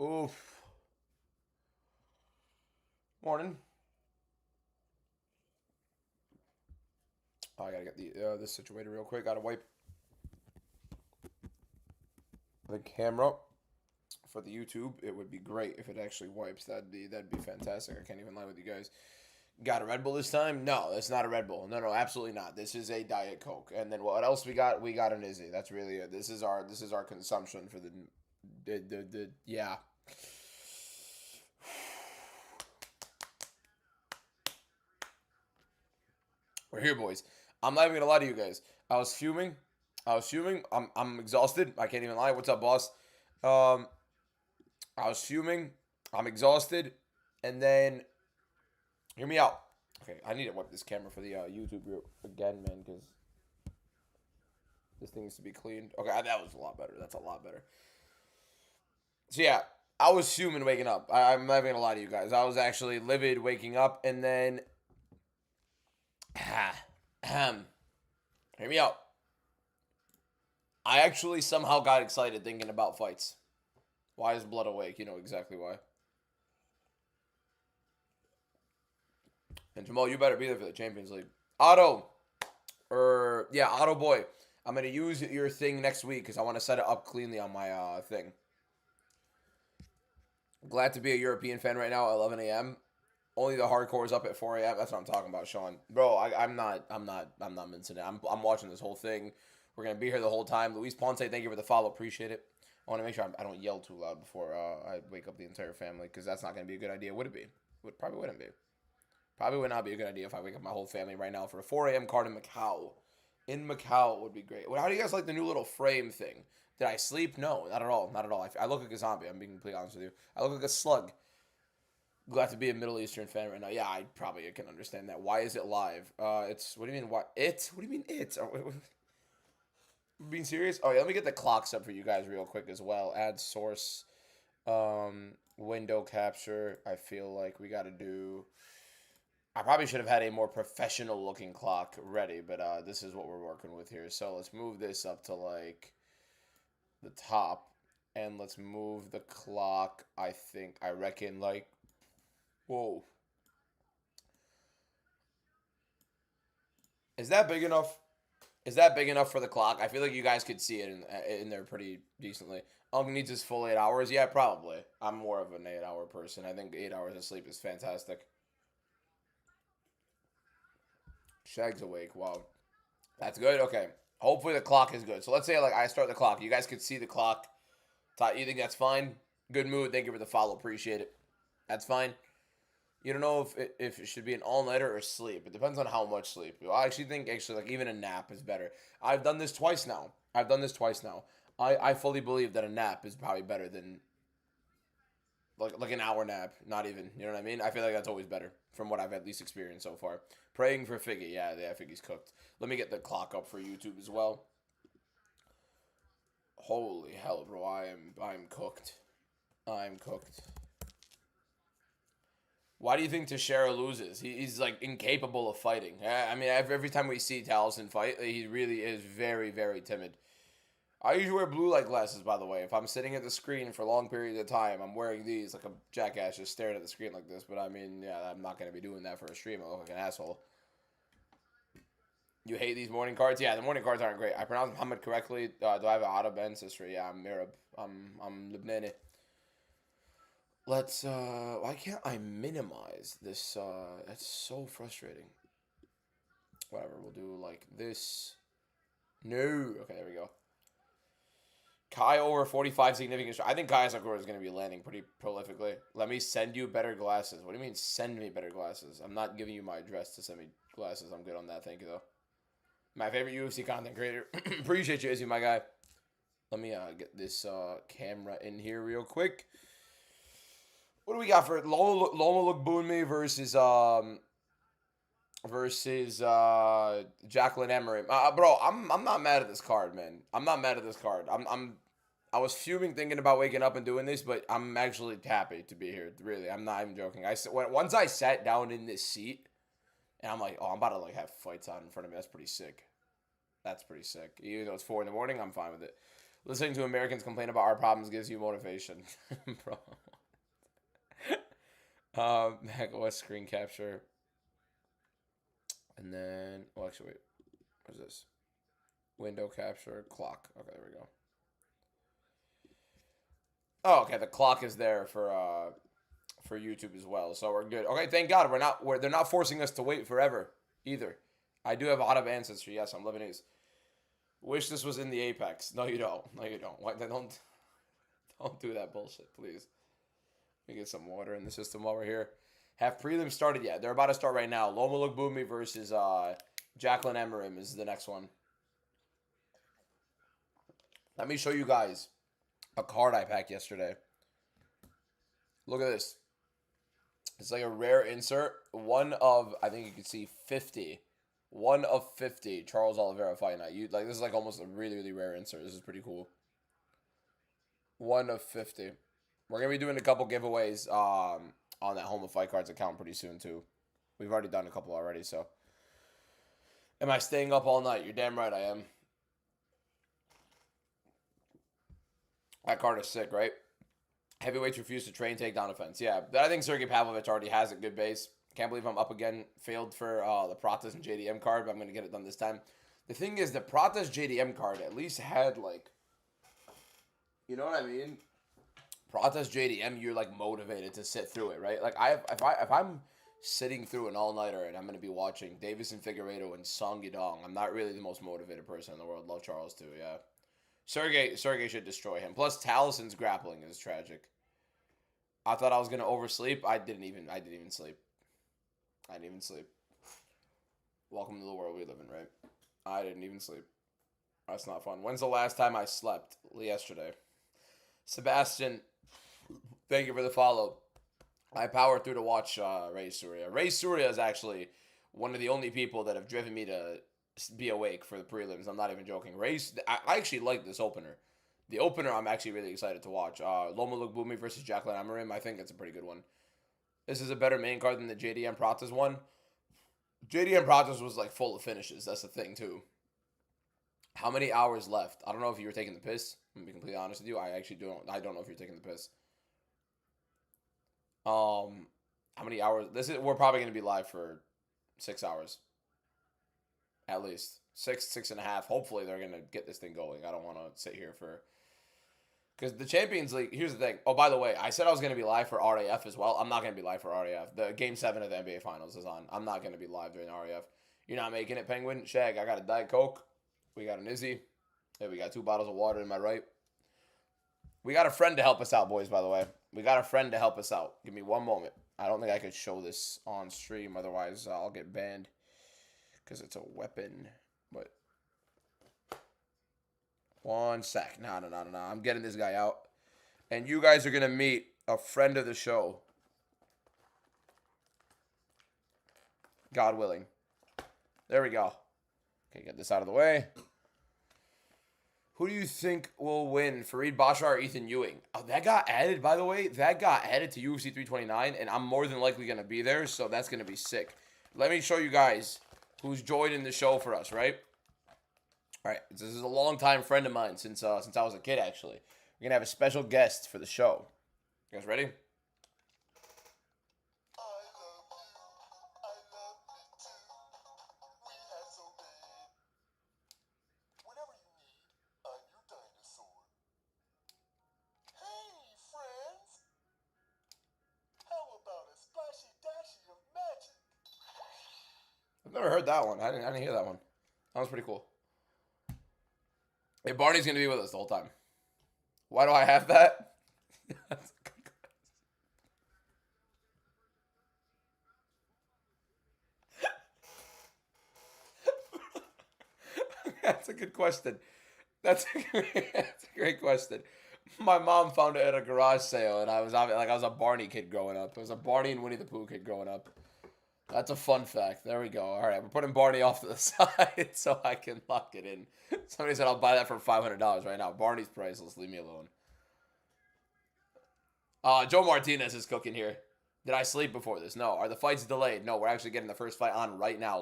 Oof. Morning. Oh, I gotta get this situated real quick. Gotta wipe the camera for the YouTube. It would be great if it actually wipes. That'd be fantastic. I can't even lie with you guys. Got a Red Bull this time? No, it's not a Red Bull. No, absolutely not. This is a Diet Coke. And then what else we got? We got an Izzy. That's really it. This is our consumption for the yeah. We're here, boys. I'm not even gonna lie to you guys. I was fuming. I'm exhausted. I can't even lie. What's up, boss? Um, I was fuming. I'm exhausted. And then, hear me out. Okay, I need to wipe this camera for the YouTube again, man, because this thing needs to be cleaned. Okay, that was a lot better. That's a lot better. So yeah, I was fuming waking up. I'm not even gonna lie to you guys. I was actually livid waking up, and then, hear me out. I actually somehow got excited thinking about fights. Why is blood awake? You know exactly why. And Jamal, you better be there for the Champions League. Otto, Otto boy, I'm gonna use your thing next week because I want to set it up cleanly on my thing. Glad to be a European fan right now at 11 a.m. Only the hardcore is up at 4 a.m. That's what I'm talking about, Sean. Bro, I'm not mincing it. I'm watching this whole thing. We're gonna be here the whole time. Luis Ponce, thank you for the follow. Appreciate it. I want to make sure I don't yell too loud before I wake up the entire family because that's not gonna be a good idea. Would it be? Probably wouldn't be. Probably would not be a good idea if I wake up my whole family right now for a 4 a.m. card in Macau. In Macau would be great. How do you guys like the new little frame thing? Did I sleep? No, not at all. Not at all. I look like a zombie. I'm being completely honest with you. I look like a slug. Glad to be a Middle Eastern fan right now. Yeah, I probably can understand that. Why is it live? It's what do you mean? What it? What do you mean it? Being serious? Oh yeah, let me get the clocks up for you guys real quick as well. Add source, window capture. I feel like we got to do. I probably should have had a more professional looking clock ready, but this is what we're working with here. So let's move this up to like the top, and let's move the clock. I reckon like, whoa, is that big enough? Is that big enough for the clock? I feel like you guys could see it in there pretty decently. Unk needs his full 8 hours. Yeah, probably. I'm more of an 8 hour person. I think 8 hours of sleep is fantastic. Shag's awake. Wow. That's good. Okay. Hopefully the clock is good. So let's say like I start the clock. You guys could see the clock. You think that's fine? Good mood. Thank you for the follow. Appreciate it. That's fine. You don't know if it should be an all nighter or sleep. It depends on how much sleep. I actually think like even a nap is better. I've done this twice now. I fully believe that a nap is probably better than like an hour nap. Not even. You know what I mean? I feel like that's always better from what I've at least experienced so far. Praying for Figgy. Yeah, Figgy's cooked. Let me get the clock up for YouTube as well. Holy hell, bro! I'm cooked. I'm cooked. Why do you think Teixeira loses? He's like incapable of fighting. I mean, every time we see Taliesin fight, he really is very, very timid. I usually wear blue light glasses, by the way. If I'm sitting at the screen for long periods of time, I'm wearing these like a jackass just staring at the screen like this. But I mean, yeah, I'm not going to be doing that for a stream. I look like an asshole. You hate these morning cards? Yeah, the morning cards aren't great. I pronounce Muhammad correctly. Do I have an Arab ancestry? Yeah, I'm Arab. I'm Lebanese. Let's, why can't I minimize this? That's so frustrating. Whatever, we'll do like this. No. Okay, there we go. Kai over 45 significant. I think Kai Sakura is going to be landing pretty prolifically. Let me send you better glasses. What do you mean send me better glasses? I'm not giving you my address to send me glasses. I'm good on that. Thank you, though. My favorite UFC content creator. Appreciate you, Izzy, my guy. Let me get this camera in here real quick. What do we got for Loma Lookboonmee versus Jacqueline Emery? Bro, I'm not mad at this card, man. I'm not mad at this card. I was fuming thinking about waking up and doing this, but I'm actually happy to be here. Really, I'm not even joking. Once I sat down in this seat, and I'm like, oh, I'm about to like have fights on in front of me. That's pretty sick. That's pretty sick. Even though it's 4 in the morning, I'm fine with it. Listening to Americans complain about our problems gives you motivation. Bro. Heck, what screen capture? And then, oh, actually, wait. What's this? Window capture, clock. Okay, there we go. Oh, okay. The clock is there for YouTube as well, so we're good. Okay, thank God they're not forcing us to wait forever either. I do have Arab ancestry. Yes, I'm Lebanese. Wish this was in the Apex. No, you don't. No, you don't. Why? Don't do that bullshit, please. Let me get some water in the system while we're here. Have prelims started yet? They're about to start right now. Loma Lookboonmee versus Jacqueline Emmerim is the next one. Let me show you guys a card I packed yesterday. Look at this. It's like a rare insert. One of, I think you can see 50. 1 of 50 Charles Oliveira Fight Night. This is like almost a really, really rare insert. This is pretty cool. 1 of 50. We're going to be doing a couple giveaways on that Home of Fight Cards account pretty soon too. We've already done a couple already, so. Am I staying up all night? You're damn right I am. That card is sick, right? Heavyweights refuse to train takedown offense. Yeah, I think Sergey Pavlovich already has a good base. Can't believe I'm up again. Failed for the Pratas and JDM card, but I'm going to get it done this time. The thing is, the Pratas JDM card at least had, like, you know what I mean? Pratas JDM, you're, like, motivated to sit through it, right? Like, if I'm sitting through an all-nighter and I'm going to be watching Davison Figueiredo and Song Yadong, I'm not really the most motivated person in the world. Love Charles, too, yeah. Sergey should destroy him. Plus, Talison's grappling is tragic. I thought I was going to oversleep. I didn't even sleep. I didn't even sleep. Welcome to the world we live in, right? I didn't even sleep. That's not fun. When's the last time I slept? Yesterday. Sebastian, thank you for the follow. I powered through to watch Ray Surya. Ray Surya is actually one of the only people that have driven me to be awake for the prelims. I'm not even joking. I actually like this opener. The opener I'm actually really excited to watch. Loma Lookboonmee versus Jacqueline Emmerim. I think it's a pretty good one. This is a better main card than the JDM Pratas one. JDM Pratas was like full of finishes. That's the thing too. How many hours left? I don't know if you were taking the piss. I'm gonna be completely honest with you. I don't know if you're taking the piss. How many hours? We're probably gonna be live for 6 hours. At least. 6.5. Hopefully they're going to get this thing going. I don't want to sit here for... Because the Champions League... Here's the thing. Oh, by the way, I said I was going to be live for RAF as well. I'm not going to be live for RAF. The Game 7 of the NBA Finals is on. I'm not going to be live during RAF. You're not making it, Penguin? Shag, I got a Diet Coke. We got an Izzy. Yeah, we got 2 bottles of water in my right. We got a friend to help us out, boys, by the way. We got a friend to help us out. Give me one moment. I don't think I could show this on stream. Otherwise, I'll get banned. Because it's a weapon. But one sec. No. I'm getting this guy out. And you guys are going to meet a friend of the show. God willing. There we go. Okay, get this out of the way. Who do you think will win? Fareed Bashar or Ethan Ewing? Oh, that got added, by the way. That got added to UFC 329. And I'm more than likely going to be there. So that's going to be sick. Let me show you guys who's joining the show for us, right? All right, this is a longtime friend of mine since I was a kid, actually. We're going to have a special guest for the show. You guys ready? I've never heard that one. I didn't hear that one. That was pretty cool. Hey, Barney's going to be with us the whole time. Why do I have that? That's a good question. That's a great question. My mom found it at a garage sale, and I was a Barney kid growing up. I was a Barney and Winnie the Pooh kid growing up. That's a fun fact. There we go. All right, we're putting Barney off to the side so I can lock it in. Somebody said I'll buy that for $500 right now. Barney's priceless. Leave me alone. Joe Martinez is cooking here. Did I sleep before this? No. Are the fights delayed? No, we're actually getting the first fight on right now.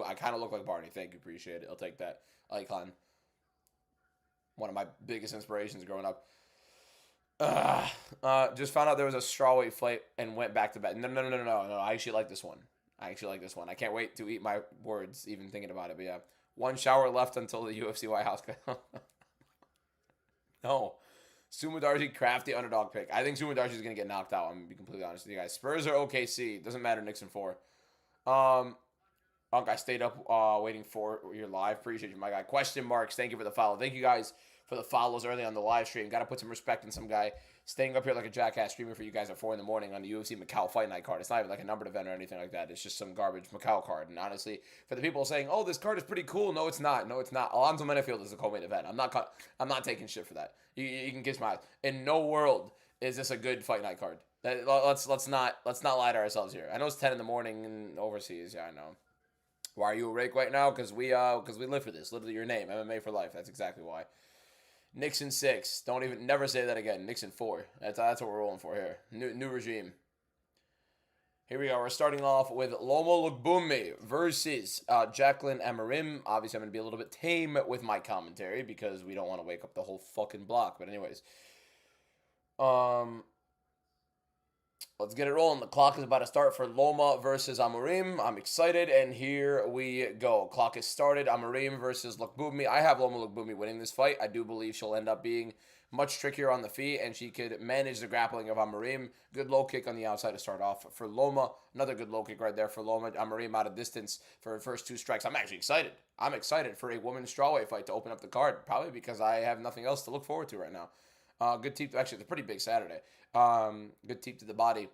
I kind of look like Barney. Thank you. Appreciate it. I'll take that. Icon. One of my biggest inspirations growing up. Just found out there was a strawweight fight and went back to bed. No. I actually like this one. I can't wait to eat my words even thinking about it. But yeah, one shower left until the UFC White House. No. Sumadarji, crafty underdog pick. I think Sumadarji is going to get knocked out. I'm going to be completely honest with you guys. Spurs or OKC. Doesn't matter. Knicks in 4. I stayed up waiting for your live. Appreciate you, my guy. Question marks. Thank you for the follow. Thank you guys for the follows early on the live stream. Got to put some respect in some guy staying up here like a jackass streaming for you guys at 4 in the morning on the UFC Macau Fight Night card. It's not even like a numbered event or anything like that. It's just some garbage Macau card. And honestly, for the people saying, "Oh, this card is pretty cool," no, it's not. No, it's not. Alonzo Menafield is the co-main event. I'm not taking shit for that. You can kiss my ass. In no world is this a good Fight Night card. Let's not lie to ourselves here. I know it's 10 in the morning and overseas. Yeah, I know. Why are you awake right now? Because we live for this. Literally your name. MMA for life. That's exactly why. Knicks in 6. Never say that again. Knicks in 4. That's what we're rolling for here. New regime. Here we go. We're starting off with Lomo Lugbumi versus Jacqueline Amarim. Obviously, I'm going to be a little bit tame with my commentary because we don't want to wake up the whole fucking block. But anyways. Let's get it rolling. The clock is about to start for Loma versus Amorim. I'm excited, and here we go. Clock is started. Amorim versus Lugbumi. I have Loma Lugbumi winning this fight. I do believe she'll end up being much trickier on the feet, and she could manage the grappling of Amorim. Good low kick on the outside to start off for Loma. Another good low kick right there for Loma. Amorim out of distance for her first 2 strikes. I'm actually excited. I'm excited for a women's strawweight fight to open up the card, probably because I have nothing else to look forward to right now. Good teep. Actually, it's a pretty big Saturday. Good teep to the body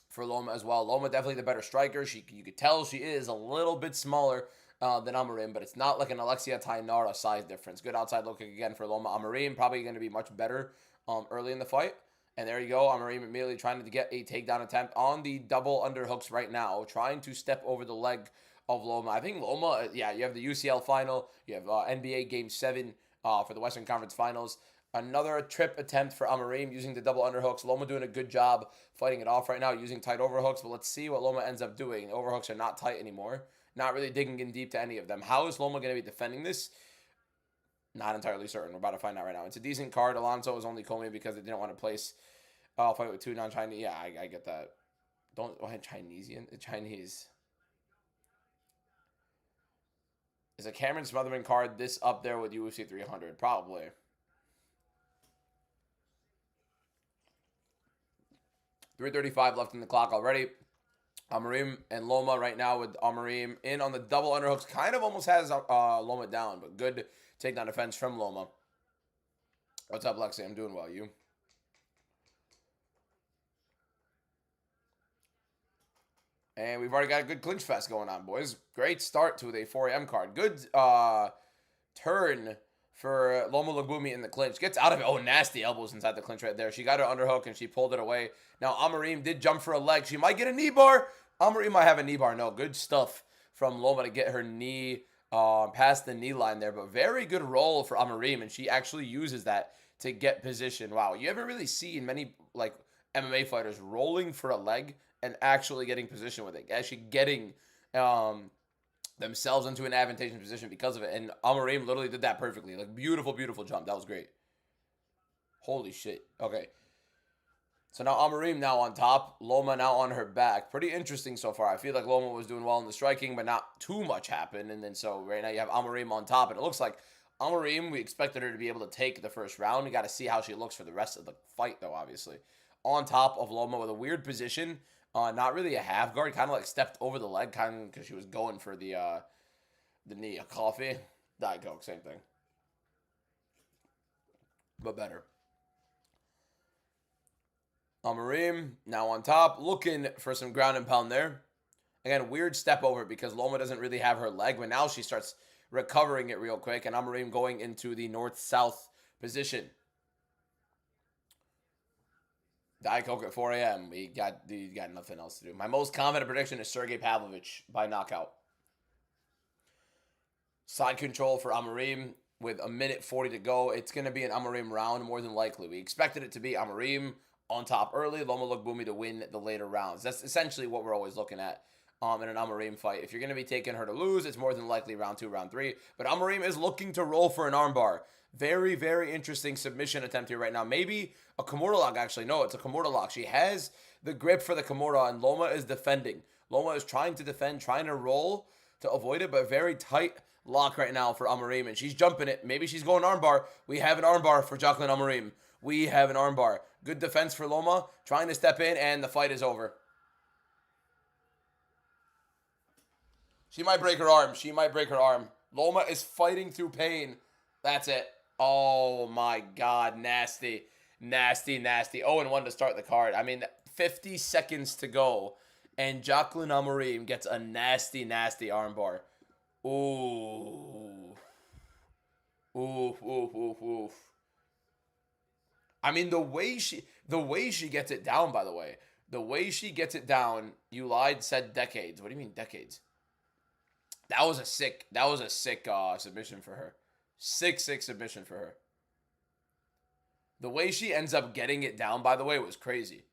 for Loma as well. Loma definitely the better striker. You could tell she is a little bit smaller than Amorim, but it's not like an Alexia Tainara size difference. Good outside low kick again for Loma. Amorim probably going to be much better early in the fight. And there you go. Amorim immediately trying to get a takedown attempt on the double underhooks right now, trying to step over the leg of Loma. I think Loma, you have the UCL final. You have NBA Game 7 for the Western Conference Finals. Another trip attempt for Amorim using the double underhooks. Loma doing a good job fighting it off right now using tight overhooks. But let's see what Loma ends up doing. The overhooks are not tight anymore. Not really digging in deep to any of them. How is Loma going to be defending this? Not entirely certain. We're about to find out right now. It's a decent card. Alonso was only calling because they didn't want to place fight with 2 non-Chinese. Yeah, I get that. Chinese. Is a Cameron Smotherman card this up there with UFC 300? Probably. .335 left in the clock already. Amorim and Loma right now with Amorim in on the double underhooks. Kind of almost has Loma down, but good takedown defense from Loma. What's up, Lexi? I'm doing well. You? And we've already got a good clinch fest going on, boys. Great start to the 4 a.m. card. Good turn for Loma Lugbumi in the clinch. Gets out of it. Oh, nasty elbows inside the clinch right there. She got her underhook and she pulled it away. Now, Amorim did jump for a leg. She might get a knee bar. Amorim might have a knee bar. No, good stuff from Loma to get her knee past the knee line there. But very good roll for Amorim, and she actually uses that to get position. Wow, you haven't really seen many like MMA fighters rolling for a leg and actually getting position with it. Actually getting themselves into an advantageous position because of it. And Amorim literally did that perfectly. Like, beautiful, beautiful jump. That was great. Holy shit. Okay. So now Amorim now on top. Loma now on her back. Pretty interesting so far. I feel like Loma was doing well in the striking, but not too much happened. And then so right now you have Amorim on top. And it looks like Amorim, we expected her to be able to take the first round. We got to see how she looks for the rest of the fight, though, obviously. On top of Loma with a weird position. Not really a half guard. Kind of like stepped over the leg, kind of because she was going for the knee. A coffee. Diet Coke, same thing. But better. Amorim now on top, looking for some ground and pound there. Again, weird step over because Loma doesn't really have her leg, but now she starts recovering it real quick, and Amorim going into the north-south position. Diet Coke at 4 a.m. You got nothing else to do. My most confident prediction is Sergey Pavlovich by knockout. Side control for Amorim with 1:40 to go. It's going to be an Amorim round more than likely. We expected it to be Amorim on top early, Loma Lugbumi to win the later rounds. That's essentially what we're always looking at in an Amarim fight. If you're going to be taking her to lose, it's more than likely round 2, round 3. But Amarim is looking to roll for an armbar. Very, very interesting submission attempt here right now. Maybe a Kimura lock, actually. No, it's a Kimura lock. She has the grip for the Kimura, and Loma is defending. Loma is trying to defend, trying to roll to avoid it, but very tight lock right now for Amarim, and she's jumping it. Maybe she's going armbar. We have an armbar for Jacqueline Amarim. We have an armbar. Good defense for Loma, trying to step in, and the fight is over. She might break her arm. She might break her arm. Loma is fighting through pain. That's it. Oh my God, nasty. Nasty, nasty. 0-1 to start the card. I mean, 50 seconds to go, and Jacqueline Amarim gets a nasty, nasty armbar. Ooh. Oof, oof, oof, oof. I mean, the way she gets it down, by the way. The way she gets it down, you lied, said decades. What do you mean decades? That was a sick submission for her. Sick submission for her. The way she ends up getting it down, by the way, was crazy.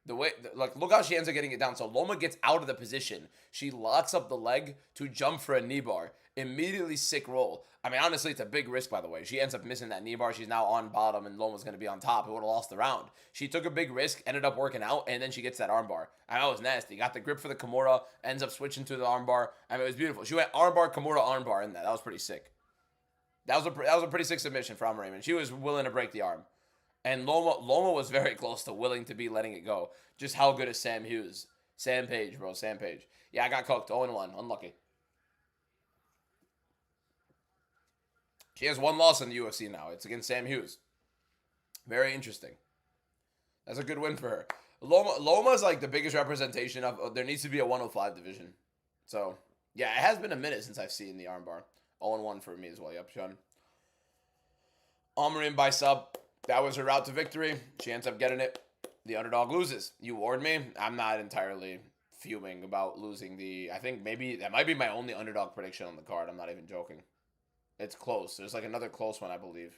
Look how she ends up getting it down. So Loma gets out of the position. She locks up the leg to jump for a knee bar. Immediately sick roll. I mean, honestly, it's a big risk, by the way. She ends up missing that knee bar. She's now on bottom, and Loma's going to be on top. It would have lost the round. She took a big risk, ended up working out, and then she gets that armbar. I know it was nasty. Got the grip for the Kimura, ends up switching to the armbar. I mean, it was beautiful. She went armbar, Kimura, armbar in that. That was pretty sick. That was a pretty sick submission for Amarim, and she was willing to break the arm. And Loma was very close to willing to be letting it go. Just how good is Sam Hughes? Sam Page, bro. Sam Page. Yeah, I got cooked. 0-1. Unlucky. She has one loss in the UFC now. It's against Sam Hughes. Very interesting. That's a good win for her. Loma's like the biggest representation of there needs to be a 105 division. So, yeah, it has been a minute since I've seen the armbar. 0-1 for me as well. Yep, Sean. Amarim by sub. That was her route to victory. She ends up getting it. The underdog loses. You warned me. I'm not entirely fuming about losing the... I think maybe that might be my only underdog prediction on the card. I'm not even joking. It's close. There's like another close one, I believe.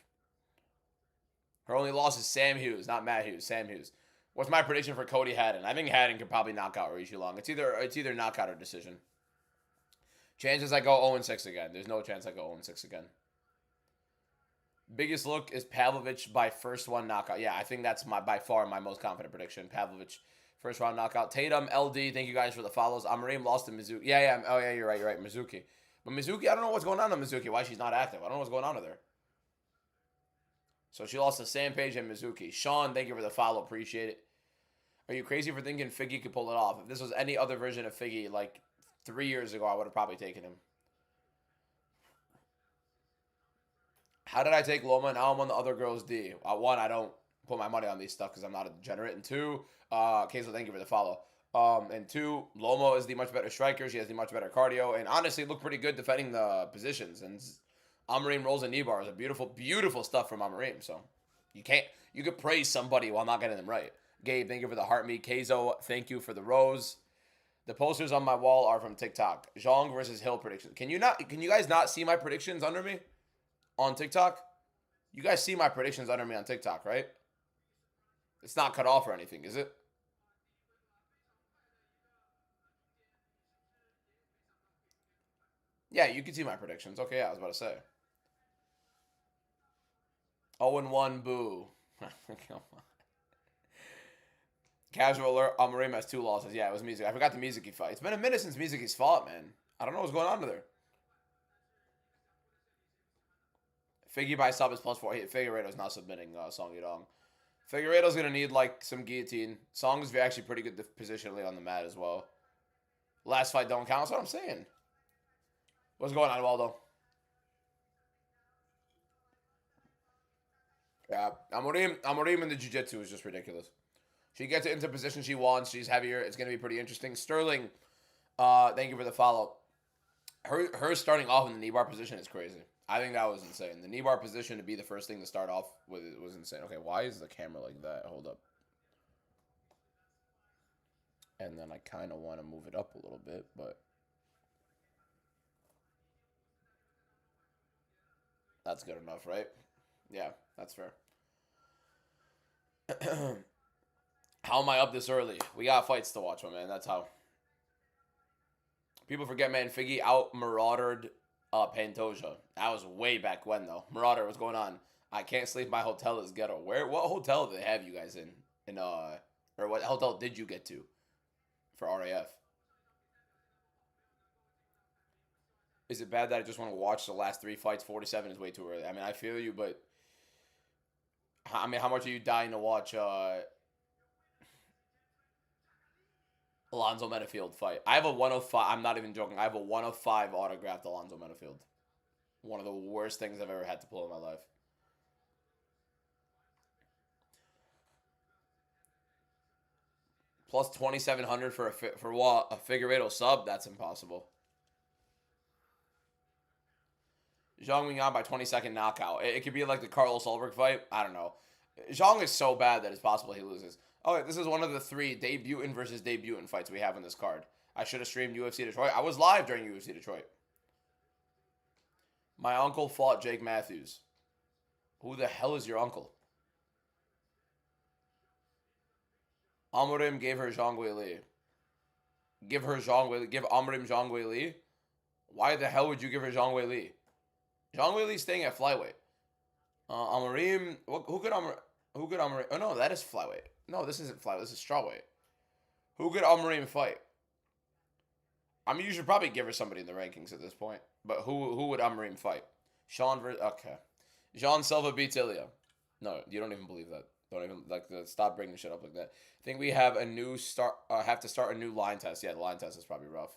Her only loss is Sam Hughes, not Matt Hughes. Sam Hughes. What's my prediction for Cody Haddon? I think Haddon could probably knock out Watchalong. It's either knockout or decision. Chances I go 0-6 again. There's no chance I go 0-6 again. Biggest look is Pavlovich by first one knockout. Yeah, I think that's by far my most confident prediction. Pavlovich, first round knockout. Tatum, LD, thank you guys for the follows. Amarim lost to Mizuki. Yeah. Oh, yeah, you're right. Mizuki. But Mizuki, I don't know what's going on with Mizuki. Why she's not active. I don't know what's going on with her. So she lost to Sam Page and Mizuki. Sean, thank you for the follow. Appreciate it. Are you crazy for thinking Figgy could pull it off? If this was any other version of Figgy, like 3 years ago, I would have probably taken him. How did I take Loma? Now I'm on the other girl's D. One, I don't put my money on these stuff because I'm not a degenerate. And two, Kayla, thank you for the follow. And two, Loma is the much better striker. She has the much better cardio. And honestly, looked pretty good defending the positions. And Amarim rolls a knee bar. It's a beautiful, beautiful stuff from Amarim. So you could praise somebody while not getting them right. Gabe, thank you for the heart meet. Keizo, thank you for the rose. The posters on my wall are from TikTok. Zhang versus Hill predictions. Can you guys not see my predictions under me? On TikTok? You guys see my predictions under me on TikTok, right? It's not cut off or anything, is it? Yeah, you can see my predictions. Okay, yeah, I was about to say. 0-1, boo. Come on. Casual alert, Amarim has 2 losses. Yeah, it was Mizuki. I forgot the Mizuki fight. It's been a minute since Mizuki's fought, man. I don't know what's going on with her. Figgy by sub is +4. Figueiredo's not submitting Song Yudong. Figueiredo's going to need, like, some guillotine. Song's actually pretty good positionally on the mat as well. Last fight don't count. That's what I'm saying. What's going on, Waldo? Yeah, Amarim in the jiu-jitsu is just ridiculous. She gets it into position she wants. She's heavier. It's going to be pretty interesting. Sterling, thank you for the follow. Her starting off in the knee bar position is crazy. I think that was insane. The knee bar position to be the first thing to start off with was insane. Okay, why is the camera like that? Hold up. And then I kind of want to move it up a little bit, but that's good enough, right? Yeah, that's fair. How am I up this early? We got fights to watch, my man. That's how. People forget, man, Figgy out Maraudered Pantoja. That was way back when, though. Marauder, what's going on? I can't sleep. My hotel is ghetto. What hotel did they have you guys in? Or what hotel did you get to for RAF? Is it bad that I just want to watch the last 3 fights? 47 is way too early. I mean, I feel you, but I mean, how much are you dying to watch Alonzo Metafield fight? I have a 105. I'm not even joking. I have a 105 autographed Alonzo Metafield. One of the worst things I've ever had to pull in my life. Plus 2,700 for what? A Figueiredo sub? That's impossible. Zhang Mingyan by 22nd knockout. It could be like the Carlos Ulrich fight. I don't know. Zhang is so bad that it's possible he loses. Okay, this is one of the 3 debutant versus debutant fights we have on this card. I should have streamed UFC Detroit. I was live during UFC Detroit. My uncle fought Jake Matthews. Who the hell is your uncle? Amorim gave her Zhang Weili. Give Amorim Zhang Weili? Why the hell would you give her Zhang Weili? Zhang Weili's staying at flyweight. Amorim, who could Amorim? Oh no, that is flyweight. No, this isn't flyweight. This is strawweight. Who could Amorim fight? I mean, you should probably give her somebody in the rankings at this point. But who would Amorim fight? Okay. Jean Silva beats Ilya. No, you don't even believe that. Don't even stop bringing shit up like that. I think we have a new have to start a new line test. Yeah, the line test is probably rough.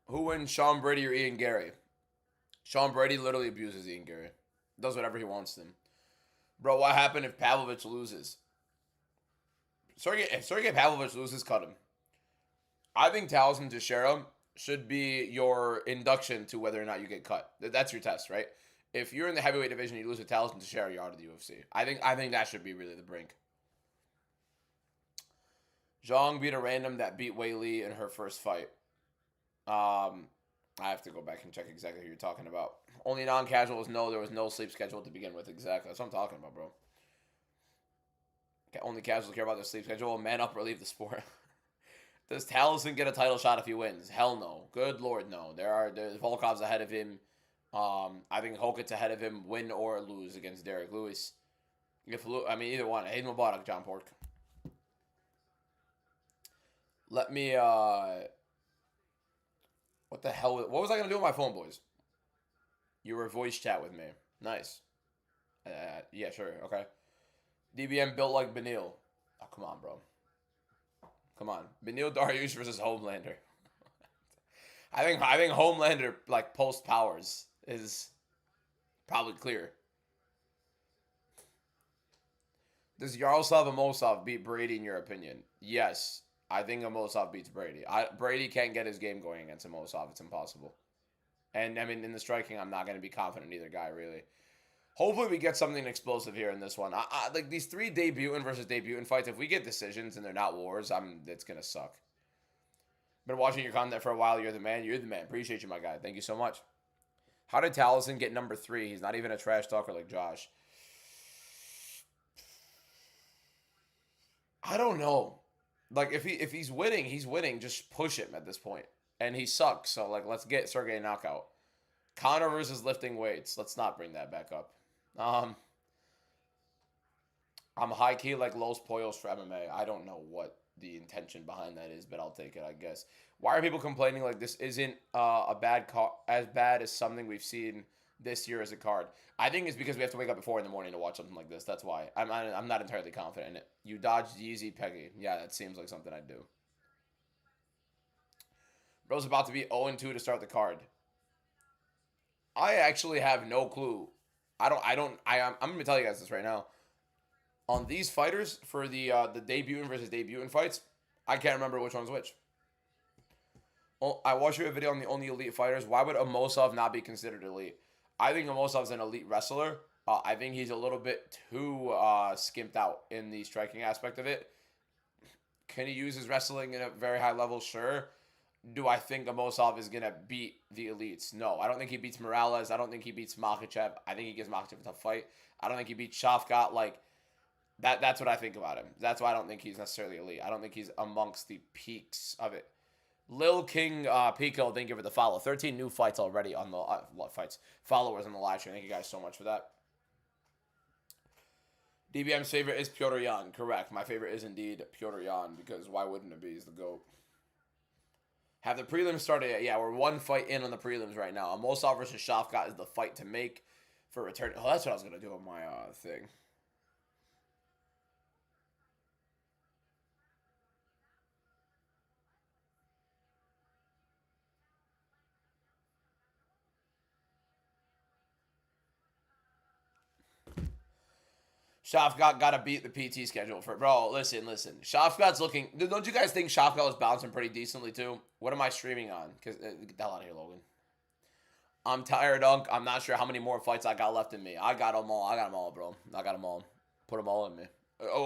Who wins, Sean Brady or Ian Gary? Sean Brady literally abuses Ian Gary. Does whatever he wants to him. Bro, what happened if Pavlovich loses? If Sergey Pavlovich loses, cut him. I think Talisman Teixeira should be your induction to whether or not you get cut. That's your test, right? If you're in the heavyweight division, you lose to Talisman Teixeira, you're out of the UFC. I think that should be really the brink. Zhang beat a random that beat Wei Li in her first fight. I have to go back and check exactly who you're talking about. Only non-casuals know there was no sleep schedule to begin with. Exactly. That's what I'm talking about, bro. Only casuals care about their sleep schedule. Man up or leave the sport. Does Talisman get a title shot if he wins? Hell no. Good Lord, no. There's Volkov's ahead of him. I think Hoket's ahead of him, win or lose against Derek Lewis. Either one. Hayden Mubarak, John Pork. Let me, what the hell? What was I going to do with my phone, boys? You were voice chat with me. Nice. Yeah, sure. Okay. DBM built like Benil. Oh, come on, bro. Come on. Benil Dariush versus Homelander. I think Homelander, like, post powers is probably clear. Does Yaroslav Amosov beat Brady in your opinion? Yes. I think Amosov beats Brady. Brady can't get his game going against Amosov. It's impossible. And, I mean, in the striking, I'm not going to be confident in either guy, really. Hopefully we get something explosive here in this one. Like, these 3 debutant versus debutant fights, if we get decisions and they're not wars, it's going to suck. Been watching your content for a while. You're the man. You're the man. Appreciate you, my guy. Thank you so much. How did Talisman get number 3? He's not even a trash talker like Josh. I don't know. Like, if he's winning, he's winning. Just push him at this point. And he sucks, so, like, let's get Sergey knockout. Conor versus lifting weights. Let's not bring that back up. I'm high-key like Los Pollos for MMA. I don't know what the intention behind that is, but I'll take it, I guess. Why are people complaining like this isn't a bad as bad as something we've seen this year as a card? I think it's because we have to wake up at 4 in the morning to watch something like this. That's why. I'm not entirely confident in it. You dodged Yeezy Peggy. Yeah, that seems like something I'd do. Bro's about to be 0-2 to start the card. I actually have no clue. I'm going to tell you guys this right now. On these fighters, for the debutant versus debutant fights, I can't remember which one's which. I watched your video on the only elite fighters. Why would Amosov not be considered elite? I think Amosov's an elite wrestler. I think he's a little bit too skimped out in the striking aspect of it. Can he use his wrestling at a very high level? Sure. Do I think Amosov is going to beat the elites? No. I don't think he beats Morales. I don't think he beats Makhachev. I think he gives Makhachev a tough fight. I don't think he beats Shafkat. Like, that's what I think about him. That's why I don't think he's necessarily elite. I don't think he's amongst the peaks of it. Lil King Pico, thank you for the follow. 13 new fights already on the followers on the live stream. Thank you guys so much for that. DBM's favorite is Pyotr Yan. Correct. My favorite is indeed Pyotr Yan, because why wouldn't it be? He's the GOAT. Have the prelims started yet? Yeah, we're one fight in on the prelims right now. Amosov versus Shafkat is the fight to make for return. Oh, that's what I was going to do on my thing. Shafkat got to beat the PT schedule for... Bro, listen. Shafkat's looking... Don't you guys think Shafkat was bouncing pretty decently, too? What am I streaming on? Get the hell out of here, Logan. I'm tired, Unk. I'm not sure how many more fights I got left in me. I got them all, bro. I got them all. Put them all in me. Whoa.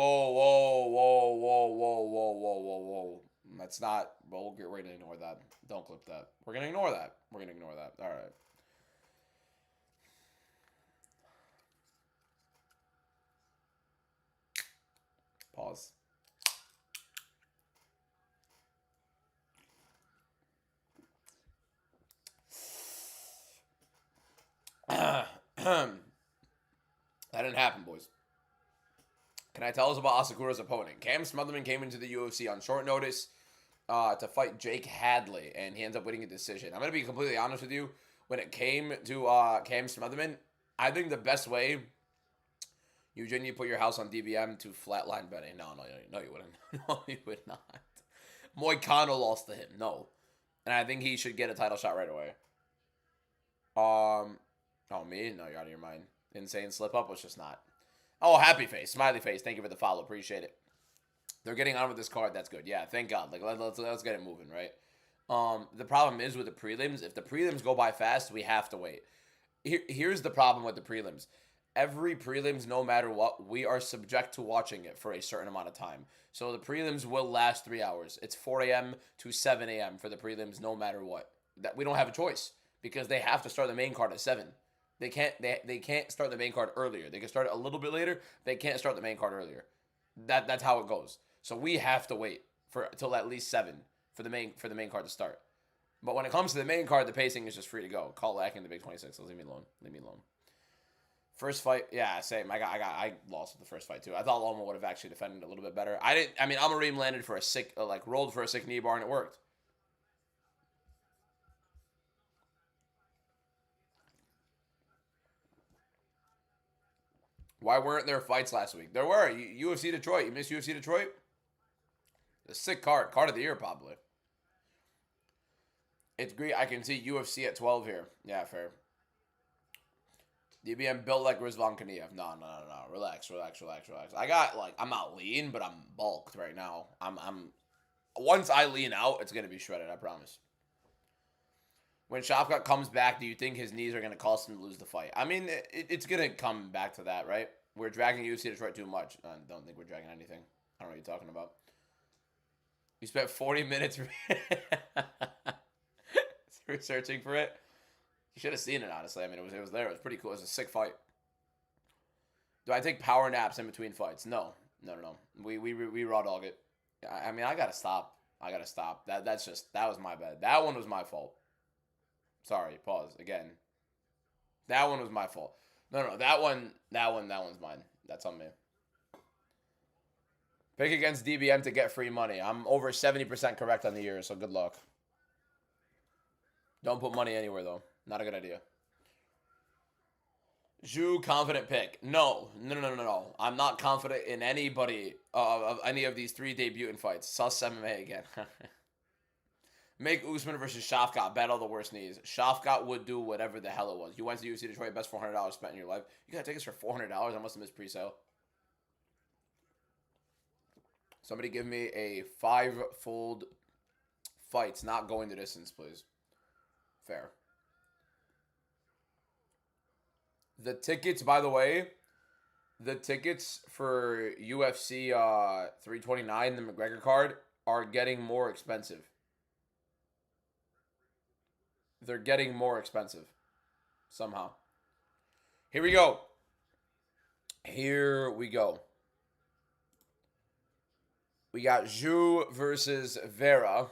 That's not... Well, we're going to ignore that. Don't clip that. We're going to ignore that. All right. Pause. That didn't happen, boys. Can I tell us about Asakura's opponent? Cam Smotherman came into the UFC on short notice to fight Jake Hadley, and he ends up winning a decision. I'm going to be completely honest with you. When it came to Cam Smotherman, I think the best way... Eugene, you put your house on DBM to flatline betting. No, you wouldn't. No, you would not. Moicano lost to him. No. And I think he should get a title shot right away. Oh, me? No, you're out of your mind. Insane slip up was just not. Oh, happy face. Smiley face. Thank you for the follow. Appreciate it. They're getting on with this card. That's good. Yeah, thank God. Like, let's get it moving, right? The problem is with the prelims, if the prelims go by fast, we have to wait. Here's the problem with the prelims. Every prelims, no matter what, we are subject to watching it for a certain amount of time. So the prelims will last 3 hours. It's 4 a.m. to 7 a.m. for the prelims, no matter what. That we don't have a choice because they have to start the main card at 7. They can't start the main card earlier. They can start it a little bit later. They can't start the main card earlier. That's how it goes. So we have to wait till at least 7 for the main card to start. But when it comes to the main card, the pacing is just free to go. Call Lack in the Big 26. Leave me alone. First fight, yeah, same. I lost the first fight too. I thought Loma would have actually defended a little bit better. Amarim landed for a sick, rolled for a sick knee bar, and it worked. Why weren't there fights last week? There were. UFC Detroit. You missed UFC Detroit? A sick card. Card of the year, probably. It's great. I can see UFC at 12 here. Yeah, fair. DBM built like Rizvan Kaniev. No. Relax. I'm not lean, but I'm bulked right now. Once I lean out, it's gonna be shredded. I promise. When Shafkat comes back, do you think his knees are gonna cost him to lose the fight? I mean, it's gonna come back to that, right? We're dragging UFC Detroit too much. I don't think we're dragging anything. I don't know what you're talking about. You spent 40 minutes researching for it. You should have seen it, honestly. I mean, it was there. It was pretty cool. It was a sick fight. Do I take power naps in between fights? No. We raw dog it. I mean, I gotta stop. That was my bad. That one was my fault. Sorry. Pause again. That one was my fault. No. That one's mine. That's on me. Pick against DBM to get free money. I'm over 70% correct on the year, so good luck. Don't put money anywhere though. Not a good idea. Zhu, confident pick. No. I'm not confident in anybody of any of these 3 debutant fights. Sus MMA again. Make Usman versus Shafkat. Battle the worst knees. Shafkat would do whatever the hell it was. You went to UFC Detroit, best $400 spent in your life. You gotta take us for $400? I must have missed pre-sale. Somebody give me a 5-fold fights, not going the distance, please. Fair. The tickets, by the way, the tickets for UFC 329, the McGregor card, are getting more expensive. They're getting more expensive somehow. Here we go. Here we go. We got Zhu versus Vera.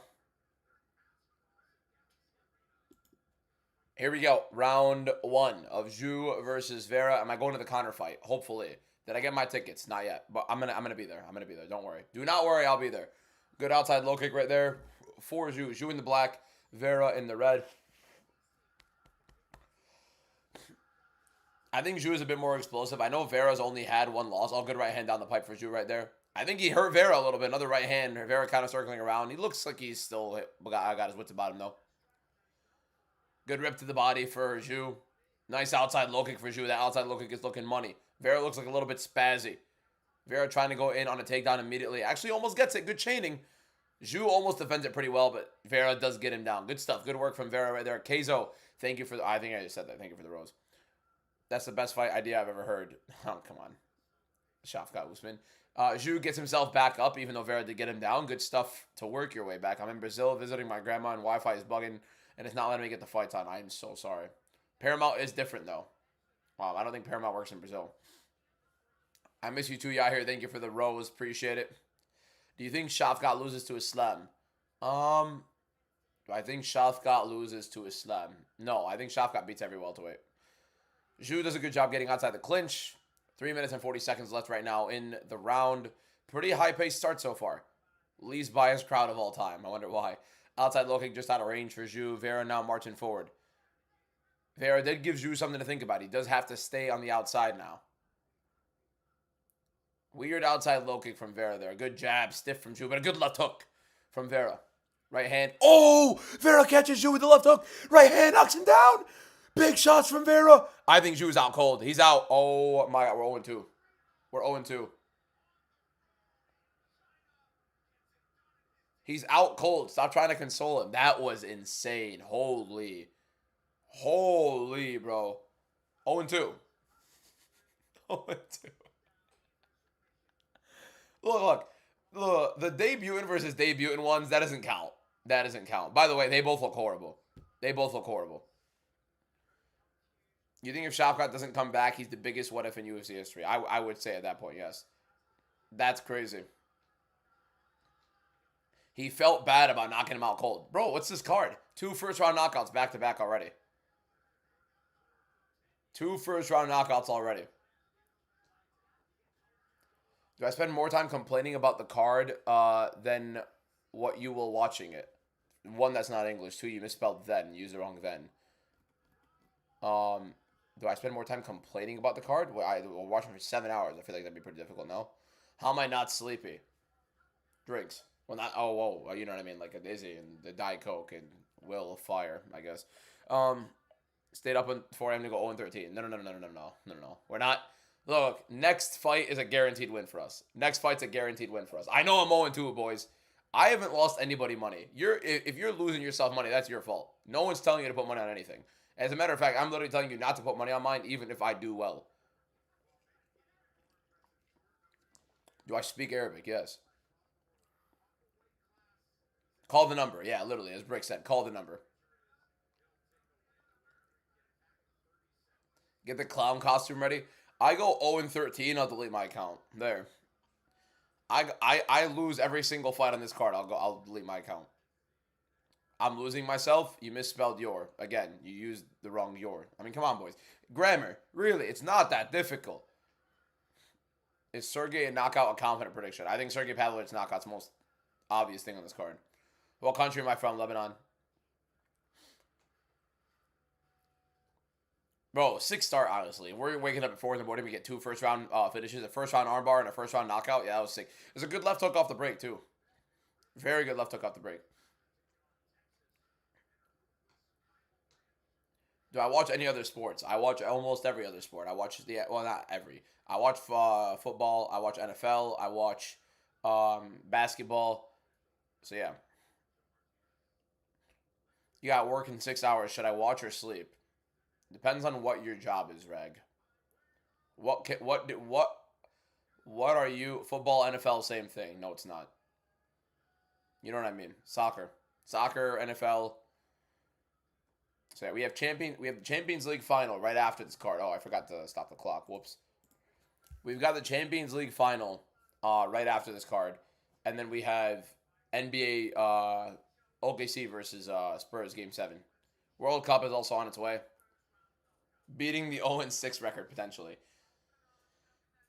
Here we go. Round 1 of Zhu versus Vera. Am I going to the counter fight? Hopefully. Did I get my tickets? Not yet. But I'm gonna be there. I'm gonna be there. Don't worry. Do not worry, I'll be there. Good outside low kick right there for Zhu. Zhu in the black, Vera in the red. I think Zhu is a bit more explosive. I know Vera's only had 1 loss. All good right hand down the pipe for Zhu right there. I think he hurt Vera a little bit. Another right hand. Vera kind of circling around. He looks like he's still got his wits about him though. Good rip to the body for Zhu. Nice outside low kick for Zhu. That outside low kick is looking money. Vera looks like a little bit spazzy. Vera trying to go in on a takedown immediately. Actually almost gets it. Good chaining. Zhu almost defends it pretty well, but Vera does get him down. Good stuff. Good work from Vera right there. Keizo, thank you for I think I just said that. Thank you for the rose. That's the best fight idea I've ever heard. Oh, come on. Shafkat Usman. Zhu gets himself back up, even though Vera did get him down. Good stuff to work your way back. I'm in Brazil visiting my grandma, and Wi-Fi is bugging, and it's not letting me get the fights on. I am so sorry. Paramount is different, though. I don't think Paramount works in Brazil. I miss you too, Yahir. Thank you for the rose. Appreciate it. Do you think Shafkat loses to Islam? Do I think Shafkat loses to Islam? No, I think Shafkat beats every welterweight. Zhu does a good job getting outside the clinch. 3 minutes and 40 seconds left right now in the round. Pretty high-paced start so far. Least biased crowd of all time. I wonder why. Outside low kick just out of range for Zhu. Vera now marching forward. Vera did give Zhu something to think about. He does have to stay on the outside now. Weird outside low kick from Vera there. Good jab, stiff from Zhu, but a good left hook from Vera. Right hand. Oh! Vera catches Zhu with the left hook. Right hand knocks him down. Big shots from Vera. I think Zhu's out cold. He's out. Oh my God, we're 0-2. We're 0-2. He's out cold. Stop trying to console him. That was insane. Holy, bro. 0-2. 0-2. Look. The debutant versus debutant ones, that doesn't count. That doesn't count. By the way, they both look horrible. You think if Shafkat doesn't come back, he's the biggest what if in UFC history? I would say at that point, yes. That's crazy. He felt bad about knocking him out cold. Bro, what's this card? 2 first-round knockouts back-to-back already. 2 first-round knockouts already. Do I spend more time complaining about the card than what you will watching it? 1, that's not English. 2, you misspelled then. Use the wrong then. Do I spend more time complaining about the card? Well, I will watch it for 7 hours. I feel like that'd be pretty difficult, no? How am I not sleepy? Drinks. Well, not, whoa, you know what I mean? Like a Izzy and the Diet Coke and Will of Fire, I guess. Stayed up at 4 a.m. to go 0-13. No. We're not. Look, next fight is a guaranteed win for us. Next fight's a guaranteed win for us. I know I'm 0-2, boys. I haven't lost anybody money. If you're losing yourself money, that's your fault. No one's telling you to put money on anything. As a matter of fact, I'm literally telling you not to put money on mine, even if I do well. Do I speak Arabic? Yes. Call the number. Yeah, literally, as Brick said, call the number. Get the clown costume ready. I go 0-13, I'll delete my account. There. I lose every single fight on this card. I'll delete my account. I'm losing myself. You misspelled your. Again, you used the wrong your. I mean, come on, boys. Grammar. Really, it's not that difficult. Is Sergey a knockout a confident prediction? I think Sergey Pavlovich knockout's the most obvious thing on this card. What country am I from? Lebanon. Bro, 6-star, honestly. We're waking up at 4 in the morning. We get 2 first-round finishes. A first-round armbar and a first-round knockout. Yeah, that was sick. There's a good left hook off the break, too. Very good left hook off the break. Do I watch any other sports? I watch almost every other sport. I watch well, not every. I watch football. I watch NFL. I watch basketball. So yeah. You got work in 6 hours. Should I watch or sleep? Depends on what your job is, Reg. What are you? Football, NFL, same thing. No, it's not. You know what I mean? Soccer, NFL. So yeah, we have the Champions League final right after this card. Oh, I forgot to stop the clock. Whoops. We've got the Champions League final right after this card. And then we have NBA OKC versus Spurs Game 7. World Cup is also on its way. Beating the 0-6 record, potentially.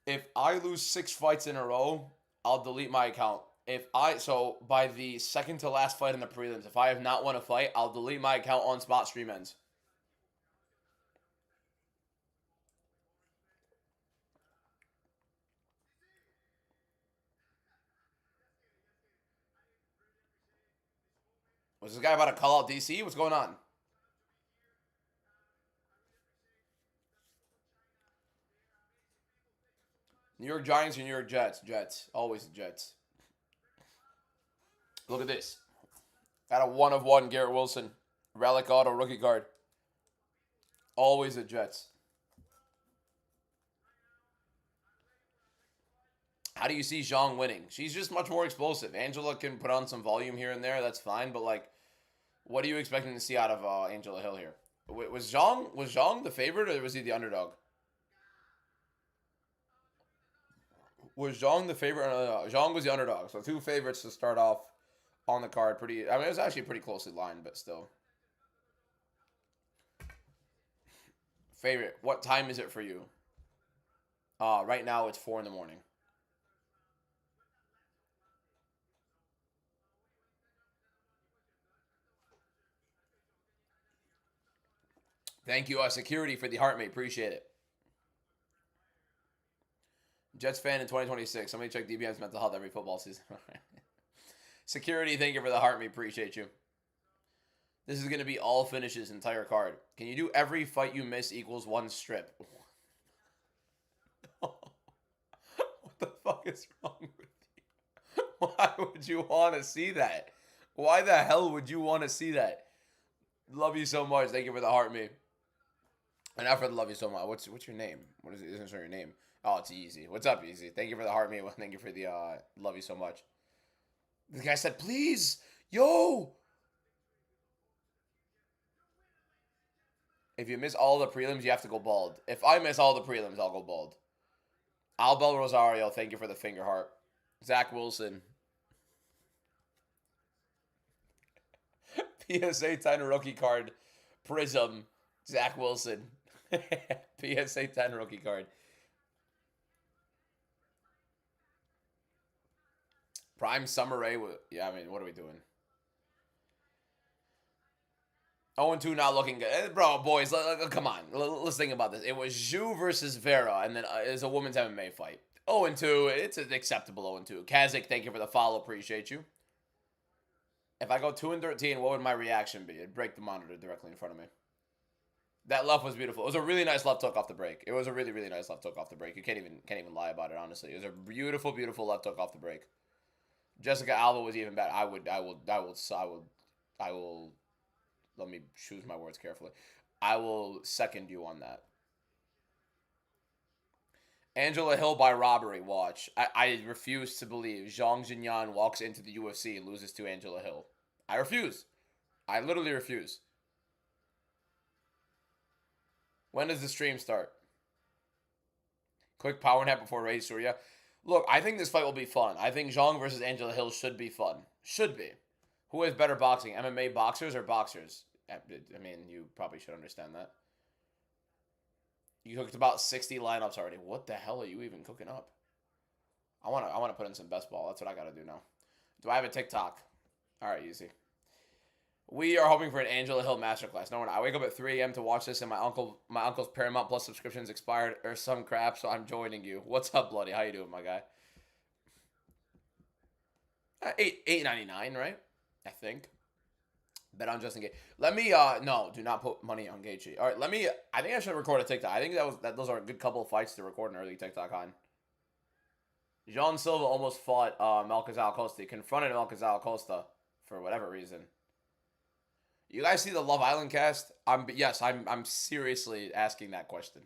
If I lose 6 fights in a row, I'll delete my account. So by the second to last fight in the prelims, if I have not won a fight, I'll delete my account on spot stream ends. Was this guy about to call out DC? What's going on? New York Giants or New York Jets? Jets. Always the Jets. Look at this. Got a 1/1 Garrett Wilson. Relic auto rookie card. Always the Jets. How do you see Zhang winning? She's just much more explosive. Angela can put on some volume here and there. That's fine. But, like, what are you expecting to see out of Angela Hill here? Was Zhang the favorite or was he the underdog? Was Zhang the favorite? Zhang was the underdog. So 2 favorites to start off on the card. It was actually pretty closely lined, but still. Favorite. What time is it for you? Right now it's 4 in the morning. Thank you, security, for the heart, mate. Appreciate it. Jets fan in 2026. Somebody check DBM's mental health every football season. Security, thank you for the heart, mate. Appreciate you. This is going to be all finishes, entire card. Can you do every fight you miss equals 1 strip? What the fuck is wrong with you? Why would you want to see that? Why the hell would you want to see that? Love you so much. Thank you for the heart, mate. And after the love you so much. What's your name? What is it? It doesn't show your name. Oh, it's Easy. What's up, Easy? Thank you for the heart, mate. Thank you for the love you so much. The guy said, please, yo. If you miss all the prelims, you have to go bald. If I miss all the prelims, I'll go bald. Albel Rosario, thank you for the finger heart. Zach Wilson. PSA 10 rookie card. Prism. Zach Wilson. PSA 10 rookie card. Prime Summer Rae. Yeah, I mean, what are we doing? 0-2 not looking good. Bro, boys, come on. Let's think about this. It was Zhu versus Vera, and then it's a women's MMA fight. 0-2. It's an acceptable 0-2. Kazik, thank you for the follow. Appreciate you. If I go 2-13, what would my reaction be? It'd break the monitor directly in front of me. That left was beautiful. It was a really nice left hook off the break. It was a really, really nice left hook off the break. You can't even lie about it, honestly. It was a beautiful, beautiful left hook off the break. Jessica Alba was even better. I will. Let me choose my words carefully. I will second you on that. Angela Hill by robbery. Watch. I refuse to believe Zhang Jinyan walks into the UFC and loses to Angela Hill. I refuse. I literally refuse. When does the stream start? Quick power nap before Ray Surya. Look, I think this fight will be fun. I think Zhang versus Angela Hill should be fun. Should be. Who has better boxing? MMA boxers or boxers? I mean, you probably should understand that. You cooked about 60 lineups already. What the hell are you even cooking up? I wanna put in some best ball. That's what I gotta do now. Do I have a TikTok? All right, easy. We are hoping for an Angela Hill masterclass. No, I wake up at 3 a.m. to watch this, and my uncle's Paramount Plus subscription's expired or some crap, so I'm joining you. What's up, Bloody? How you doing, my guy? $8.99, right? I think. Bet on Justin Gage. Let me no, do not put money on Gaethje. All right, I think I should record a TikTok. I think those are a good couple of fights to record an early TikTok on. Jean Silva almost fought Malcazal Costa. He confronted Malcazal Costa for whatever reason. You guys see the Love Island cast? I'm seriously asking that question.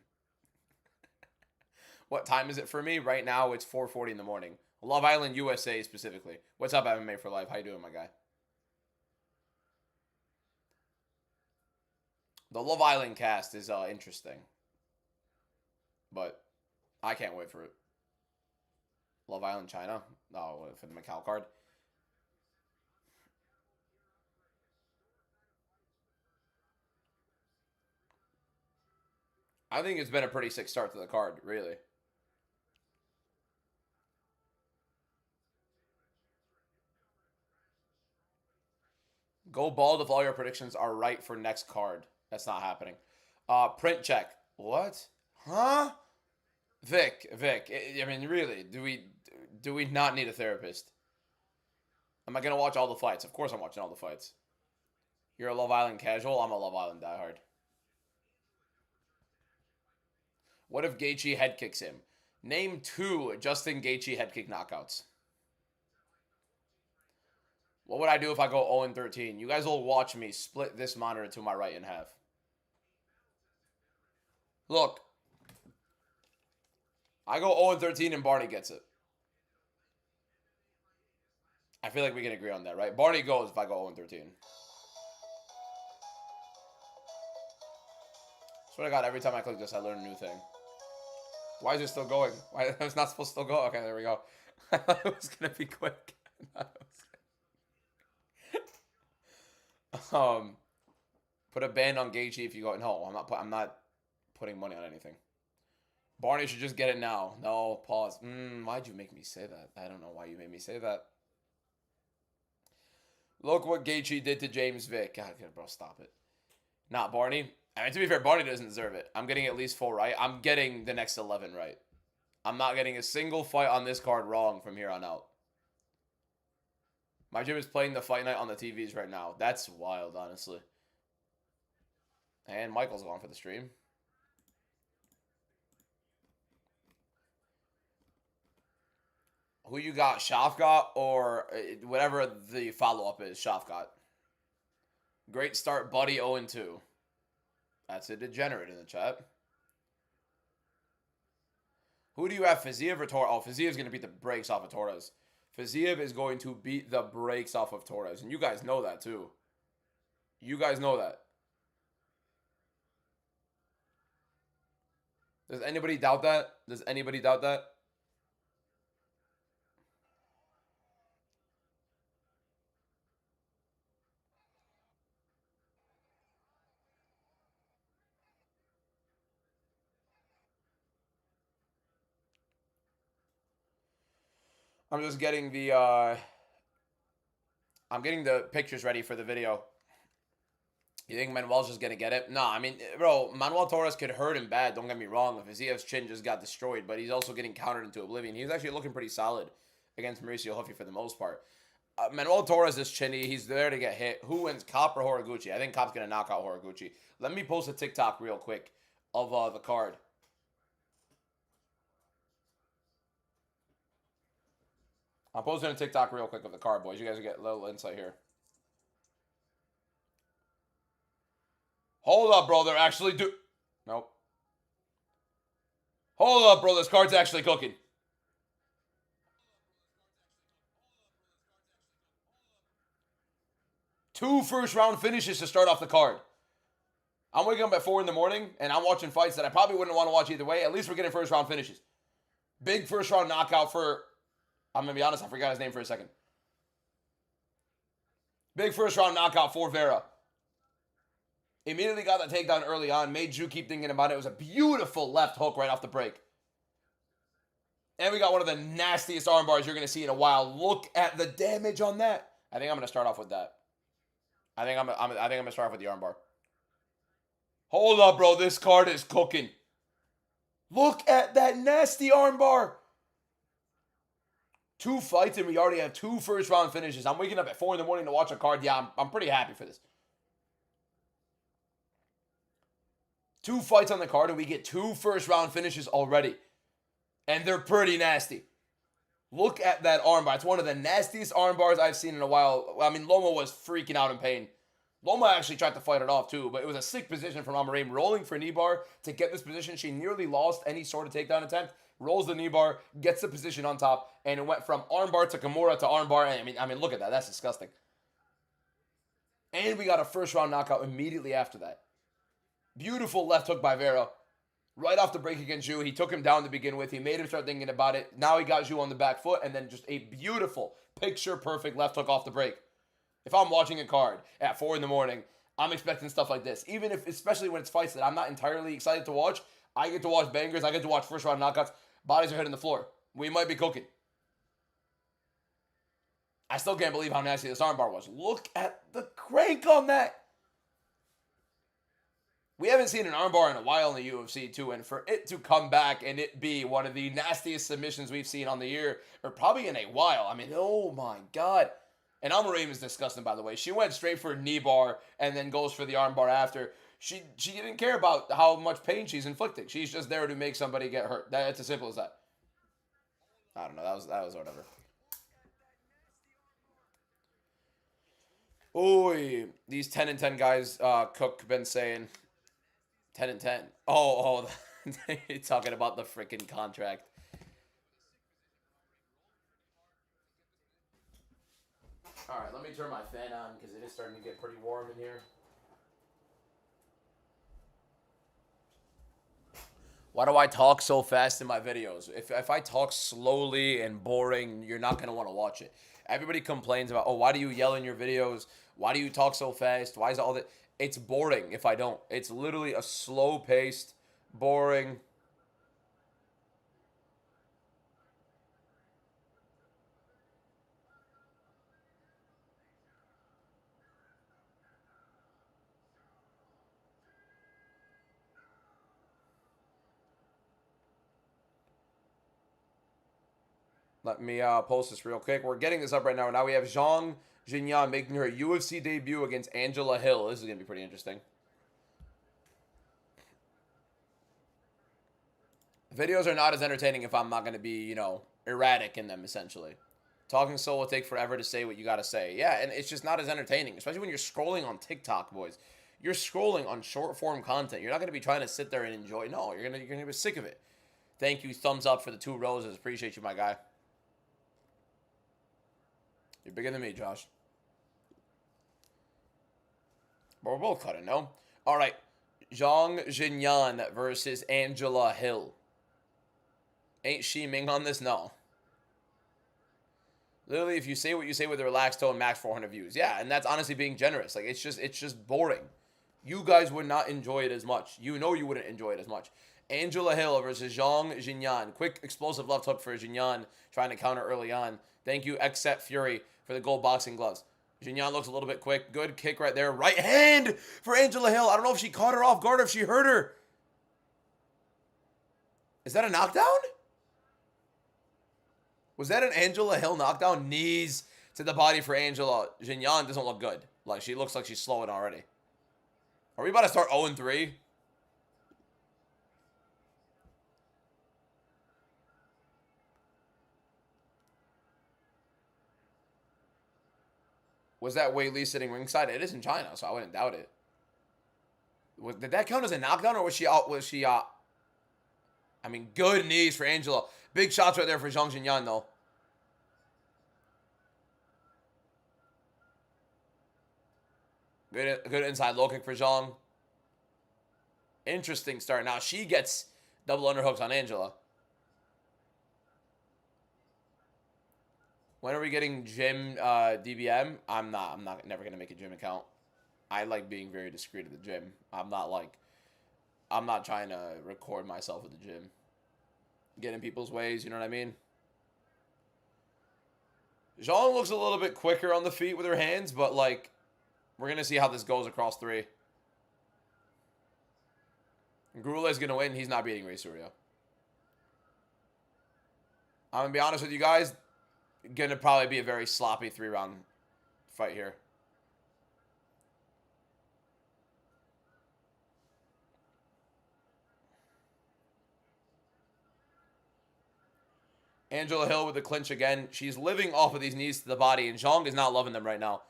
What time is it for me? Right now it's 4:40 in the morning. Love Island USA specifically. What's up, MMA for Life? How you doing, my guy? The Love Island cast is interesting, but I can't wait for it. Love Island China. Oh, for the Macau card. I think it's been a pretty sick start to the card, really. Go bald if all your predictions are right for next card. That's not happening. Print check. What? Huh? Vic. I mean, really, do we not need a therapist? Am I gonna watch all the fights? Of course I'm watching all the fights. You're a Love Island casual. I'm a Love Island diehard. What if Gaethje head kicks him? Name 2 Justin Gaethje head kick knockouts. What would I do if I go 0-13? You guys will watch me split this monitor to my right in half. Look. I go 0-13 and Barney gets it. I feel like we can agree on that, right? Barney goes if I go 0-13. Swear to God, every time I click this, I learn a new thing. Why is it still going? Why it's not supposed to still go? Okay, there we go. I thought it was gonna be quick. Put a ban on Gaethje if you go. No, I'm not putting money on anything. Barney should just get it now. No, pause. Why'd you make me say that? I don't know why you made me say that. Look what Gaethje did to James Vick. God, bro, stop it. Not Barney. I mean, to be fair, Barney doesn't deserve it. I'm getting at least 4 right. I'm getting the next 11 right. I'm not getting a single fight on this card wrong from here on out. My gym is playing the fight night on the TVs right now. That's wild, honestly. And Michael's going for the stream. Who you got, Shafkat or whatever the follow-up is, Shafkat. Great start, buddy, 0-2. That's a degenerate in the chat. Who do you have, Fiziev or Torres? Oh, Fiziev's going to beat the brakes off of Torres. Fiziev is going to beat the brakes off of Torres. And you guys know that, too. You guys know that. Does anybody doubt that? Does anybody doubt that? I'm just getting the I'm getting the pictures ready for the video. You think Manuel's just gonna get it? No, I mean, bro, Manuel Torres could hurt him bad. Don't get me wrong. Fiziev's chin just got destroyed, but he's also getting countered into oblivion. He's actually looking pretty solid against Mauricio Huffy for the most part. Manuel Torres is chinny. He's there to get hit. Who wins, Cop or Horiguchi? I think Cop's gonna knock out Horiguchi. Let me post a TikTok real quick of the card. I'm posting a TikTok real quick of the card, boys. You guys will get a little insight here. Hold up, bro. They're actually Nope. Hold up, bro. This card's actually cooking. Two first-round finishes to start off the card. I'm waking up at 4 in the morning, and I'm watching fights that I probably wouldn't want to watch either way. At least we're getting first-round finishes. Big first-round knockout for... I'm going to be honest, I forgot his name for a second. Big first-round knockout for Vera. Immediately got that takedown early on. Made Drew keep thinking about it. It was a beautiful left hook right off the break. And we got one of the nastiest arm bars you're going to see in a while. Look at the damage on that. I think I'm going to start off with that. I think I'm going to start off with the arm bar. Hold up, bro. This card is cooking. Look at that nasty arm bar. 2 fights and we already have 2 first-round finishes. I'm waking up at 4 in the morning to watch a card. Yeah, I'm pretty happy for this. 2 fights on the card and we get 2 first-round finishes already. And they're pretty nasty. Look at that armbar. It's one of the nastiest armbars I've seen in a while. I mean, Loma was freaking out in pain. Loma actually tried to fight it off too, but it was a sick position from Amorim, rolling for knee bar to get this position. She nearly lost any sort of takedown attempt. Rolls the knee bar, gets the position on top, and it went from armbar to Kimura to armbar. I mean, look at that. That's disgusting. And we got a first-round knockout immediately after that. Beautiful left hook by Vera. Right off the break against Zhu. He took him down to begin with. He made him start thinking about it. Now he got Zhu on the back foot, and then just a beautiful, picture-perfect left hook off the break. If I'm watching a card at 4 in the morning, I'm expecting stuff like this. Even if, especially when it's fights that I'm not entirely excited to watch, I get to watch bangers. I get to watch first-round knockouts. Bodies are hitting the floor. We might be cooking. I still can't believe how nasty this armbar was. Look at the crank on that. We haven't seen an armbar in a while in the UFC, too, and for it to come back and it be one of the nastiest submissions we've seen on the year, or probably in a while. I mean, oh my God. And Almarim is disgusting, by the way. She went straight for a knee bar and then goes for the armbar after. She didn't care about how much pain she's inflicting. She's just there to make somebody get hurt. It's as simple as that. I don't know. That was whatever. Oy, these 10 and 10 guys, Cook been saying 10 and 10. Oh, you're talking about the freaking contract. All right, let me turn my fan on because it is starting to get pretty warm in here. Why do I talk so fast in my videos? If I talk slowly and boring, you're not going to want to watch it. Everybody complains about, oh, why do you yell in your videos? Why do you talk so fast? Why is all that? It's boring if I don't. It's literally a slow-paced, boring. Let me post this real quick. We're getting this up right now. Now we have Zhang Jinyan making her UFC debut against Angela Hill. This is going to be pretty interesting. Videos are not as entertaining if I'm not going to be, erratic in them, essentially. Talking slow will take forever to say what you got to say. Yeah, and it's just not as entertaining, especially when you're scrolling on TikTok, boys. You're scrolling on short-form content. You're not going to be trying to sit there and enjoy. No, you're going to be sick of it. Thank you. Thumbs up for the 2 roses. Appreciate you, my guy. You're bigger than me, Josh. But we're both cutting, no? All right. Zhang Jinyan versus Angela Hill. Ain't she Ming on this? No. Literally, if you say what you say with a relaxed tone, max 400 views. Yeah, and that's honestly being generous. Like, it's just boring. You guys would not enjoy it as much. You know you wouldn't enjoy it as much. Angela Hill versus Zhang Jinyan. Quick, explosive left hook for Jinyan, trying to counter early on. Thank you, Except Fury, for the gold boxing gloves. Jinyan looks a little bit quick. Good kick right there. Right hand for Angela Hill. I don't know if she caught her off guard or if she hurt her. Is that a knockdown? Was that an Angela Hill knockdown? Knees to the body for Angela. Jinyan doesn't look good. Like, she looks like she's slowing already. Are we about to start 0-3? Was that Wei Li sitting ringside? It is in China, so I wouldn't doubt it. Did that count as a knockdown, or was she out? I mean, good knees for Angela. Big shots right there for Zhang Jinyan, though. Good inside low kick for Zhang. Interesting start. Now she gets double underhooks on Angela. When are we getting gym DBM? I'm never gonna make a gym account. I like being very discreet at the gym. I'm not trying to record myself at the gym. Get in people's ways, you know what I mean? Zhang looks a little bit quicker on the feet with her hands, but like, we're gonna see how this goes across 3. Gurula is gonna win. He's not beating Rey Surya. I'm gonna be honest with you guys. Gonna probably be a very sloppy 3-round fight here. Angela Hill with the clinch again. She's living off of these knees to the body, and Zhang is not loving them right now.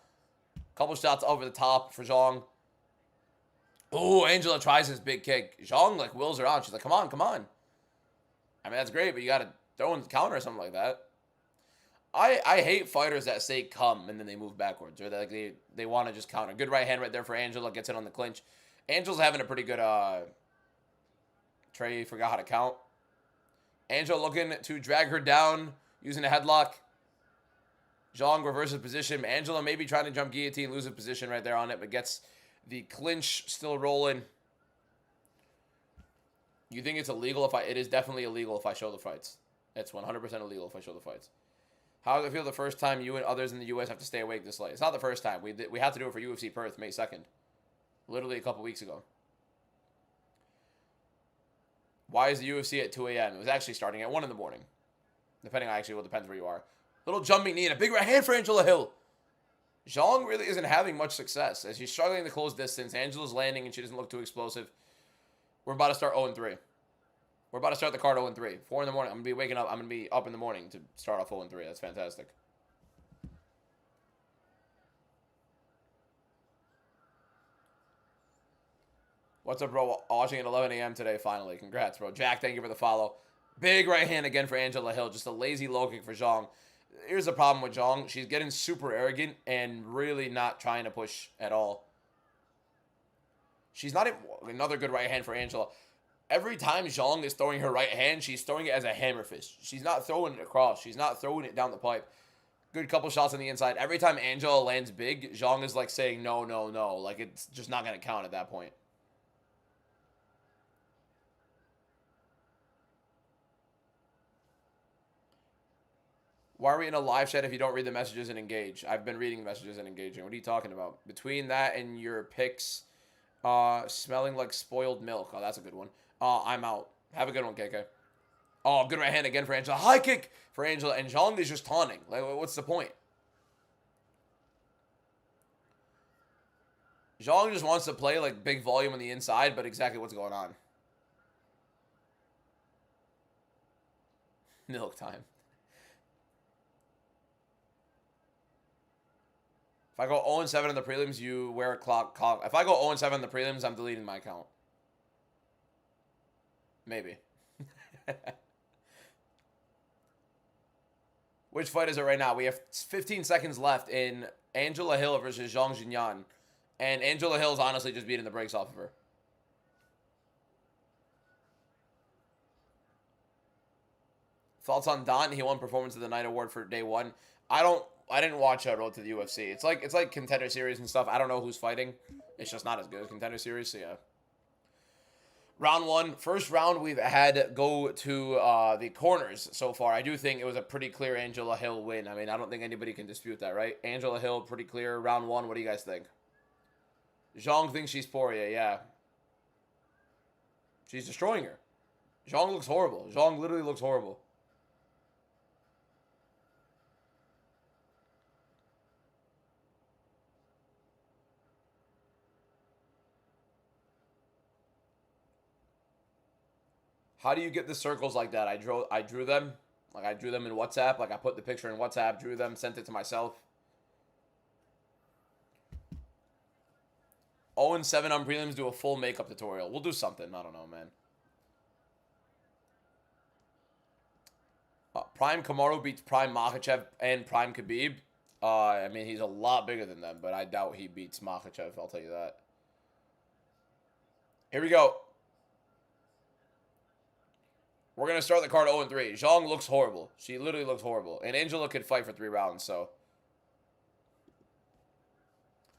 Couple shots over the top for Zhang. Oh, Angela tries this big kick. Zhang, like, wills her out. She's like, come on, come on. I mean, that's great, but you got to throw in the counter or something like that. I hate fighters that say come and then they move backwards, or that, like, they want to just counter. Good right hand right there for Angela. Gets it on the clinch. Angel's having a pretty good Trey forgot how to count. Angel looking to drag her down using a headlock. Zhang reverses position. Angela maybe trying to jump guillotine, loses position right there on it, but gets the clinch still rolling. You think it's illegal if it is definitely illegal if I show the fights. It's 100% illegal if I show the fights. How does it feel the first time you and others in the U.S. have to stay awake this late? It's not the first time. We had to do it for UFC Perth May 2nd. Literally a couple weeks ago. Why is the UFC at 2 a.m.? It was actually starting at 1 in the morning. Depending on actually, well, depends where you are. Little jumping knee and a big right hand for Angela Hill. Zhang really isn't having much success as she's struggling to close distance. Angela's landing and she doesn't look too explosive. We're about to start 0-3. We're about to start the card 0-3. 4 in the morning. I'm going to be waking up. I'm going to be up in the morning to start off 0-3. That's fantastic. What's up, bro? Watching at 11 a.m. today, finally. Congrats, bro. Jack, thank you for the follow. Big right hand again for Angela Hill. Just a lazy low kick for Zhang. Here's the problem with Zhang. She's getting super arrogant and really not trying to push at all. She's not even... Another good right hand for Angela. Every time Zhang is throwing her right hand, she's throwing it as a hammer fist. She's not throwing it across. She's not throwing it down the pipe. Good couple shots on the inside. Every time Angela lands big, Zhang is like saying, no, no, no. Like, it's just not going to count at that point. Why are we in a live chat if you don't read the messages and engage? I've been reading the messages and engaging. What are you talking about? Between that and your picks, smelling like spoiled milk. Oh, that's a good one. I'm out. Have a good one, KK. Oh, good right hand again for Angela. High kick for Angela. And Zhang is just taunting. Like, what's the point? Zhang just wants to play, like, big volume on the inside, but exactly what's going on. Milk time. If I go 0-7 in the prelims, you wear a clock. If I go 0-7 in the prelims, I'm deleting my account. Maybe. Which fight is it right now? We have 15 seconds left in Angela Hill versus Zhang Jinyan. And Angela Hill's honestly just beating the brakes off of her. Thoughts on Don? He won Performance of the Night award for day 1. I didn't watch Road to the UFC. It's like Contender Series and stuff. I don't know who's fighting. It's just not as good as Contender Series, so yeah. Round 1. First round we've had go to the corners so far. I do think it was a pretty clear Angela Hill win. I mean, I don't think anybody can dispute that, right? Angela Hill, pretty clear. Round 1, what do you guys think? Zhang thinks she's Poirier, yeah. She's destroying her. Zhang looks horrible. Zhang literally looks horrible. How do you get the circles like that? I drew them. Like, I drew them in WhatsApp. Like, I put the picture in WhatsApp, drew them, sent it to myself. 0-7 on prelims, do a full makeup tutorial. We'll do something. I don't know, man. Prime Kamaru beats Prime Makhachev and Prime Khabib. I mean, he's a lot bigger than them, but I doubt he beats Makhachev. I'll tell you that. Here we go. We're going to start the card 0-3. Zhang looks horrible. She literally looks horrible. And Angela could fight for 3 rounds, so.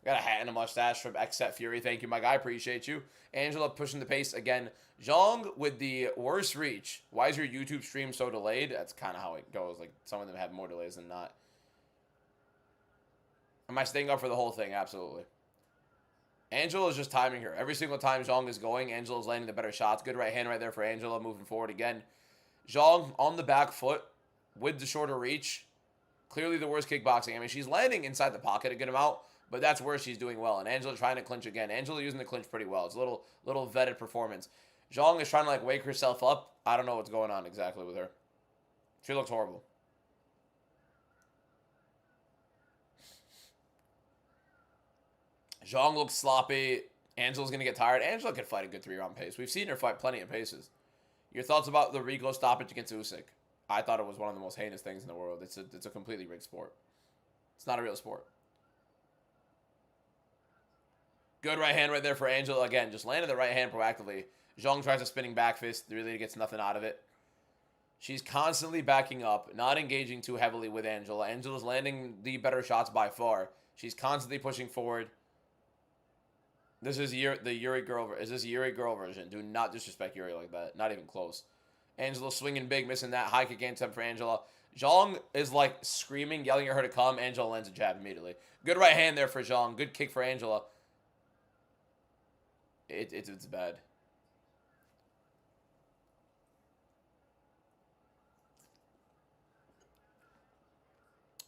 Got a hat and a mustache from Xset Fury. Thank you, my guy. Appreciate you. Angela pushing the pace again. Zhang with the worst reach. Why is your YouTube stream so delayed? That's kind of how it goes. Like, some of them have more delays than not. Am I staying up for the whole thing? Absolutely. Angela is just timing her. Every single time Zhang is going, Angela's landing the better shots. Good right hand right there for Angela, moving forward again. Zhang on the back foot with the shorter reach. Clearly the worst kickboxing. I mean, she's landing inside the pocket a good amount, but that's where she's doing well. And Angela trying to clinch again. Angela using the clinch pretty well. It's a little vetted performance. Zhang is trying to, like, wake herself up. I don't know what's going on exactly with her. She looks horrible. Zhang looks sloppy. Angela's going to get tired. Angela could fight a good 3-round pace. We've seen her fight plenty of paces. Your thoughts about the Rico stoppage against Usyk? I thought it was one of the most heinous things in the world. It's a completely rigged sport. It's not a real sport. Good right hand right there for Angela. Again, just landed the right hand proactively. Zhang tries a spinning back fist. Really gets nothing out of it. She's constantly backing up, not engaging too heavily with Angela. Angela's landing the better shots by far. She's constantly pushing forward. This is the Yuri girl. Is this Yuri girl version? Do not disrespect Yuri like that. Not even close. Angela swinging big, missing that. High kick attempt for Angela. Zhang is like screaming, yelling at her to come. Angela lands a jab immediately. Good right hand there for Zhang. Good kick for Angela. It's bad.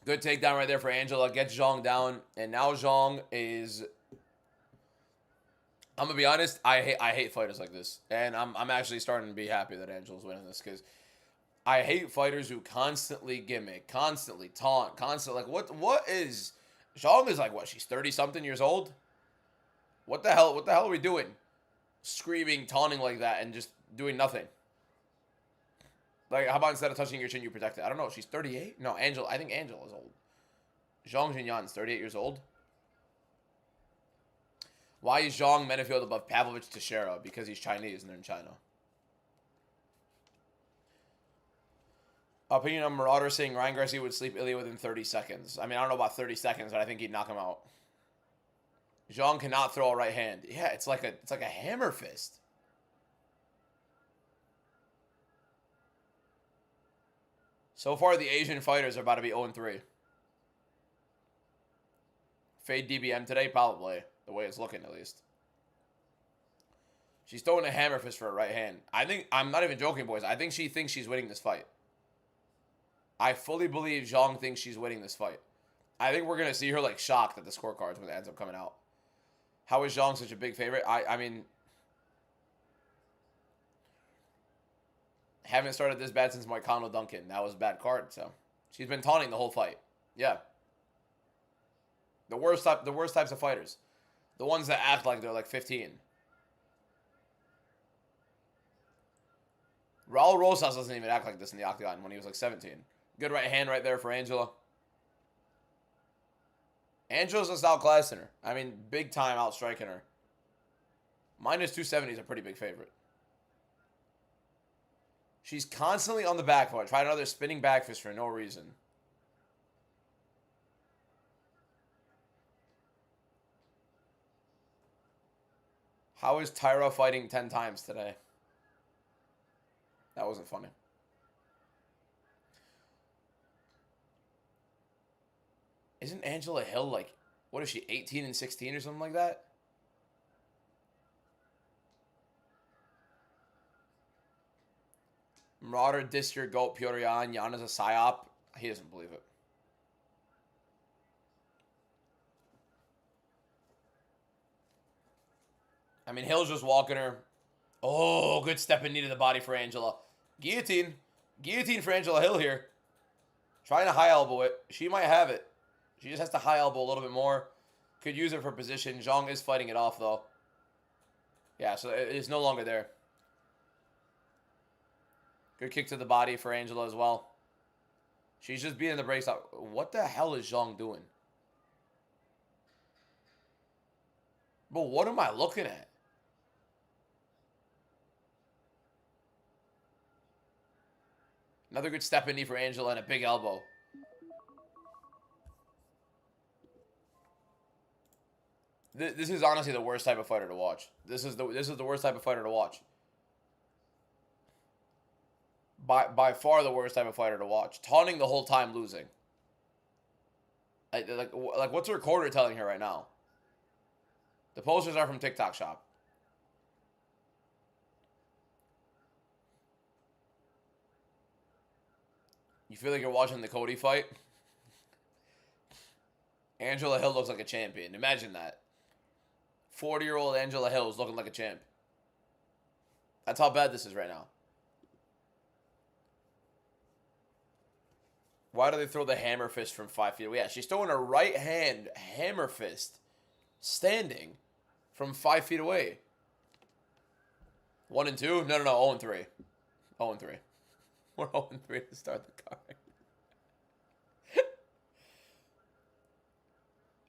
Good takedown right there for Angela. Gets Zhang down. And now Zhang is... I'm going to be honest. I hate fighters like this. And I'm actually starting to be happy that Angela's winning this. Because I hate fighters who constantly gimmick, constantly taunt, constantly... Like, what is... Zhang is like, what? She's 30-something years old? What the hell are we doing? Screaming, taunting like that, and just doing nothing. Like, how about instead of touching your chin, you protect it? I don't know. She's 38? No, Angela. I think Angela's old. Zhang Jinyan's 38 years old. Why is Zhang Menefield above Pavlovich Teixeira? Because he's Chinese and they're in China. Opinion on Marauder saying Ryan Garcia would sleep Ilya within 30 seconds. I mean, I don't know about 30 seconds, but I think he'd knock him out. Zhang cannot throw a right hand. Yeah, it's like a hammer fist. So far, the Asian fighters are about to be 0-3. Fade DBM today? Probably. The way it's looking, at least. She's throwing a hammer fist for a right hand. I'm not even joking, boys. I think she thinks she's winning this fight. I fully believe Zhang thinks she's winning this fight. I think we're going to see her, like, shocked at the scorecards when it ends up coming out. How is Zhang such a big favorite? I mean... Haven't started this bad since Moicano Duncan. That was a bad card, so... She's been taunting the whole fight. Yeah. The worst types of fighters. The ones that act like they're like 15. Raul Rosas doesn't even act like this in the octagon when he was like 17. Good right hand right there for Angela. Angela's just outclassing her. I mean, big time outstriking her. Minus 270 is a pretty big favorite. She's constantly on the back foot. Tried another spinning back fist for no reason. How is Tyra fighting 10 times today? That wasn't funny. Isn't Angela Hill like, what is she, 18 and 16 or something like that? Marauder dissed your GOAT, Piotr Yan. Yan is a psyop. He doesn't believe it. I mean, Hill's just walking her. Oh, good step in knee to the body for Angela. Guillotine. Guillotine for Angela Hill here. Trying to high elbow it. She might have it. She just has to high elbow a little bit more. Could use it for position. Zhang is fighting it off, though. Yeah, so it's no longer there. Good kick to the body for Angela as well. She's just beating the brakes out. What the hell is Zhang doing? But what am I looking at? Another good step in knee for Angela and a big elbow. This is honestly the worst type of fighter to watch. This is the worst type of fighter to watch. By far the worst type of fighter to watch. Taunting the whole time, losing. Like what's the recorder telling her right now? The posters are from TikTok Shop. You feel like you're watching the Cody fight? Angela Hill looks like a champion. Imagine that. 40-year-old Angela Hill is looking like a champ. That's how bad this is right now. Why do they throw the hammer fist from 5 feet away? Yeah, she's throwing a right hand hammer fist standing from 5 feet away. 1 and 2? No, 0 and 3. 0 and 3. We're 0 and 3 to start the card.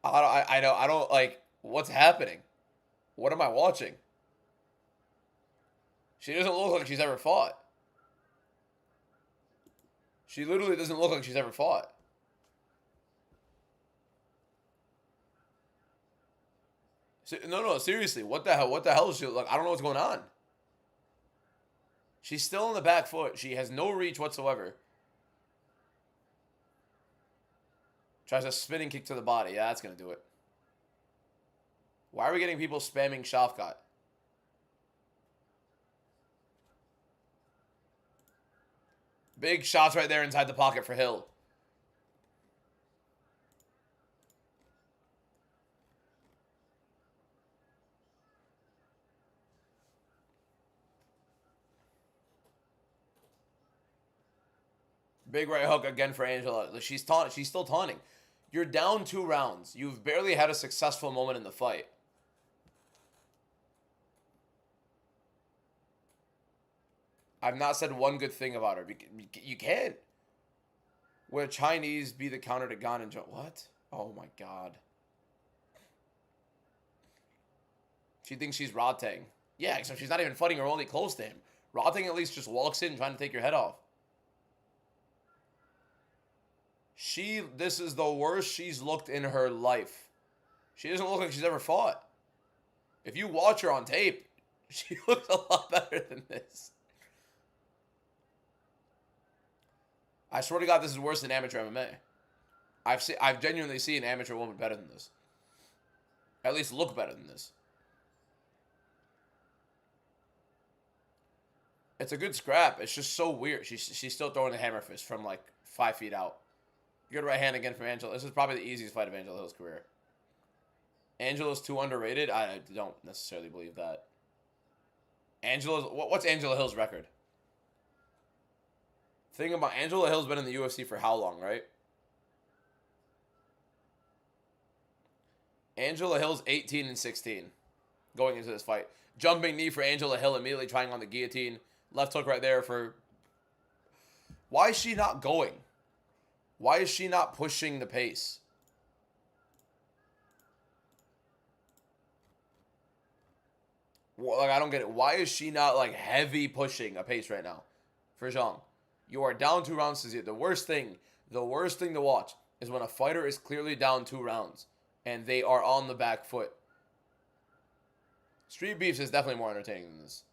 I don't like, what's happening? What am I watching? She doesn't look like she's ever fought. She literally doesn't look like she's ever fought. No, seriously. What the hell? What the hell is she like? I don't know what's going on. She's still on the back foot. She has no reach whatsoever. Tries a spinning kick to the body. Yeah, that's going to do it. Why are we getting people spamming Shafkat? Big shots right there inside the pocket for Hill. Big right hook again for Angela. She's taunting. She's still taunting. You're down 2 rounds. You've barely had a successful moment in the fight. I've not said one good thing about her. You can't. Would Chinese be the counter to Gan and Joe? What? Oh my god. She thinks she's Rodtang. Yeah, except she's not even fighting remotely close to him. Rodtang at least just walks in trying to take your head off. This is the worst she's looked in her life. She doesn't look like she's ever fought. If you watch her on tape, she looks a lot better than this. I swear to God, this is worse than amateur MMA. I've genuinely seen an amateur woman better than this. At least look better than this. It's a good scrap. It's just so weird. She's still throwing a hammer fist from like 5 feet out. Good right hand again from Angela. This is probably the easiest fight of Angela Hill's career. Angela's too underrated? I don't necessarily believe that. What's Angela Hill's record? Thing about Angela Hill's been in the UFC for how long, right? Angela Hill's 18-16 going into this fight. Jumping knee for Angela Hill, immediately trying on the guillotine. Left hook right there for... Why is she not going? Why is she not pushing the pace? Well, like, I don't get it. Why is she not, like, heavy pushing a pace right now? For Zhang. You are down 2 rounds to 0. The worst thing to watch is when a fighter is clearly down 2 rounds and they are on the back foot. Street Beefs is definitely more entertaining than this.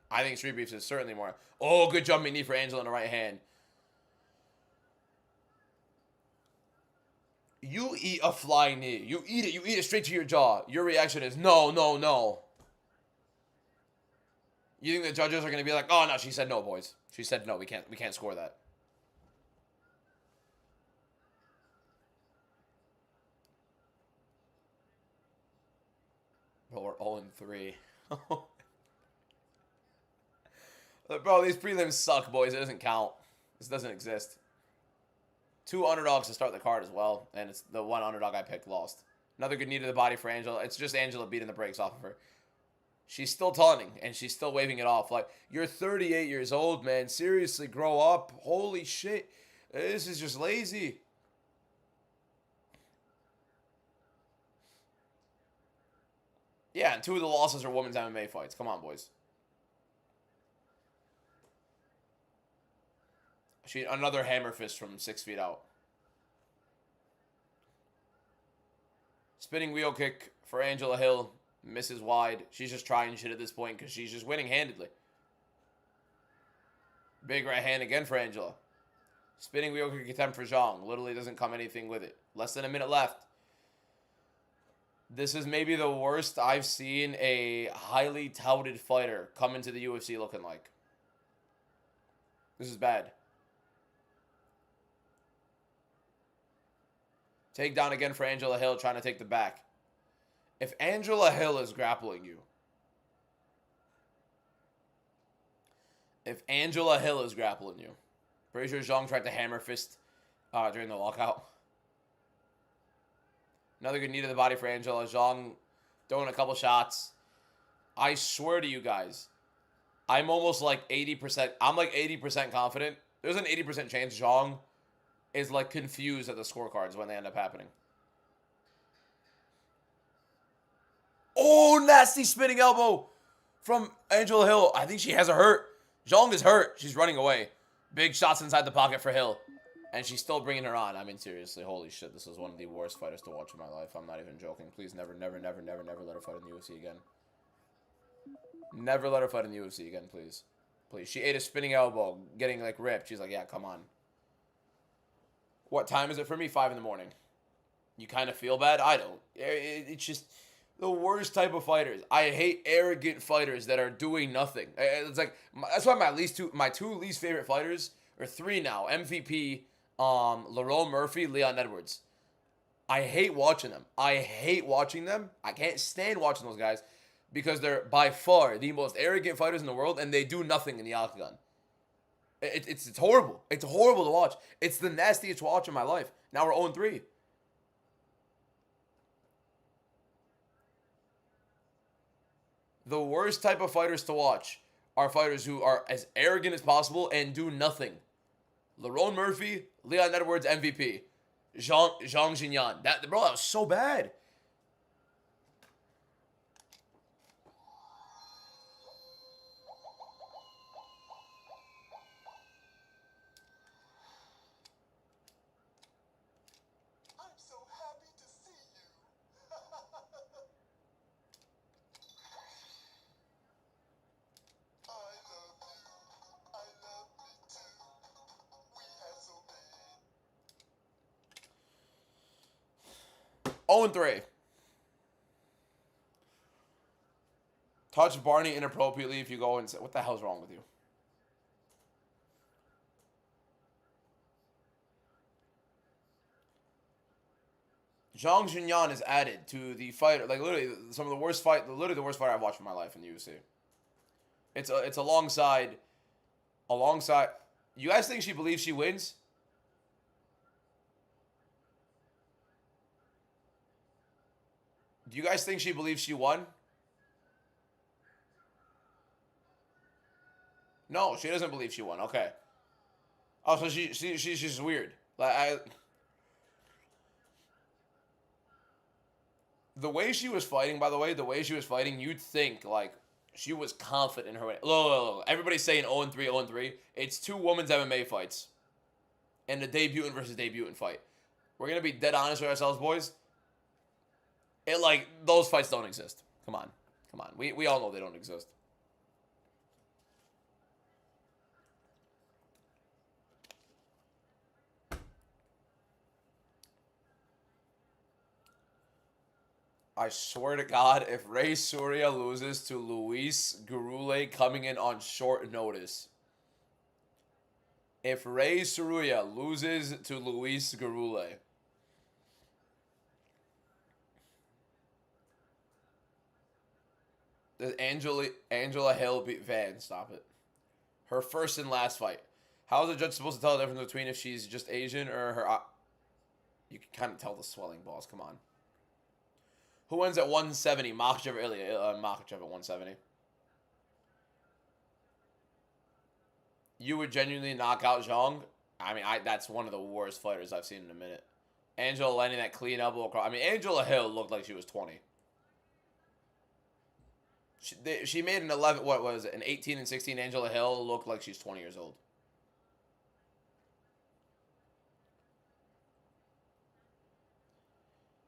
I think Street Beefs is certainly more. Oh, good jumping knee for Angela on the right hand. You eat a flying knee. You eat it. You eat it straight to your jaw. Your reaction is no, no, no. You think the judges are going to be like, oh, no, she said no, boys. She said no, we can't score that. Bro, we're 0-3. Bro, these prelims suck, boys. It doesn't count. This doesn't exist. 2 underdogs to start the card as well, and it's the one underdog I picked lost. Another good knee to the body for Angela. It's just Angela beating the brakes off of her. She's still taunting, and she's still waving it off. Like, you're 38 years old, man. Seriously, grow up. Holy shit. This is just lazy. Yeah, and 2 of the losses are women's MMA fights. Come on, boys. Another hammer fist from 6 feet out. Spinning wheel kick for Angela Hill. Misses wide. She's just trying shit at this point because she's just winning handedly. Big right hand again for Angela. Spinning wheel kick attempt for Zhang. Literally doesn't come anything with it. Less than a minute left. This is maybe the worst I've seen a highly touted fighter come into the UFC looking like. This is bad. Takedown again for Angela Hill, trying to take the back. If Angela Hill is grappling you, pretty sure Zhang tried to hammer fist during the walkout. Another good knee to the body for Angela. Zhang throwing a couple shots. I swear to you guys, I'm almost like 80%. I'm like 80% confident. There's an 80% chance Zhang is like confused at the scorecards when they end up happening. Oh, nasty spinning elbow from Angela Hill. I think she has a hurt. Zhang is hurt. She's running away. Big shots inside the pocket for Hill. And she's still bringing her on. I mean, seriously, holy shit. This is one of the worst fighters to watch in my life. I'm not even joking. Please never, never, never, never, never let her fight in the UFC again. Never let her fight in the UFC again, please. Please. She ate a spinning elbow, getting, like, ripped. She's like, yeah, come on. What time is it for me? 5 in the morning. You kind of feel bad? I don't. It's just the worst type of fighters. I hate arrogant fighters that are doing nothing. It's like, that's why my two least favorite fighters, or 3 now, MVP, Lerone Murphy, Leon Edwards. I hate watching them. I hate watching them. I can't stand watching those guys because they're by far the most arrogant fighters in the world, and they do nothing in the octagon. It's horrible. It's horrible to watch. It's the nastiest to watch in my life. Now we're 0-3. The worst type of fighters to watch are fighters who are as arrogant as possible and do nothing. Lerone Murphy, Leon Edwards, MVP. Zhang Jinyan. That was so bad. I'm so happy to see you. I love you. I love me too. We have so many. 0-3. Touch Barney inappropriately if you go and say, what the hell's wrong with you? Zhang Jinyan is added to the fighter, like literally the worst fighter I've watched in my life in the UFC. It's alongside. You guys think she believes she wins? Do you guys think she believes she won? No, she doesn't believe she won. Okay. Oh, so she's just weird. The way she was fighting, by the way, you'd think like she was confident in her way. Look. Everybody's saying 0-3, 0-3. It's 2 women's MMA fights, and the debutant versus debutant fight. We're gonna be dead honest with ourselves, boys. Those fights don't exist. Come on. We all know they don't exist. I swear to God, if Ray Surya loses to Luis Gurule coming in on short notice. If Ray Surya loses to Luis Gurule. Does Angela Hill beat Van? Stop it. Her first and last fight. How is the judge supposed to tell the difference between if she's just Asian or her... You can kind of tell the swelling balls. Come on. Who wins at 170? Makhachev or Ilya? Makhachev at 170. You would genuinely knock out Zhang? I mean, that's one of the worst fighters I've seen in a minute. Angela landing that clean elbow across. I mean, Angela Hill looked like she was 20. She made an 11, what was it, an 18 and 16 Angela Hill look like she's 20 years old.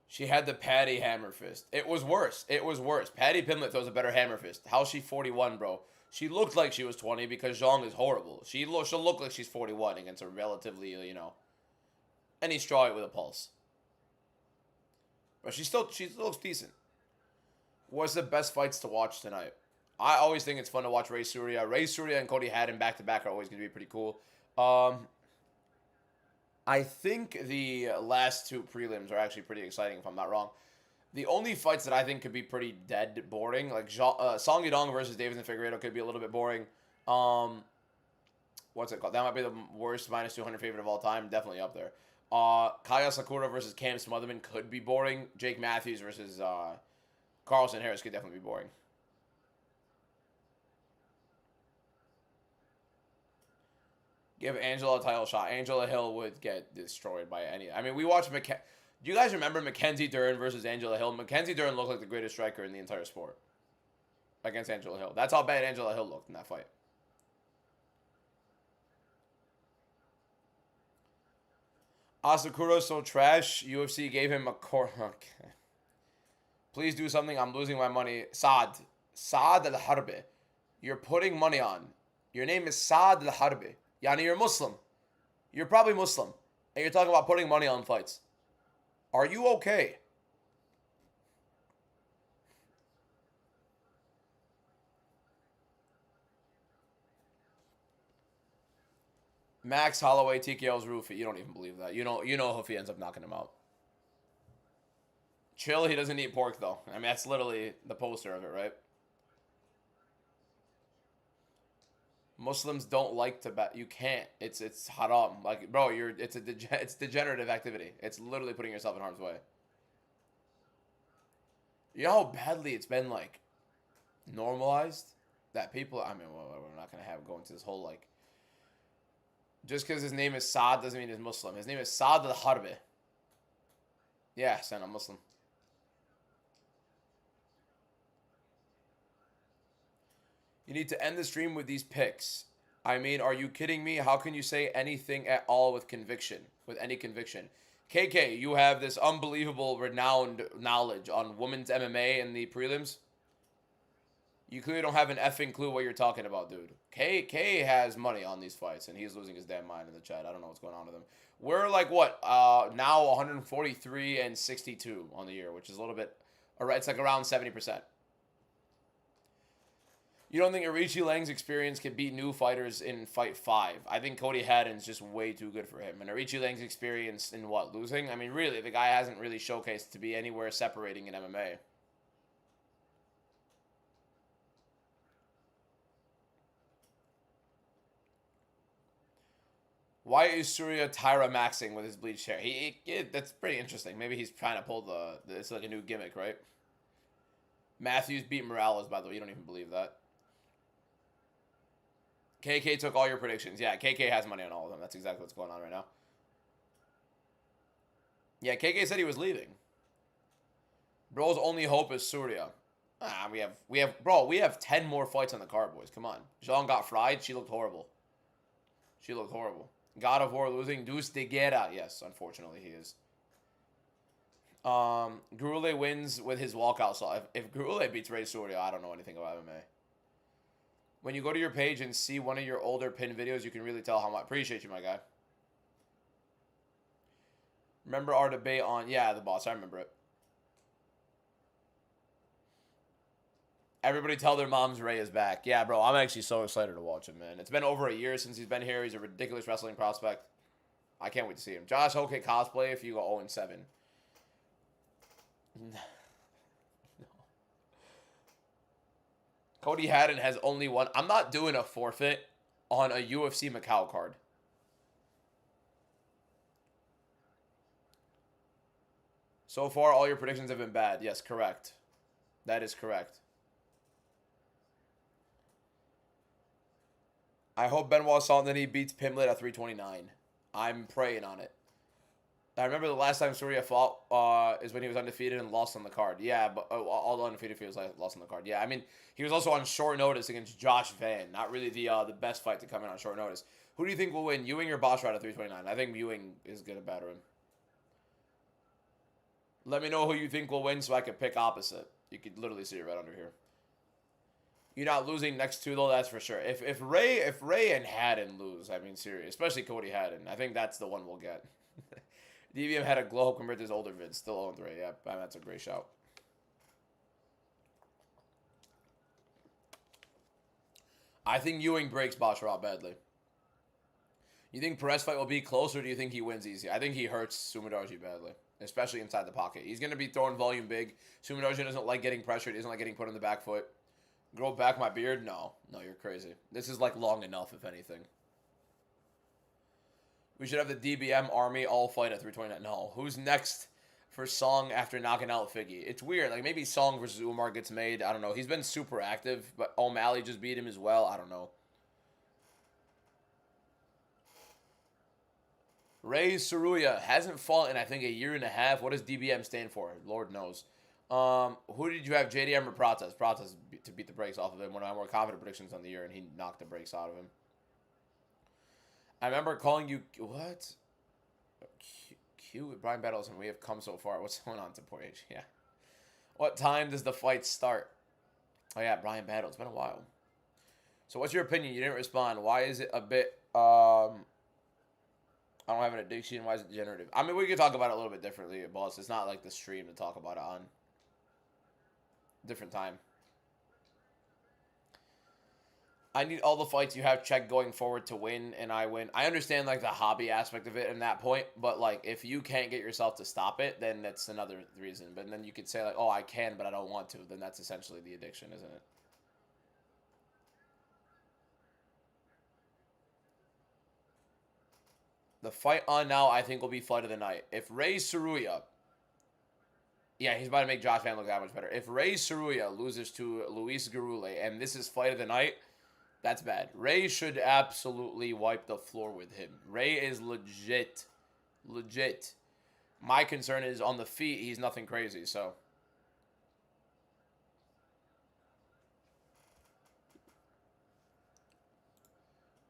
She had the Patty hammer fist. It was worse. Patty Pimlet throws a better hammer fist. How's she 41, bro? She looked like she was 20 because Zhang is horrible. She'll look like she's 41 against a relatively, any strawweight with a pulse. But she still looks decent. What's the best fights to watch tonight? I always think it's fun to watch Ray Surya. Ray Surya and Cody Haddon back-to-back are always going to be pretty cool. I think the last 2 prelims are actually pretty exciting, if I'm not wrong. The only fights that I think could be pretty dead boring, like Song Yadong versus Davidson Figueiredo could be a little bit boring. What's it called? That might be the worst minus 200 favorite of all time. Definitely up there. Kaya Sakura versus Cam Smotherman could be boring. Jake Matthews versus Carlson Harris could definitely be boring. Give Angela a title shot. Angela Hill would get destroyed by any... I mean, we watched Do you guys remember Mackenzie Dern versus Angela Hill? Mackenzie Dern looked like the greatest striker in the entire sport against Angela Hill. That's how bad Angela Hill looked in that fight. Asakuro's so trash. UFC gave him a Okay. Please do something. I'm losing my money. Saad al-Harbi. You're putting money on. Your name is Saad al-Harbi. Yani, you're Muslim. You're probably Muslim. And you're talking about putting money on fights. Are you okay? Max Holloway TKO's Roofy. You don't even believe that. You know if he ends up knocking him out. Chill, he doesn't eat pork though. I mean, that's literally the poster of it, right? Muslims don't like to bet. You can't. It's haram. Like, bro, it's degenerative activity. It's literally putting yourself in harm's way. You know how badly it's been like normalized that people. I mean, we're not gonna have go into this whole like. Just because his name is Saad doesn't mean he's Muslim. His name is Saad al-Harbi. Yeah, son, I'm Muslim. You need to end the stream with these picks. I mean, are you kidding me? How can you say anything at all with conviction? With any conviction? KK, you have this unbelievable, renowned knowledge on women's MMA and the prelims. You clearly don't have an effing clue what you're talking about, dude. KK has money on these fights, and he's losing his damn mind in the chat. I don't know what's going on with him. We're like, what? Now 143 and 62 on the year, which is a little bit... It's like around 70%. You don't think Arichi Lang's experience can beat new fighters in Fight 5? I think Cody Haddon's just way too good for him. And Arichi Lang's experience in what? Losing? I mean, really, the guy hasn't really showcased to be anywhere separating in MMA. Why is Surya Tyra maxing with his bleached hair? That's pretty interesting. Maybe he's trying to pull it's like a new gimmick, right? Matthews beat Morales, by the way. You don't even believe that. KK took all your predictions. Yeah, KK has money on all of them. That's exactly what's going on right now. Yeah, KK said he was leaving. Bro's only hope is Surya. We have 10 more fights on the card, boys. Come on. Jean got fried. She looked horrible. God of War losing. Deuce de Guerra. Yes, unfortunately he is. Gurule wins with his walkout. So if Gurule beats Ray Surya, I don't know anything about MMA. When you go to your page and see one of your older pin videos, you can really tell how much. Appreciate you, my guy. Remember our debate on... Yeah, the boss. I remember it. Everybody tell their moms Ray is back. Yeah, bro. I'm actually so excited to watch him, man. It's been over a year since he's been here. He's a ridiculous wrestling prospect. I can't wait to see him. Josh Hoke cosplay if you go 0-7. Cody Haddon has only one. I'm not doing a forfeit on a UFC Macau card. So far, all your predictions have been bad. Yes, correct. That is correct. I hope Benoit Saint-Denis beats Pimlet at 329. I'm praying on it. I remember the last time Surya fought is when he was undefeated and lost on the card. Yeah, but all the undefeated fights lost on the card. Yeah, I mean, he was also on short notice against Josh Van. Not really the best fight to come in on short notice. Who do you think will win, Ewing or Boschrod at 329? I think Ewing is going to batter him. Let me know who you think will win so I can pick opposite. You could literally see it right under here. You're not losing next two, though, that's for sure. If Ray and Haddon lose, I mean, seriously, especially Cody Haddon, I think that's the one we'll get. DVM had a glow up compared to his older vids. Still owned Ray. Yeah, that's a great shout. I think Ewing breaks Boschrod badly. You think Perez fight will be close, or do you think he wins easy? I think he hurts Sumidaji badly, especially inside the pocket. He's going to be throwing volume big. Sumidaji doesn't like getting pressured. He doesn't like getting put on the back foot. Grow back my beard? No, you're crazy. This is like long enough, if anything. We should have the DBM Army all fight at 329. No. Who's next for Song after knocking out Figgy? It's weird. Like, maybe Song versus Umar gets made. I don't know. He's been super active, but O'Malley just beat him as well. I don't know. Ray Saruya hasn't fought in, I think, a year and a half. What does DBM stand for? Lord knows. Who did you have, JDM or Pratas? Pratas to beat the brakes off of him. One of my more confident predictions on the year, and he knocked the brakes out of him. I remember calling you... What? Q with Brian Battles, and we have come so far. What's going on, Support H? Yeah. What time does the fight start? Oh, yeah, Brian Battle. It's been a while. So what's your opinion? You didn't respond. Why is it a bit... I don't have an addiction. Why is it degenerative? I mean, we could talk about it a little bit differently, boss. It's not like the stream to talk about it on. Different time. I need all the fights you have checked going forward to win, and I win. I understand, like, the hobby aspect of it in that point, but, like, if you can't get yourself to stop it, then that's another reason. But then you could say, like, oh, I can, but I don't want to. Then that's essentially the addiction, isn't it? The fight on now, I think, will be fight of the night. If Ray Saruya... Yeah, he's about to make Josh Van look that much better. If Ray Saruya loses to Luis Garule, and this is fight of the night, that's bad. Ray should absolutely wipe the floor with him. Ray is legit. Legit. My concern is on the feet, he's nothing crazy, so...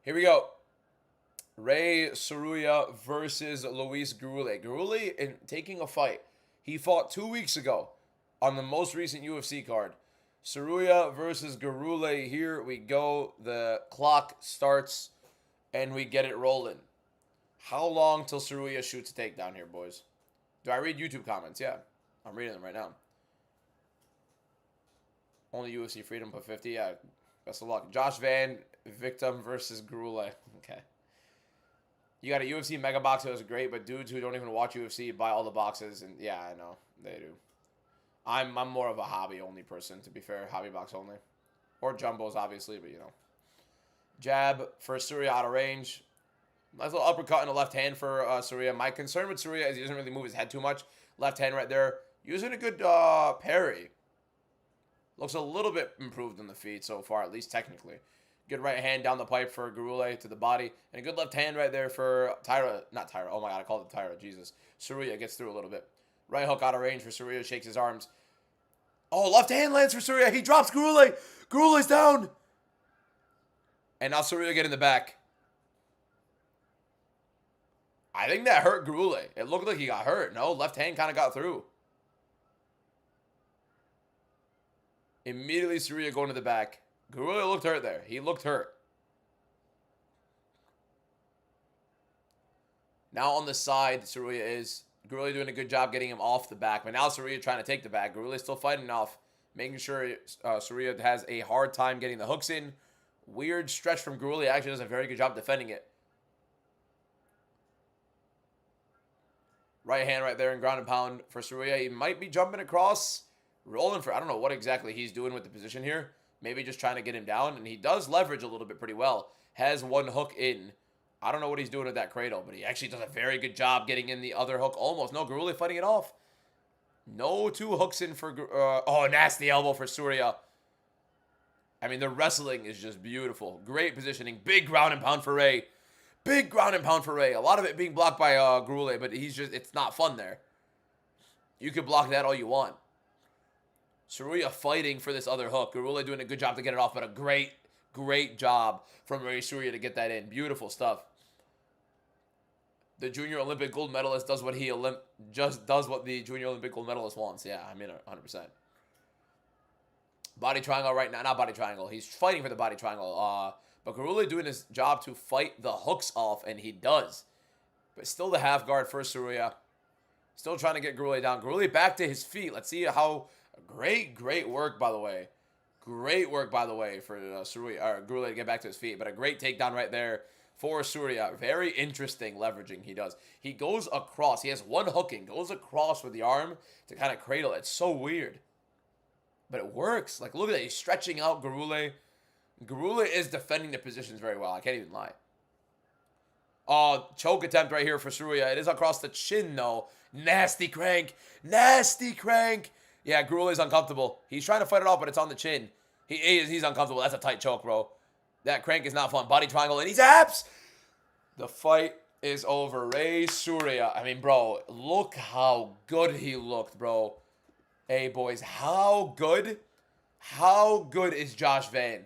Here we go. Ray Saruya versus Luis Garule. Garule, in taking a fight, he fought 2 weeks ago on the most recent UFC card. Saruya versus Garule. Here we go. The clock starts, and we get it rolling. How long till Saruya shoots a takedown here, boys? Do I read YouTube comments? Yeah. I'm reading them right now. Only UFC Freedom put 50. Yeah. Best of luck. Josh Van, victim versus Garule. Okay. You got a UFC mega box that was great, but dudes who don't even watch UFC buy all the boxes, and yeah, I know they do. I'm more of a hobby only person, to be fair, hobby box only, or jumbos obviously, but you know. Jab for Saruya out of range. Nice little uppercut in the left hand for Saruya. My concern with Saruya is he doesn't really move his head too much. Left hand right there, using a good parry. Looks a little bit improved on the feet so far, at least technically. Good right hand down the pipe for Garule to the body. And a good left hand right there for Tyra. Not Tyra. Oh my god, I called it Tyra. Jesus. Saruya gets through a little bit. Right hook out of range for Saruya. Shakes his arms. Oh, left hand lands for Saruya. He drops Garule. Garule's down. And now Saruya get in the back. I think that hurt Garule. It looked like he got hurt. No, left hand kind of got through. Immediately Saruya going to the back. Garule looked hurt there. He looked hurt. Now on the side, Saruya is. Garule doing a good job getting him off the back. But now Saruya trying to take the back. Garule still fighting off. Making sure Saruya has a hard time getting the hooks in. Weird stretch from Garule. Actually does a very good job defending it. Right hand right there in ground and pound for Saruya. He might be jumping across. Rolling for... I don't know what exactly he's doing with the position here. Maybe just trying to get him down. And he does leverage a little bit pretty well. Has one hook in. I don't know what he's doing with that cradle. But he actually does a very good job getting in the other hook. Almost. No, Garule fighting it off. No two hooks in for... oh, nasty elbow for Saruya. I mean, the wrestling is just beautiful. Great positioning. Big ground and pound for Ray. Big ground and pound for Ray. A lot of it being blocked by Garule. But he's just... It's not fun there. You can block that all you want. Saruya fighting for this other hook. Garule doing a good job to get it off, but a great, great job from Ray Saruya to get that in. Beautiful stuff. The junior Olympic gold medalist does what he just does what the junior Olympic gold medalist wants. Yeah, I mean 100%. Body triangle right now. Not body triangle. He's fighting for the body triangle. But Garule doing his job to fight the hooks off, and he does. But still the half guard for Saruya. Still trying to get Garule down. Garule back to his feet. Let's see how... Great work, by the way. Great work, by the way, for Saruya, or Garule to get back to his feet. But a great takedown right there for Saruya. Very interesting leveraging he does. He goes across. He has one hooking. Goes across with the arm to kind of cradle. It's so weird. But it works. Like, look at that. He's stretching out Garule. Garule is defending the positions very well. I can't even lie. Oh, choke attempt right here for Saruya. It is across the chin, though. Nasty crank. Nasty crank. Yeah, Garule is uncomfortable. He's trying to fight it off, but it's on the chin. He's uncomfortable. That's a tight choke, bro. That crank is not fun. Body triangle, and he's abs. The fight is over. Ray Surya. I mean, bro, look how good he looked, bro. Hey, boys, how good is Josh Van?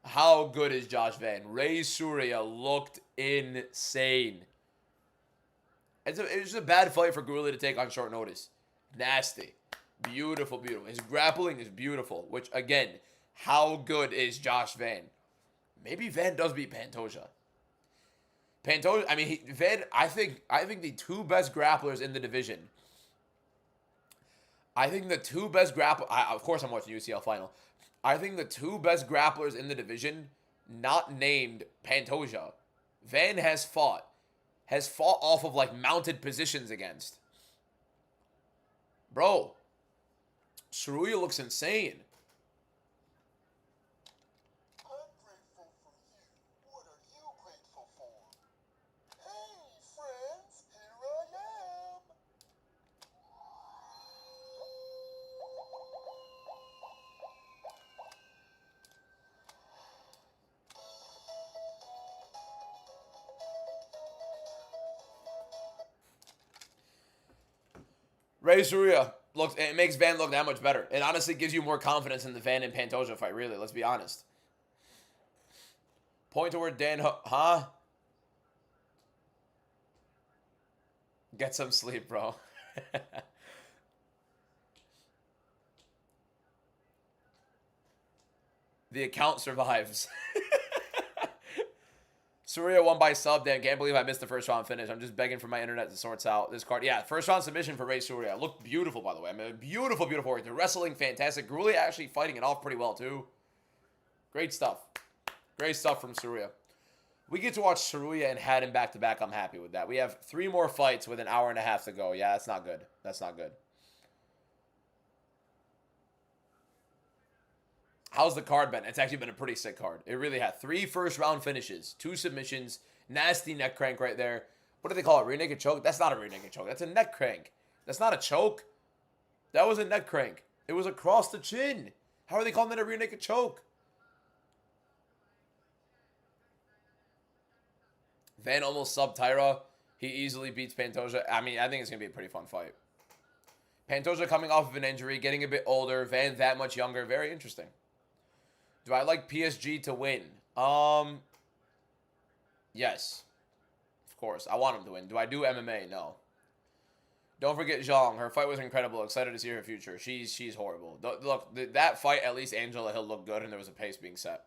How good is Josh Van? Ray Surya looked insane. It was just a bad fight for Gurley to take on short notice. Nasty. Beautiful, beautiful. His grappling is beautiful, which, again, how good is Josh Van? Maybe Van does beat Pantoja. Pantoja, I mean, Van, I think the two best grapplers in the division. I think the two best of course I'm watching UCL final. I think the two best grapplers in the division, not named Pantoja, Van has fought off of like mounted positions against. Bro, Saruya looks insane. I'm grateful for you. What are you grateful for? Hey, friends, here I am. Ray Saruya it makes Van look that much better. It honestly gives you more confidence in the Van and Pantoja fight, really, let's be honest. Point toward Dan, huh? Get some sleep, bro. The account survives. Saruya won by sub. Damn, can't believe I missed the first round finish. I'm just begging for my internet to sort out this card. Yeah, first round submission for Ray Saruya. Looked beautiful, by the way. I mean, beautiful, beautiful work. The wrestling, fantastic. Gurley actually fighting it off pretty well, too. Great stuff. Great stuff from Saruya. We get to watch Saruya and Haddon back-to-back. I'm happy with that. We have 3 more fights with an hour and a half to go. Yeah, that's not good. That's not good. How's the card been? It's actually been a pretty sick card. It really had 3 first-round finishes, 2 submissions, nasty neck crank right there. What do they call it? Rear naked choke? That's not a rear naked choke. That's a neck crank. That's not a choke. That was a neck crank. It was across the chin. How are they calling that a rear naked choke? Van almost sub Tyra. He easily beats Pantoja. I mean, I think it's going to be a pretty fun fight. Pantoja coming off of an injury, getting a bit older. Van that much younger. Very interesting. Do I like PSG to win? Yes. Of course. I want him to win. Do I do MMA? No. Don't forget Zhang. Her fight was incredible. Excited to see her future. She's horrible. Look, that fight, at least Angela Hill looked good and there was a pace being set.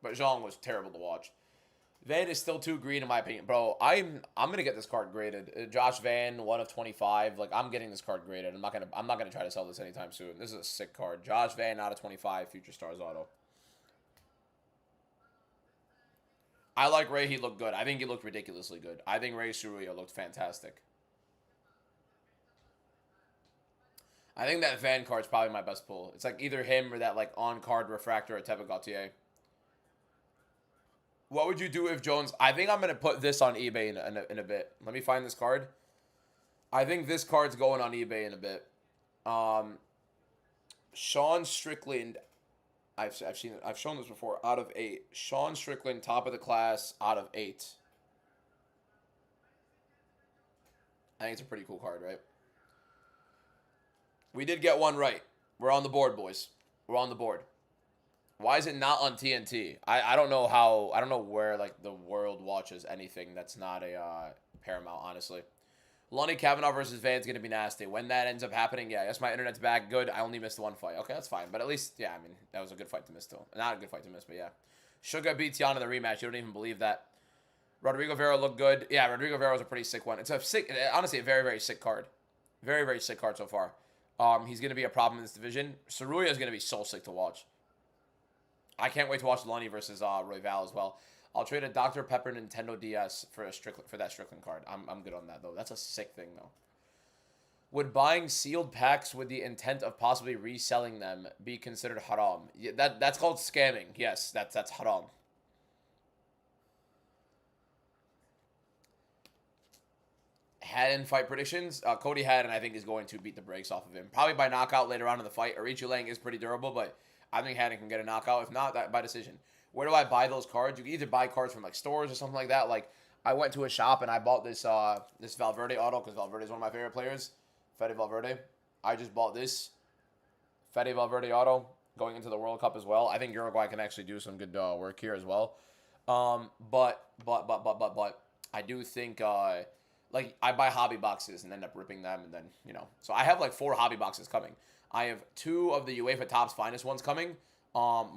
But Zhang was terrible to watch. Van is still too green in my opinion. Bro, I'm gonna get this card graded. Josh Van, 1 of 25. Like, I'm getting this card graded. I'm not gonna try to sell this anytime soon. This is a sick card. Josh Van out of 25, Future Stars Auto. I like Ray, he looked good. I think he looked ridiculously good. I think Ray Saruya looked fantastic. I think that Van card's probably my best pull. It's like either him or that like on-card refractor at Teva Gautier. What would you do if Jones... I think I'm going to put this on eBay in a bit. Let me find this card. I think this card's going on eBay in a bit. Sean Strickland. I've seen it. I've shown this before. Out of 8. Sean Strickland, top of the class, out of 8. I think it's a pretty cool card, right? We did get one right. We're on the board, boys. We're on the board. Why is it not on TNT? I don't know how... I don't know where, like, the world watches anything that's not a Paramount, honestly. Lonnie Kavanaugh versus Van's going to be nasty. When that ends up happening, yeah, yes, my internet's back. Good. I only missed 1 fight. Okay, that's fine. But at least, yeah, I mean, that was a good fight to miss, still. Not a good fight to miss, but yeah. Sugar beats Jan in the rematch. You don't even believe that. Rodrigo Vera looked good. Yeah, Rodrigo Vera was a pretty sick one. It's a sick... Honestly, a very, very sick card. Very, very sick card so far. He's going to be a problem in this division. Saruya is going to be so sick to watch. I can't wait to watch Lonnie versus Royval as well. I'll trade a Dr. Pepper Nintendo DS for that Strickland card. I'm good on that, though. That's a sick thing, though. Would buying sealed packs with the intent of possibly reselling them be considered haram? Yeah, that's called scamming. Yes, that's haram. Haddon fight predictions. Cody Haddon, I think, is going to beat the brakes off of him. Probably by knockout later on in the fight. Arichu Lang is pretty durable, but I think Haddon can get a knockout. If not, that by decision. Where do I buy those cards? You can either buy cards from like stores or something like that. Like, I went to a shop and I bought this Valverde auto because Valverde is one of my favorite players. Fede Valverde. I just bought this Fede Valverde auto going into the World Cup as well. I think Uruguay can actually do some good work here as well. But I do think like I buy hobby boxes and end up ripping them, and then so I have like 4 hobby boxes coming. I have 2 of the UEFA Topps Finest ones coming.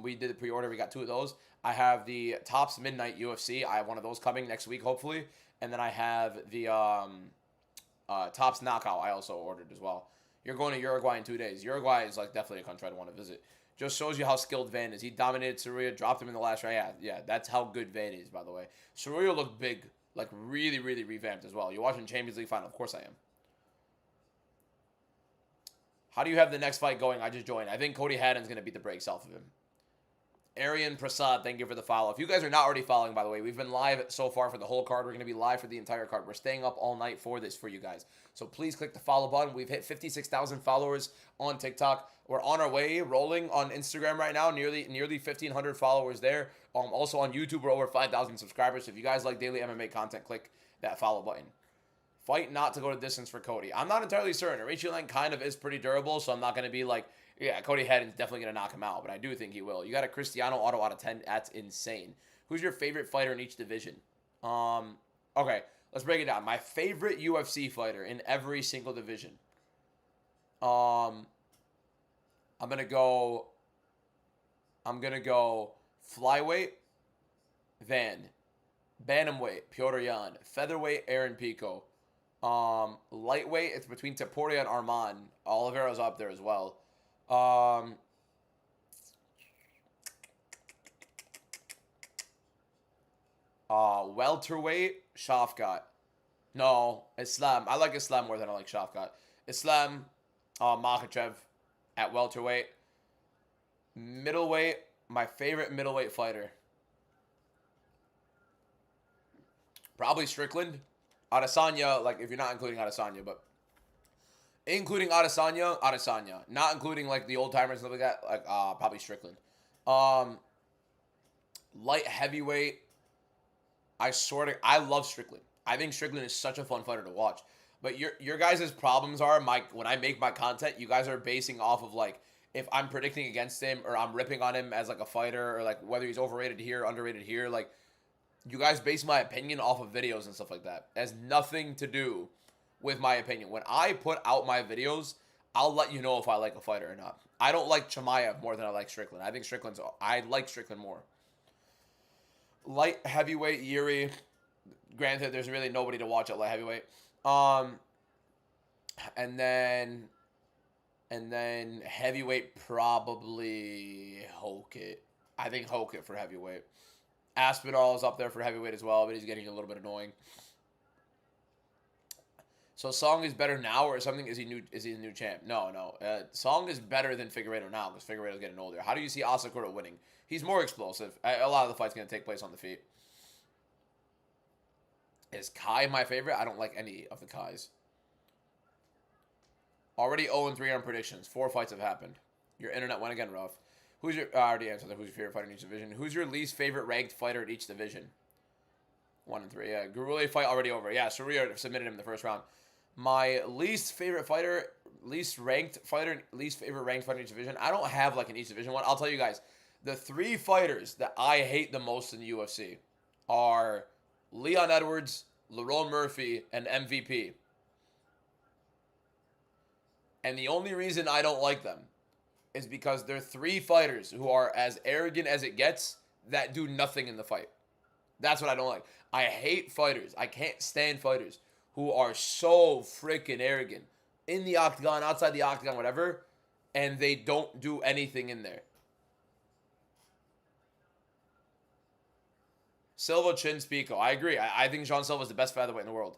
We did the pre-order. We got 2 of those. I have the Topps Midnight UFC. I have one of those coming next week, hopefully. And then I have the Topps Knockout. I also ordered as well. You're going to Uruguay in 2 days. Uruguay is like definitely a country I'd want to visit. Just shows you how skilled Van is. He dominated Sarria, dropped him in the last round. Yeah, that's how good Van is, by the way. Sarria looked big, like really, really revamped as well. You're watching Champions League final. Of course I am. How do you have the next fight going? I just joined. I think Cody Haddon's going to beat the brakes off of him. Arian Prasad, thank you for the follow. If you guys are not already following, by the way, we've been live so far for the whole card. We're going to be live for the entire card. We're staying up all night for this for you guys. So please click the follow button. We've hit 56,000 followers on TikTok. We're on our way, rolling on Instagram right now. Nearly 1,500 followers there. Also on YouTube, we're over 5,000 subscribers. So if you guys like daily MMA content, click that follow button. Fight not to go to distance for Cody. I'm not entirely certain. Rachel Lang kind of is pretty durable, so I'm not going to be like, yeah, Cody Haddon's definitely going to knock him out, but I do think he will. You got a Cristiano auto out of 10. That's insane. Who's your favorite fighter in each division? Okay, let's break it down. My favorite UFC fighter in every single division. I'm going to go flyweight, Van. Bantamweight, Piotr Jan. Featherweight, Aaron Pico. Lightweight, it's between Taporia and Arman. Oliveira's up there as well. Welterweight, Shafkat. No, Islam. I like Islam more than I like Shafkat. Islam, Makhachev at welterweight. Middleweight, my favorite middleweight fighter. Probably Strickland. Adesanya, like if you're not including Adesanya, but including Adesanya. Not including like the old timers and stuff like that, like probably Strickland. Light heavyweight, I love Strickland. I think Strickland is such a fun fighter to watch. But your guys' problems are when I make my content, you guys are basing off of like if I'm predicting against him or I'm ripping on him as like a fighter or like whether he's overrated here, underrated here, like you guys base my opinion off of videos and stuff like that. It has nothing to do with my opinion. When I put out my videos, I'll let you know if I like a fighter or not. I don't like Chimaev more than I like Strickland. I like Strickland more. Light heavyweight, Yuri. Granted, there's really nobody to watch at light heavyweight. And then heavyweight, probably Hokit. I think Hokit for heavyweight. Aspinall is up there for heavyweight as well, but he's getting a little bit annoying. So Song is better now or something? Is he a new champ? No. Song is better than Figueiredo now because Figueiredo's getting older. How do you see Asakura winning? He's more explosive. A lot of the fight's going to take place on the feet. Is Kai my favorite? I don't like any of the Kais. Already 0-3 on predictions. 4 fights have happened. Your internet went again rough. I already answered that. Who's your favorite fighter in each division? Who's your least favorite ranked fighter in each division? 1 and 3. Yeah, Gurule fight already over. Yeah, Surya submitted him in the first round. My least favorite fighter, least favorite ranked fighter in each division. I don't have like an each division one. I'll tell you guys, the 3 fighters that I hate the most in the UFC are Leon Edwards, Lerone Murphy, and MVP. And the only reason I don't like them is because they're 3 fighters who are as arrogant as it gets that do nothing in the fight. That's what I don't like. I hate fighters. I can't stand fighters who are so freaking arrogant in the octagon, outside the octagon, whatever, and they don't do anything in there. Silva, Chin, Pico. I agree. I think Jean Silva is the best featherweight in the world.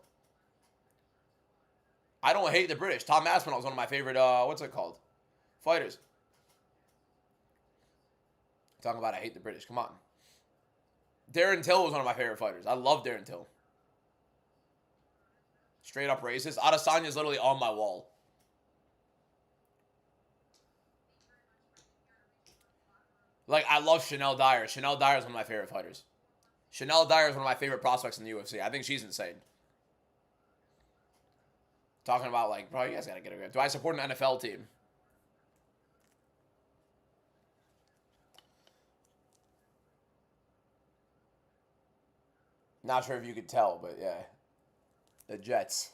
I don't hate the British. Tom Aspinall is one of my favorite, fighters. Talking about I hate the British. Come on. Darren Till was one of my favorite fighters. I love Darren Till. Straight up racist. Adesanya is literally on my wall. Like, I love Chanel Dyer. Chanel Dyer is one of my favorite fighters. Chanel Dyer is one of my favorite prospects in the UFC. I think she's insane. Talking about, like, bro, you guys gotta get a grip. Do I support an NFL team? Not sure if you could tell, but yeah. The Jets.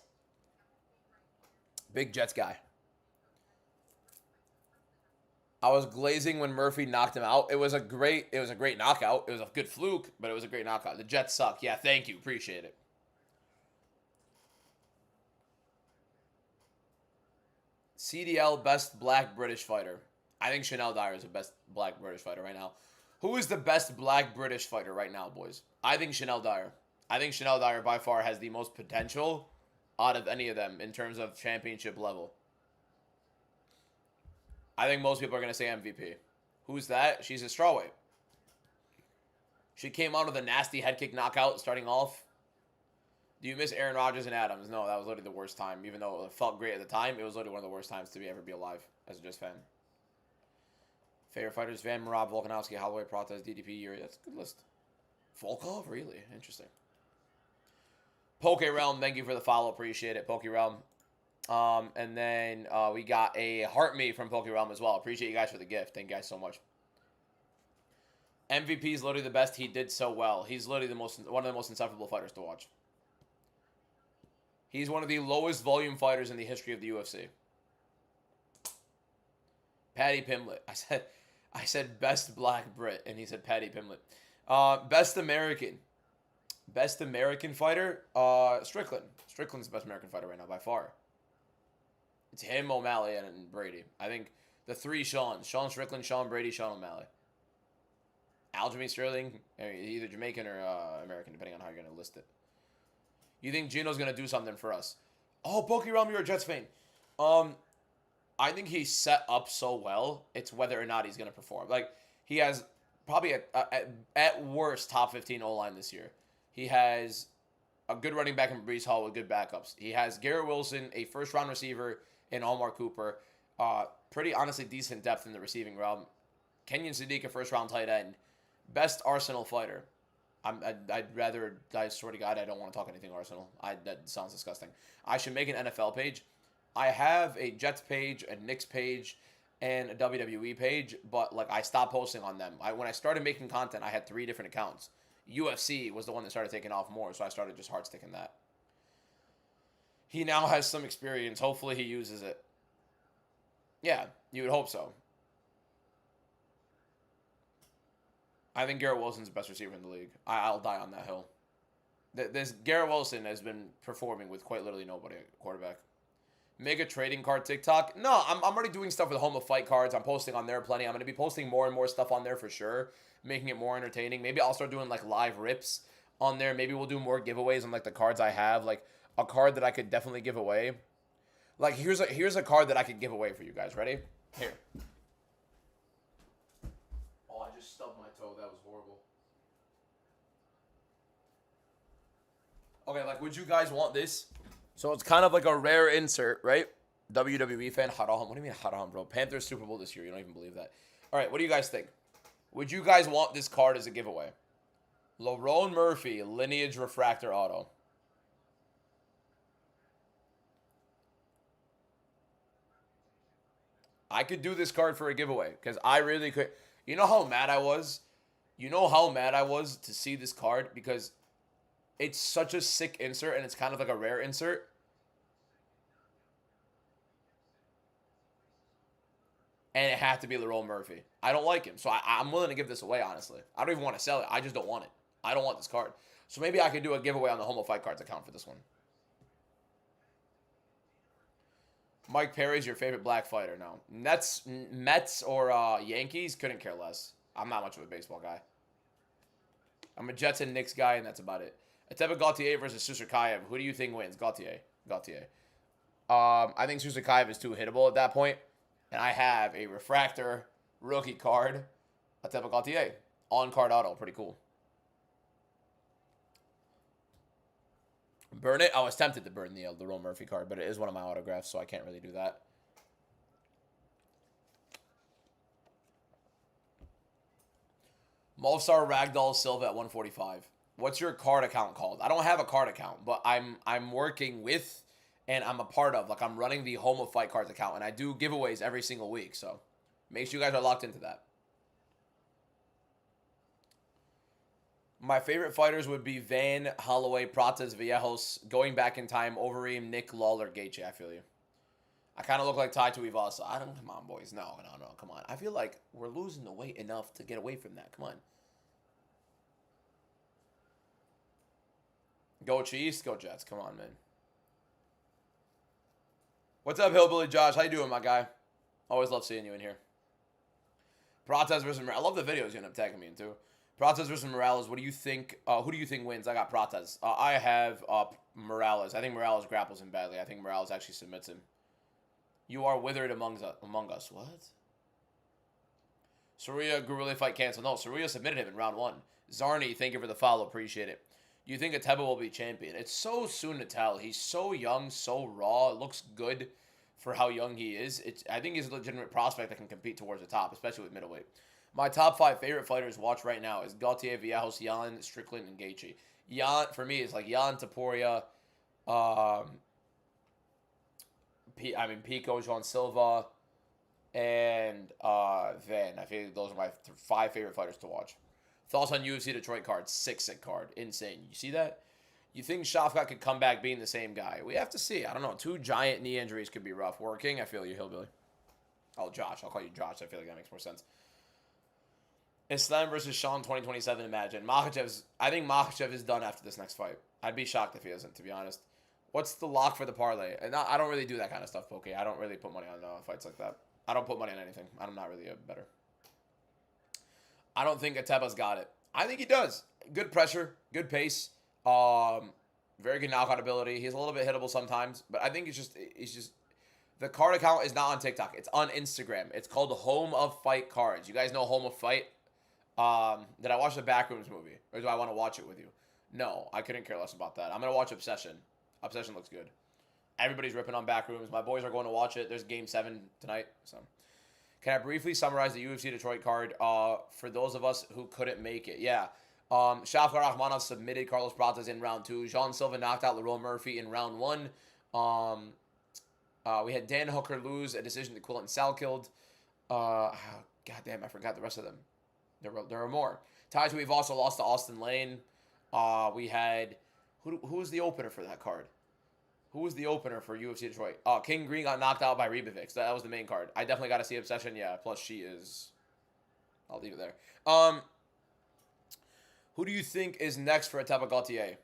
Big Jets guy. I was glazing when Murphy knocked him out. It was a great knockout. It was a good fluke, but it was a great knockout. The Jets suck. Yeah, thank you. Appreciate it. CDL best black British fighter. I think Chanel Dyer is the best black British fighter right now. Who is the best black British fighter right now, boys? I think Chanel Dyer. I think Chanel Dyer by far has the most potential out of any of them in terms of championship level. I think most people are going to say MVP. Who's that? She's a strawweight. She came out with a nasty head kick knockout starting off. Do you miss Aaron Rodgers and Adams? No, that was literally the worst time. Even though it felt great at the time, it was literally one of the worst times to ever be alive as a Jets fan. Favorite fighters: Van Marab, Volkanovski, Holloway, Prates, DDP, Yuri. That's a good list. Volkov? Really? Interesting. Poke Realm, thank you for the follow. Appreciate it, Poke Realm. And then we got a Heart Me from Poke Realm as well. Appreciate you guys for the gift. Thank you guys so much. MVP is literally the best. He did so well. He's literally one of the most insufferable fighters to watch. He's one of the lowest volume fighters in the history of the UFC. Paddy Pimblett. I said best black Brit, and he said Paddy Pimblett. Best American. Best American fighter, Strickland. Strickland's the best American fighter right now by far. It's him, O'Malley, and Brady. I think the three Seans. Sean Strickland, Sean Brady, Sean O'Malley. Aljamain Sterling, either Jamaican or American, depending on how you're going to list it. You think Gino's going to do something for us? Oh, Pokey Realm, you're a Jets fan. I think he's set up so well, it's whether or not he's going to perform. Like, he has probably, at worst, top 15 O-line this year. He has a good running back in Breece Hall with good backups. He has Garrett Wilson, a first-round receiver, and Omar Cooper. Pretty, honestly, decent depth in the receiving realm. Kenyon Sadiq, a first-round tight end. Best Arsenal fighter. I'd rather, I swear to God, I don't want to talk anything Arsenal. That sounds disgusting. I should make an NFL page. I have a Jets page, a Knicks page, and a WWE page, but like I stopped posting on them. When I started making content, I had 3 different accounts. UFC was the one that started taking off more, so I started just hard sticking that. He now has some experience. Hopefully he uses it. Yeah, you would hope so. I think Garrett Wilson's the best receiver in the league. I'll die on that hill. This Garrett Wilson has been performing with quite literally nobody at quarterback. Make a trading card TikTok. No, I'm already doing stuff with Home of Fight cards. I'm posting on there plenty. I'm going to be posting more and more stuff on there for sure, making it more entertaining. Maybe I'll start doing like live rips on there. Maybe we'll do more giveaways on like the cards I have. Like a card that I could definitely give away. Like here's a card that I could give away for you guys. Ready? Here. Oh, I just stubbed my toe. That was horrible. Okay, like would you guys want this? So it's kind of like a rare insert, right? WWE fan, haram. What do you mean haram, bro? Panthers Super Bowl this year. You don't even believe that. All right, what do you guys think? Would you guys want this card as a giveaway? Lerone Murphy, Lineage Refractor Auto. I could do this card for a giveaway because I really could. You know how mad I was? You know how mad I was to see this card because it's such a sick insert and it's kind of like a rare insert. And it had to be Lerone Murphy. I don't like him. So I'm willing to give this away, honestly. I don't even want to sell it. I just don't want it. I don't want this card. So maybe I could do a giveaway on the Home of Fight Cards account for this one. Mike Perry's your favorite black fighter now. Mets or Yankees, couldn't care less. I'm not much of a baseball guy. I'm a Jets and Knicks guy, and that's about it. Ateba Gautier versus Susakayev. Who do you think wins? Gautier. I think Susakayev is too hittable at that point. And I have a refractor rookie card. Ateba Gautier. On-card auto. Pretty cool. Burn it? I was tempted to burn the Lerone Murphy card, but it is one of my autographs, so I can't really do that. Molsar Ragdoll Silva at 145. What's your card account called? I don't have a card account, but I'm working with and I'm a part of. Like, I'm running the Home of Fight Cards account, and I do giveaways every single week. So make sure you guys are locked into that. My favorite fighters would be Van, Holloway, Prates, Viejos, going back in time, Overeem, Nick, Lawler, Gaethje. I feel you. I kind of look like Tai Tuivasa. I don't. Come on, boys. No. Come on. I feel like we're losing the weight enough to get away from that. Come on. Go Chiefs, go Jets. Come on, man. What's up, Hillbilly Josh? How you doing, my guy? Always love seeing you in here. Prates versus Morales. I love the videos you end up tagging me into. Prates versus Morales. What do you think? Who do you think wins? I got Prates. I have Morales. I think Morales grapples him badly. I think Morales actually submits him. You are withered among us. What? Saruya Guerrilla fight canceled. No, Saruya submitted him in round 1. Zarni, thank you for the follow. Appreciate it. You think Ateba will be champion? It's so soon to tell. He's so young, so raw. It looks good for how young he is. I think he's a legitimate prospect that can compete towards the top, especially with middleweight. My top 5 favorite fighters to watch right now is Gaultier, Viejos, Yan, Strickland, and Gaethje. Yan, for me, is like Yan, Taporia, Pico, João Silva, and Van. I feel like those are my 5 favorite fighters to watch. Thoughts on UFC Detroit card? Sick card. Insane. You see that? You think Shafkat could come back being the same guy? We have to see. I don't know. 2 giant knee injuries could be rough. Working? I feel you, Hillbilly. Oh, Josh. I'll call you Josh. I feel like that makes more sense. Islam versus Sean 2027, imagine. I think Makhachev is done after this next fight. I'd be shocked if he isn't, to be honest. What's the lock for the parlay? And I don't really do that kind of stuff, Poke. I don't really put money on fights like that. I don't put money on anything. I'm not really a better. I don't think Ateba's got it. I think he does. Good pressure, good pace, very good knockout ability. He's a little bit hittable sometimes, but I think it's just the card account is not on TikTok. It's on Instagram. It's called Home of Fight Cards. You guys know Home of Fight? Did I watch the Backrooms movie, or do I want to watch it with you? No, I couldn't care less about that. I'm gonna watch Obsession. Obsession looks good. Everybody's ripping on Backrooms. My boys are going to watch it. There's Game 7 tonight, so. Can I briefly summarize the UFC Detroit card for those of us who couldn't make it? Yeah. Shafkat Rakhmonov submitted Carlos Prates in round 2. Jean Silva knocked out Lerone Murphy in round 1. We had Dan Hooker lose a decision to Quillen Salkilled. Goddamn, I forgot the rest of them. There were more. Ties, we've also lost to Austin Lane. We had... Who was the opener for that card? Who was the opener for UFC Detroit? King Green got knocked out by Ribovic. That was the main card. I definitely got to see Obsession. Yeah, plus she is... I'll leave it there. Who do you think is next for Ateba Gaultier?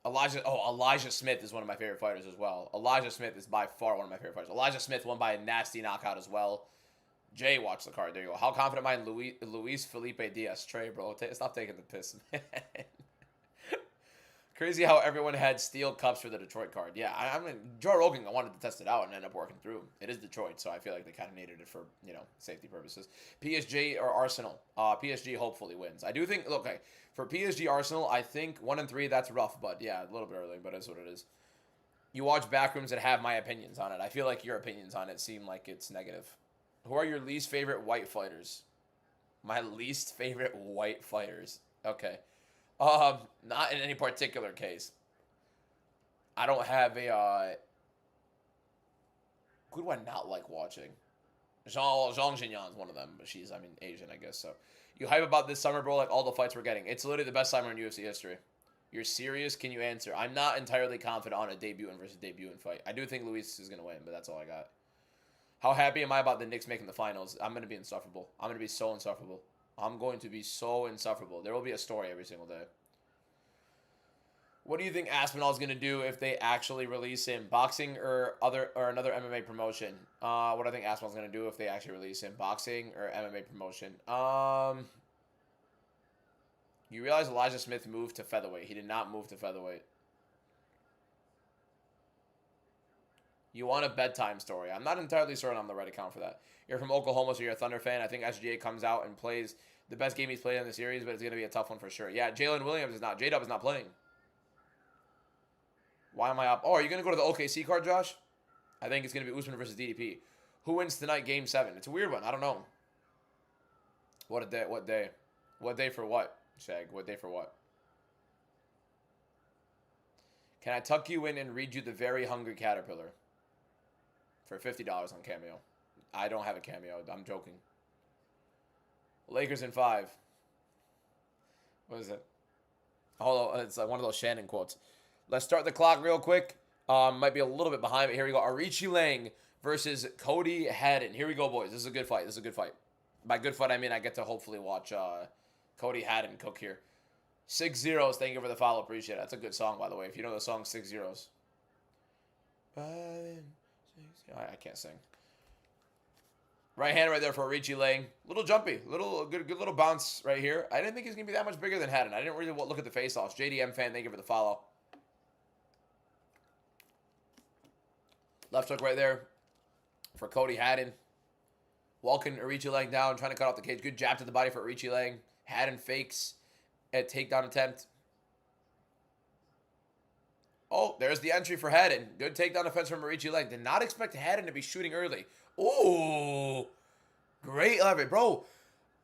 Elijah Smith is one of my favorite fighters as well. Elijah Smith is by far one of my favorite fighters. Elijah Smith won by a nasty knockout as well. Jay watched the card. There you go. How confident am I in Luis Felipe Diaz? Trey, bro. Stop taking the piss, man. Crazy how everyone had steel cups for the Detroit card. Yeah, I mean, Joe Rogan wanted to test it out and ended up working through. It is Detroit, so I feel like they kind of needed it for, safety purposes. PSG or Arsenal? PSG hopefully wins. I do think, okay, for PSG Arsenal, I think 1-3, that's rough, but yeah, a little bit early, but it's what it is. You watch Backrooms that have my opinions on it. I feel like your opinions on it seem like it's negative. Who are your least favorite white fighters? My least favorite white fighters. Okay. Not in any particular case. I don't have a, who do I not like watching? Zhang Jinyan's one of them, but she's, Asian, I guess, so. You hype about this summer, bro, like all the fights we're getting. It's literally the best summer in UFC history. You're serious? Can you answer? I'm not entirely confident on a debutant versus debutant fight. I do think Luis is going to win, but that's all I got. How happy am I about the Knicks making the finals? I'm going to be insufferable. I'm going to be so insufferable. I'm going to be so insufferable. There will be a story every single day. What do you think Aspinall is going to do if they actually release him? Boxing or another MMA promotion? What do I think Aspinall is going to do if they actually release him? Boxing or MMA promotion? You realize Elijah Smith moved to featherweight. He did not move to featherweight. You want a bedtime story. I'm not entirely certain I'm the right account for that. You're from Oklahoma, so you're a Thunder fan. I think SGA comes out and plays the best game he's played in the series, but it's going to be a tough one for sure. Yeah, Jalen Williams is not. J-Dub is not playing. Why am I up? Oh, are you going to go to the OKC card, Josh? I think it's going to be Usman versus DDP. Who wins tonight, Game 7? It's a weird one. I don't know. What a day. What day? What day for what? Shag, what day for what? Can I tuck you in and read you the very hungry caterpillar? For $50 on Cameo. I don't have a Cameo. I'm joking. Lakers in 5. What is it? Hold on. It's like one of those Shannon quotes. Let's start the clock real quick. Might be a little bit behind, but here we go. Arichi Lang versus Cody Haddon. Here we go, boys. This is a good fight. This is a good fight. By good fight, I mean I get to hopefully watch Cody Haddon cook here. 6 zeros. Thank you for the follow. Appreciate it. That's a good song, by the way. If you know the song 6 zeros. I can't sing. Right hand right there for Arichi Lang. Little jumpy. Good little bounce right here. I didn't think he's going to be that much bigger than Haddon. I didn't really look at the face-offs. JDM fan, thank you for the follow. Left hook right there for Cody Haddon. Walking Arichi Lang down, trying to cut off the cage. Good jab to the body for Arichi Lang. Haddon fakes a takedown attempt. Oh, there's the entry for Haddon. Good takedown defense from Arichi Lang. Did not expect Haddon to be shooting early. Ooh, great leverage. Bro,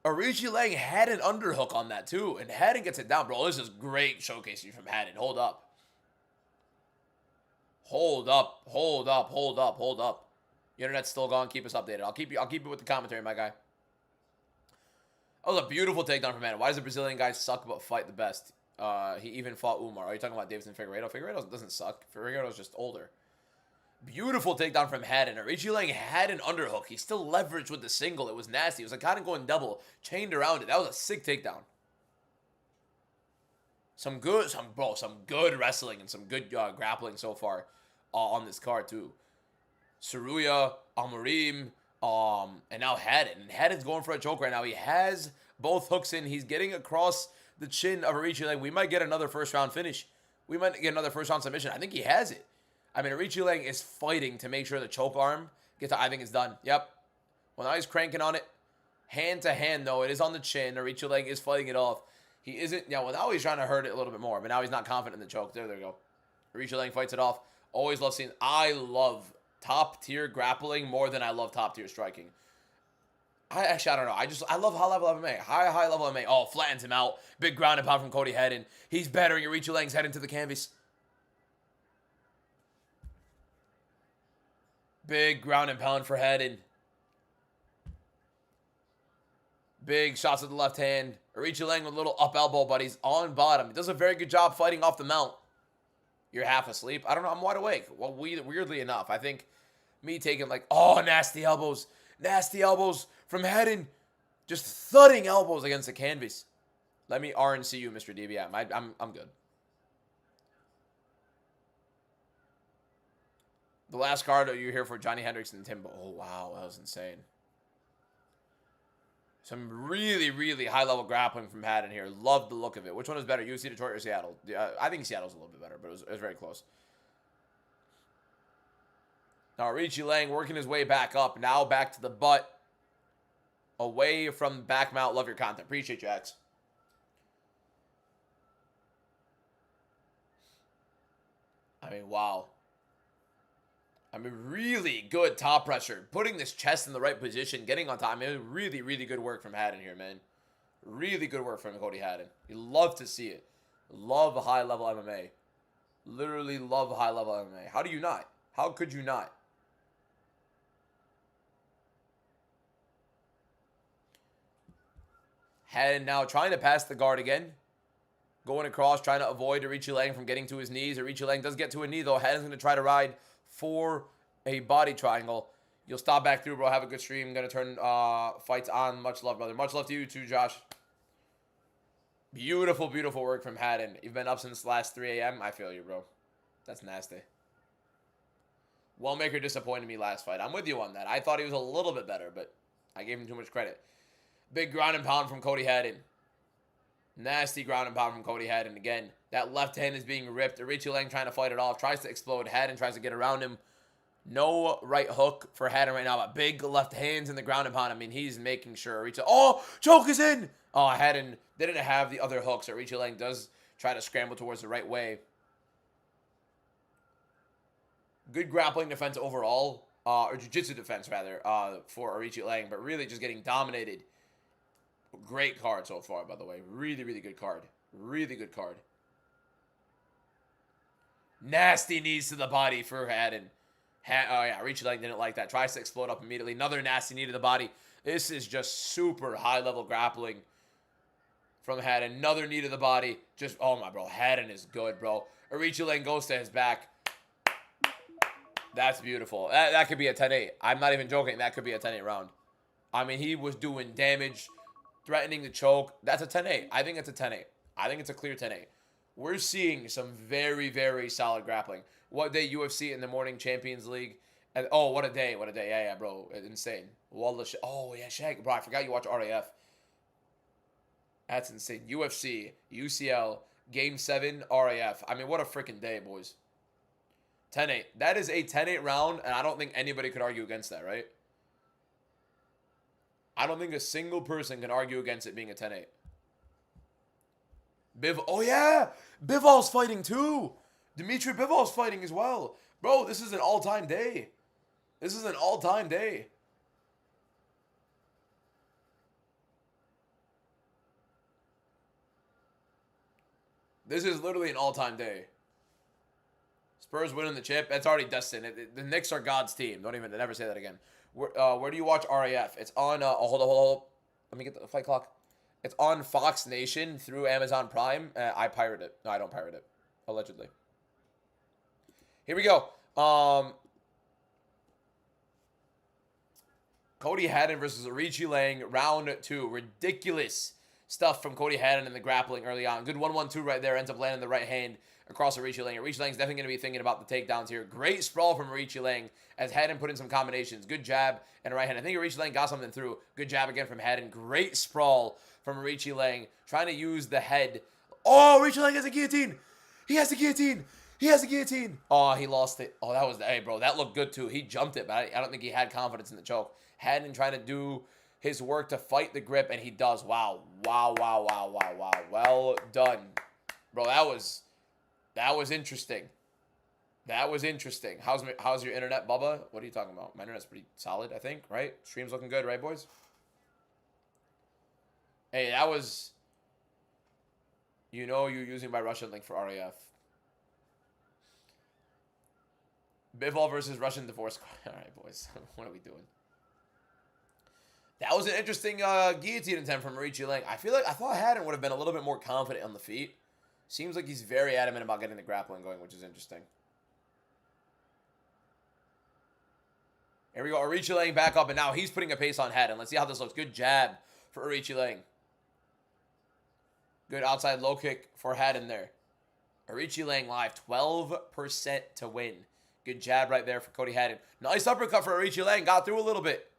Arichi Lang had an underhook on that too, and Haddon gets it down. Bro, this is great showcasing from Haddon. Hold up. Hold up, hold up, hold up, hold up. The internet's still gone. Keep us updated. I'll keep you with the commentary, my guy. That was a beautiful takedown from Haddon. Why does the Brazilian guy suck but fight the best? He even fought Umar. Are you talking about Davidson Figueiredo? Figueiredo doesn't suck. Figueiredo's just older. Beautiful takedown from Haddon. Arichi Lang had an underhook. He still leveraged with the single. It was nasty. It was like kind of going double. Chained around it. That was a sick takedown. Some good wrestling and some good grappling so far on this card too. Saruya, Amarim, and now Haddon. And Haddon's going for a choke right now. He has both hooks in. He's getting across the chin of Arichi Lang. We might get another first round finish. We might get another first round submission. I think he has it. I mean, Arichi Lang is fighting to make sure the choke arm gets to, I think it's done. Yep. Well, now he's cranking on it. Hand to hand, though. It is on the chin. Arichi Lang is fighting it off. He isn't, yeah, well, now he's trying to hurt it a little bit more, but now he's not confident in the choke. There we go. Arichi Lang fights it off. Always love seeing, I love top-tier grappling more than I love top-tier striking. I don't know. I love high-level MMA. High-level MMA. Oh, flattens him out. Big ground and pound from Cody Haddon. He's battering Arichi Lang's head into the canvas. Big ground and pound for Haddon. Big shots with the left hand. Arichi Lang with a little up elbow, but he's on bottom. He does a very good job fighting off the mount. You're half asleep. I don't know. I'm wide awake. Well, weirdly enough, I think me taking like, oh, nasty elbows. Nasty elbows from Haddon. Just thudding elbows against the canvas. Let me RNC you, Mr. DBM. I'm good. The last card you're here for Johnny Hendricks and Timbo. Oh, wow. That was insane. Some really, really high-level grappling from Haddon here. Love the look of it. Which one is better, UFC Detroit or Seattle? I think Seattle's a little bit better, but it was very close. Now, Arichi Lang working his way back up. Now back to the butt. Away from back mount. Love your content. Appreciate you, X. I mean, wow. I mean, really good top pressure. Putting this chest in the right position, getting on top. I mean, really, really good work from Haddon here, man. Really good work from Cody Haddon. You love to see it. Love high-level MMA. Literally love high-level MMA. How do you not? How could you not? Haddon now trying to pass the guard again. Going across, trying to avoid Arichi Lang from getting to his knees. Arichi Lang does get to a knee, though. Haddon's going to try to ride for a body triangle. You'll stop back through, bro. Have a good stream. Going to turn fights on. Much love, brother. Much love to you too, Josh. Beautiful, beautiful work from Haddon. You've been up since last 3 a.m. I feel you, bro. That's nasty. Wellmaker disappointed me last fight. I'm with you on that. I thought he was a little bit better, but I gave him too much credit. Big ground and pound from Cody Haddon. Nasty ground and pound from Cody Haddon. Again, that left hand is being ripped. Arichi Lang trying to fight it off. Tries to explode. Haddon tries to get around him. No right hook for Haddon right now. But big left hands in the ground and pound. I mean, he's making sure. Arichi, oh, choke is in. Oh, Haddon didn't have the other hooks. Arichi Lang does try to scramble towards the right way. Good grappling defense overall. Or jiu-jitsu defense, rather, for Arichi Lang. But really just getting dominated Great card so far, by the way. Really, really good card. Really good card. Nasty knees to the body for Haddon. Oh, yeah. Reach leg didn't like that. Tries to explode up immediately. Another nasty knee to the body. This is just super high-level grappling from Haddon. Another knee to the body. Just, oh, my bro. Haddon is good, bro. Arichalang goes to his back. That's beautiful. That could be a 10-8. I'm not even joking. That could be a 10-8 round. I mean, he was doing damage, threatening to choke. That's a 10-8. I think it's a 10-8. I think it's a clear 10-8. We're seeing some very, very solid grappling. What day UFC in the morning Champions League? And oh, what a day. What a day. Yeah, bro. Insane. Oh, yeah, Shag. Bro, I forgot you watch RAF. That's insane. UFC, UCL, Game 7, RAF. I mean, what a freaking day, boys. 10-8. That is a 10-8 round, and I don't think anybody could argue against that, right? I don't think a single person can argue against it being a 10-8. Oh, yeah. Bivol's fighting, too. Dimitri Bivol's fighting as well. Bro, this is an all-time day. This is an all-time day. This is literally an all-time day. Spurs winning the chip. That's already destined. The Knicks are God's team. Don't even never say that again. Where do you watch RAF? It's on. Hold on. Let me get the fight clock. It's on Fox Nation through Amazon Prime. I pirate it. No, I don't pirate it. Allegedly. Here we go. Cody Haddon versus Arichalang, round 2. Ridiculous stuff from Cody Haddon in the grappling early on. Good 1-1-2 right there. Ends up landing the right hand across Arichalang. Arichalang's definitely going to be thinking about the takedowns here. Great sprawl from Arichalang as Haddon put in some combinations. Good jab and a right hand. I think Arichalang got something through. Good jab again from Haddon. Great sprawl from Arichalang. Trying to use the head. Oh, Arichalang has a guillotine. He has a guillotine. He has a guillotine. Oh, he lost it. Oh, that was, hey, bro, that looked good too. He jumped it, but I don't think he had confidence in the choke. Haddon trying to do his work to fight the grip, and he does. Wow. Wow. Well done. Bro, that was interesting. That was interesting. How's your internet, Bubba? What are you talking about? My internet's pretty solid, I think, right? Stream's looking good, right, boys? Hey, that was... You know you're using my Russian link for RAF. Bivol versus Russian divorce. All right, boys. What are we doing? That was an interesting guillotine attempt from Arichalang. I thought Haddon would have been a little bit more confident on the feet. Seems like he's very adamant about getting the grappling going, which is interesting. Here we go. Arichalang back up, and now he's putting a pace on Haddon. Let's see how this looks. Good jab for Arichalang. Good outside low kick for Haddon there. Arichalang live, 12% to win. Good jab right there for Cody Haddon. Nice uppercut for Arichalang. Got through a little bit.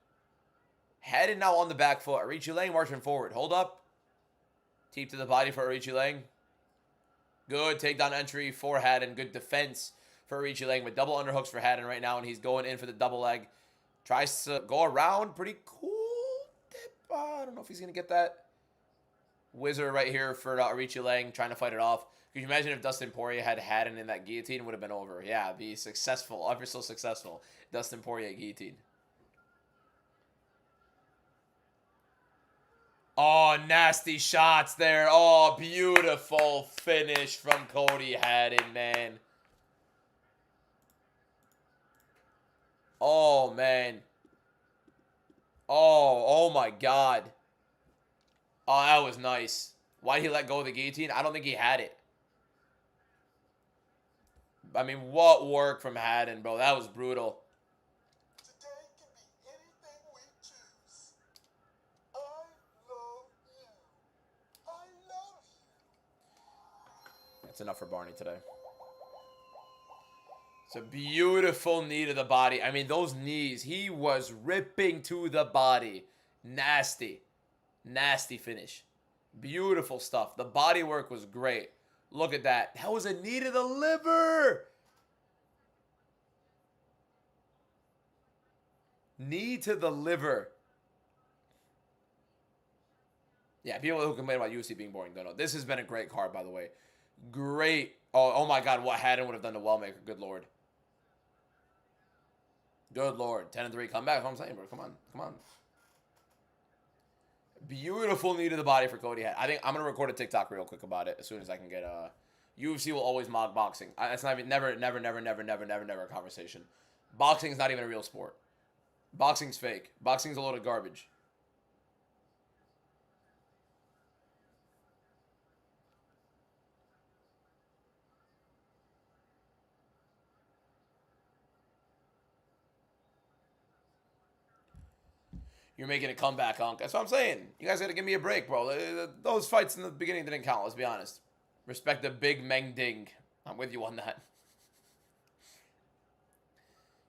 Haddon now on the back foot. Arichalang marching forward. Hold up. Teep to the body for Arichalang. Good takedown entry for Haddon. Good defense for Arichalang with double underhooks for Haddon right now, and he's going in for the double leg. Tries to go around. Pretty cool dip. I don't know if he's going to get that. Whizzer right here for Arichalang trying to fight it off. Could you imagine if Dustin Poirier had Haddon in that guillotine? It would have been over. Yeah, be successful. Ever so successful. Dustin Poirier guillotine. Oh, nasty shots there. Oh, beautiful finish from Cody Haddon, man. Oh, man. Oh my God. Oh, that was nice. Why did he let go of the guillotine? I don't think he had it. I mean, what work from Haddon, bro. That was brutal. Today can be anything we choose. I love you. I love you. That's enough for Barney today. It's a beautiful knee to the body. I mean, those knees, he was ripping to the body. Nasty. Nasty finish. Beautiful stuff. The body work was great. Look at that. That was a knee to the liver. Knee to the liver. Yeah, people who complain about UFC being boring don't know. This has been a great card, by the way. Great. Oh my God, what Haddon would have done to Wellmaker. Good Lord. Good Lord. 10-3 comeback. That's what I'm saying, bro. Come on. Beautiful knee to the body for Cody Head. I think I'm gonna record a TikTok real quick about it as soon as I can get UFC will always mock boxing. That's not even never a conversation. Boxing is not even a real sport. Boxing's fake. Boxing's a load of garbage. You're making a comeback, Hunk. That's what I'm saying. You guys got to give me a break, bro. Those fights in the beginning didn't count. Let's be honest. Respect the big Meng Ding. I'm with you on that.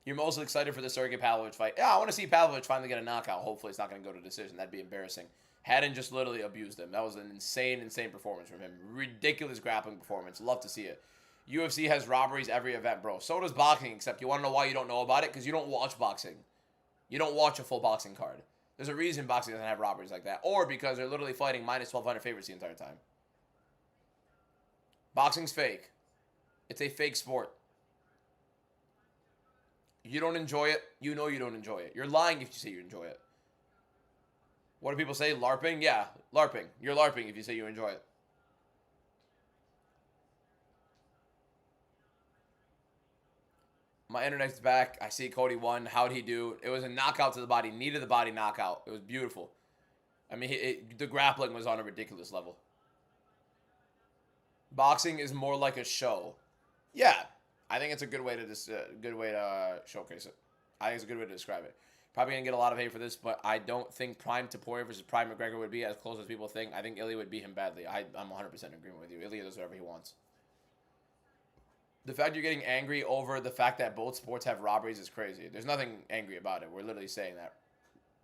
You're most excited for the Sergey Pavlovich fight. Yeah, I want to see Pavlovich finally get a knockout. Hopefully it's not going to go to decision. That'd be embarrassing. Haddon just literally abused him. That was an insane performance from him. Ridiculous grappling performance. Love to see it. UFC has robberies every event, bro. So does boxing, except you want to know why you don't know about it? Because you don't watch boxing. You don't watch a full boxing card. There's a reason boxing doesn't have robberies like that. Or because they're literally fighting minus 1,200 favorites the entire time. Boxing's fake. It's a fake sport. You don't enjoy it. You know you don't enjoy it. You're lying if you say you enjoy it. What do people say? LARPing? Yeah, LARPing. You're LARPing if you say you enjoy it. My internet's back. I see Cody won. How'd he do? It was a knockout to the body. Knee to the body knockout. It was beautiful. I mean, the grappling was on a ridiculous level. Boxing is more like a show. Yeah, I think it's a good way to showcase it. I think it's a good way to describe it. Probably gonna get a lot of hate for this, but I don't think Prime Taporia versus Prime McGregor would be as close as people think. I think Ilya would beat him badly. I'm 100% in agreement with you. Ilya does whatever he wants. The fact you're getting angry over the fact that both sports have robberies is crazy. There's nothing angry about it. We're literally saying that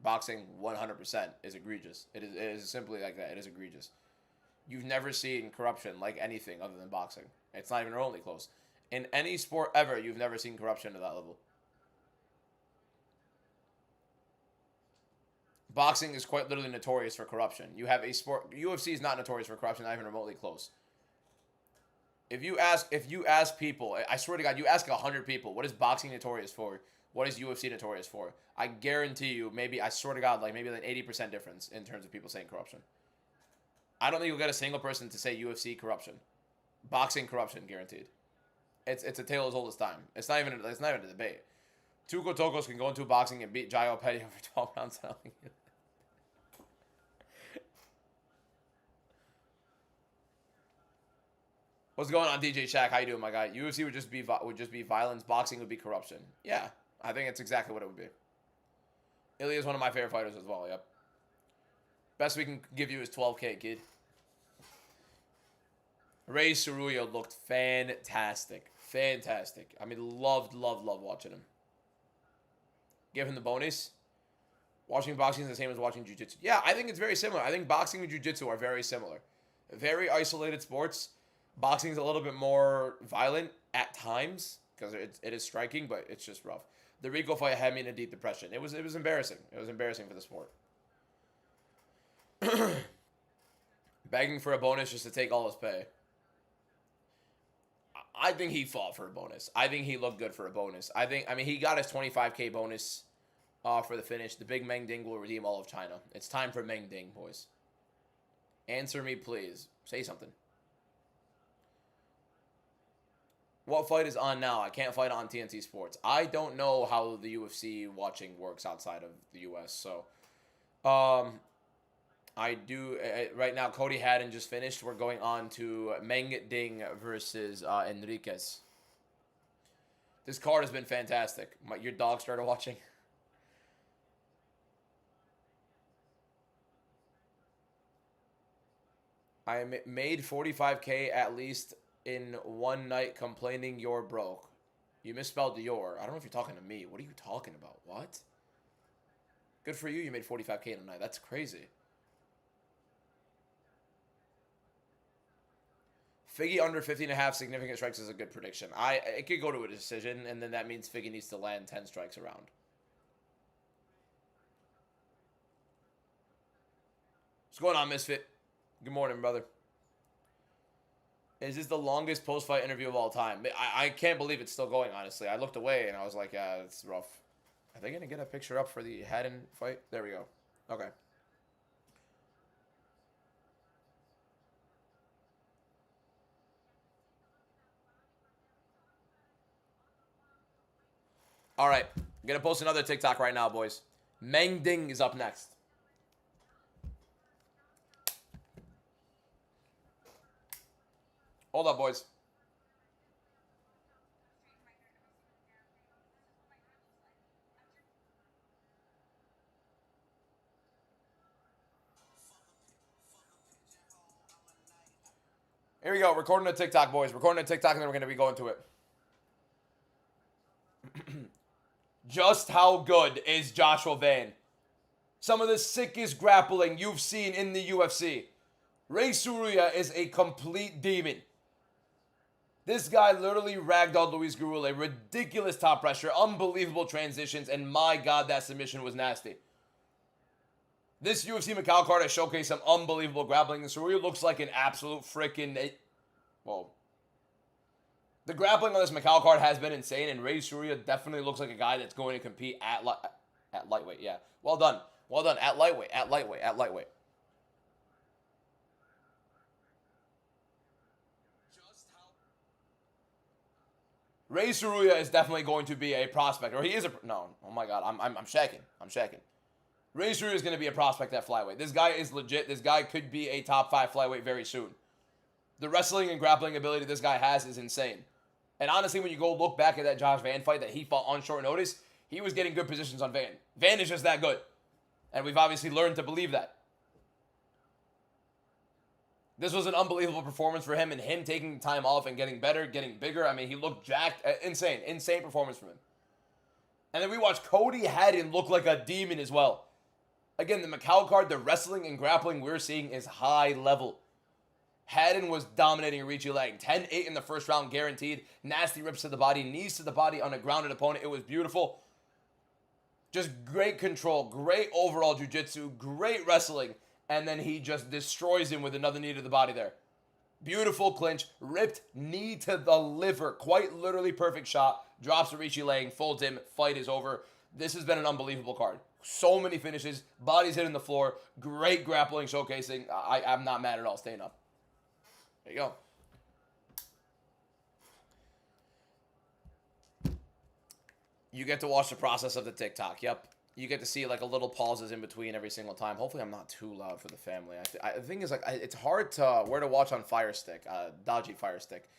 boxing 100% is egregious. It is simply like that. It is egregious. You've never seen corruption like anything other than boxing. It's not even remotely close. In any sport ever, you've never seen corruption to that level. Boxing is quite literally notorious for corruption. You have a sport. UFC is not notorious for corruption, not even remotely close. If you ask people, I swear to God, you ask 100 people, what is boxing notorious for? What is UFC notorious for? I guarantee you, I swear to God, maybe an 80% difference in terms of people saying corruption. I don't think you'll get a single person to say UFC corruption. Boxing corruption, guaranteed. It's a tale as old as time. It's not even a debate. Tuco Tokos can go into boxing and beat Jairo Petty over 12 rounds. What's going on, DJ Shaq? How you doing, my guy? UFC would just be violence. Boxing would be corruption. Yeah, I think it's exactly what it would be. Ilya is one of my favorite fighters as well. Yep. Best we can give you is 12K, kid. Ray Cerullo looked fantastic. Fantastic. I mean, loved watching him. Give him the bonus. Watching boxing is the same as watching jiu-jitsu. Yeah, I think it's very similar. I think boxing and jiu-jitsu are very similar. Very isolated sports. Boxing is a little bit more violent at times because it is striking, but it's just rough. The Rico fight had me in a deep depression. It was embarrassing. It was embarrassing for the sport. Begging for a bonus just to take all his pay. I think he fought for a bonus. I think he looked good for a bonus. I mean, he got his 25K bonus for the finish. The big Meng Ding will redeem all of China. It's time for Meng Ding, boys. Answer me, please. Say something. What fight is on now? I can't fight on TNT Sports. I don't know how the UFC watching works outside of the US. So, I do right now. Cody Haddon just finished. We're going on to Meng Ding versus Enriquez. This card has been fantastic. Your dog started watching. I made 45K at least in one night complaining you're broke. You misspelled your. I don't know if you're talking to me. What are you talking about? What? Good for you. You made 45K in a night. That's crazy. Figgy under 50.5 significant strikes is a good prediction. It could go to a decision, and then that means Figgy needs to land 10 strikes around. What's going on, Misfit? Good morning, brother. Is this the longest post-fight interview of all time? I can't believe it's still going, honestly. I looked away, and I was like, yeah, it's rough. Are they going to get a picture up for the Haddon fight? There we go. Okay. All right. I'm going to post another TikTok right now, boys. Meng Ding is up next. Hold up, boys. Here we go. Recording a TikTok, boys. Recording a TikTok, and then we're going to be going to it. Just how good is Joshua Van? Some of the sickest grappling you've seen in the UFC. Ray Surya is a complete demon. This guy literally ragdolled Luis Gurule. Ridiculous top pressure, unbelievable transitions, and my God, that submission was nasty. This UFC Macau card has showcased some unbelievable grappling. And Surya looks like an absolute freaking... Whoa. The grappling on this Macau card has been insane, and Ray Surya definitely looks like a guy that's going to compete at lightweight. Yeah, well done. Well done. At lightweight. Ray Surya is definitely going to be a prospect, or he is a... No, oh my God, I'm shaking. Ray Surya is going to be a prospect at flyweight. This guy is legit. This guy could be a top 5 flyweight very soon. The wrestling and grappling ability this guy has is insane. And honestly, when you go look back at that Josh Van fight that he fought on short notice, he was getting good positions on Van. Van is just that good. And we've obviously learned to believe that. This was an unbelievable performance for him, and him taking time off and getting better, getting bigger. I mean, he looked jacked. Insane performance from him. And then we watched Cody Haddon look like a demon as well. Again, the Macau card, the wrestling and grappling we're seeing is high level. Haddon was dominating Richie Lang. 10-8 in the first round, guaranteed. Nasty rips to the body, knees to the body on a grounded opponent. It was beautiful. Just great control, great overall jiu-jitsu, great wrestling. And then he just destroys him with another knee to the body there. Beautiful clinch, ripped knee to the liver. Quite literally perfect shot. Drops Richie Lang, folds him, fight is over. This has been an unbelievable card. So many finishes, bodies hitting the floor, great grappling showcasing. I'm not mad at all, staying up. There you go. You get to watch the process of the TikTok. Yep. You get to see like a little pauses in between every single time. Hopefully I'm not too loud for the family. The thing is, like, it's hard to where to watch on Fire Stick, dodgy Fire Stick.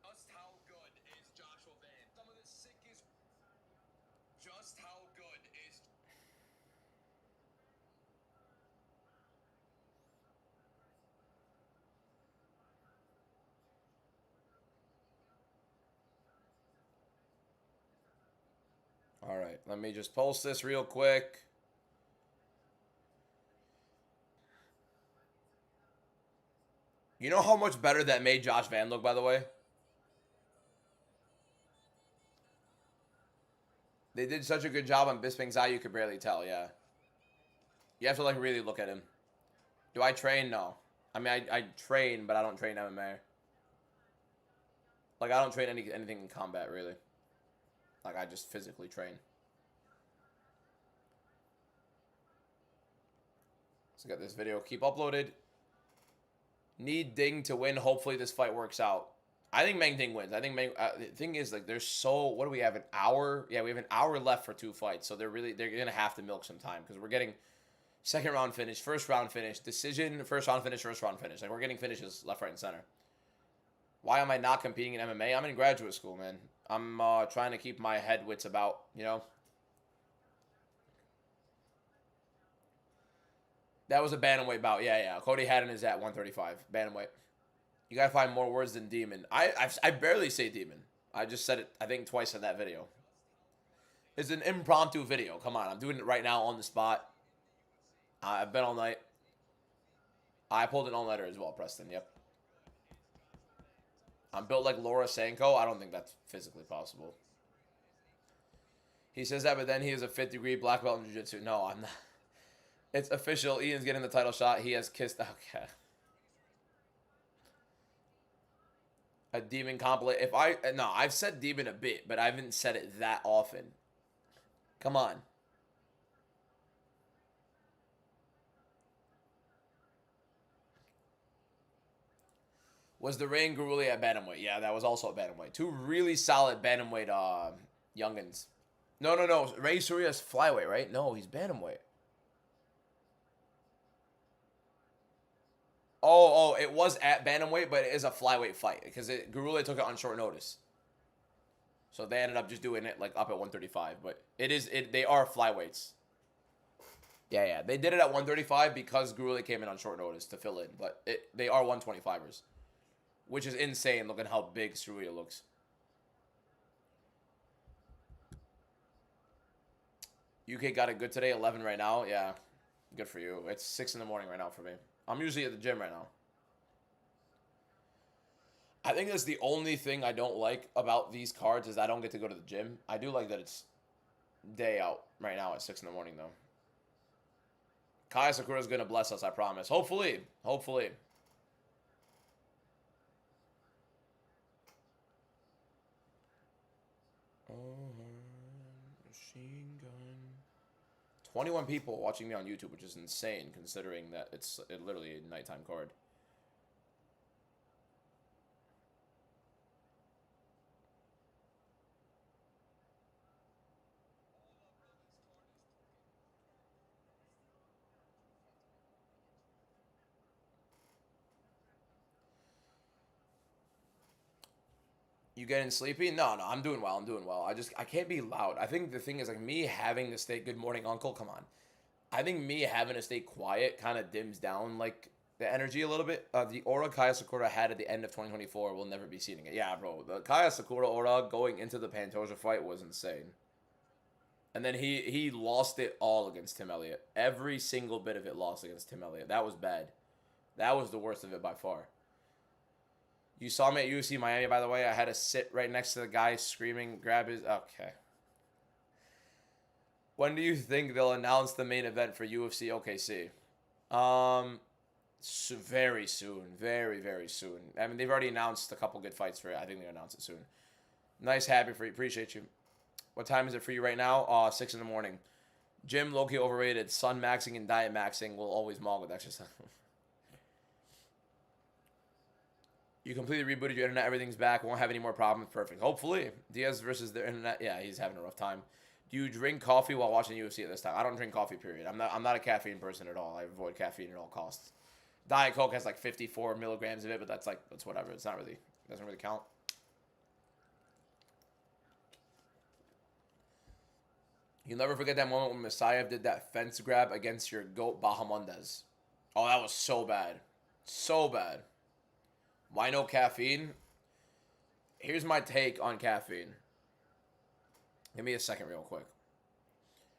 Just how good is Joshua Van? Some of the sickest. Just how good is... All right, let me just post this real quick. You know how much better that made Josh Van look, by the way? They did such a good job on Bisping Zhao, you could barely tell, yeah. You have to, like, really look at him. Do I train? No. I mean, I train, but I don't train MMA. Like, I don't train anything in combat, really. Like, I just physically train. So get this video keep uploaded. Need Ding to win. Hopefully this fight works out. I think Meng Ding wins. I think the thing is, like, there's so... What do we have? An hour? Yeah, we have an hour left for 2 fights. So they're going to have to milk some time. Because we're getting second round finish, first round finish, decision, first round finish. Like, we're getting finishes left, right, and center. Why am I not competing in MMA? I'm in graduate school, man. I'm trying to keep my head wits about, you know. That was a bantamweight bout. Yeah. Cody Haddon is at 135. Bantamweight. You gotta find more words than demon. I barely say demon. I just said it, I think, twice in that video. It's an impromptu video. Come on, I'm doing it right now on the spot. I've been all night. I pulled an all-nighter as well, Preston. Yep. I'm built like Laura Sanko. I don't think that's physically possible. He says that, but then he is a 5th degree black belt in jiu-jitsu. No, I'm not. It's official. Ian's getting the title shot. He has kissed. Okay. A demon compliment. No, I've said demon a bit, but I haven't said it that often. Come on. Was the Rain Garuli at bantamweight? Yeah, that was also at bantamweight. Two really solid bantamweight youngins. No. Ray Suria's flyweight, right? No, he's bantamweight. Oh, it was at bantamweight, but it is a flyweight fight because Garuli took it on short notice. So they ended up just doing it like up at 135, but they are flyweights. Yeah. They did it at 135 because Garuli came in on short notice to fill in, but they are 125ers, which is insane. Look at how big Cerulia looks. UK got it good today, 11 right now. Yeah, good for you. It's 6 in the morning right now for me. I'm usually at the gym right now. I think that's the only thing I don't like about these cards is I don't get to go to the gym. I do like that it's day out right now at 6 in the morning, though. Kaya Sakura's going to bless us, I promise. Hopefully. Hopefully. Machine gun. 21 people watching me on YouTube, which is insane considering that it's literally a nighttime card. You getting sleepy? No, I'm doing well. I'm doing well. I can't be loud. I think the thing is like me having to stay good morning uncle, come on. I think me having to stay quiet kind of dims down like the energy a little bit. The aura Kaya Sakura had at the end of 2024 will never be seeing it. Yeah, bro. The Kaya Sakura aura going into the Pantoja fight was insane. And then he lost it all against Tim Elliott. Every single bit of it lost against Tim Elliott. That was bad. That was the worst of it by far. You saw me at UFC Miami, by the way. I had to sit right next to the guy screaming, grab his... Okay. When do you think they'll announce the main event for UFC OKC? Very soon. Very, very soon. I mean, they've already announced a couple good fights for it. I think they'll announce it soon. Nice, happy for you. Appreciate you. What time is it for you right now? 6 in the morning. Gym, low-key overrated. Sun maxing and diet maxing will always maul with exercise. You completely rebooted your internet. Everything's back. Won't have any more problems. Perfect. Hopefully. Diaz versus their internet. Yeah, he's having a rough time. Do you drink coffee while watching UFC at this time? I don't drink coffee, period. I'm not a caffeine person at all. I avoid caffeine at all costs. Diet Coke has like 54 milligrams of it, but that's whatever. It's not really, it doesn't really count. You'll never forget that moment when Messiah did that fence grab against your GOAT Bahamondes. Oh, that was so bad. So bad. Why no caffeine? Here's my take on caffeine. Give me a second real quick.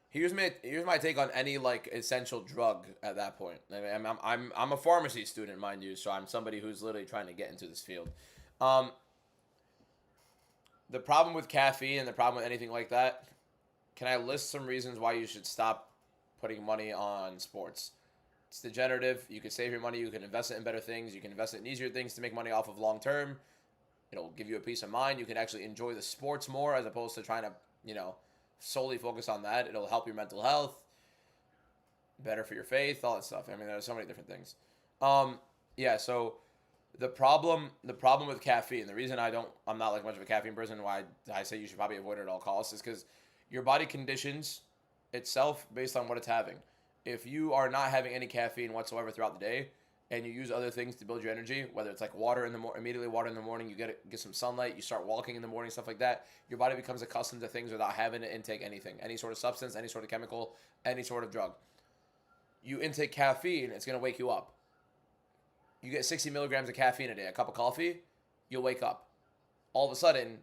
Here's my take on any like essential drug at that point. I mean, I'm a pharmacy student, mind you, so I'm somebody who's literally trying to get into this field. The problem with caffeine and the problem with anything like that, can I list some reasons why you should stop putting money on sports? It's degenerative. You can save your money. You can invest it in better things. You can invest it in easier things to make money off of long term. It'll give you a peace of mind. You can actually enjoy the sports more as opposed to trying to, solely focus on that. It'll help your mental health. Better for your faith, all that stuff. I mean, there's so many different things. Yeah, so the problem with caffeine, the reason I'm not like much of a caffeine person, why I say you should probably avoid it at all costs is because your body conditions itself based on what it's having. If you are not having any caffeine whatsoever throughout the day, and you use other things to build your energy, whether it's like water in the immediately water in the morning, you get some sunlight, you start walking in the morning, stuff like that, your body becomes accustomed to things without having to intake anything, any sort of substance, any sort of chemical, any sort of drug. You intake caffeine, it's going to wake you up. You get 60 milligrams of caffeine a day, a cup of coffee, you'll wake up. All of a sudden,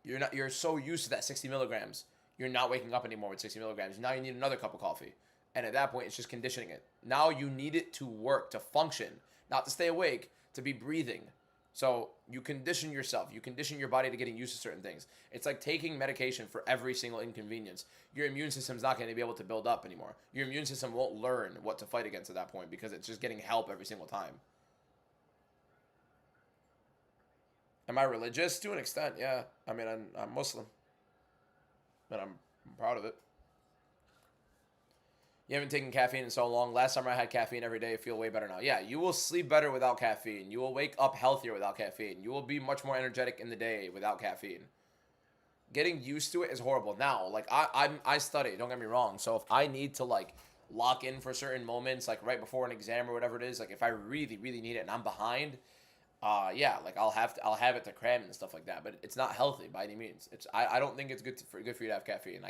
you're so used to that 60 milligrams, you're not waking up anymore with 60 milligrams. Now you need another cup of coffee. And at that point, it's just conditioning it. Now you need it to work, to function, not to stay awake, to be breathing. So you condition yourself. You condition your body to getting used to certain things. It's like taking medication for every single inconvenience. Your immune system's not going to be able to build up anymore. Your immune system won't learn what to fight against at that point because it's just getting help every single time. Am I religious? To an extent, yeah. I mean, I'm Muslim. And I'm proud of it. You haven't taken caffeine in so long. Last summer I had caffeine every day. I feel way better now. Yeah, you will sleep better without caffeine. You will wake up healthier without caffeine. You will be much more energetic in the day without caffeine. Getting used to it is horrible. Now, like I study, don't get me wrong. So if I need to like lock in for certain moments, like right before an exam or whatever it is, like if I really, really need it and I'm behind, yeah, like I'll have it to cram and stuff like that. But it's not healthy by any means. I don't think it's good for you to have caffeine.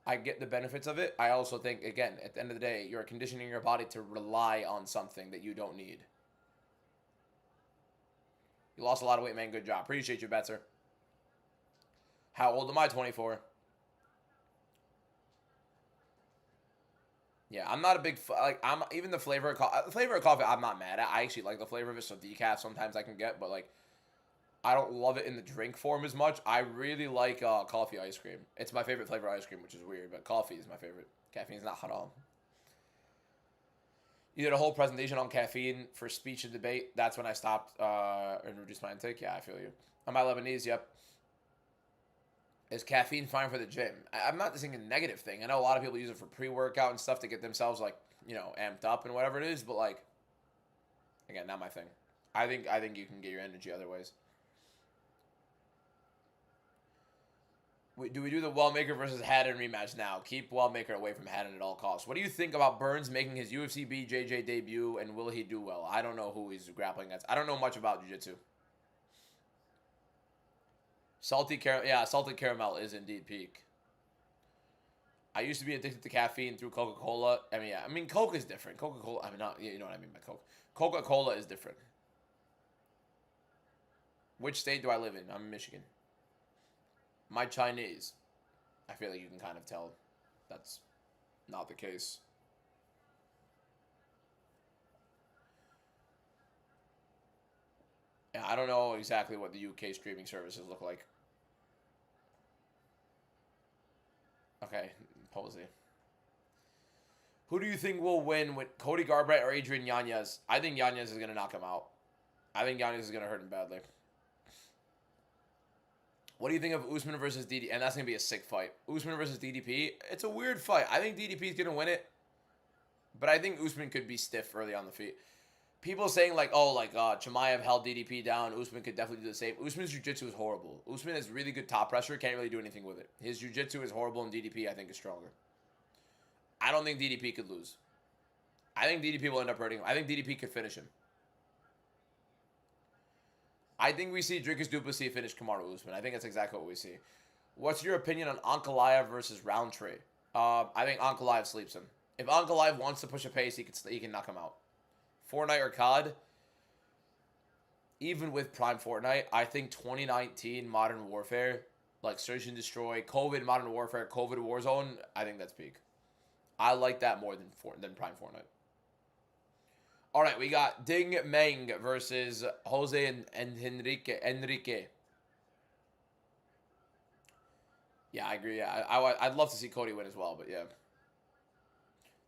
I get the benefits of it. I also think, again, at the end of the day, you're conditioning your body to rely on something that you don't need. You lost a lot of weight, man. Good job. Appreciate you, Betzer. How old am I? 24. Yeah, I'm not a big I'm even the flavor of coffee. I'm not mad at. I actually like the flavor of it. So decaf sometimes I can get, but like I don't love it in the drink form as much. I really like coffee ice cream. It's my favorite flavor of ice cream, which is weird, but coffee is my favorite. Caffeine is not haram. You did a whole presentation on caffeine for speech and debate. That's when I stopped and reduced my intake. Yeah, I feel you. Am I Lebanese? Yep. Is caffeine fine for the gym? I'm not saying a negative thing. I know a lot of people use it for pre-workout and stuff to get themselves like, you know, amped up and whatever it is, but like, again, not my thing. I think you can get your energy other ways. Do we do the Wellmaker versus Haddon rematch now? Keep Wellmaker away from Haddon at all costs. What do you think about Burns making his UFC BJJ debut, and will he do well? I don't know who he's grappling against. I don't know much about jiu-jitsu. Salted caramel is indeed peak. I used to be addicted to caffeine through Coca-Cola. I mean, yeah. I mean, Coke is different. Coca-Cola, I mean, not, you know what I mean by Coke. Coca-Cola is different. Which state do I live in? I'm in Michigan. My Chinese. I feel like you can kind of tell that's not the case. Yeah, I don't know exactly what the UK streaming services look like. Okay, Posey. Who do you think will win with Cody Garbrandt or Adrian Yanez? I think Yanez is going to knock him out. I think Yanez is going to hurt him badly. What do you think of Usman versus DDP? And that's going to be a sick fight. Usman versus DDP. It's a weird fight. I think DDP is going to win it. But I think Usman could be stiff early on the feet. People saying like, oh, like Chimaev held DDP down. Usman could definitely do the same. Usman's jiu-jitsu is horrible. Usman has really good top pressure. Can't really do anything with it. His jiu-jitsu is horrible, and DDP, I think, is stronger. I don't think DDP could lose. I think DDP will end up hurting him. I think DDP could finish him. I think we see Dricus du Plessis finish Kamaru Usman. I think that's exactly what we see. What's your opinion on Ankalaev versus Roundtree? I think Ankalaev sleeps him. If Ankalaev wants to push a pace, he can knock him out. Fortnite or COD? Even with Prime Fortnite, I think 2019 Modern Warfare, like Search and Destroy, COVID Modern Warfare, COVID Warzone, I think that's peak. I like that more than Prime Fortnite. All right, we got Ding Meng versus Jose and Enrique. Yeah, I agree. Yeah, I'd love to see Cody win as well, but yeah.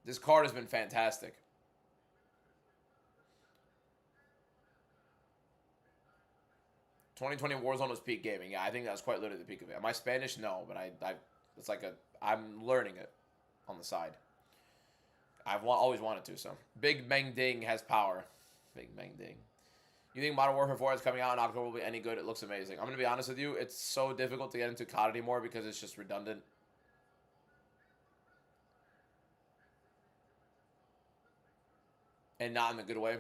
This card has been fantastic. "2020 Warzone was peak gaming." Yeah, I think that was quite literally the peak of it. Am I Spanish? No, but it's like I'm learning it on the side. I've always wanted to, so. Big Meng Ding has power. Big Meng Ding. You think Modern Warfare 4 is coming out in October will be any good? It looks amazing. I'm going to be honest with you. It's so difficult to get into COD anymore because it's just redundant. And not in a good way.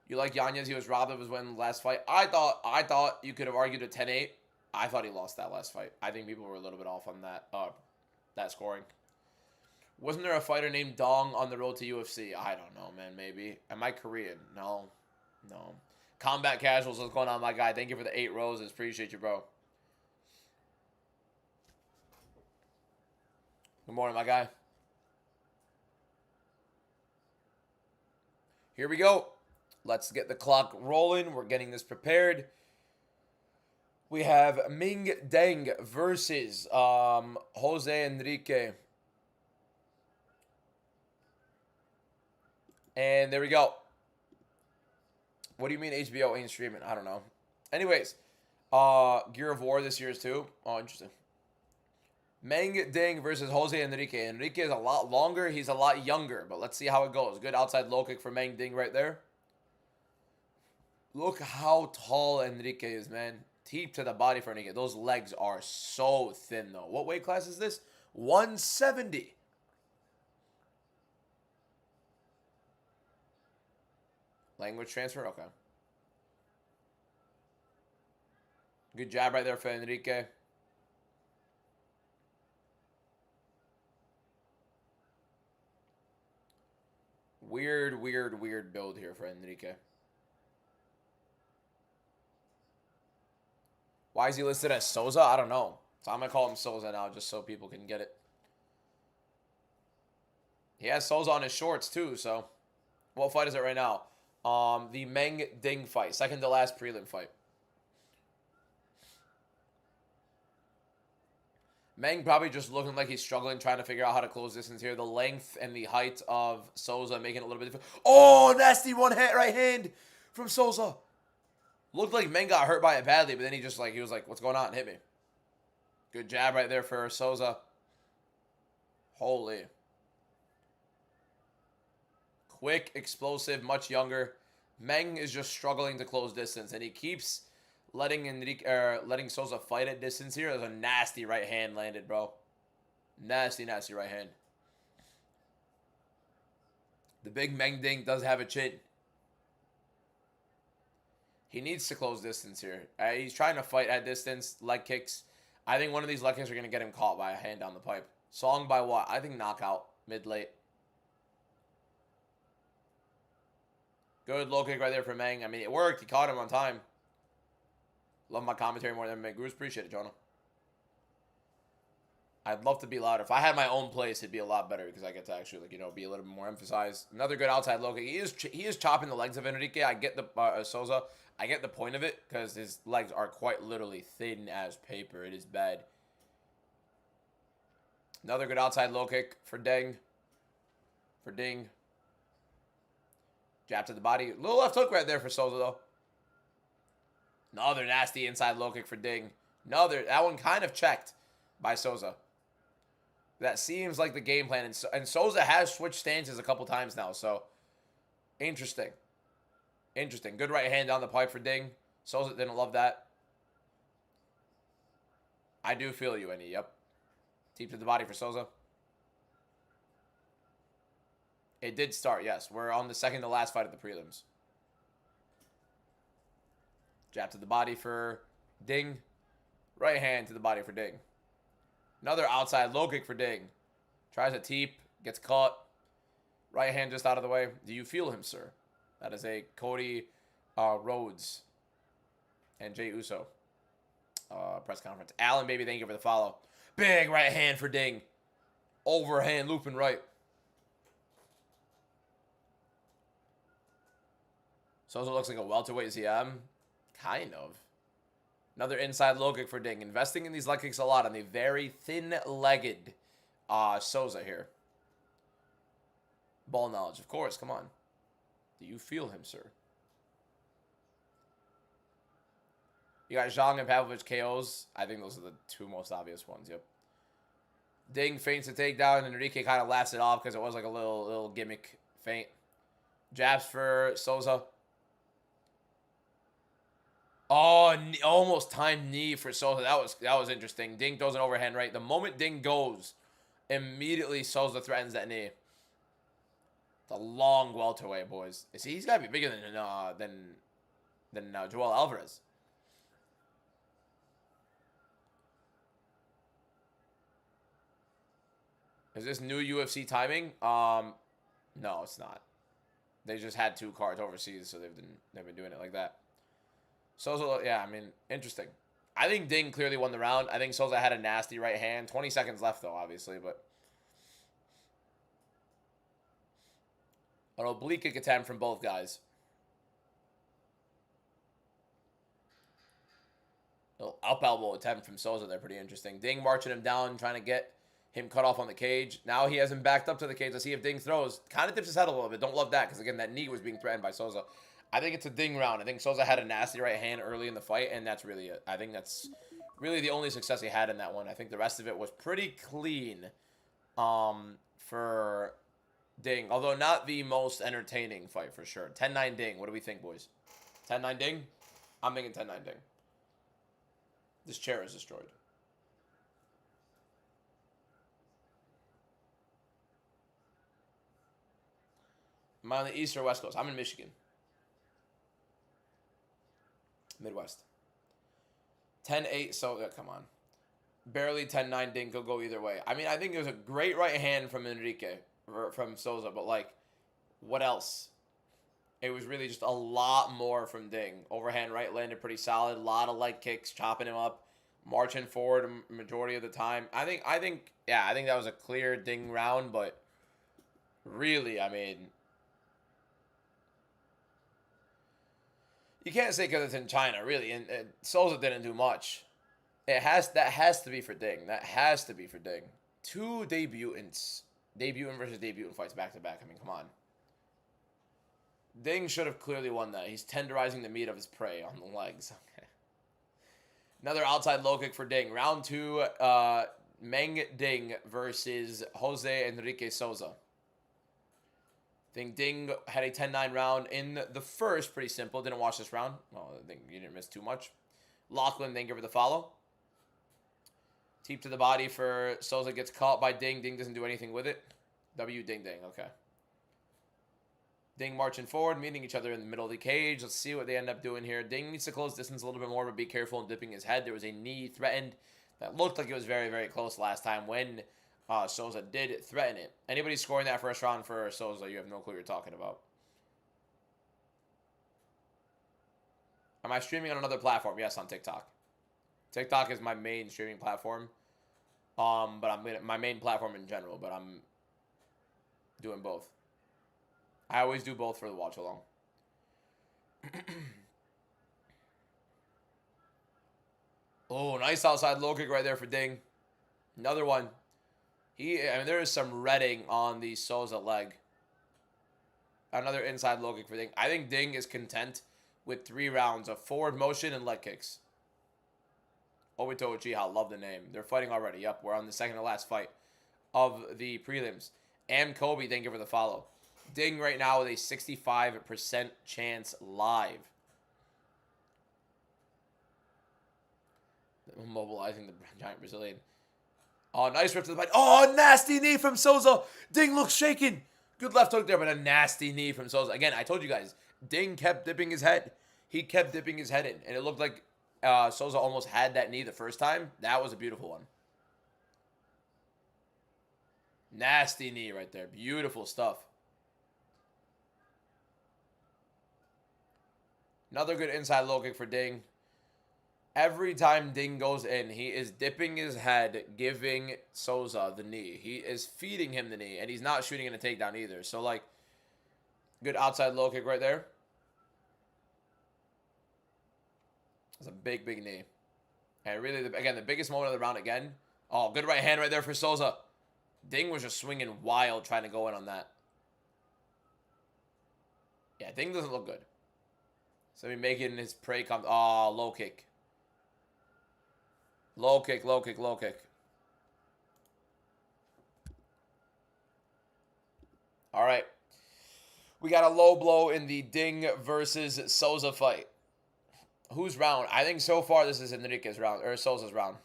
You like Yanez? He was robbed of his win last fight. I thought you could have argued a 10-8. I thought he lost that last fight. I think people were a little bit off on that scoring. Wasn't there a fighter named Dong on the road to UFC? I don't know, man. Maybe. Am I Korean? No. Combat Casuals, what's going on, my guy? Thank you for the 8 roses. Appreciate you, bro. Good morning, my guy. Here we go. Let's get the clock rolling. We're getting this prepared. We have Ming Deng versus Jose Enrique. And there we go. What do you mean HBO ain't streaming? I don't know. Anyways, Gear of War this year is too. Oh, interesting. Meng Ding versus Jose Enrique. Enrique is a lot longer. He's a lot younger, but let's see how it goes. Good outside low kick for Meng Ding right there. Look how tall Enrique is, man. Deep to the body for Enrique. Those legs are so thin, though. What weight class is this? 170. Language transfer? Okay. Good jab right there for Enrique. Weird build here for Enrique. Why is he listed as Souza? I don't know. So I'm going to call him Souza now just so people can get it. He has Souza on his shorts too, so. What fight is it right now? The Meng Ding fight. Second to last prelim fight. Meng probably just looking like he's struggling, trying to figure out how to close distance here. The length and the height of Souza making it a little bit different. Oh, nasty right hand from Souza. Looked like Meng got hurt by it badly, but then he was like, what's going on? Hit me. Good jab right there for Souza. Holy. Quick, explosive, much younger. Meng is just struggling to close distance, and he keeps letting Souza fight at distance here. There's a nasty right hand landed, bro. Nasty right hand. The big Meng Ding does have a chin. He needs to close distance here. He's trying to fight at distance, leg kicks. I think one of these leg kicks are going to get him caught by a hand down the pipe. Song by what? I think knockout, mid-late. Good low kick right there for Meng. I mean, it worked. He caught him on time. Love my commentary more than Bruce. Appreciate it, Jonah. I'd love to be louder. If I had my own place, it'd be a lot better because I get to actually, be a little bit more emphasized. Another good outside low kick. He is chopping the legs of Enrique. I get the Souza. I get the point of it because his legs are quite literally thin as paper. It is bad. Another good outside low kick for Ding. Jab to the body. Little left hook right there for Souza, though. Another nasty inside low kick for Ding. That one kind of checked by Souza. That seems like the game plan. And Souza has switched stances a couple times now, so interesting. Good right hand down the pipe for Ding. Souza didn't love that. I do feel you, Annie. Yep. Deep to the body for Souza. It did start, yes. We're on the second to last fight of the prelims. Jab to the body for Ding. Right hand to the body for Ding. Another outside low kick for Ding. Tries a teep. Gets caught. Right hand just out of the way. Do you feel him, sir? That is a Cody Rhodes and Jey Uso press conference. Allen, baby, thank you for the follow. Big right hand for Ding. Overhand looping right. Souza looks like a welterweight ZM. Kind of. Another inside low kick for Ding. Investing in these leg kicks a lot on the very thin-legged Souza here. Ball knowledge, of course. Come on. Do you feel him, sir? You got Zhang and Pavlovich KOs. I think those are the two most obvious ones, yep. Ding feints a takedown, and Enrique kind of laughs it off because it was like a little gimmick feint. Jabs for Souza. Oh, almost timed knee for Souza. That was interesting. Ding throws an overhand right. The moment Ding goes, immediately Souza threatens that knee. The long welterweight, boys. See, he's got to be bigger than Joel Alvarez. Is this new UFC timing? No, it's not. They just had 2 cards overseas, so they've been doing it like that. Souza, yeah, I mean, interesting. I think Ding clearly won the round. I think Souza had a nasty right hand. 20 seconds left, though, obviously, but an oblique kick attempt from both guys. Little up elbow attempt from Souza there, pretty interesting. Ding marching him down, trying to get him cut off on the cage. Now he has him backed up to the cage. Let's see if Ding throws. Kind of tips his head a little bit. Don't love that, because, again, that knee was being threatened by Souza. I think it's a Ding round. I think Souza had a nasty right hand early in the fight, and that's really it. I think that's Really the only success he had in that one. I think the rest of it was pretty clean for Ding. Although not the most entertaining fight for sure. 10-9 Ding. What do we think, boys? 10-9 Ding? I'm thinking 10-9 Ding. This chair is destroyed. Am I on the East or West Coast? I'm in Michigan. Midwest. 10-8, so come on. Barely 10-9 Ding could go either way. I mean, I think it was a great right hand from Enrique, from Souza, but like, what else? It was really just a lot more from Ding. Overhand right landed pretty solid. A lot of leg kicks, chopping him up, marching forward majority of the time. I think that was a clear Ding round, but really, I mean, you can't say because it's in China, really. And Souza didn't do much. That has to be for Ding. That has to be for Ding. 2 debutants. Debutant versus debutant fights back to back. I mean, come on. Ding should have clearly won that. He's tenderizing the meat of his prey on the legs. Okay. Another outside low kick for Ding. Round 2, Meng Ding versus Jose Enrique Souza. I think Ding had a 10-9 round in the first. Pretty simple. Didn't watch this round. Well, I think you didn't miss too much. Lachlan then give her the follow. Teep to the body for Souza. Gets caught by Ding. Ding doesn't do anything with it. W Ding Ding. Okay. Ding marching forward, meeting each other in the middle of the cage. Let's see what they end up doing here. Ding needs to close distance a little bit more, but be careful in dipping his head. There was a knee threatened that looked like it was very, very close last time when Souza did threaten it. Anybody scoring that first round for Souza, you have no clue what you're talking about. Am I streaming on another platform? Yes, on TikTok. TikTok is my main streaming platform. But my main platform in general, but I'm doing both. I always do both for the watch along. Oh, nice outside low kick right there for Ding. Another one. I mean, there is some redding on the Souza leg. Another inside low kick for Ding. I think Ding is content with 3 rounds of forward motion and leg kicks. Obito Uchiha, love the name. They're fighting already. Yep, we're on the second to last fight of the prelims. And Kobe, thank you for the follow. Ding right now with a 65% chance live. Mobilizing the giant Brazilian. Oh, nice rip to the body. Oh, nasty knee from Souza. Ding looks shaken. Good left hook there, but a nasty knee from Souza. Again, I told you guys, Ding kept dipping his head. He kept dipping his head in, and it looked like Souza almost had that knee the first time. That was a beautiful one. Nasty knee right there. Beautiful stuff. Another good inside low kick for Ding. Every time Ding goes in, he is dipping his head, giving Souza the knee. He is feeding him the knee, and he's not shooting in a takedown either. So, like, good outside low kick right there. That's a big, big knee. And really, again, the biggest moment of the round again. Oh, good right hand right there for Souza. Ding was just swinging wild trying to go in on that. Yeah, Ding doesn't look good. So he's making his prey come. Oh, low kick. Low kick, low kick, low kick. All right. We got a low blow in the Ding versus Souza fight. Whose round? I think so far this is Enrique's round, or Souza's round.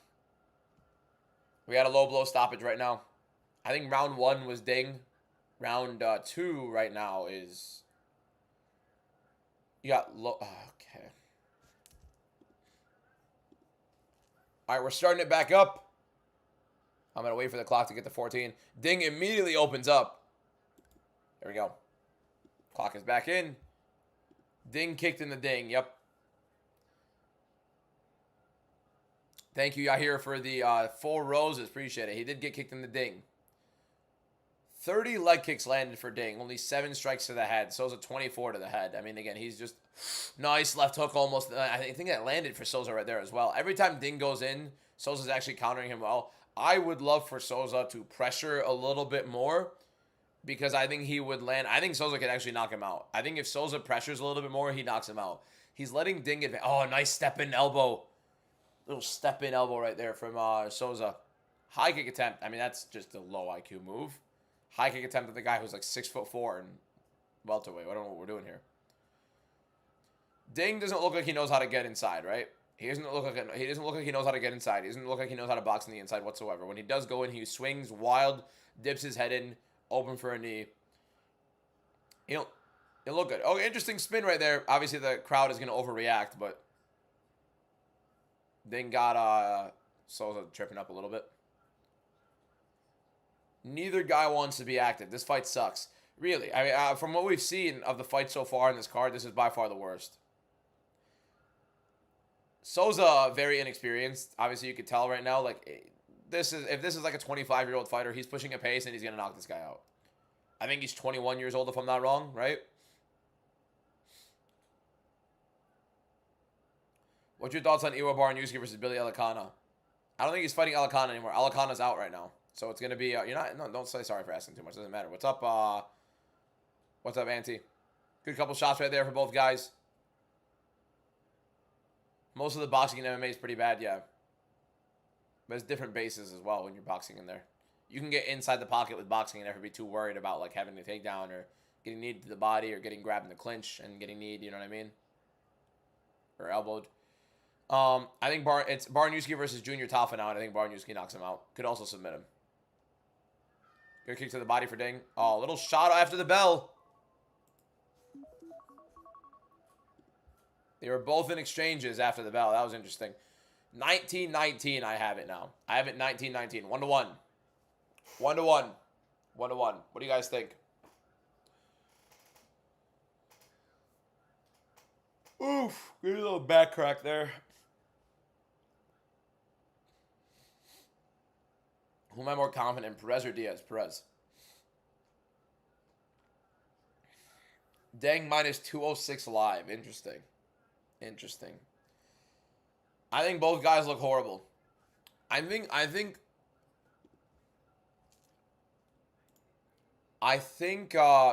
We got a low blow stoppage right now. I think round 1 was Ding. Round 2 right now is... You got low... Okay. All right, we're starting it back up. I'm going to wait for the clock to get to 14. Ding immediately opens up. There we go. Clock is back in. Ding kicked in the Ding. Yep. Thank you, Yahir, for the 4 roses. Appreciate it. He did get kicked in the Ding. 30 leg kicks landed for Ding. Only 7 strikes to the head. Souza 24 to the head. I mean, again, he's just nice left hook almost. I think that landed for Souza right there as well. Every time Ding goes in, Souza's actually countering him well. I would love for Souza to pressure a little bit more because I think he would land. I think Souza could actually knock him out. I think if Souza pressures a little bit more, he knocks him out. He's letting Ding advance. Oh, nice step in elbow. Little step-in elbow right there from Souza. High kick attempt. I mean, that's just a low IQ move. High kick attempt at the guy who's like 6'4" and welterweight. I don't know what we're doing here. Ding doesn't look like he knows how to get inside, right? He doesn't look like he knows how to get inside. He doesn't look like he knows how to box on the inside whatsoever. When he does go in, he swings wild, dips his head in, open for a knee. He'll look good. Oh, interesting spin right there. Obviously, the crowd is going to overreact, but Ding got Souza tripping up a little bit. Neither guy wants to be active. This fight sucks. Really. I mean, from what we've seen of the fight so far in this card, this is by far the worst. Souza, very inexperienced. Obviously, you could tell right now, like, if this is like a 25-year-old fighter, he's pushing a pace and he's going to knock this guy out. I think he's 21 years old, if I'm not wrong, right? What's your thoughts on Iwa Barniewski versus Billy Alicana? I don't think he's fighting Alicana anymore. Alicana's out right now. So it's going to be, don't say sorry for asking too much. It doesn't matter. What's up, Auntie? Good couple shots right there for both guys. Most of the boxing in MMA is pretty bad, yeah. But it's different bases as well when you're boxing in there. You can get inside the pocket with boxing and never be too worried about like having a takedown or getting kneed to the body or getting grabbed in the clinch and getting kneed, you know what I mean? Or elbowed. I think it's Barniewski versus Junior Tafa now, and I think Barniewski knocks him out. Could also submit him. Good kick to the body for Ding. Oh, little shot after the bell. They were both in exchanges after the bell. That was interesting. 19-19, I have it now. I have it 19-19. 1-1. 1-1. 1-1. What do you guys think? Oof. Get a little back crack there. Who am I more confident in, Perez or Diaz? Perez. Deng minus 206 live. Interesting. Interesting. I think both guys look horrible. I think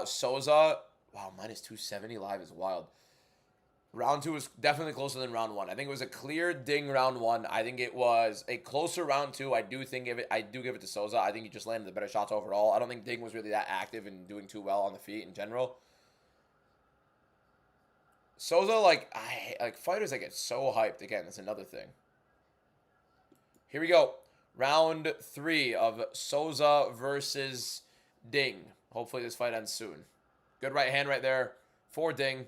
Souza, wow, minus 270 live is wild. Round 2 was definitely closer than round 1. I think it was a clear Ding round 1. I think it was a closer round 2. I do give it to Souza. I think he just landed the better shots overall. I don't think Ding was really that active and doing too well on the feet in general. Souza, like fighters that get so hyped. Again, that's another thing. Here we go. Round 3 of Souza versus Ding. Hopefully this fight ends soon. Good right hand right there for Ding.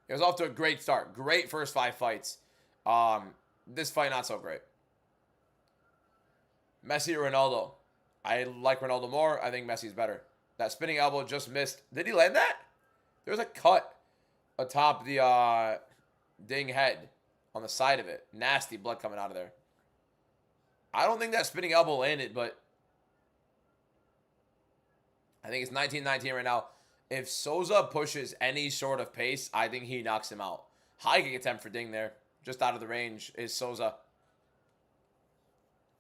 It was off to a great start. Great first 5 fights. This fight, not so great. Messi or Ronaldo? I like Ronaldo more. I think Messi's better. That spinning elbow just missed. Did he land that? There was a cut atop the Ding head on the side of it. Nasty blood coming out of there. I don't think that spinning elbow landed, but I think it's 19-19 right now. If Souza pushes any sort of pace, I think he knocks him out. High kick attempt for Ding there. Just out of the range is Souza.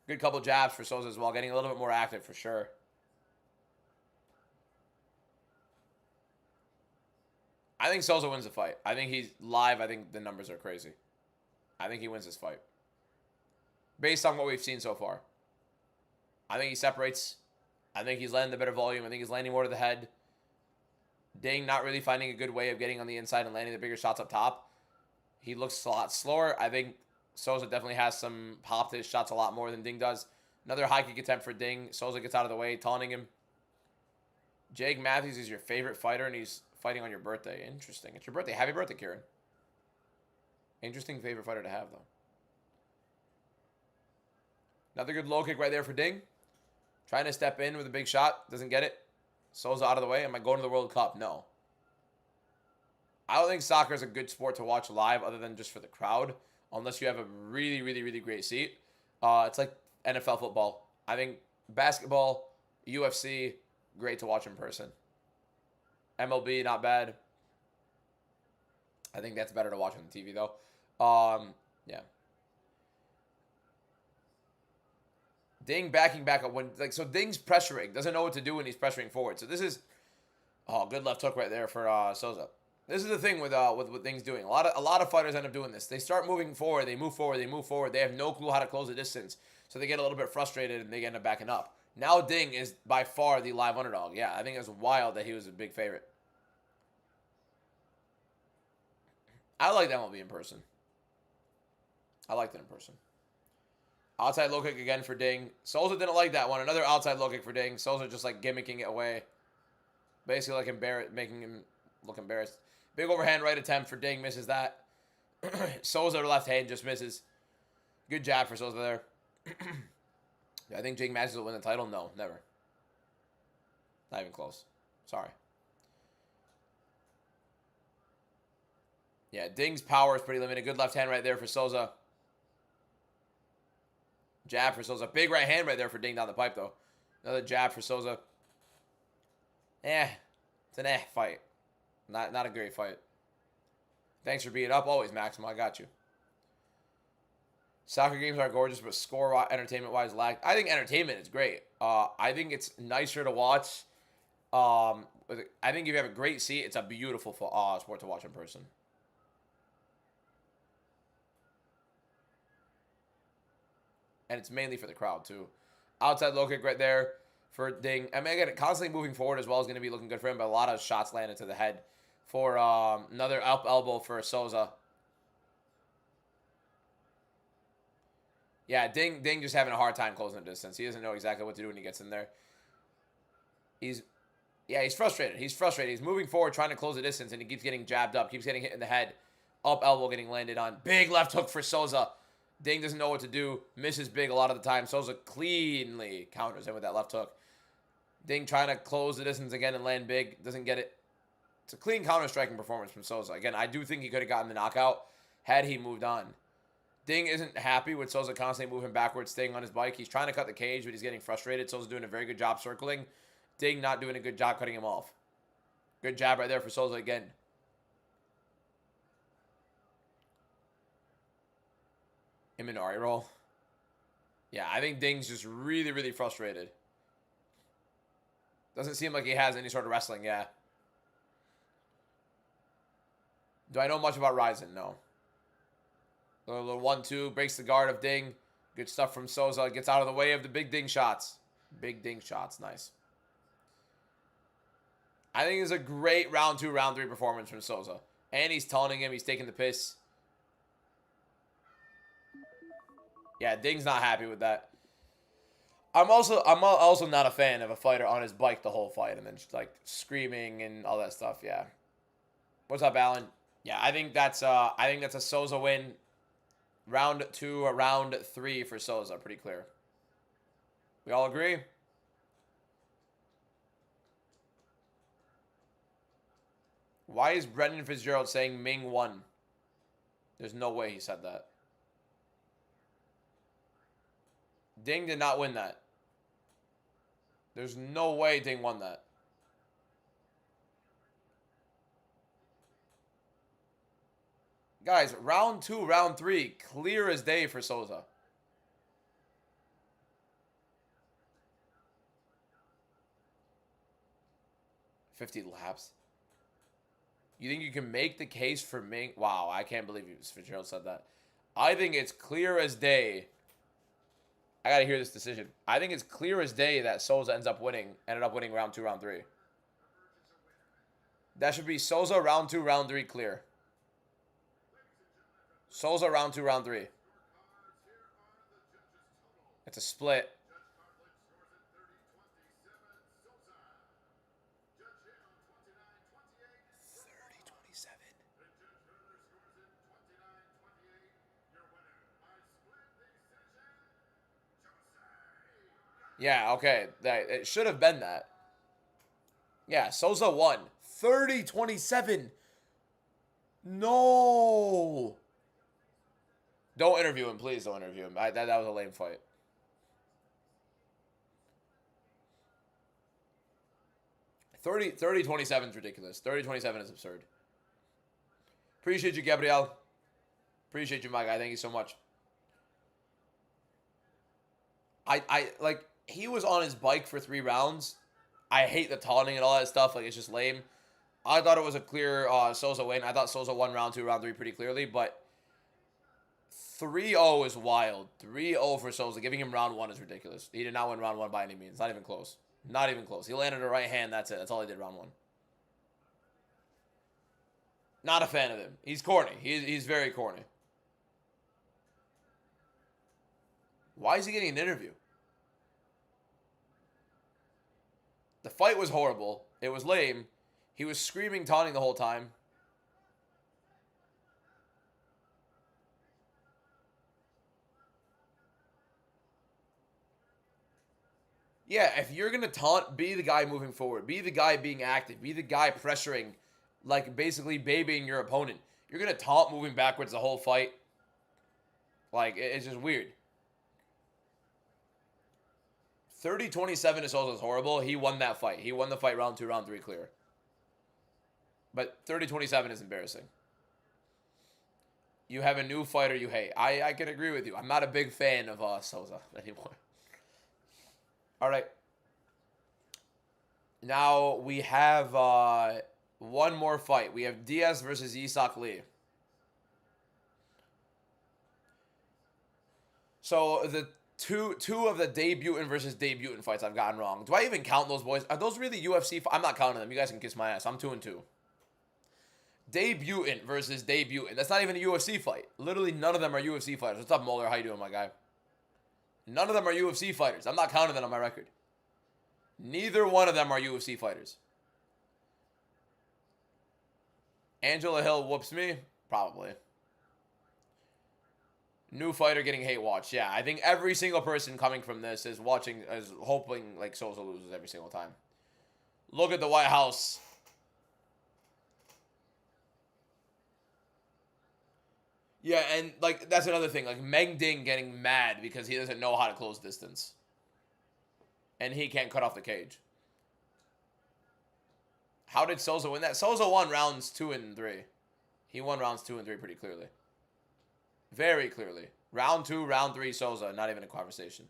Good couple jabs for Souza as well. Getting a little bit more active for sure. I think Souza wins the fight. I think he's live. I think the numbers are crazy. I think he wins this fight. Based on what we've seen so far. I think he separates. I think he's landing the better volume. I think he's landing more to the head. Ding not really finding a good way of getting on the inside and landing the bigger shots up top. He looks a lot slower. I think Souza definitely has some pop to his shots a lot more than Ding does. Another high kick attempt for Ding. Souza gets out of the way, taunting him. Jake Matthews is your favorite fighter, and he's fighting on your birthday. Interesting. It's your birthday. Happy birthday, Kieran. Interesting favorite fighter to have, though. Another good low kick right there for Ding. Trying to step in with a big shot. Doesn't get it. Souza out of the way. Am I going to the World Cup? No. I don't think soccer is a good sport to watch live other than just for the crowd. Unless you have a really, really, really great seat. It's like NFL football. I think basketball, UFC, great to watch in person. MLB, not bad. I think that's better to watch on the TV, though. Yeah. Ding backing back up. So Ding's pressuring. Doesn't know what to do when he's pressuring forward. So this is... Oh, good left hook right there for Souza. This is the thing with what things doing. A lot of fighters end up doing this. They start moving forward, they move forward, they move forward. They have no clue how to close the distance, so they get a little bit frustrated and they end up backing up. Now Ding is by far the live underdog. Yeah, I think it's wild that he was a big favorite. I like that MLB in person. I liked it in person. Outside low kick again for Ding. Souza didn't like that one. Another outside low kick for Ding. Souza just like gimmicking it away. Basically like making him look embarrassed. Big overhand right attempt for Ding. Misses that. Souza left hand just misses. Good jab for Souza there. I think Jake Matthews will win the title. No, never. Not even close. Sorry. Yeah, Ding's power is pretty limited. Good left hand right there for Souza. Jab for Souza. Big right hand right there for Ding down the pipe, though. Another jab for Souza. It's an fight. Not a great fight. Thanks for being up always, Maximo. I got you. Soccer games are gorgeous, but score entertainment-wise lack. I think entertainment is great. I think it's nicer to watch. I think if you have a great seat, it's a beautiful sport to watch in person. And it's mainly for the crowd, too. Outside low kick right there for Ding. I mean, again, constantly moving forward as well is going to be looking good for him, but a lot of shots landed to the head for another up elbow for Souza. Yeah, Ding just having a hard time closing the distance. He doesn't know exactly what to do when he gets in there. He's frustrated. He's frustrated. He's moving forward, trying to close the distance, and he keeps getting jabbed up, keeps getting hit in the head. Up elbow getting landed on. Big left hook for Souza. Ding doesn't know what to do. Misses big a lot of the time. Souza cleanly counters him with that left hook. Ding trying to close the distance again and land big. Doesn't get it. It's a clean counter-striking performance from Souza. Again, I do think he could have gotten the knockout had he moved on. Ding isn't happy with Souza constantly moving backwards, staying on his bike. He's trying to cut the cage, but he's getting frustrated. Souza's doing a very good job circling. Ding not doing a good job cutting him off. Good jab right there for Souza again. Imanari roll. Yeah, I think Ding's just really, really frustrated. Doesn't seem like he has any sort of wrestling, yeah. Do I know much about Ryzen? No. A little 1-2, breaks the guard of Ding. Good stuff from Souza. Gets out of the way of the big Ding shots. Big Ding shots, nice. I think it's a great round 2, round 3 performance from Souza. And he's taunting him. He's taking the piss. Yeah, Ding's not happy with that. I'm also not a fan of a fighter on his bike the whole fight and then just like screaming and all that stuff. Yeah. What's up, Alan? Yeah, I think that's a Souza win. Round 2 or round 3 for Souza, pretty clear. We all agree? Why is Brendan Fitzgerald saying Ming won? There's no way he said that. Ding did not win that. There's no way Ding won that. Guys, round 2, round 3, clear as day for Souza. $50 laps. You think you can make the case for Ming? Wow, I can't believe Fitzgerald said that. I think it's clear as day. I gotta hear this decision. I think it's clear as day that Souza ended up winning round 2, round 3. That should be Souza round 2, round 3 clear. Souza round 2, round 3. It's a split. Yeah, okay. It should have been that. Yeah, Souza won. 30-27. No. Don't interview him. Please don't interview him. That was a lame fight. Thirty 27 is ridiculous. 30-27 is absurd. Appreciate you, Gabriel. Appreciate you, my guy. Thank you so much. I like, he was on his bike for 3 rounds. I hate the taunting and all that stuff. Like, it's just lame. I thought it was a clear Souza win. I thought Souza won round 2, round 3 pretty clearly, but 3-0 is wild. 3-0 for Souza. Giving him round 1 is ridiculous. He did not win round 1 by any means. Not even close. Not even close. He landed a right hand. That's it. That's all he did round 1. Not a fan of him. He's corny. He's very corny. Why is he getting an interview? The fight was horrible. It was lame. He was screaming, taunting the whole time. Yeah, if you're going to taunt, be the guy moving forward. Be the guy being active. Be the guy pressuring, like basically babying your opponent. You're going to taunt moving backwards the whole fight. Like, it's just weird. 30-27 to Souza is horrible. He won that fight. He won the fight round 2, round 3 clear. But 30-27 is embarrassing. You have a new fighter you hate. I can agree with you. I'm not a big fan of Souza anymore. All right. Now we have one more fight. We have Diaz versus Isak Lee. So the two of the debutant versus debutant fights I've gotten wrong. Do I even count those boys? Are those really UFC? I'm not counting them. You guys can kiss my ass. I'm 2-2. Debutant versus debutant. That's not even a UFC fight. Literally none of them are UFC fighters. What's up, Moeller? How you doing, my guy? None of them are UFC fighters. I'm not counting that on my record. Neither one of them are UFC fighters. Angela Hill whoops me? Probably. New fighter getting hate watch. Yeah, I think every single person coming from this is hoping like Souza loses every single time. Look at the White House. Yeah, and like that's another thing. Like Meng Ding getting mad because he doesn't know how to close distance. And he can't cut off the cage. How did Souza win that? Souza won rounds 2 and 3. He won rounds 2 and 3 pretty clearly. Very clearly. Round 2, round 3, Souza. Not even a conversation.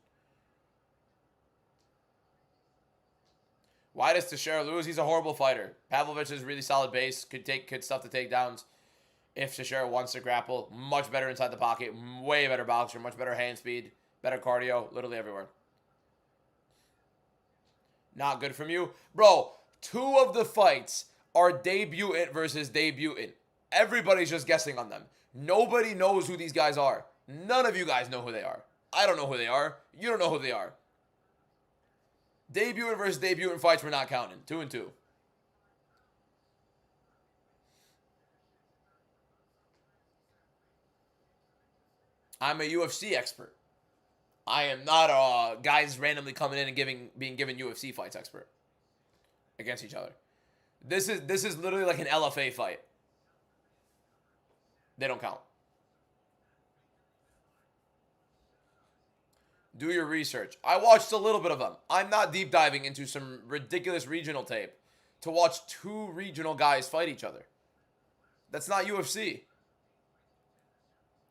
Why does Teixeira lose? He's a horrible fighter. Pavlovich is really solid base. Could stuff the takedowns. If Teixeira wants to grapple, much better inside the pocket. Way better boxer. Much better hand speed. Better cardio. Literally everywhere. Not good from you. Bro, 2 of the fights are debutant versus debutant. Everybody's just guessing on them. Nobody knows who these guys are. None of you guys know who they are. I don't know who they are. You don't know who they are. Debutant versus debutant fights we're not counting. 2-2. I'm a UFC expert. I am not a guys randomly coming in and being given UFC fights expert against each other. This is literally like an LFA fight. They don't count. Do your research. I watched a little bit of them. I'm not deep diving into some ridiculous regional tape to watch 2 regional guys fight each other. That's not UFC.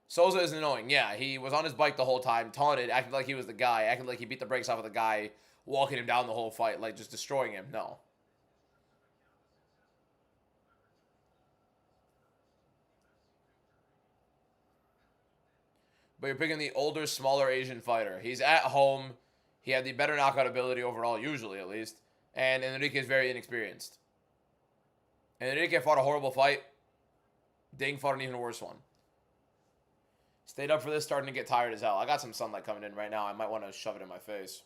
Souza is annoying. Yeah, he was on his bike the whole time, taunted, acting like he was the guy, acting like he beat the brakes off of the guy, walking him down the whole fight, like just destroying him. No. But you're picking the older, smaller Asian fighter. He's at home. He had the better knockout ability overall, usually at least. And Enrique is very inexperienced. Enrique fought a horrible fight. Ding fought an even worse one. Stayed up for this, starting to get tired as hell. I got some sunlight coming in right now. I might want to shove it in my face.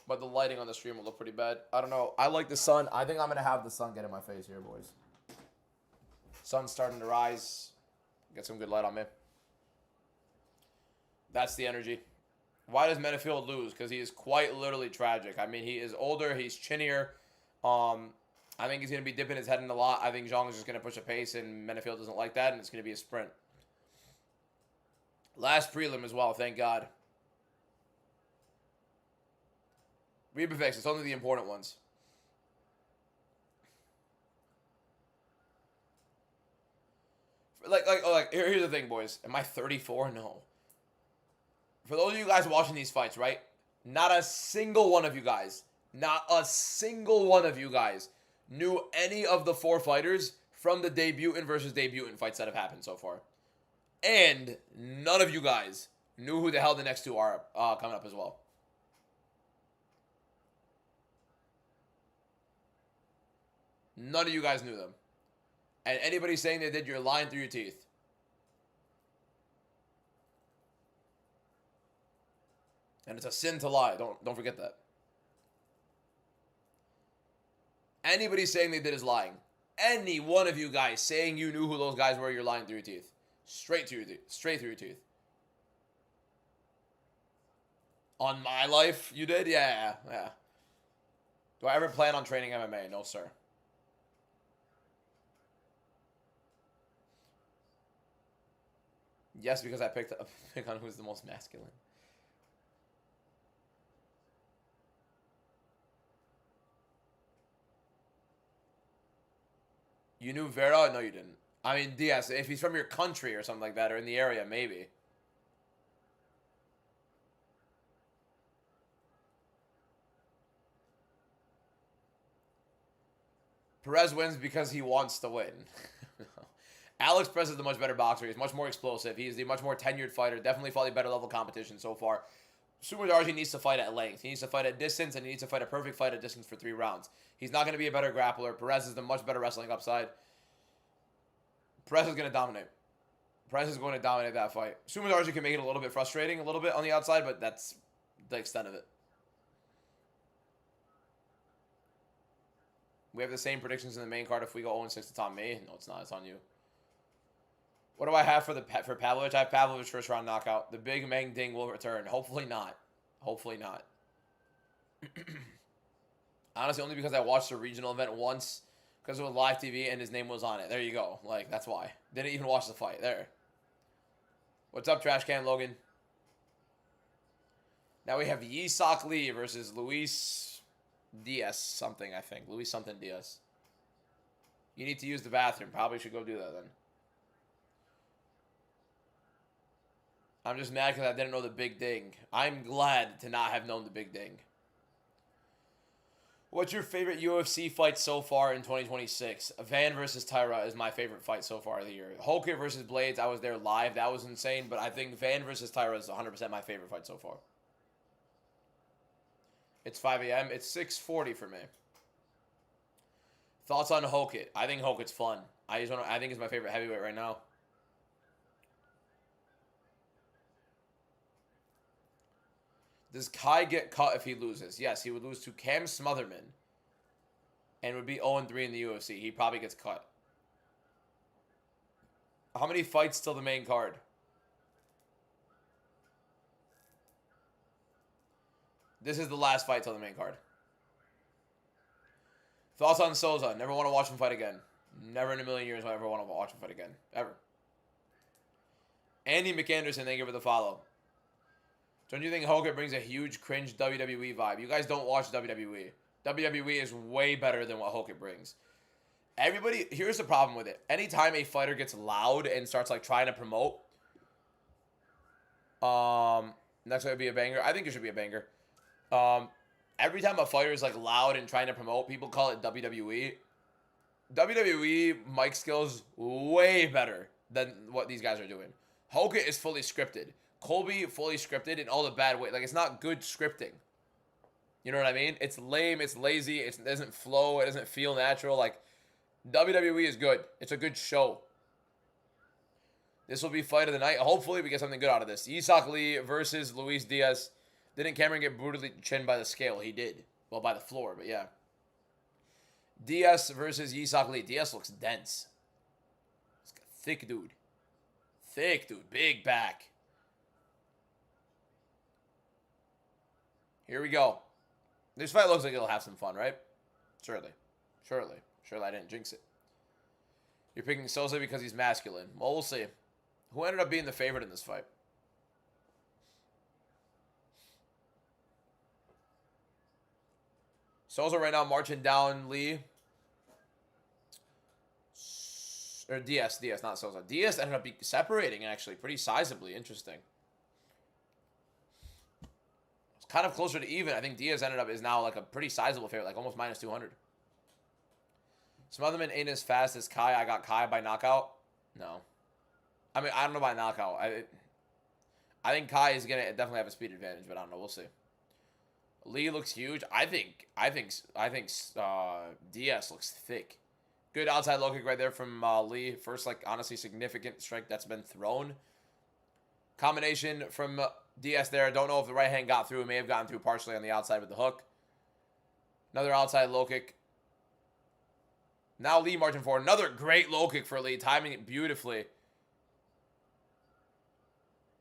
But the lighting on the stream will look pretty bad. I don't know. I like the sun. I think I'm going to have the sun get in my face here, boys. Sun's starting to rise. Get some good light on me. That's the energy. Why does Menafield lose? Because he is quite literally tragic. I mean, he is older. He's chinnier. I think he's going to be dipping his head in a lot. I think Zhang is just going to push a pace, and Menafield doesn't like that, and it's going to be a sprint. Last prelim as well, thank God. Rebefix, it's only the important ones. Here's the thing, boys. Am I 34? No. For those of you guys watching these fights, right? Not a single one of you guys knew any of the 4 fighters from the debutant versus debutant fights that have happened so far. And none of you guys knew who the hell the next 2 are coming up as well. None of you guys knew them. And anybody saying they did, you're lying through your teeth. And it's a sin to lie. Don't forget that. Anybody saying they did is lying. Any one of you guys saying you knew who those guys were, you're lying through your teeth. Straight through your teeth. Straight through your teeth. On my life, you did? Yeah. Do I ever plan on training MMA? No, sir. Yes, because I pick on who's the most masculine. You knew Vera? No, you didn't. I mean, Diaz, if he's from your country or something like that, or in the area, maybe. Perez wins because he wants to win. Alex Perez is the much better boxer. He's much more explosive. He's the much more tenured fighter. Definitely fought a better level competition so far. Sumadarji needs to fight at length. He needs to fight at distance, and he needs to fight a perfect fight at distance for 3 rounds. He's not going to be a better grappler. Perez is the much better wrestling upside. Perez is going to dominate. Perez is going to dominate that fight. Sumadarji can make it a little bit frustrating, a little bit on the outside, but that's the extent of it. We have the same predictions in the main card if we go 0-6 to Tom May. No, it's not. It's on you. What do I have for Pavlovich? I have Pavlovich first round knockout. The big Meng Ding will return. Hopefully not. Hopefully not. Honestly, only because I watched the regional event once because it was live TV and his name was on it. There you go. Like, that's why. Didn't even watch the fight. There. What's up, Trash Can Logan? Now we have Yisak Lee versus Luis Diaz something, I think. Luis something Diaz. You need to use the bathroom. Probably should go do that then. I'm just mad because I didn't know the Big Ding. I'm glad to not have known the Big Ding. What's your favorite UFC fight so far in 2026? Van versus Tyra is my favorite fight so far of the year. Holker versus Blades, I was there live. That was insane. But I think Van versus Tyra is 100% my favorite fight so far. It's 5 a.m. It's 6:40 for me. Thoughts on Hokit? I think Hokit's fun. I think it's my favorite heavyweight right now. Does Kai get cut if he loses? Yes, he would lose to Cam Smotherman and would be 0-3 in the UFC. He probably gets cut. How many fights till the main card? This is the last fight till the main card. Thoughts on Souza? Never want to watch him fight again. Never in a million years will I ever want to watch him fight again. Ever. Andy McAnderson, thank you for the follow. Don't you think Hogan brings a huge cringe WWE vibe? You guys don't watch WWE. WWE is way better than what Hogan brings. Everybody, here's the problem with it. Anytime a fighter gets loud and starts like trying to promote, next would be a banger. I think it should be a banger. Every time a fighter is like loud and trying to promote, people call it WWE. WWE mic skills way better than what these guys are doing. Hogan is fully scripted. Colby fully scripted in all the bad ways. Like, it's not good scripting. You know what I mean? It's lame. It's lazy. It doesn't flow. It doesn't feel natural. Like, WWE is good. It's a good show. This will be fight of the night. Hopefully, we get something good out of this. Yisak Lee versus Luis Diaz. Didn't Cameron get brutally chinned by the scale? He did. Well, by the floor, but yeah. Diaz versus Yisak Lee. Diaz looks dense. He's got a thick dude. Thick dude. Big back. Here we go. This fight looks like it'll have some fun, right? Surely. Surely I didn't jinx it. You're picking Souza because he's masculine. Well, we'll see. Who ended up being the favorite in this fight? Souza right now marching down Lee. Or Diaz, not Souza. Diaz ended up separating, actually, pretty sizably. Interesting. Kind of closer to even. I think Diaz is now like a pretty sizable favorite, like almost minus 200. Smotherman ain't as fast as Kai. I got Kai by knockout. No. I mean, I don't know by knockout. I think Kai is gonna definitely have a speed advantage, but I don't know. We'll see. Lee looks huge. I think Diaz looks thick. Good outside low kick right there from Lee. First, like, honestly significant strike that's been thrown. Combination from Diaz there. Don't know if the right hand got through. It may have gotten through partially on the outside with the hook. Another outside low kick. Now Lee marching forward. Another great low kick for Lee. Timing it beautifully.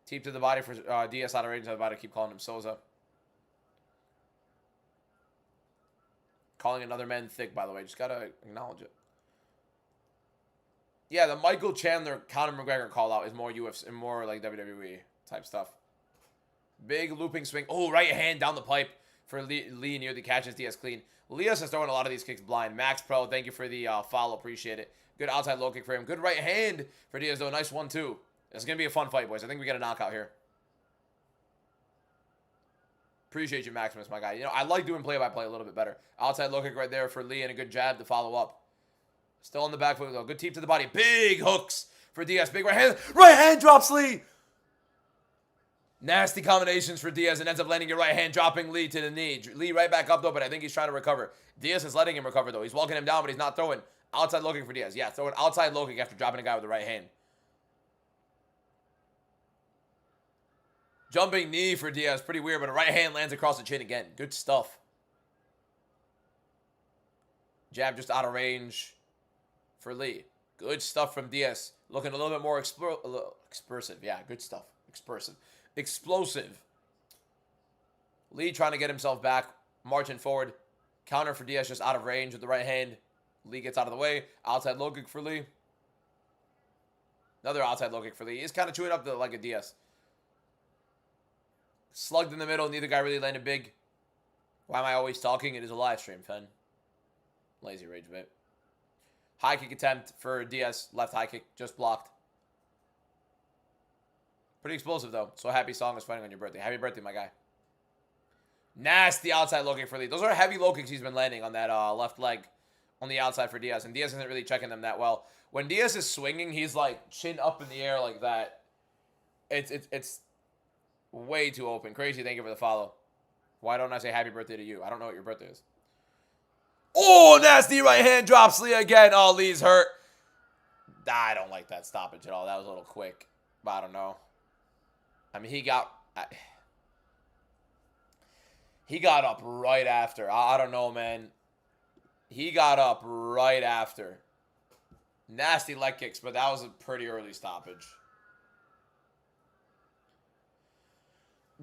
Teep to the body for Diaz out of range. I'm about to keep calling him Souza. Calling another man thick, by the way. Just got to acknowledge it. Yeah, the Michael Chandler, Conor McGregor call out is more UFC, more like WWE type stuff. Big looping swing. Oh, right hand down the pipe for Lee near the catches Diaz clean. Leos is throwing a lot of these kicks blind. Max Pro, thank you for the follow. Appreciate it. Good outside low kick for him. Good right hand for Diaz, though. Nice 1-2. It's going to be a fun fight, boys. I think we get a knockout here. Appreciate you, Maximus, my guy. You know, I like doing play-by-play a little bit better. Outside low kick right there for Lee and a good jab to follow up. Still on the back foot, though. Good teep to the body. Big hooks for Diaz. Big right hand. Right hand drops Lee. Nasty combinations for Diaz and ends up landing your right hand, dropping Lee to the knee. Lee right back up, though, but I think he's trying to recover. Diaz is letting him recover, though. He's walking him down, but he's not throwing. Outside low kick for Diaz. Yeah, throwing outside low kick after dropping a guy with the right hand. Jumping knee for Diaz. Pretty weird, but a right hand lands across the chin again. Good stuff. Jab just out of range for Lee. Good stuff from Diaz. Looking a little bit more explosive. Yeah, good stuff. Explosive. Lee trying to get himself back. Marching forward. Counter for Diaz just out of range with the right hand. Lee gets out of the way. Outside low kick for Lee. Another outside low kick for Lee. He's kind of chewing up like a Diaz. Slugged in the middle. Neither guy really landed big. Why am I always talking? It is a live stream, Fen. Lazy rage, mate. High kick attempt for Diaz. Left high kick. Just blocked. Pretty explosive, though. So happy Song is fighting on your birthday. Happy birthday, my guy. Nasty outside low kick for Lee. Those are heavy low kicks he's been landing on that left leg on the outside for Diaz. And Diaz isn't really checking them that well. When Diaz is swinging, he's like chin up in the air like that. It's way too open. Crazy, thank you for the follow. Why don't I say happy birthday to you? I don't know what your birthday is. Oh, nasty right hand drops Lee again. Oh, Lee's hurt. I don't like that stoppage at all. That was a little quick. But I don't know. I mean, he got up right after. I don't know, man. He got up right after. Nasty leg kicks, but that was a pretty early stoppage.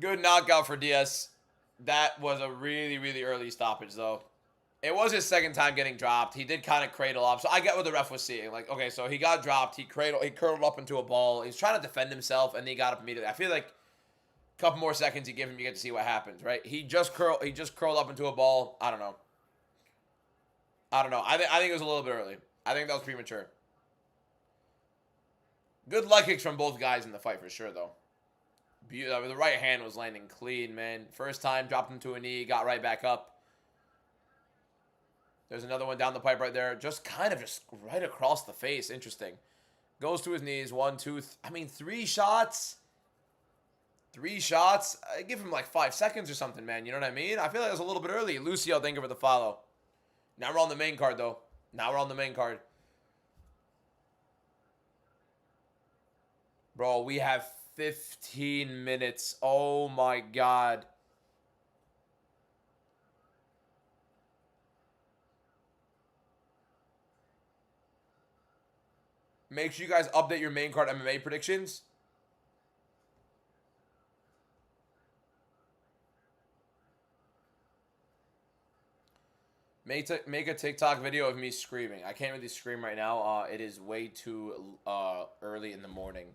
Good knockout for Diaz. That was a really, really early stoppage, though. It was his second time getting dropped. He did kind of cradle up. So I get what the ref was seeing. Like, okay, so he got dropped. He curled up into a ball. He's trying to defend himself, and he got up immediately. I feel like a couple more seconds you give him, you get to see what happens, right? He just curled up into a ball. I don't know. I think it was a little bit early. I think that was premature. Good leg kicks from both guys in the fight for sure, though. The right hand was landing clean, man. First time, dropped him to a knee, got right back up. There's another one down the pipe right there. Just kind of just right across the face. Interesting. Goes to his knees. 1, 2, three shots. 3 shots. I give him like 5 seconds or something, man. You know what I mean? I feel like it was a little bit early. Lucio, thank you for the follow. Now we're on the main card, though. Bro, we have 15 minutes. Oh, my God. Make sure you guys update your main card MMA predictions. Make a TikTok video of me screaming. I can't really scream right now. It is way too early in the morning.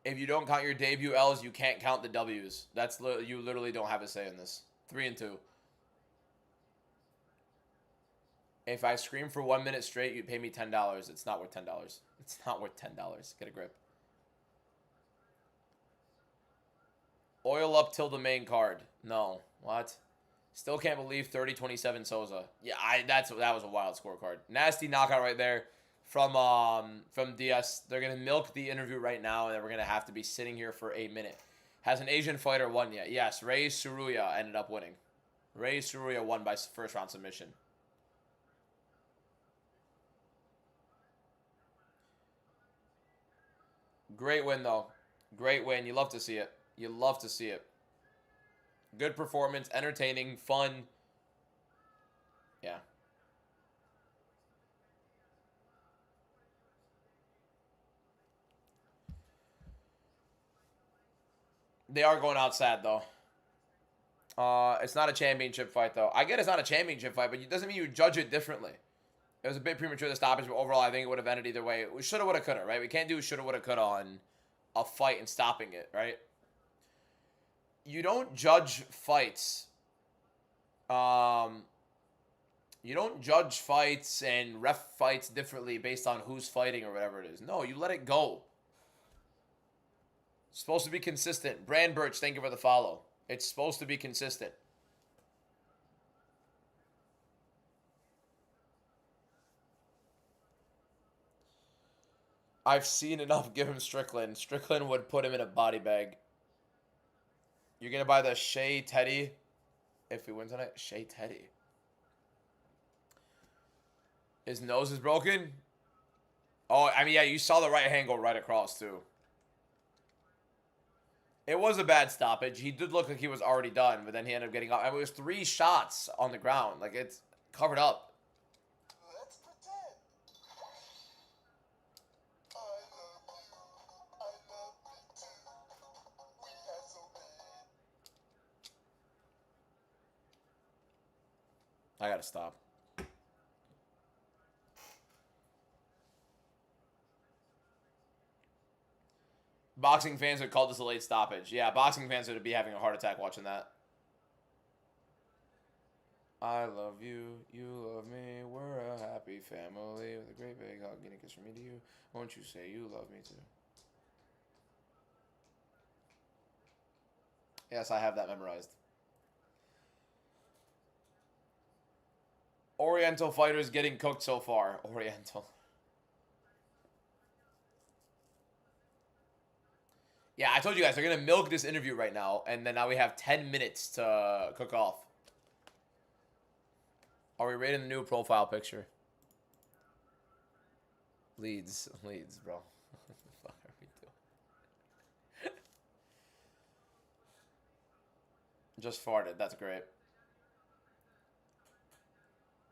If you don't count your debut L's, you can't count the W's. You literally don't have a say in this. 3 and 2. If I scream for 1 minute straight, you'd pay me $10. It's not worth $10. It's not worth $10. Get a grip. Oil up till the main card. No. What? Still can't believe 30-27 Souza. Yeah, that was a wild scorecard. Nasty knockout right there from Diaz. They're gonna milk the interview right now, and then we're gonna have to be sitting here for a minute. Has an Asian fighter won yet? Yes, Ray Suruya ended up winning. Ray Suruya won by first round submission. Great win though. Great win. You love to see it. You love to see it. Good performance, entertaining, fun. Yeah. They are going out sad though. It's not a championship fight though. I get it's not a championship fight, but it doesn't mean you judge it differently. It was a bit premature, the stoppage, but overall I think it would have ended either way. We shoulda, woulda, coulda, right? We can't do shoulda, woulda, coulda on a fight and stopping it, right? You don't judge fights. You don't judge fights and ref fights differently based on who's fighting or whatever it is. No, you let it go. It's supposed to be consistent. Brand Birch, thank you for the follow. It's supposed to be consistent. I've seen enough give him Strickland. Strickland would put him in a body bag. You're going to buy the Shea Teddy if we win tonight? Shea Teddy. His nose is broken? Oh, I mean, yeah, you saw the right hand go right across, too. It was a bad stoppage. He did look like he was already done, but then he ended up getting up. I mean, it was 3 shots on the ground. Like, it's covered up. Let's pretend. I love you. I love me too. We had so bad. I gotta stop. Boxing fans would call this a late stoppage. Yeah, boxing fans would be having a heart attack watching that. I love you, you love me, we're a happy family with a great big hug and a kiss from me to you. Won't you say you love me too? Yes, I have that memorized. Oriental fighters getting cooked so far. Oriental. Yeah, I told you guys, they're going to milk this interview right now, and then now we have 10 minutes to cook off. Are we rating the new profile picture? Leads, bro. What the fuck are we doing? Just farted, that's great.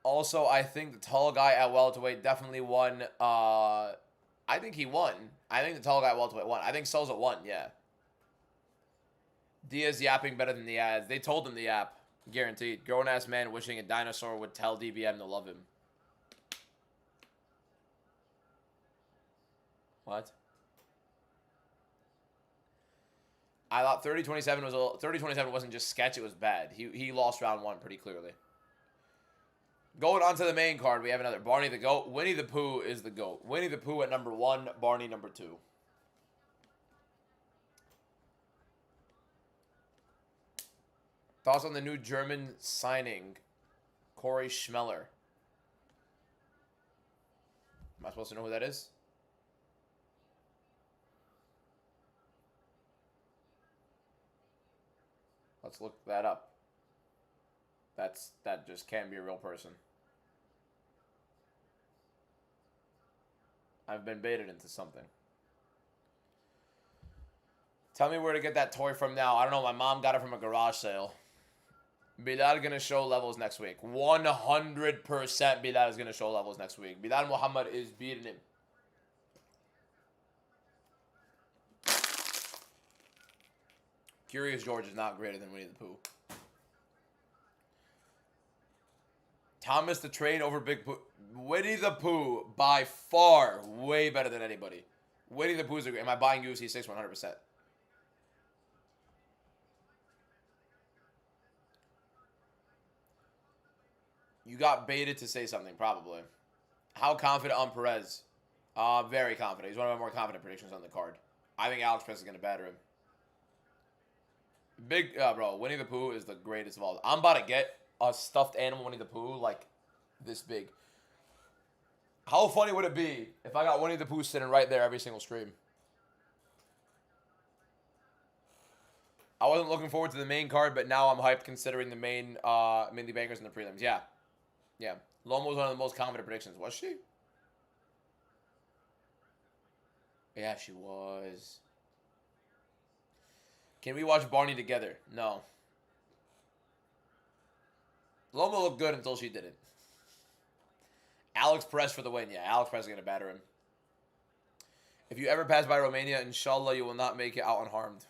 Also, I think the tall guy at welterweight definitely won. I think he won. I think the tall guy at welterweight won. I think Souza won, yeah. Diaz yapping better than Diaz. They told him to yap. Guaranteed. Grown-ass man wishing a dinosaur would tell DBM to love him. What? I thought 30-27 was 30-27 wasn't just sketch, it was bad. He lost round 1 pretty clearly. Going on to the main card, we have another Barney the GOAT. Winnie the Pooh is the GOAT. Winnie the Pooh at number 1, Barney number 2. Thoughts on the new German signing, Corey Schmeller? Am I supposed to know who that is? Let's look that up. That just can't be a real person. I've been baited into something. Tell me where to get that toy from now. I don't know. My mom got it from a garage sale. Bilal gonna show levels next week. 100% Bilal is gonna show levels next week. Bilal Muhammad is beating him. Curious George is not greater than Winnie the Pooh. Thomas the Train over Big Pooh. Winnie the Pooh, by far, way better than anybody. Winnie the Pooh's a great. Am I buying UFC 6 100%? You got baited to say something, probably. How confident on Perez? Very confident. He's one of my more confident predictions on the card. I think Alex Perez is going to batter him. Big, bro. Winnie the Pooh is the greatest of all. I'm about to get a stuffed animal Winnie the Pooh like this big. How funny would it be if I got Winnie the Pooh sitting right there every single stream? I wasn't looking forward to the main card, but now I'm hyped considering the main Mindy Bankers and the prelims. Yeah. Yeah. Loma was one of the most confident predictions. Was she? Yeah, she was. Can we watch Barney together? No. Loma looked good until she didn't. Alex Perez for the win. Yeah, Alex Perez is going to batter him. If you ever pass by Romania, inshallah, you will not make it out unharmed.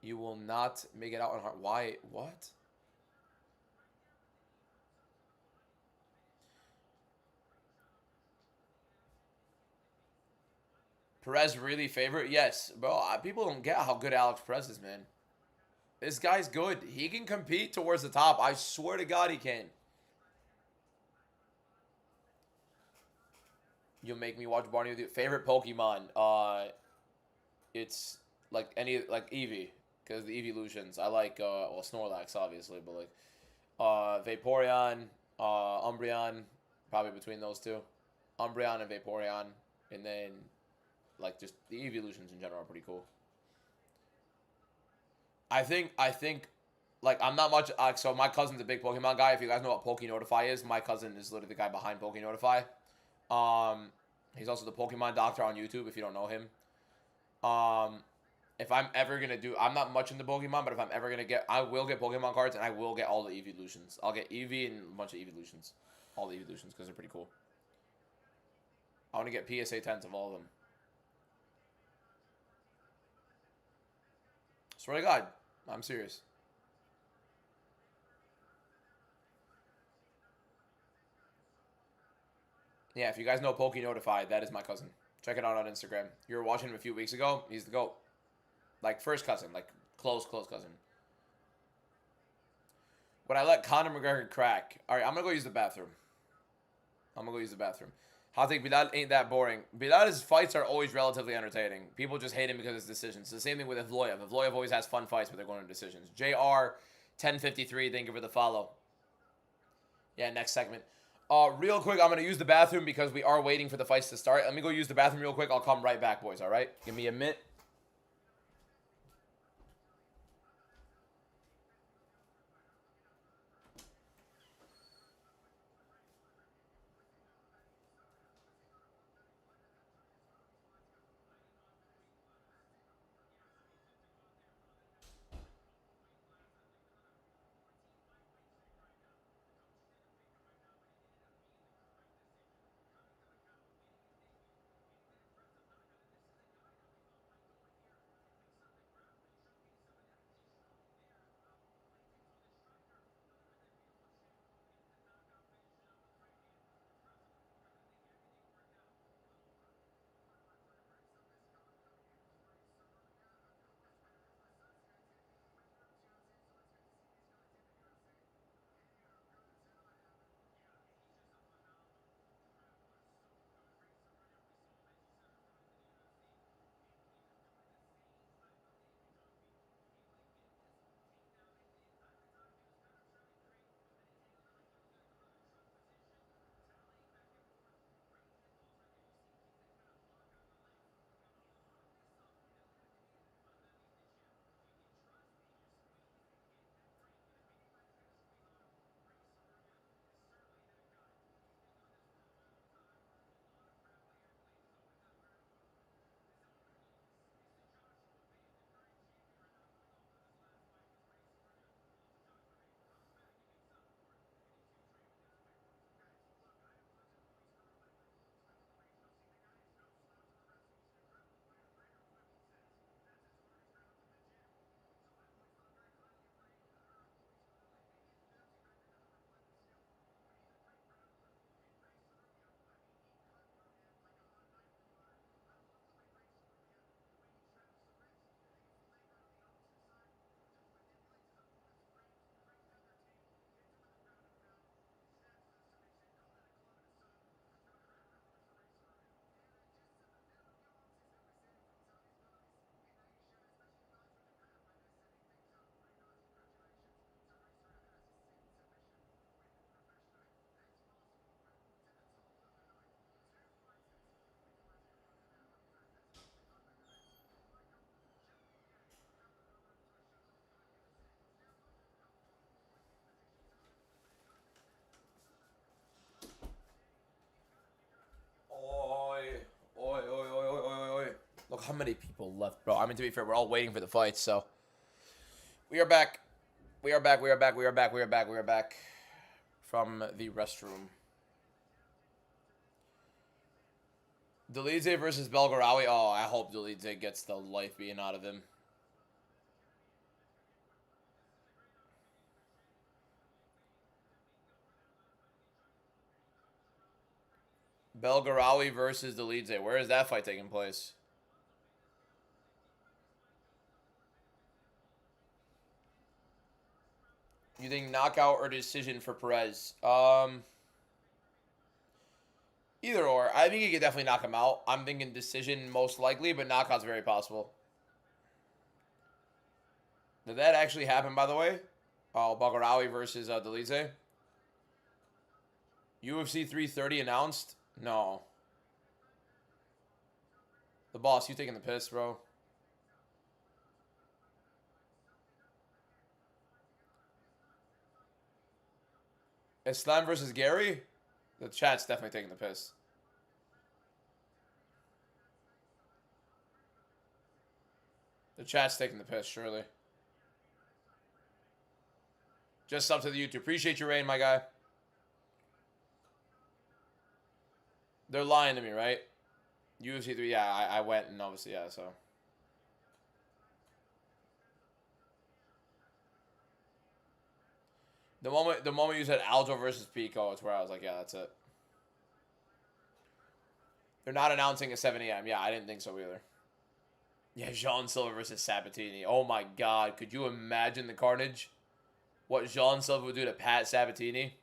You will not make it out unharmed. Why? What? Perez really favorite? Yes. Bro, people don't get how good Alex Perez is, man. This guy's good. He can compete towards the top. I swear to God he can. You'll make me watch Barney with you. Favorite Pokemon? It's like Eevee. Because the Eeveelutions. I like, well, Snorlax, obviously, but like, Vaporeon, Umbreon, probably between those two. Umbreon and Vaporeon. And then, like, just the Eeveelutions in general are pretty cool. I think, like, I'm not much, so my cousin's a big Pokemon guy. If you guys know what Pokenotify is, my cousin is literally the guy behind Pokenotify. He's also the Pokemon doctor on YouTube, if you don't know him. If I'm ever going to do, I'm not much into Pokemon, but if I'm ever going to get, I will get Pokemon cards, and I will get all the Eeveelutions. I'll get Eevee and a bunch of Eeveelutions. All the Eeveelutions, because they're pretty cool. I want to get PSA 10s of all of them. Swear to God, I'm serious. Yeah, if you guys know Pokenotify, that is my cousin. Check it out on Instagram. You were watching him a few weeks ago. He's the GOAT. Like, first cousin. Like, close cousin. When I let Conor McGregor crack. Alright, I'm going to go use the bathroom. Hot take, Bilal ain't that boring. Bilal's fights are always relatively entertaining. People just hate him because of his decisions. It's the same thing with Evloev. Evloev always has fun fights, but they're going to decisions. JR, 1053, thank you for the follow. Yeah, next segment. Real quick, I'm going to use the bathroom because we are waiting for the fights to start. Let me go use the bathroom real quick. I'll come right back, boys, all right? Give me a minute. Look how many people left, bro. I mean, to be fair, we're all waiting for the fights, so. We are back. We are back. We are back. We are back. We are back. We are back from the restroom. Dolidze versus Belgarawi. Oh, I hope Dolidze gets the life being out of him. Belgarawi versus Dolidze. Where is that fight taking place? You think knockout or decision for Perez? Either or. I think he could definitely knock him out. I'm thinking decision most likely, but knockout's very possible. Did that actually happen, by the way? Oh, Belgarawi versus Dolidze. UFC 330 announced? No. The boss, you taking the piss, bro? Islam versus Gary? The chat's definitely taking the piss. The chat's taking the piss, surely. Just up to the YouTube. Appreciate your rain, my guy. They're lying to me, right? UFC 3, yeah, I went and obviously, yeah, so. The moment you said Aljo versus Pico, it's where I was like, yeah, that's it. They're not announcing at 7 a.m. Yeah, I didn't think so either. Yeah, Jean Silva versus Sabatini. Oh my God, could you imagine the carnage? What Jean Silva would do to Pat Sabatini?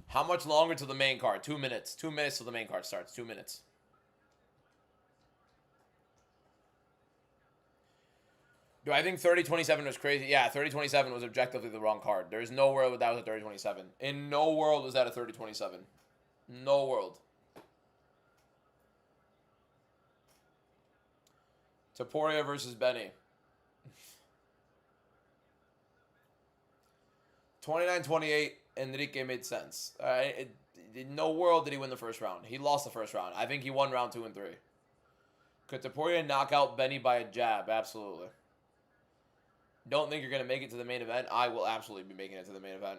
How much longer till the main card? 2 minutes. 2 minutes till the main card starts. 2 minutes. Do I think 30-27 was crazy? Yeah, 30-27 was objectively the wrong card. There's no world that was a 30-27. In no world was that a 30-27. No world. Taporia versus Benny. 29-28, Enrique made sense. In no world did he win the first round. He lost the first round. I think he won round 2 and 3. Could Taporia knock out Benny by a jab? Absolutely. Don't think you're going to make it to the main event? I will absolutely be making it to the main event.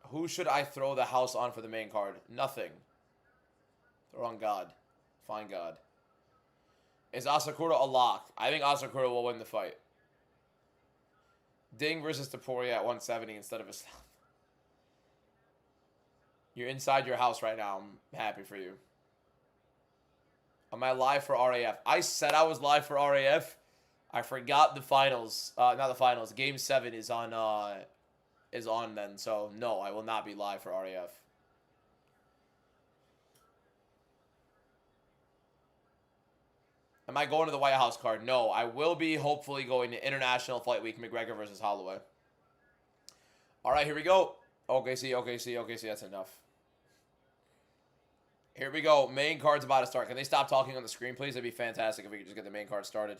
Who should I throw the house on for the main card? Nothing. Throw on God. Find God. Is Asakura a lock? I think Asakura will win the fight. Ding versus Taporia at 170 instead of Islam. You're inside your house right now. I'm happy for you. Am I live for RAF? I said I was live for RAF. I forgot the finals. Not the finals. Game 7 is on then. So, no, I will not be live for RAF. Am I going to the White House card? No, I will be hopefully going to International Fight Week, McGregor versus Holloway. All right, here we go. OKC, that's enough. Here we go. Main card's about to start. Can they stop talking on the screen, please? It'd be fantastic if we could just get the main card started.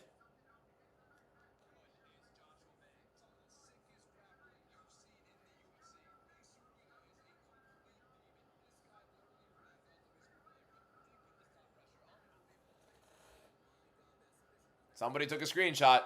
Somebody took a screenshot.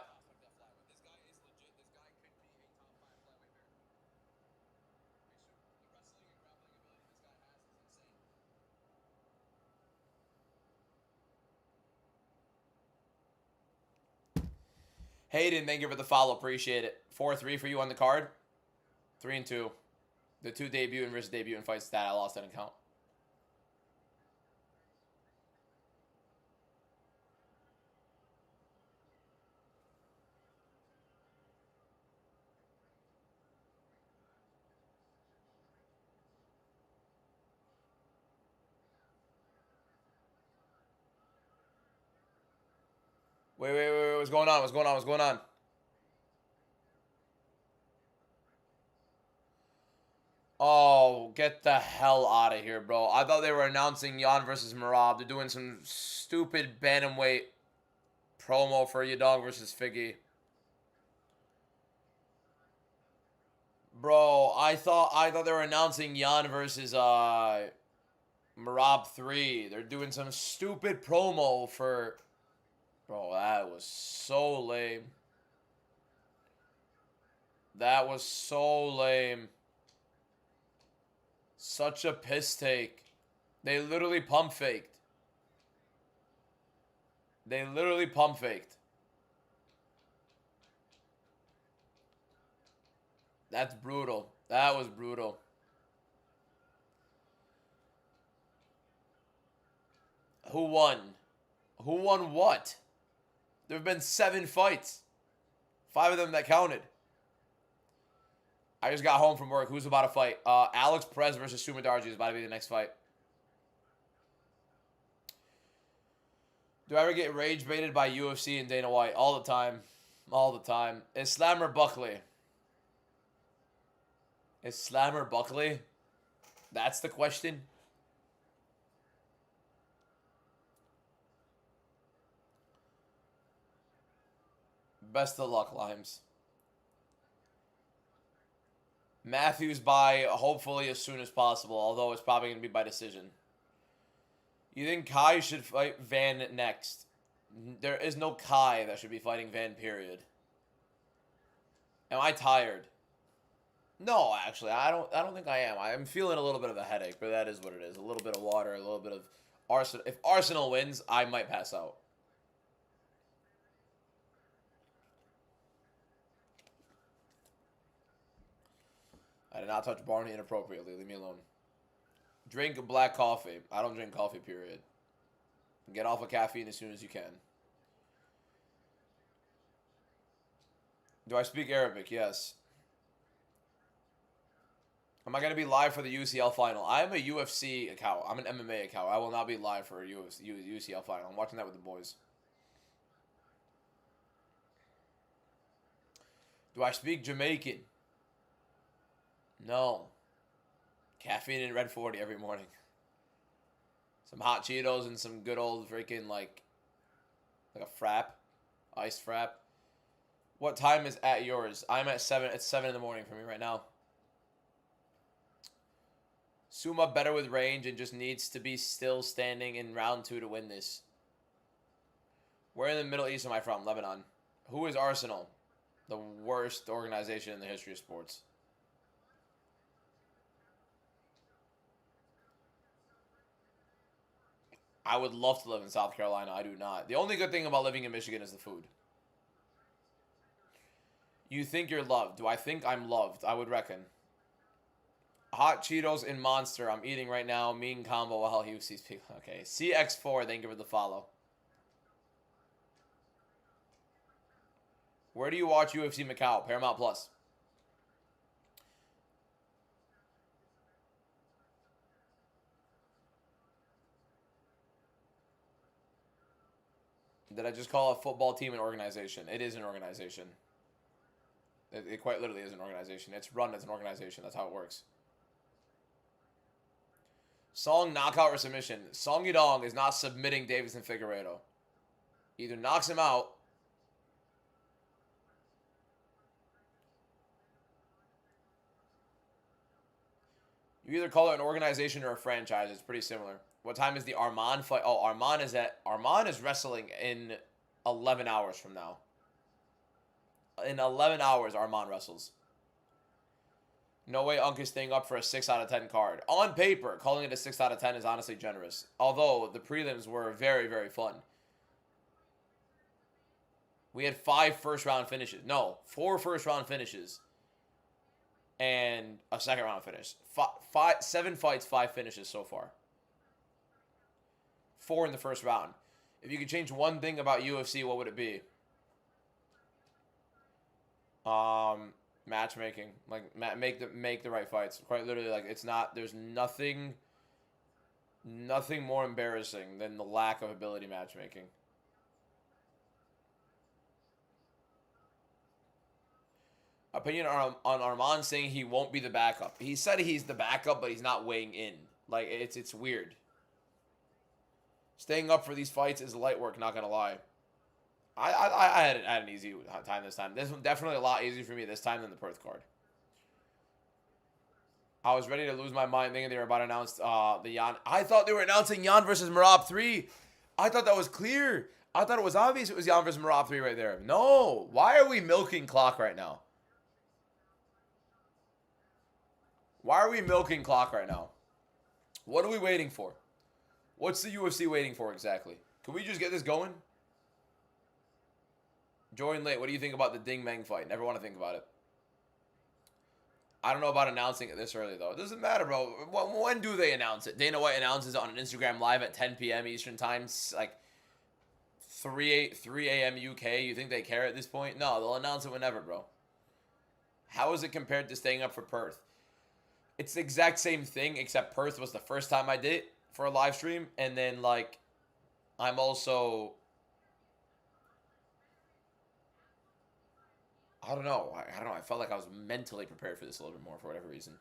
Hayden, thank you for the follow. Appreciate it. 4-3 for you on the card. 3-2. The 2 debuting versus debuting fights that I lost didn't count. Wait. What's going on? Oh, get the hell out of here, bro. I thought they were announcing Jan versus Marab. They're doing some stupid bantamweight promo for Yadong versus Figgy. Bro, I thought they were announcing Yan versus Marab 3. They're doing some stupid promo for. Bro, that was so lame. That was so lame. Such a piss take. They literally pump faked. They literally pump faked. That's brutal. That was brutal. Who won? Who won what? There have been 7 fights. 5 of them that counted. I just got home from work. Who's about to fight? Alex Perez versus Sumadarji is about to be the next fight. Do I ever get rage baited by UFC and Dana White? All the time. All the time. Is Slammer Buckley? Is Slammer Buckley? That's the question. Best of luck, Limes. Matthews by hopefully as soon as possible, although it's probably going to be by decision. You think Kai should fight Van next? There is no Kai that should be fighting Van, period. Am I tired? No, actually, I don't think I am. I'm feeling a little bit of a headache, but that is what it is. A little bit of water, a little bit of Arsenal. If Arsenal wins, I might pass out. I did not touch Barney inappropriately. Leave me alone. Drink black coffee. I don't drink coffee, period. Get off of caffeine as soon as you can. Do I speak Arabic? Yes. Am I going to be live for the UCL final? I am a UFC account. I'm an MMA account. I will not be live for a UCL final. I'm watching that with the boys. Do I speak Jamaican? No. Caffeine and Red 40 every morning. Some hot Cheetos and some good old freaking like a frap. Iced frap. What time is at yours? I'm at 7. It's 7 in the morning for me right now. Suma better with range and just needs to be still standing in round 2 to win this. Where in the Middle East am I from? Lebanon. Who is Arsenal? The worst organization in the history of sports. I would love to live in South Carolina. I do not. The only good thing about living in Michigan is the food. You think you're loved. Do I think I'm loved? I would reckon. Hot Cheetos and Monster. I'm eating right now. Mean combo while he sees people. Okay. CX4. Thank you for the follow. Where do you watch UFC Macau? Paramount Plus. Did I just call a football team an organization? It is an organization. It quite literally is an organization. It's run as an organization. That's how it works. Song knockout or submission. Song Yudong is not submitting Davidson Figueiredo. Either knocks him out. You either call it an organization or a franchise. It's pretty similar. What time is the Arman fight? Oh, Arman is wrestling in 11 hours from now. In 11 hours, Arman wrestles. No way Unk is staying up for a 6 out of 10 card. On paper, calling it a 6 out of 10 is honestly generous. Although, the prelims were very, very fun. We had 5 first-round finishes. No, 4 first-round finishes. And a second-round finish. 7 fights, 5 finishes so far. 4 in the first round. If you could change one thing about UFC, what would it be? Matchmaking. Like make the right fights. Quite literally, like it's not. There's nothing more embarrassing than the lack of ability matchmaking. Opinion on Arman saying he won't be the backup. He said he's the backup, but he's not weighing in. Like it's weird. Staying up for these fights is light work, not gonna lie. I had an easy time this time. This was definitely a lot easier for me this time than the Perth card. I was ready to lose my mind thinking they were about to announce the Yan. I thought they were announcing Yan versus Marab 3. I thought that was clear. I thought it was obvious it was Yan versus Marab 3 right there. No. Why are we milking clock right now? Why are we milking clock right now? What are we waiting for? What's the UFC waiting for exactly? Can we just get this going? Join late. What do you think about the Ding Meng fight? Never want to think about it. I don't know about announcing it this early, though. It doesn't matter, bro. When do they announce it? Dana White announces it on an Instagram Live at 10 p.m. Eastern Time, like 3 a.m. UK. You think they care at this point? No, they'll announce it whenever, bro. How is it compared to staying up for Perth? It's the exact same thing, except Perth was the first time I did it for a live stream. And then, like, I'm also... I don't know. I felt like I was mentally prepared for this a little bit more for whatever reason.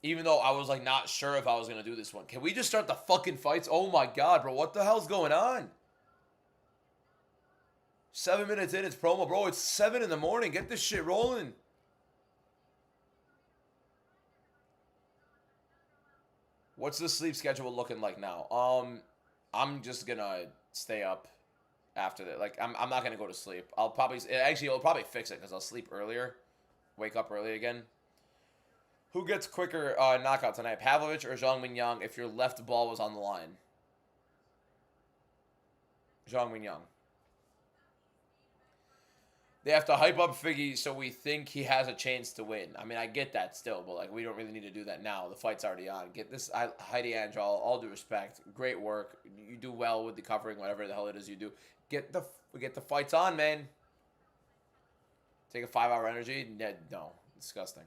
Even though I was, like, not sure if I was going to do this one. Can we just start the fucking fights? Oh, my God, bro. What the hell's going on? 7 minutes in, it's promo. Bro, it's 7 in the morning. Get this shit rolling. What's the sleep schedule looking like now? I'm just going to stay up after that. Like, I'm not going to go to sleep. I'll probably... Actually, I'll probably fix it because I'll sleep earlier. Wake up early again. Who gets quicker knockout tonight? Pavlovich or Zhang Mingyang if your left ball was on the line? Zhang Mingyang. They have to hype up Figgy so we think he has a chance to win. I mean, I get that still, but like we don't really need to do that now. The fight's already on. Get this, Heidi Angel. All due respect, great work. You do well with the covering, whatever the hell it is you do. Get the fights on, man. Take a 5-hour energy? No, disgusting.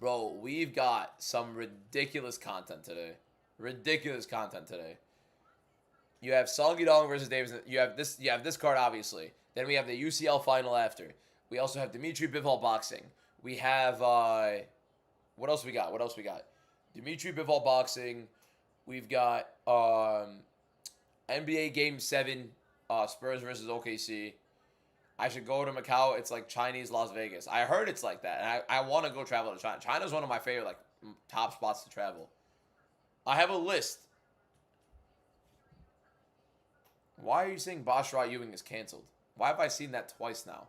Bro, we've got some ridiculous content today. Ridiculous content today. You have Song Yudong versus Davis. You have this card, obviously. Then we have the UCL final after. We also have Dimitri Bivol boxing. We have what else we got? Dimitri Bivol boxing. We've got NBA Game 7, Spurs versus OKC. I should go to Macau. It's like Chinese Las Vegas. I heard it's like that, and I want to go travel to China. China's one of my favorite like top spots to travel. I have a list. Why are you saying Bashra Ewing is canceled? Why have I seen that twice now?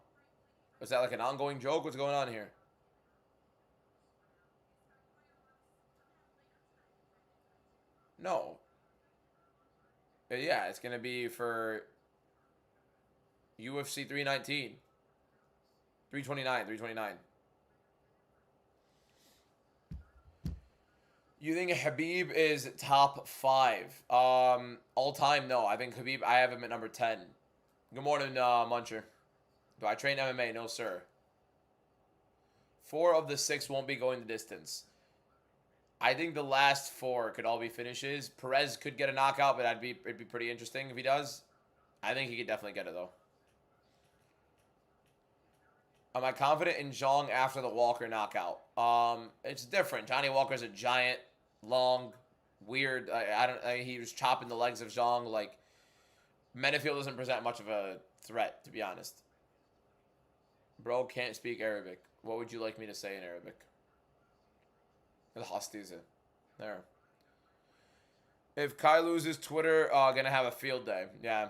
Is that like an ongoing joke? What's going on here? No. Yeah, it's going to be for UFC 319. 329. You think Khabib is top 5? All time, no. I think Khabib, I have him at number 10. Good morning, Muncher. Do I train MMA? No, sir. 4 of the 6 won't be going the distance. I think the last 4 could all be finishes. Perez could get a knockout, but it'd be pretty interesting if he does. I think he could definitely get it, though. Am I confident in Zhang after the Walker knockout? It's different. Johnny Walker's a giant, long, weird. He was chopping the legs of Zhang. Like, Menefield doesn't present much of a threat, to be honest. Bro can't speak Arabic. What would you like me to say in Arabic? Hastiza. There. If Kai loses Twitter, gonna have a field day. Yeah.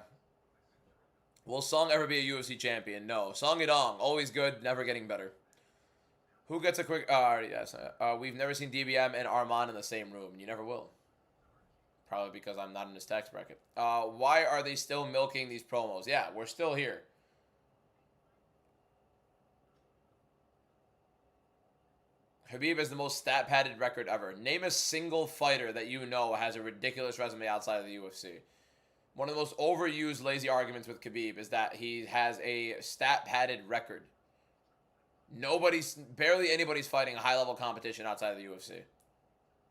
Will Song ever be a UFC champion? No. Song Yudong, always good, never getting better. Who gets a quick... yes. We've never seen DBM and Armand in the same room. You never will. Probably because I'm not in his tax bracket. Why are they still milking these promos? Yeah, we're still here. Khabib has the most stat-padded record ever. Name a single fighter that you know has a ridiculous resume outside of the UFC. One of the most overused lazy arguments with Khabib is that he has a stat-padded record. Barely anybody's fighting a high-level competition outside of the UFC.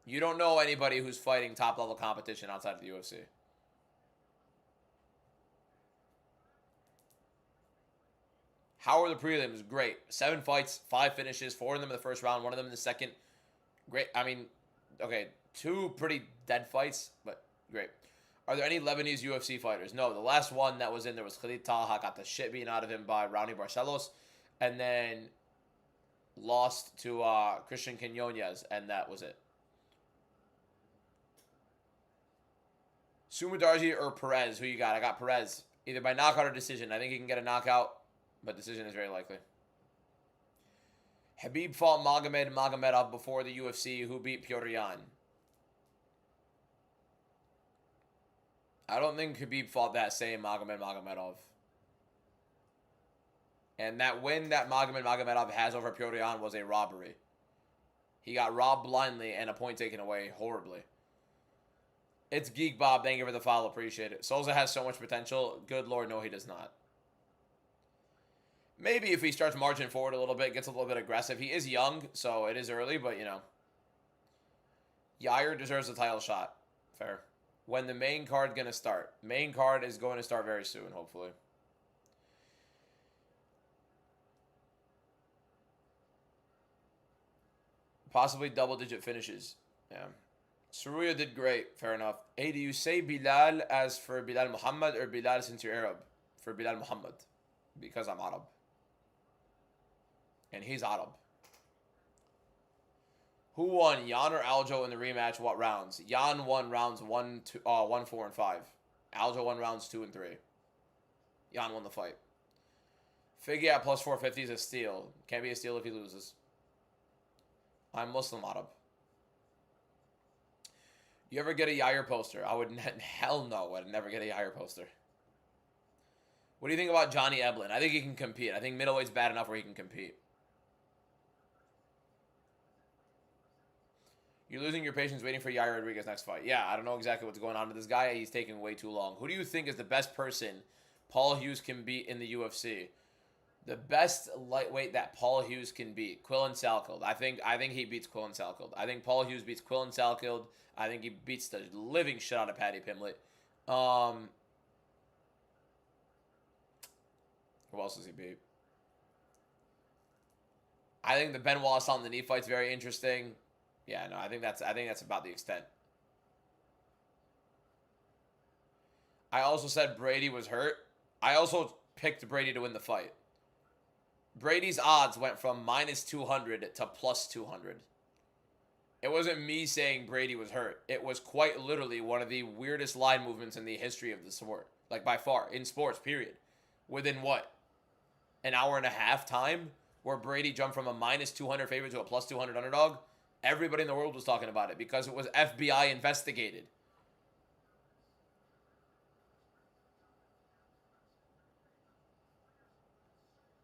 You don't know anybody who's fighting top-level competition outside of the UFC. How are the prelims? Great. 7 fights, 5 finishes, 4 of them in the first round, 1 of them in the second. Great. I mean, okay, 2 pretty dead fights, but great. Are there any Lebanese UFC fighters? No, the last one that was in there was Khalid Taha, got the shit beaten out of him by Ronnie Barcelos. And then lost to Christian Quinones, and that was it. Sumadarji or Perez? Who you got? I got Perez. Either by knockout or decision. I think he can get a knockout, but decision is very likely. Habib fought Magomedov before the UFC. Who beat Petr Yan? I don't think Habib fought that same Magomedov. And that win that Magomedov has over Petr Yan was a robbery. He got robbed blindly and a point taken away horribly. It's Geek Bob. Thank you for the follow. Appreciate it. Souza has so much potential. Good Lord, no, he does not. Maybe if he starts marching forward a little bit, gets a little bit aggressive. He is young, so it is early, but, you know. Yair deserves a title shot. Fair. When the main card going to start? Main card is going to start very soon, hopefully. Possibly double-digit finishes. Yeah. Saruya did great. Fair enough. Hey, do you say Bilal as for Bilal Muhammad or Bilal since you're Arab? For Bilal Muhammad. Because I'm Arab. And he's Arab. Who won, Yan or Aljo in the rematch? What rounds? Yan won rounds 1, 4, and 5. Aljo won rounds 2 and 3. Yan won the fight. Figgy at plus 450 is a steal. Can't be a steal if he loses. I'm Muslim Arab. You ever get a Yair poster? I would hell no. I'd never get a Yair poster. What do you think about Johnny Eblen? I think he can compete. I think middleweight's bad enough where he can compete. You're losing your patience waiting for Yair Rodriguez's next fight. Yeah, I don't know exactly what's going on with this guy. He's taking way too long. Who do you think is the best person Paul Hughes can beat in the UFC? The best lightweight that Paul Hughes can beat, Quillen Salkild. I think he beats Quillen Salkild. I think Paul Hughes beats Quillen Salkild. I think he beats the living shit out of Paddy Pimblett. Who else does he beat? I think the Ben Wallace on the knee fight's very interesting. Yeah, no, I think that's about the extent. I also said Brady was hurt. I also picked Brady to win the fight. Brady's odds went from minus 200 to plus 200. It wasn't me saying Brady was hurt. It was quite literally one of the weirdest line movements in the history of the sport. Like, by far. In sports, period. Within what? An hour and a half time? Where Brady jumped from a minus 200 favorite to a plus 200 underdog? Everybody in the world was talking about it because it was FBI investigated.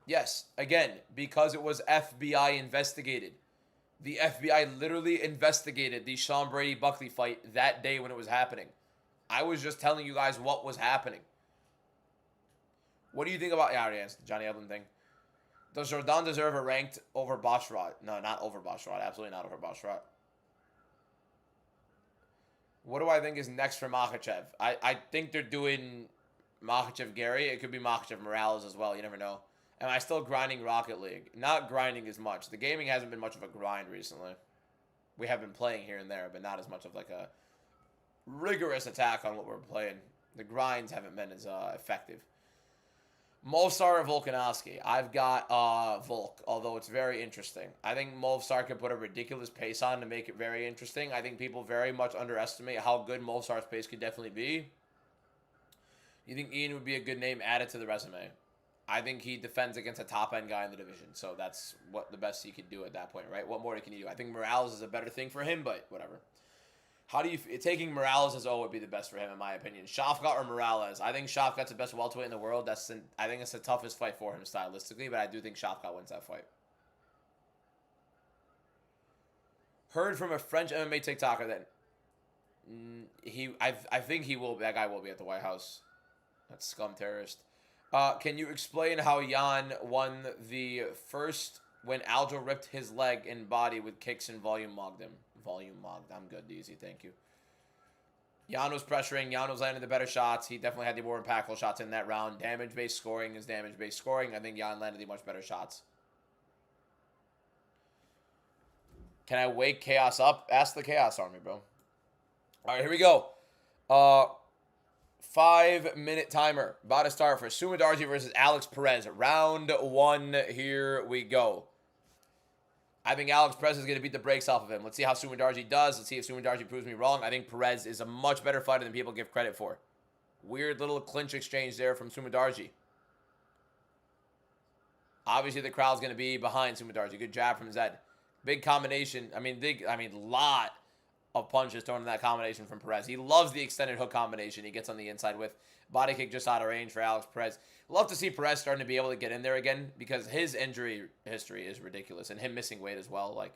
Yes, again, because it was FBI investigated. The FBI literally investigated the Sean Brady-Buckley fight that day when it was happening. I was just telling you guys what was happening. What do you think about... Yeah, I already answered the Johnny Eblen thing. Does Jordan deserve a ranked over Basharat? No, not over Basharat. Absolutely not over Basharat. What do I think is next for Makhachev? I think they're doing Makhachev Gary. It could be Makhachev Morales as well. You never know. Am I still grinding Rocket League? Not grinding as much. The gaming hasn't been much of a grind recently. We have been playing here and there, but not as much of like a rigorous attack on what we're playing. The grinds haven't been as effective. Movsar or Volkanovski? I've got Volk, although it's very interesting. I think Movsar can put a ridiculous pace on to make it very interesting. I think people very much underestimate how good Movsar's pace could definitely be. You think Ian would be a good name added to the resume? I think he defends against a top-end guy in the division, so that's what the best he could do at that point, right? What more can he do? I think Morales is a better thing for him, but whatever. How do you... Taking Morales as O would be the best for him, in my opinion. Shafkat or Morales? I think Shafkat's the best welterweight in the world. I think it's the toughest fight for him stylistically, but I do think Shafkat wins that fight. Heard from a French MMA TikToker that... I think he will... That guy will be at the White House. That scum terrorist. Can you explain how Yan won the first when Aljo ripped his leg and body with kicks and volume mogged him? Volume mogged. I'm good, DZ. Thank you. Yan was pressuring. Yan was landing the better shots. He definitely had the more impactful shots in that round. Damage-based scoring is damage-based scoring. I think Yan landed the much better shots. Can I wake Chaos up? Ask the Chaos Army, bro. All right, here we go. 5-minute timer. About to start for Sumadarji versus Alex Perez. Round 1. Here we go. I think Alex Perez is going to beat the brakes off of him. Let's see how Sumadarji does. Let's see if Sumadarji proves me wrong. I think Perez is a much better fighter than people give credit for. Weird little clinch exchange there from Sumadarji. Obviously, the crowd's going to be behind Sumadarji. Good jab from Zed. Big combination. Lot of punches thrown in that combination from Perez. He loves the extended hook combination he gets on the inside with. Body kick just out of range for Alex Perez. Love to see Perez starting to be able to get in there again because his injury history is ridiculous. And him missing weight as well. Like,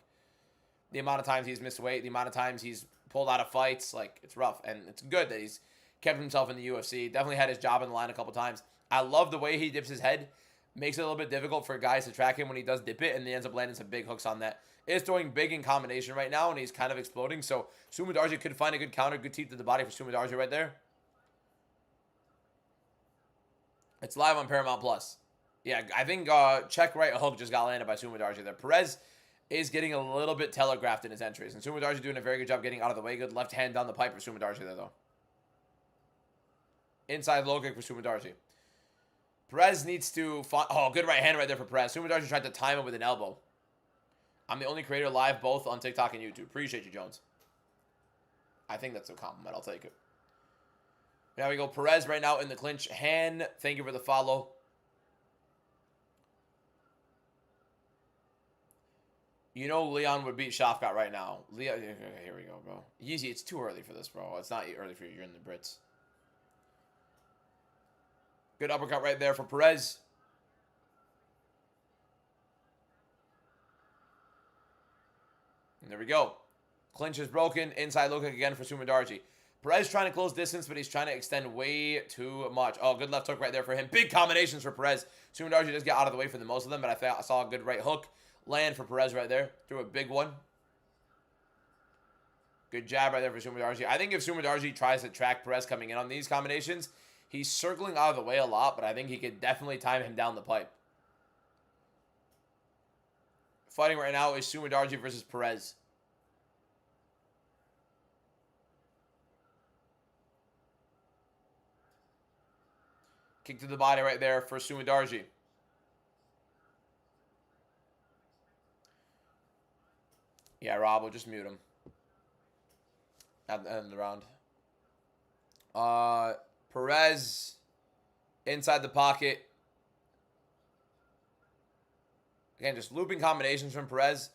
the amount of times he's missed weight, the amount of times he's pulled out of fights, like, it's rough. And it's good that he's kept himself in the UFC. Definitely had his job in the line a couple times. I love the way he dips his head. Makes it a little bit difficult for guys to track him when he does dip it, and he ends up landing some big hooks on that. Is throwing big in combination right now, and he's kind of exploding. So Sumadarji could find a good counter, good teeth to the body for Sumadarji right there. It's live on Paramount Plus. Yeah, I think check right hook just got landed by Sumadarji there. Perez is getting a little bit telegraphed in his entries, and Sumadarji doing a very good job getting out of the way. Good left hand down the pipe for Sumadarji there, though. Inside low kick for Sumadarji. Perez needs to find... Oh, good right hand right there for Perez. Sumadarji tried to time him with an elbow. I'm the only creator live both on TikTok and YouTube. Appreciate you, Jones. I think that's a compliment. I'll take it. Now we go. Perez right now in the clinch. Han, thank you for the follow. You know Leon would beat Shafkat right now. Leon, here we go, bro. Yeezy, it's too early for this, bro. It's not early for you. You're in the Brits. Good uppercut right there for Perez. And there we go. Clinch is broken. Inside low kick again for Sumadarji. Perez trying to close distance, but he's trying to extend way too much. Oh, good left hook right there for him. Big combinations for Perez. Sumadarji does get out of the way for the most of them, but I saw a good right hook land for Perez right there. Threw a big one. Good jab right there for Sumadarji. I think if Sumadarji tries to track Perez coming in on these combinations, he's circling out of the way a lot, but I think he could definitely time him down the pipe. Fighting right now is Sumadarji versus Perez. Kick to the body right there for Sumadarji. Yeah, Rob, we'll just mute him at the end of the round. Perez inside the pocket. Again, just looping combinations from Perez.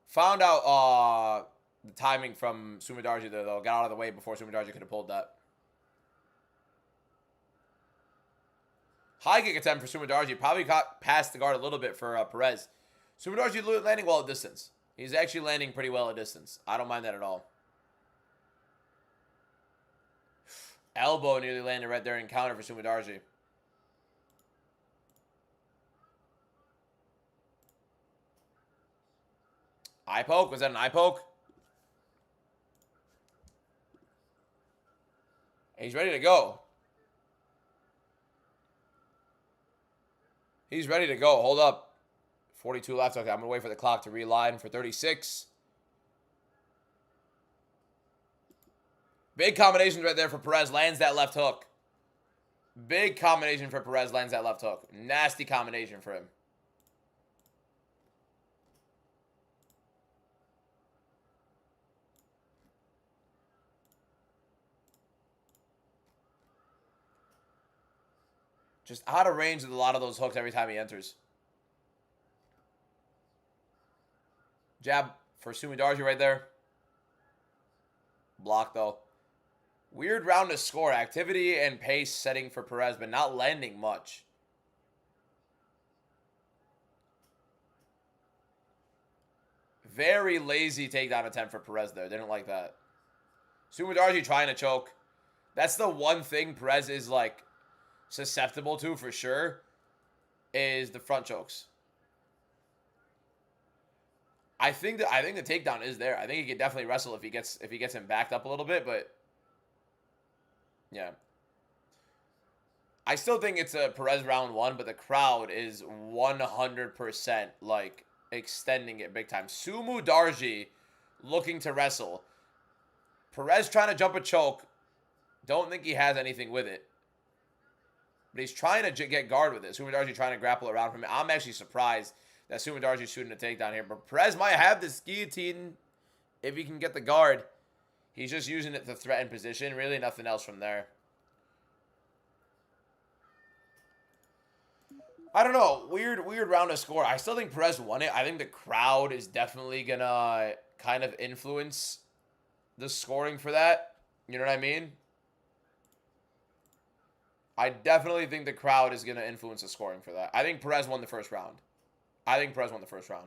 Found out the timing from Sumadarji there, though. Got out of the way before Sumadarji could have pulled that. High kick attempt for Sumadarji. Probably got past the guard a little bit for Perez. Sumadarji landing well at distance. He's actually landing pretty well at distance. I don't mind that at all. Elbow nearly landed right there in counter for Sumadarji. Eye poke? Was that an eye poke? He's ready to go. He's ready to go. Hold up. 42 left. Okay, I'm going to wait for the clock to reline for 36. Big combinations right there for Perez. Lands that left hook. Big combination for Perez. Lands that left hook. Nasty combination for him. Just out of range with a lot of those hooks every time he enters. Jab for Sumadarji right there. Block, though. Weird round to score. Activity and pace setting for Perez, but not landing much. Very lazy takedown attempt for Perez there. Didn't like that. Sumadarji trying to choke. That's the one thing Perez is, like, susceptible to for sure, is the front chokes. I think the takedown is there. I think he could definitely wrestle if he gets him backed up a little bit, but yeah. I still think it's a Perez round one, but the crowd is 100% like extending it big time. Sumadarji looking to wrestle. Perez trying to jump a choke. Don't think he has anything with it. But he's trying to get guard with it. Sumadarji trying to grapple around from it. I'm actually surprised that Sumadarji's shooting a takedown here. But Perez might have this guillotine if he can get the guard. He's just using it to threaten position. Really nothing else from there. I don't know. Weird round of score. I still think Perez won it. I think the crowd is definitely going to kind of influence the scoring for that. You know what I mean? I definitely think the crowd is going to influence the scoring for that. I think Perez won the first round.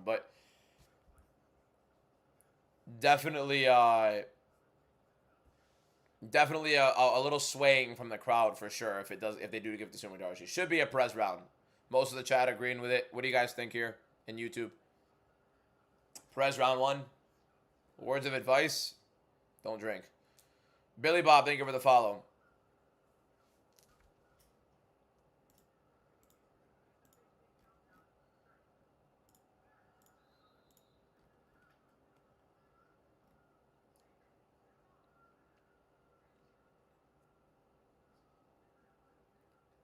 But definitely a little swaying from the crowd for sure if they do give it to Sumadarji. Should be a Perez round. Most of the chat agreeing with it. What do you guys think here in YouTube? Perez round 1. Words of advice: don't drink. Billy Bob, thank you for the follow.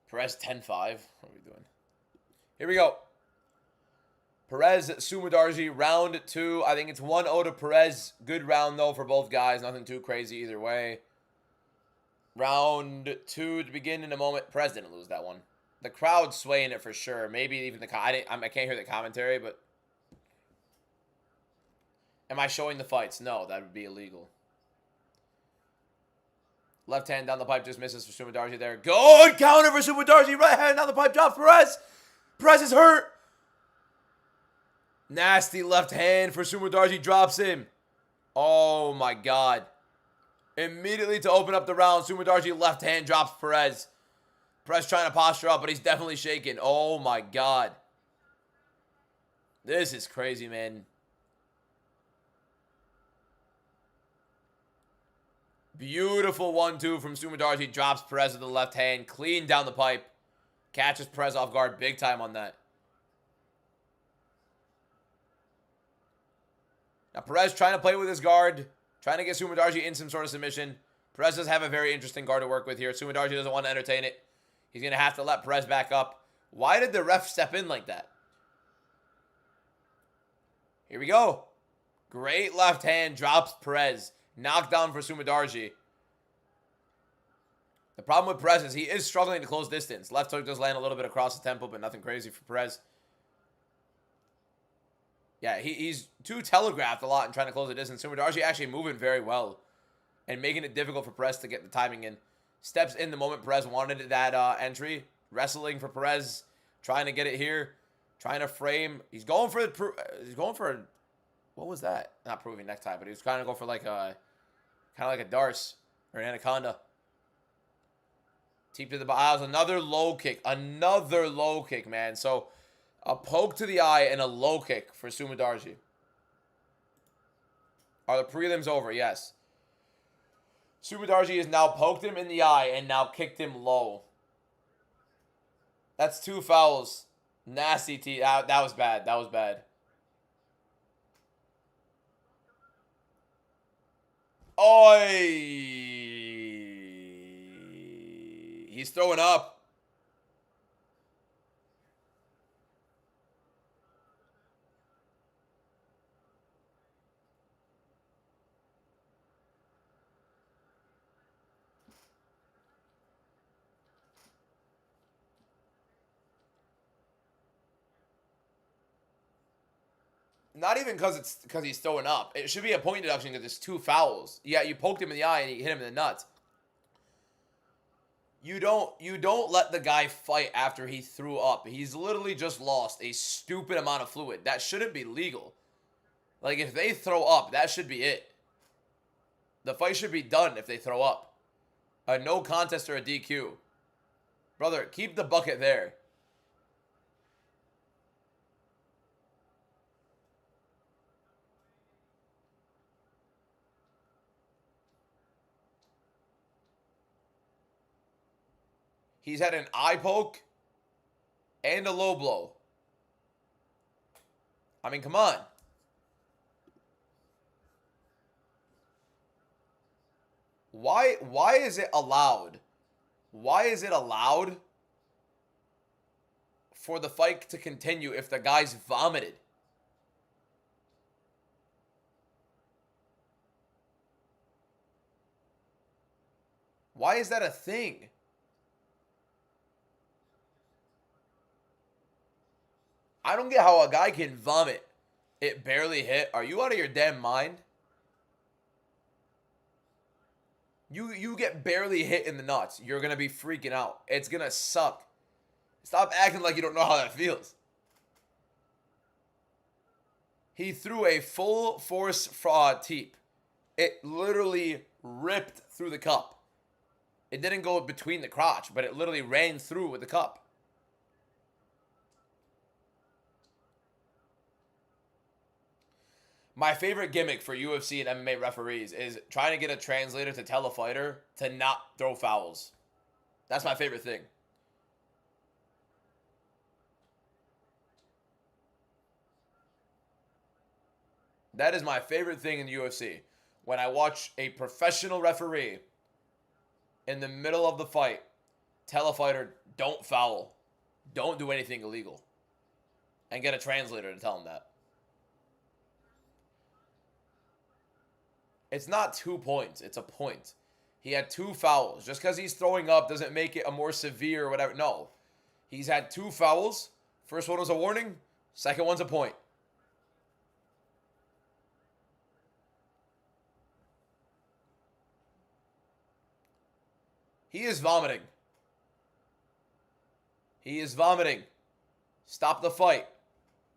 Perez 10-5. What are we doing? Here we go. Perez, Sumadarji, round 2. I think it's 1-0 to Perez. Good round, though, for both guys. Nothing too crazy either way. Round 2 to begin in a moment. Perez didn't lose that one. The crowd swaying it for sure. Maybe even the... I can't hear the commentary, but... Am I showing the fights? No, that would be illegal. Left hand down the pipe just misses for Sumadarji there. Good counter for Sumadarji. Right hand down the pipe drops Perez. Perez is hurt. Nasty left hand for Sumadarji. Drops him. Oh, my God. Immediately to open up the round, Sumadarji left hand drops Perez. Perez trying to posture up, but he's definitely shaking. Oh, my God. This is crazy, man. Beautiful 1-2 from Sumadarji. Drops Perez with the left hand. Clean down the pipe. Catches Perez off guard big time on that. Now Perez trying to play with his guard. Trying to get Sumadarji in some sort of submission. Perez does have a very interesting guard to work with here. Sumadarji doesn't want to entertain it. He's going to have to let Perez back up. Why did the ref step in like that? Here we go. Great left hand. Drops Perez. Knockdown for Sumadarji. The problem with Perez is he is struggling to close distance. Left hook does land a little bit across the temple, but nothing crazy for Perez. Yeah, he's too telegraphed a lot in trying to close the distance. Sumadarji actually moving very well and making it difficult for Perez to get the timing in. Steps in the moment Perez wanted that entry. Wrestling for Perez. Trying to get it here. Trying to frame. He's going for what was that? Not proving necktie, but he was trying to go for like a kind of like a Darce or an Anaconda. Teep to the bottom. Another low kick. Another low kick, man. So a poke to the eye and a low kick for Sumadarji. Are the prelims over? Yes. Sumadarji has now poked him in the eye and now kicked him low. That's 2 fouls. Nasty T. That was bad. That was bad. Oi! He's throwing up. Not even because he's throwing up. It should be a point deduction because it's 2 fouls. Yeah, you poked him in the eye and you hit him in the nuts. You don't let the guy fight after he threw up. He's literally just lost a stupid amount of fluid. That shouldn't be legal. Like, if they throw up, that should be it. The fight should be done if they throw up. A no contest or a DQ. Brother, keep the bucket there. He's had an eye poke and a low blow. I mean, come on. Why is it allowed? Why is it allowed for the fight to continue if the guy's vomited. Why is that a thing? I don't get how a guy can vomit. It barely hit. Are you out of your damn mind? You get barely hit in the nuts. You're going to be freaking out. It's going to suck. Stop acting like you don't know how that feels. He threw a full force fraud teep. It literally ripped through the cup. It didn't go between the crotch, but it literally ran through with the cup. My favorite gimmick for UFC and MMA referees is trying to get a translator to tell a fighter to not throw fouls. That's my favorite thing. That is my favorite thing in the UFC. When I watch a professional referee in the middle of the fight tell a fighter, don't foul, don't do anything illegal, and get a translator to tell him that. It's not 2 points. It's a point. He had 2 fouls. Just because he's throwing up doesn't make it a more severe or whatever. No. He's had 2 fouls. First one was a warning. Second one's a point. He is vomiting. He is vomiting. Stop the fight.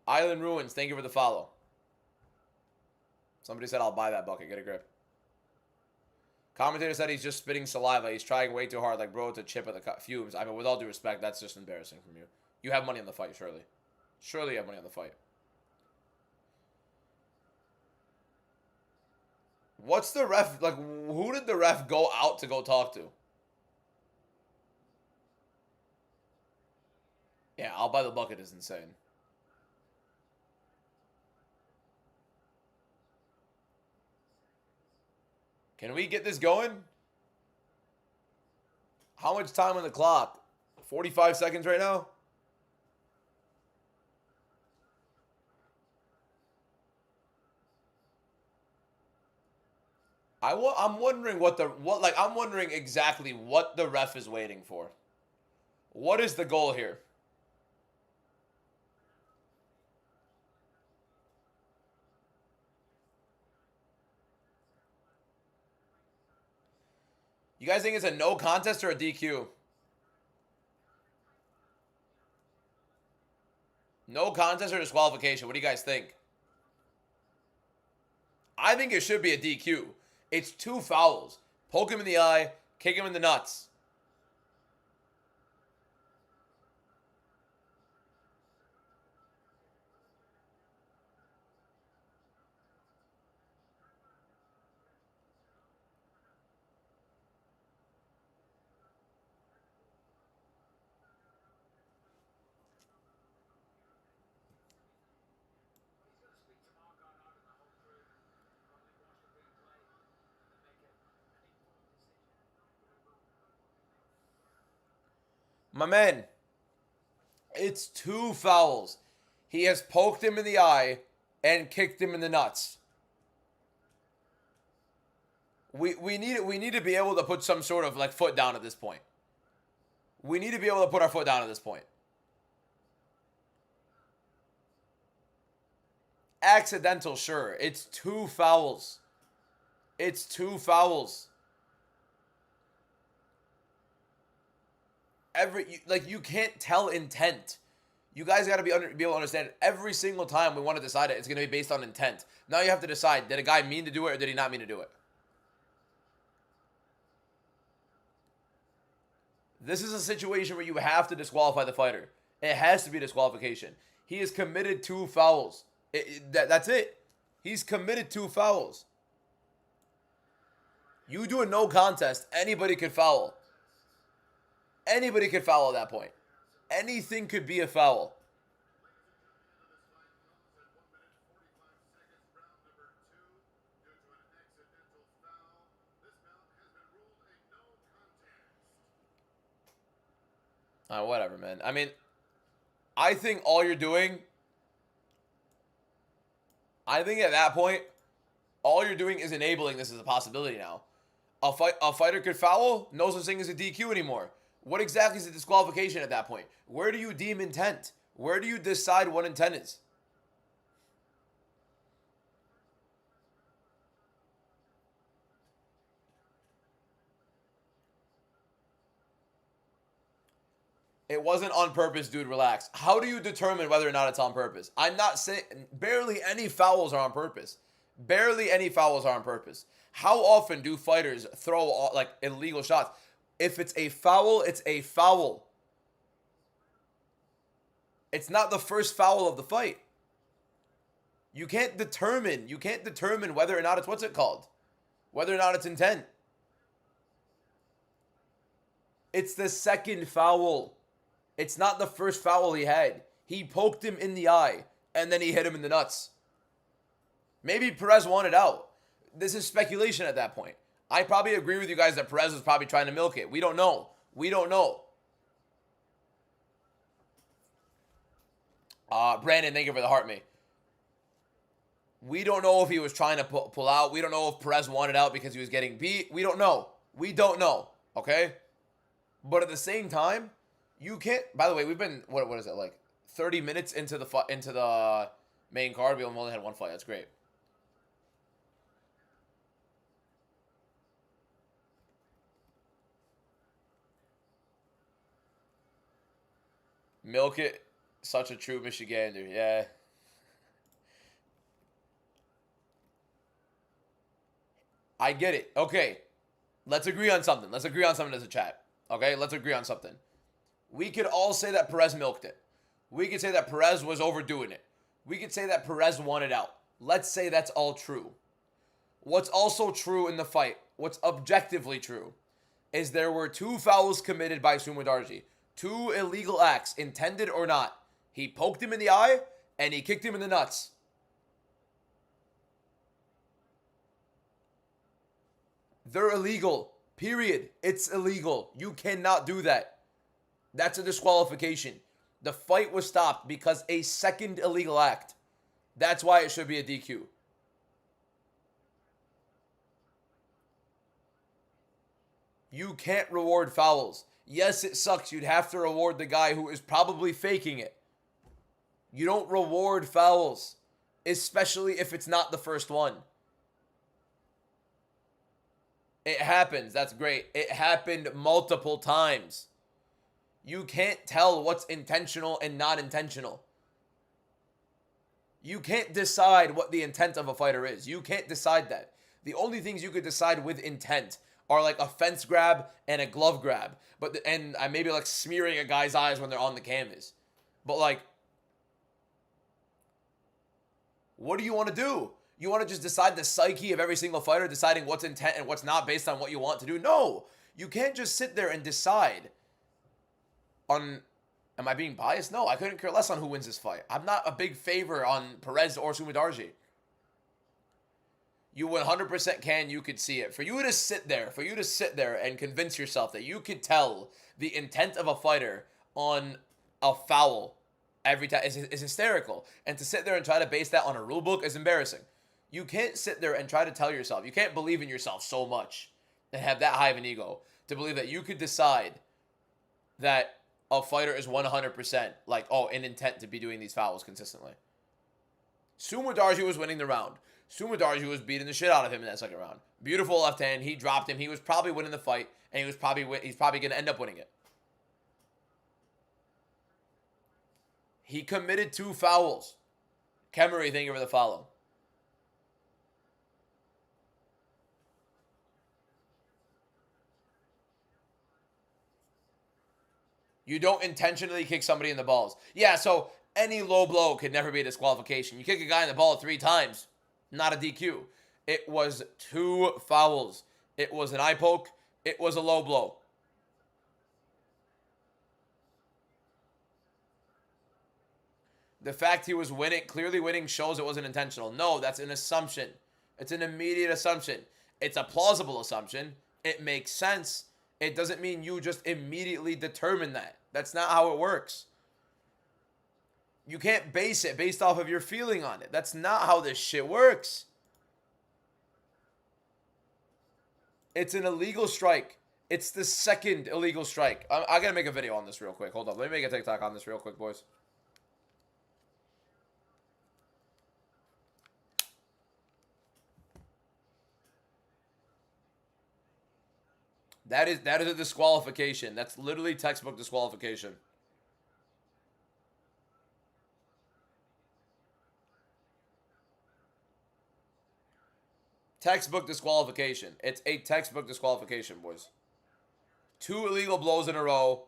Island Ruins, thank you for the follow. Somebody said, I'll buy that bucket. Get a grip. Commentator said he's just spitting saliva. He's trying way too hard. Like, bro, to chip at the fumes. I mean, with all due respect, that's just embarrassing from you. You have money on the fight, surely. Surely you have money on the fight. What's the ref... Like, who did the ref go out to go talk to? Yeah, I'll buy the bucket is insane. Can we get this going? How much time on the clock? 45 seconds right now? I'm wondering I'm wondering exactly what the ref is waiting for. What is the goal here? You guys think it's a no contest or a DQ? No contest or disqualification? What do you guys think? I think it should be a DQ. It's 2 fouls. Poke him in the eye, kick him in the nuts. My man, it's 2 fouls. He has poked him in the eye and kicked him in the nuts. We need to be able to put some sort of like foot down at this point. We need to be able to put our foot down at this point. Accidental, sure. It's 2 fouls. It's 2 fouls. You can't tell intent. You guys got to be able to understand it. Every single time we want to decide it, it's going to be based on intent. Now you have to decide, did a guy mean to do it or did he not mean to do it? This is a situation where you have to disqualify the fighter. It has to be disqualification. He has committed 2 fouls. That's it. He's committed 2 fouls. You do a no contest, anybody could foul. Anybody could foul at that point. Anything could be a foul. Whatever, man. I mean, I think all you're doing, I think at that point, all you're doing is enabling this as a possibility now. A fighter could foul, no such thing as a DQ anymore. What exactly is a disqualification at that point? Where do you deem intent? Where do you decide what intent is? It wasn't on purpose, dude. Relax. How do you determine whether or not it's on purpose? I'm not saying barely any fouls are on purpose. Barely any fouls are on purpose. How often do fighters throw like illegal shots? If it's a foul, it's a foul. It's not the first foul of the fight. You can't determine whether or not it's what's it called? Whether or not it's intent. It's the second foul. It's not the first foul he had. He poked him in the eye, and then he hit him in the nuts. Maybe Perez wanted out. This is speculation at that point. I probably agree with you guys that Perez was probably trying to milk it. We don't know. We don't know. Brandon, thank you for the heart, mate. We don't know if he was trying to pull out. We don't know if Perez wanted out because he was getting beat. We don't know. We don't know. Okay? But at the same time, you can't. By the way, we've been what is it, like 30 minutes into the main card. We've only had one fight. That's great. Milk it. Such a true Michigander. Yeah. I get it. Okay. Let's agree on something. Let's agree on something as a chat. Okay? Let's agree on something. We could all say that Perez milked it. We could say that Perez was overdoing it. We could say that Perez wanted out. Let's say that's all true. What's also true in the fight, what's objectively true, is there were two fouls committed by Sumadarji. Two illegal acts, intended or not. He poked him in the eye, and he kicked him in the nuts. They're illegal. Period. It's illegal. You cannot do that. That's a disqualification. The fight was stopped because a second illegal act. That's why it should be a DQ. You can't reward fouls. Yes, it sucks. You'd have to reward the guy who is probably faking it. You don't reward fouls, especially if it's not the first one. It happens. That's great. It happened multiple times. You can't tell what's intentional and not intentional. You can't decide what the intent of a fighter is. You can't decide that. The only things you could decide with intent are like a fence grab and a glove grab. And maybe like smearing a guy's eyes when they're on the canvas. But like, what do you want to do? You want to just decide the psyche of every single fighter, deciding what's intent and what's not based on what you want to do? No. You can't just sit there and decide on, am I being biased? No, I couldn't care less on who wins this fight. I'm not a big favor on Perez or Sumadarji. You 100% can, you could see it. For you to sit there and convince yourself that you could tell the intent of a fighter on a foul every time is hysterical. And to sit there and try to base that on a rule book is embarrassing. You can't sit there and try to tell yourself, you can't believe in yourself so much and have that high of an ego to believe that you could decide that a fighter is 100% like, in intent to be doing these fouls consistently. Sumadarji was winning the round. Sumadarji was beating the shit out of him in that second round. Beautiful left hand. He dropped him. He was probably winning the fight, and he's probably going to end up winning it. He committed two fouls. Kemery, thank you for the follow. You don't intentionally kick somebody in the balls. Yeah, so any low blow could never be a disqualification. You kick a guy in the ball 3 times, not a DQ. It was 2 fouls. It was an eye poke. It was a low blow. The fact he was clearly winning, shows it wasn't intentional. No, that's an assumption. It's an immediate assumption. It's a plausible assumption. It makes sense. It doesn't mean you just immediately determine that. That's not how it works. You can't base it based off of your feeling on it. That's not how this shit works. It's an illegal strike. It's the second illegal strike. I gotta make a video on this real quick. Hold up. Let me make a TikTok on this real quick, boys. That is a disqualification. That's literally textbook disqualification. Textbook disqualification. It's a textbook disqualification, boys. 2 illegal blows in a row.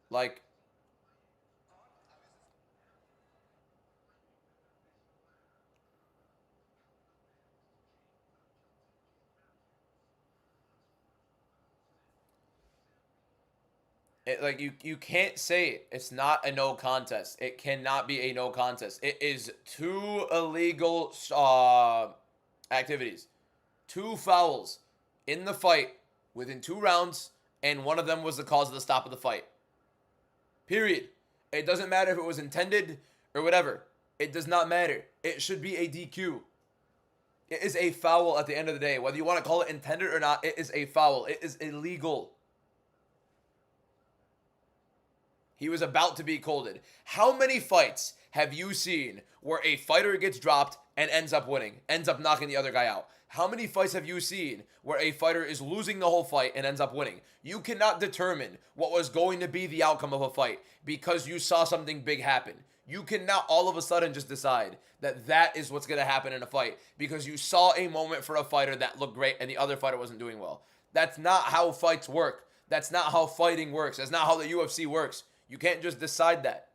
Like, like you can't say it. It's not a no contest. It cannot be a no contest. It is 2 illegal activities. 2 fouls in the fight within 2 rounds, and one of them was the cause of the stop of the fight. Period. It doesn't matter if it was intended or whatever. It does not matter. It should be a DQ. It is a foul at the end of the day. Whether you want to call it intended or not, it is a foul. It is illegal. He was about to be colded. How many fights have you seen where a fighter gets dropped and ends up winning, ends up knocking the other guy out? How many fights have you seen where a fighter is losing the whole fight and ends up winning? You cannot determine what was going to be the outcome of a fight because you saw something big happen. You cannot all of a sudden just decide that that is what's going to happen in a fight because you saw a moment for a fighter that looked great and the other fighter wasn't doing well. That's not how fights work. That's not how fighting works. That's not how the UFC works. You can't just decide that.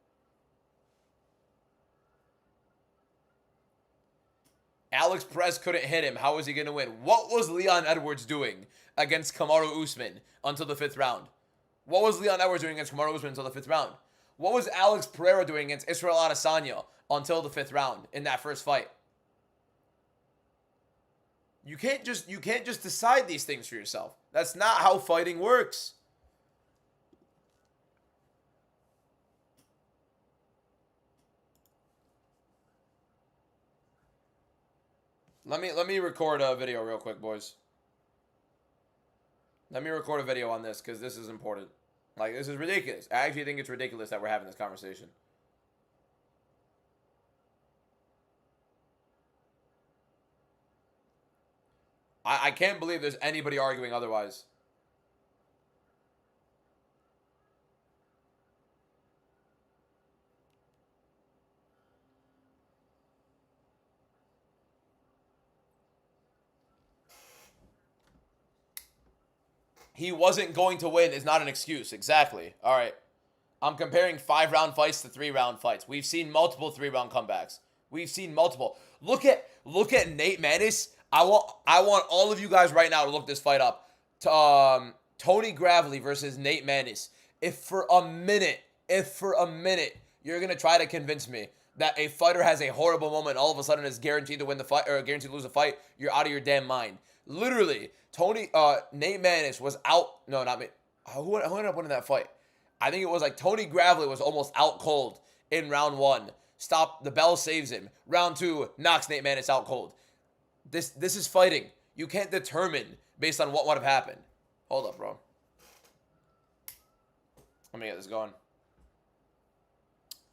Alex Perez couldn't hit him. How was he going to win? What was Leon Edwards doing against Kamaru Usman until the 5th round? What was Leon Edwards doing against Kamaru Usman until the 5th round? What was Alex Pereira doing against Israel Adesanya until the 5th round in that first fight? You can't just decide these things for yourself. That's not how fighting works. Let me record a video real quick, boys. Let me record a video on this because this is important. Like, this is ridiculous. I actually think it's ridiculous that we're having this conversation. I can't believe there's anybody arguing otherwise. He wasn't going to win is not an excuse. Exactly. All right. I'm comparing 5-round fights to 3-round fights. We've seen multiple 3-round comebacks. We've seen multiple. Look at Nate Maness. I want all of you guys right now to look this fight up. Tony Gravely versus Nate Maness. If for a minute you're gonna try to convince me that a fighter has a horrible moment and all of a sudden is guaranteed to win the fight or guaranteed to lose the fight, you're out of your damn mind. Literally, Nate Maness was out. No, not me. Who ended up winning that fight? I think it was like Tony Gravely was almost out cold in round 1. The bell saves him. Round 2 knocks Nate Maness out cold. This is fighting. You can't determine based on what would have happened. Hold up, bro. Let me get this going.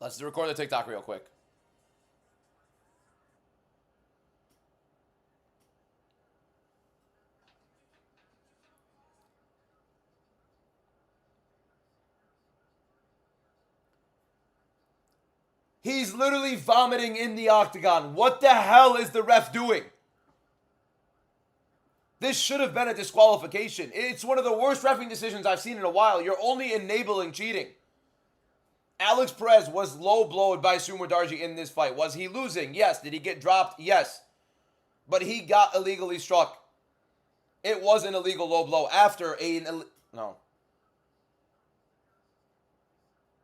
Let's record the TikTok real quick. He's literally vomiting in the octagon. What the hell is the ref doing? This should have been a disqualification. It's one of the worst reffing decisions I've seen in a while. You're only enabling cheating. Alex Perez was low blowed by Sumer Darji in this fight. Was he losing? Yes. Did he get dropped? Yes. But he got illegally struck. It was an illegal low blow after no.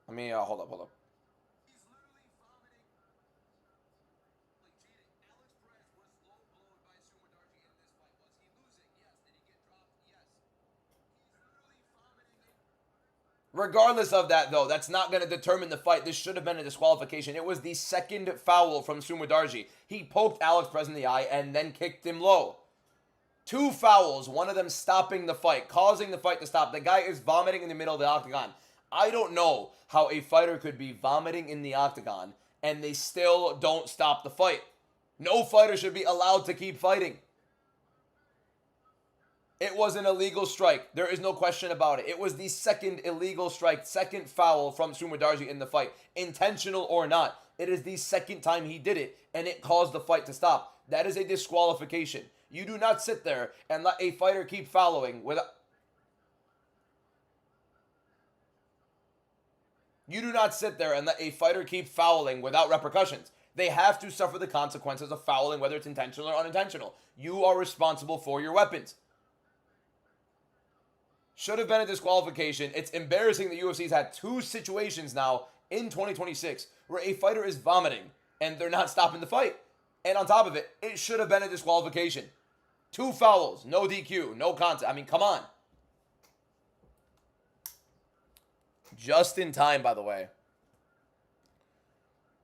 Let me hold up. Regardless of that, though, that's not going to determine the fight. This should have been a disqualification. It was the second foul from Sumudarji. He poked Alex Perez in the eye and then kicked him low. 2 fouls, one of them stopping the fight, causing the fight to stop. The guy is vomiting in the middle of the octagon. I don't know how a fighter could be vomiting in the octagon and they still don't stop the fight. No fighter should be allowed to keep fighting. It was an illegal strike. There is no question about it. It was the second illegal strike, second foul from Sumudarji in the fight. Intentional or not, it is the second time he did it, and it caused the fight to stop. That is a disqualification. You do not sit there and let a fighter keep fouling without... You do not sit there and let a fighter keep fouling without repercussions. They have to suffer the consequences of fouling, whether it's intentional or unintentional. You are responsible for your weapons. Should have been a disqualification. It's embarrassing that UFC's had 2 situations now in 2026 where a fighter is vomiting and they're not stopping the fight. And on top of it, it should have been a disqualification. 2 fouls, no DQ, no contest. I mean, come on. Just in time, by the way.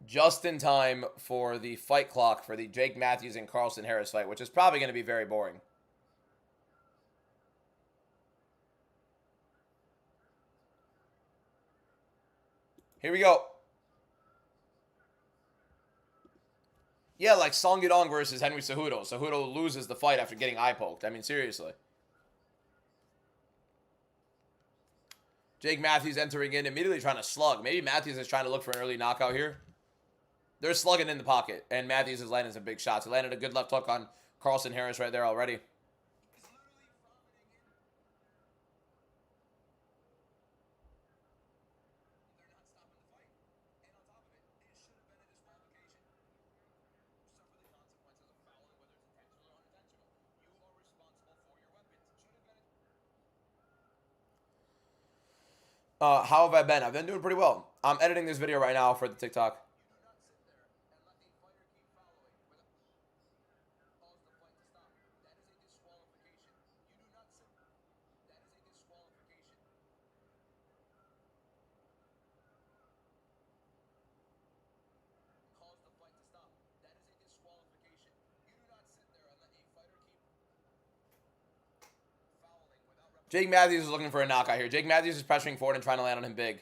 Just in time for the fight clock for the Jake Matthews and Carlston Harris fight, which is probably going to be very boring. Here we go. Yeah, like Song Yudong versus Henry Cejudo. Cejudo loses the fight after getting eye poked. I mean, seriously. Jake Matthews entering in, immediately trying to slug. Maybe Matthews is trying to look for an early knockout here. They're slugging in the pocket, and Matthews is landing some big shots. He landed a good left hook on Carlston Harris right there already. How have I been? I've been doing pretty well. I'm editing this video right now for the TikTok. Jake Matthews is looking for a knockout here. Jake Matthews is pressuring forward and trying to land on him big.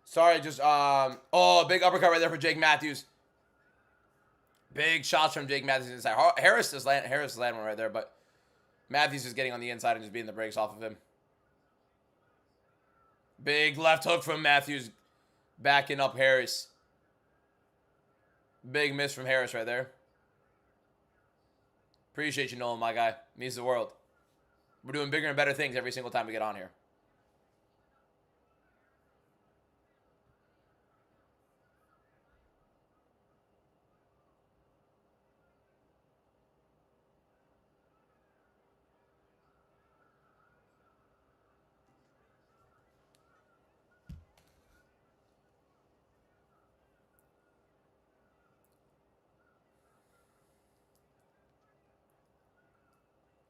Sorry, just, oh, big uppercut right there for Jake Matthews. Big shots from Jake Matthews inside. Harris is landing one right there, but Matthews is getting on the inside and just beating the brakes off of him. Big left hook from Matthews, backing up Harris. Big miss from Harris right there. Appreciate you, Nolan, my guy. Means the world. We're doing bigger and better things every single time we get on here.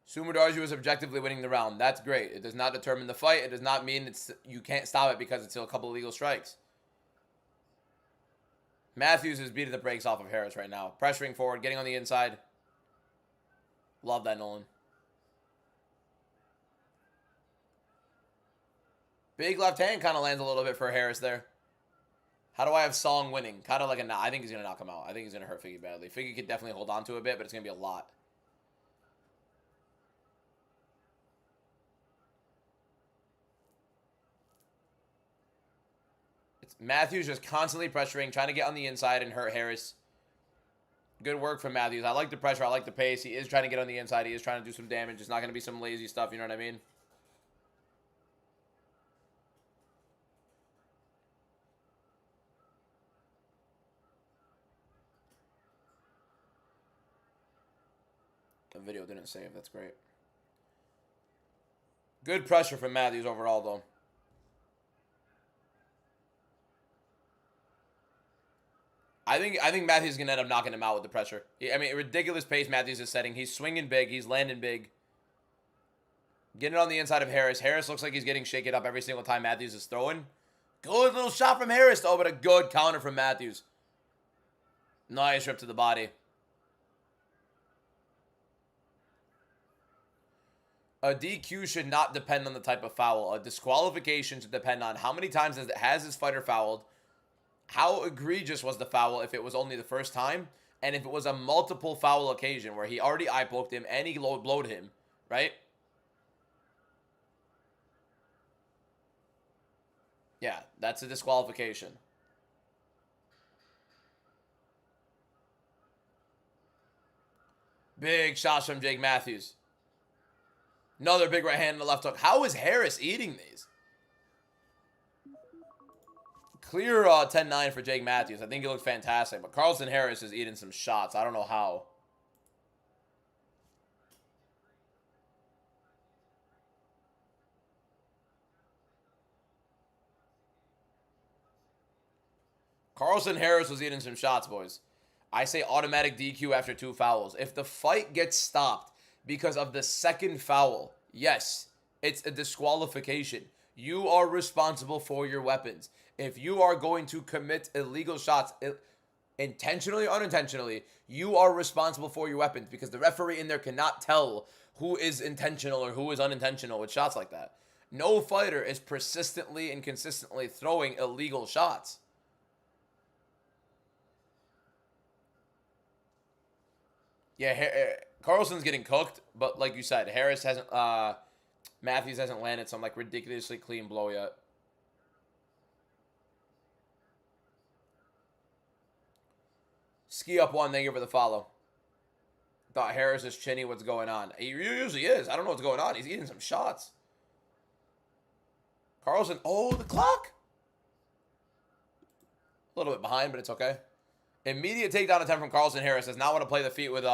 Sumudarji was objectively winning the round. That's great. It does not determine the fight. It does not mean you can't stop it because it's still a couple of legal strikes. Matthews is beating the brakes off of Harris right now. Pressuring forward, getting on the inside. Love that, Nolan. Big left hand kind of lands a little bit for Harris there. How do I have Song winning? Kind of like a knock. I think he's going to knock him out. I think he's going to hurt Figgy badly. Figgy could definitely hold on to a bit, but it's going to be a lot. It's Matthews just constantly pressuring, trying to get on the inside and hurt Harris. Good work from Matthews. I like the pressure. I like the pace. He is trying to get on the inside. He is trying to do some damage. It's not going to be some lazy stuff. You know what I mean? The video didn't save. That's great. Good pressure from Matthews overall, though. I think Matthews is going to end up knocking him out with the pressure. I mean, ridiculous pace Matthews is setting. He's swinging big. He's landing big. Getting it on the inside of Harris. Harris looks like he's getting shaken up every single time Matthews is throwing. Good little shot from Harris, though, but a good counter from Matthews. Nice rip to the body. A DQ should not depend on the type of foul. A disqualification should depend on how many times has his fighter fouled, how egregious was the foul if it was only the first time, and if it was a multiple foul occasion where he already eye poked him and he low blowed him, right? Yeah, that's a disqualification. Big shots from Jake Matthews. Another big right hand and the left hook. How is Harris eating these? Clear 10-9 for Jake Matthews. I think he looked fantastic. But Carlston Harris is eating some shots. I don't know how. Carlston Harris was eating some shots, boys. I say automatic DQ after 2 fouls. If the fight gets stopped because of the second foul, yes, it's a disqualification. You are responsible for your weapons. If you are going to commit illegal shots, intentionally or unintentionally, you are responsible for your weapons because the referee in there cannot tell who is intentional or who is unintentional with shots like that. No fighter is persistently and consistently throwing illegal shots. Yeah, Carlson's getting cooked, but like you said, Harris hasn't, Matthews hasn't landed some like ridiculously clean blow yet. Ski up one, thank you for the follow. Thought Harris is chinny, what's going on? He usually is. I don't know what's going on. He's eating some shots. Carlson, oh, the clock. A little bit behind, but it's okay. Immediate takedown attempt from Carlston Harris. Does not want to play the feet with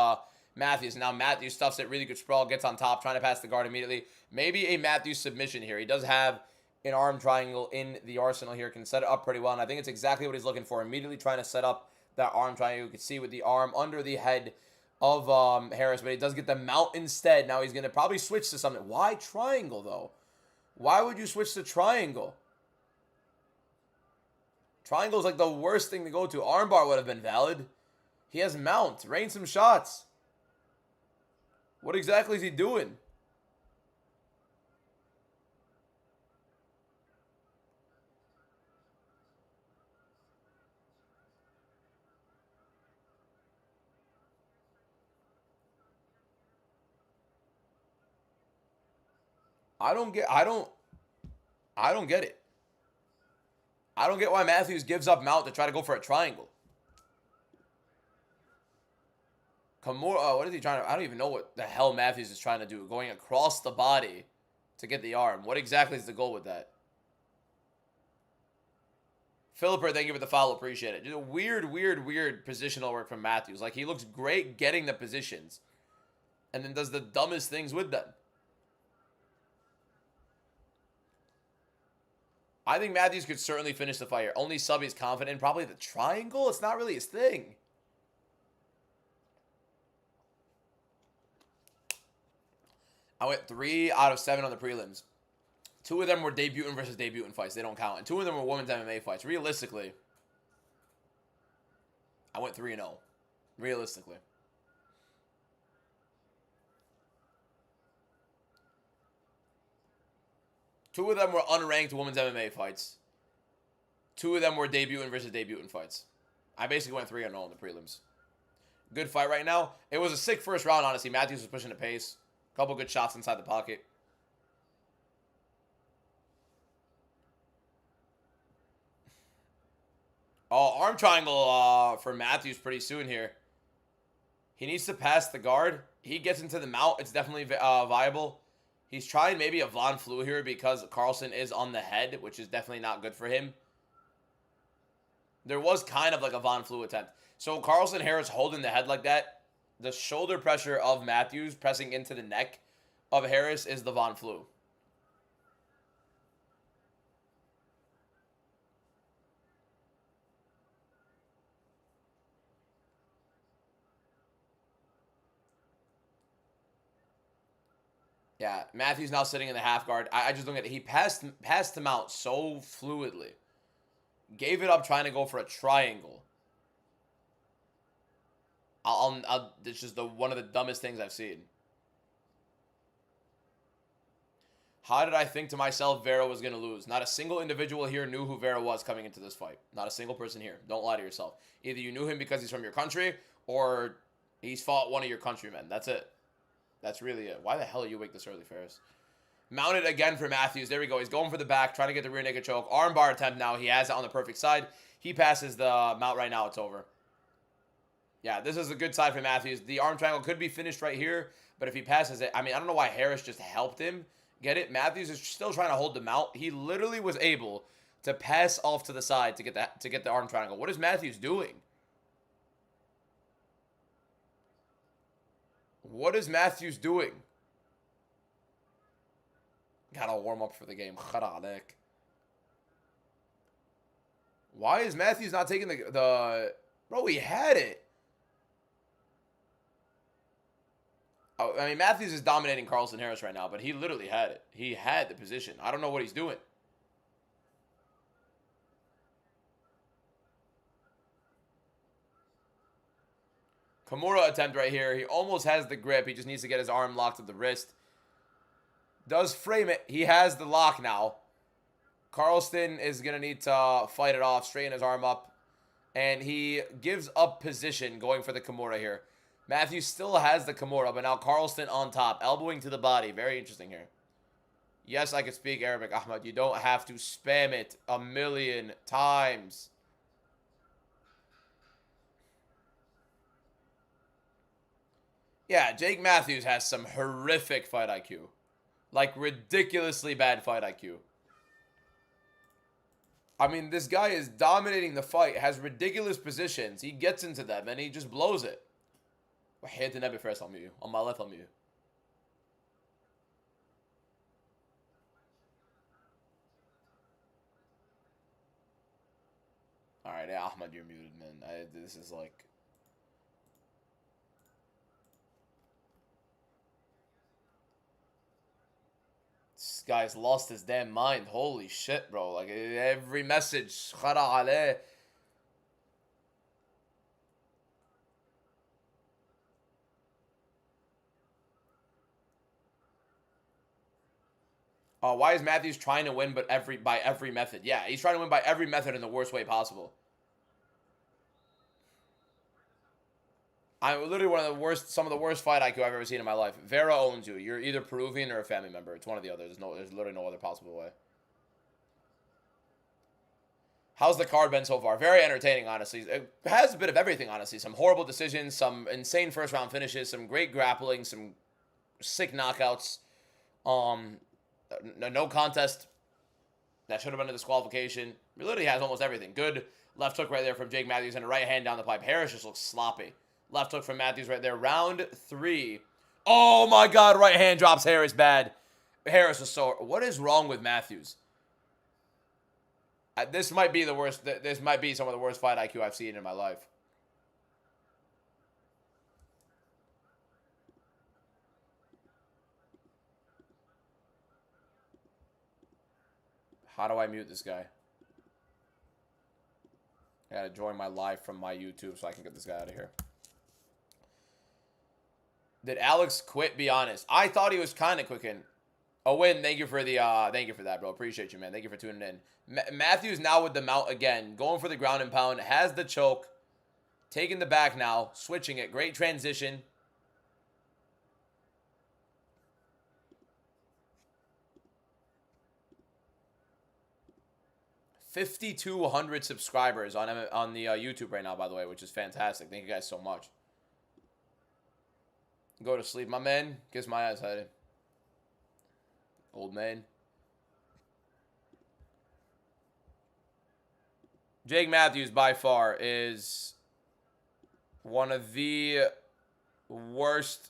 Matthews. Now Matthews stuffs it. Really good sprawl. Gets on top. Trying to pass the guard immediately. Maybe a Matthews submission here. He does have an arm triangle in the arsenal here. Can set it up pretty well. And I think it's exactly what he's looking for. Immediately trying to set up that arm triangle. You can see with the arm under the head of Harris. But he does get the mount instead. Now he's going to probably switch to something. Why triangle, though? Why would you switch to triangle? Triangle's like the worst thing to go to. Armbar would have been valid. He has mount. Rain some shots. What exactly is he doing? I don't get it. I don't get why Matthews gives up mount to try to go for a triangle. Kimura, what is he trying to... I don't even know what the hell Matthews is trying to do. Going across the body to get the arm. What exactly is the goal with that? Philipper, thank you for the follow. Appreciate it. Just a weird positional work from Matthews. Like, he looks great getting the positions. And then does the dumbest things with them. I think Matthews could certainly finish the fight here. Only sub he's confident in. Probably the triangle. It's not really his thing. I went 3 out of 7 on the prelims. 2 of them were debutant versus debutant fights. They don't count. And 2 of them were women's MMA fights. Realistically, I went 3-0. Realistically. Two of them were unranked women's MMA fights. 2 of them were debutant versus debutant fights. I basically went 3-0 in the prelims. Good fight right now. It was a sick first round, honestly. Matthews was pushing the pace. Couple good shots inside the pocket. Oh, arm triangle for Matthews pretty soon here. He needs to pass the guard. He gets into the mount. It's definitely viable. He's trying maybe a Von Flu here because Carlson is on the head, which is definitely not good for him. There was kind of like a Von Flu attempt. So Carlson Harris holding the head like that. The shoulder pressure of Matthews pressing into the neck of Harris is the Von Flu. Yeah, Matthews now sitting in the half guard. I just don't get it. He passed him out so fluidly. Gave it up trying to go for a triangle. It's just one of the dumbest things I've seen. How did I think to myself Vera was going to lose? Not a single individual here knew who Vera was coming into this fight. Not a single person here. Don't lie to yourself. Either you knew him because he's from your country, or he's fought one of your countrymen. That's it. That's really it. Why the hell are you awake this early, Ferris? Mounted again for Matthews. There we go. He's going for the back, trying to get the rear naked choke. Armbar attempt now. He has it on the perfect side. He passes the mount right now. It's over. Yeah, this is a good side for Matthews. The arm triangle could be finished right here, but if he passes it, I mean, I don't know why Harris just helped him get it. Matthews is still trying to hold the mount. He literally was able to pass off to the side to get the arm triangle. What is Matthews doing? What is Matthews doing? Gotta warm up for the game. Why is Matthews not taking the... Bro, he had it. I mean, Matthews is dominating Carlson Harris right now, but he literally had it. He had the position. I don't know what he's doing. Kimura attempt right here. He almost has the grip. He just needs to get his arm locked at the wrist. Does frame it. He has the lock now. Carlston is going to need to fight it off, straighten his arm up. And he gives up position going for the Kimura here. Matthews still has the Kimura, but now Carlston on top, elbowing to the body. Very interesting here. Yes, I can speak Arabic, Ahmed. You don't have to spam it a million times. Yeah, Jake Matthews has some horrific fight IQ. Like, ridiculously bad fight IQ. I mean, this guy is dominating the fight, has ridiculous positions. He gets into them, and he just blows it. Hit the net first, I'll mute you. On my left, I'll mute you. Alright, yeah, Ahmed, you're muted, man. This is like... This guy's lost his damn mind. Holy shit, bro. Like, every message. Khara aleh. Why is Matthews trying to win but by every method? Yeah, he's trying to win by every method in the worst way possible. I'm literally some of the worst fight IQ I've ever seen in my life. Vera owns you. You're either Peruvian or a family member. It's one or the other. There's literally no other possible way. How's the card been so far? Very entertaining, honestly. It has a bit of everything, honestly. Some horrible decisions, some insane first round finishes, some great grappling, some sick knockouts. No contest that should have been a disqualification. It literally has almost everything. Good left hook right there from Jake Matthews and a right hand down the pipe. Harris just looks sloppy. Left hook from Matthews right there. Round 3. Oh my God, right hand drops Harris bad. Harris was so... What is wrong with Matthews? This might be the worst. This might be some of the worst fight IQ I've seen in my life. How do I mute this guy? I gotta join my live from my YouTube so I can get this guy out of here. Did Alex quit? Be honest. I thought he was kind of quicking. Oh, Win, thank you for that, bro. Appreciate you, man. Thank you for tuning in. Matthews now with the mount again, going for the ground and pound, has the choke, taking the back now, switching it. Great transition. 5,200 subscribers on the YouTube right now, by the way, which is fantastic. Thank you guys so much. Go to sleep, my man. Kiss my ass, Heidi. Old man. Jake Matthews, by far, is one of the worst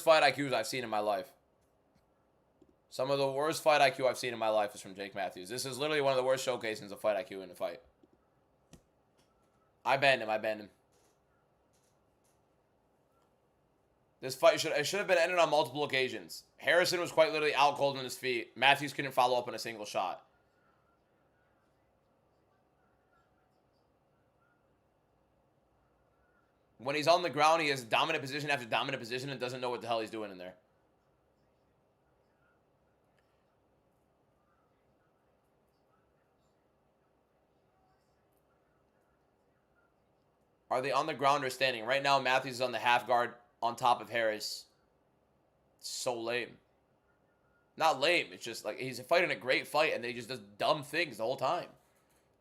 fight IQs I've seen in my life. Some of the worst fight IQ I've seen in my life is from Jake Matthews. This is literally one of the worst showcasings of fight IQ in a fight. I banned him. This fight should have been ended on multiple occasions. Harrison was quite literally out cold on his feet. Matthews couldn't follow up on a single shot. When he's on the ground, he has dominant position after dominant position and doesn't know what the hell he's doing in there. Are they on the ground or standing? Right now, Matthews is on the half guard on top of Harris. So lame. Not lame. It's just like he's fighting a great fight and he just does dumb things the whole time.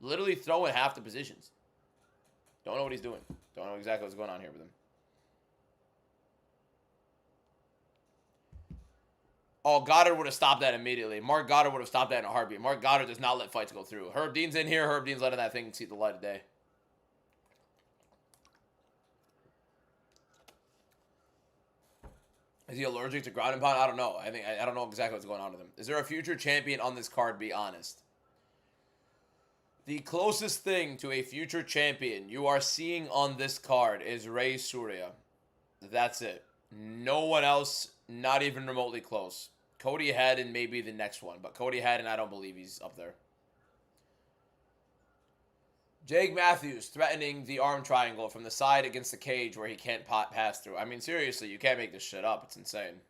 Literally throwing half the positions. Don't know what he's doing. Don't know exactly what's going on here with him. Oh, Goddard would have stopped that immediately. Mark Goddard would have stopped that in a heartbeat. Mark Goddard does not let fights go through. Herb Dean's in here. Herb Dean's letting that thing see the light of day. Is he allergic to ground and pound? I don't know. I don't know exactly what's going on with him. Is there a future champion on this card? Be honest. The closest thing to a future champion you are seeing on this card is Ray Surya. That's it. No one else, not even remotely close. Cody Haddon may be the next one, but Cody Haddon, I don't believe he's up there. Jake Matthews threatening the arm triangle from the side against the cage where he can't pass through. I mean, seriously, you can't make this shit up. It's insane.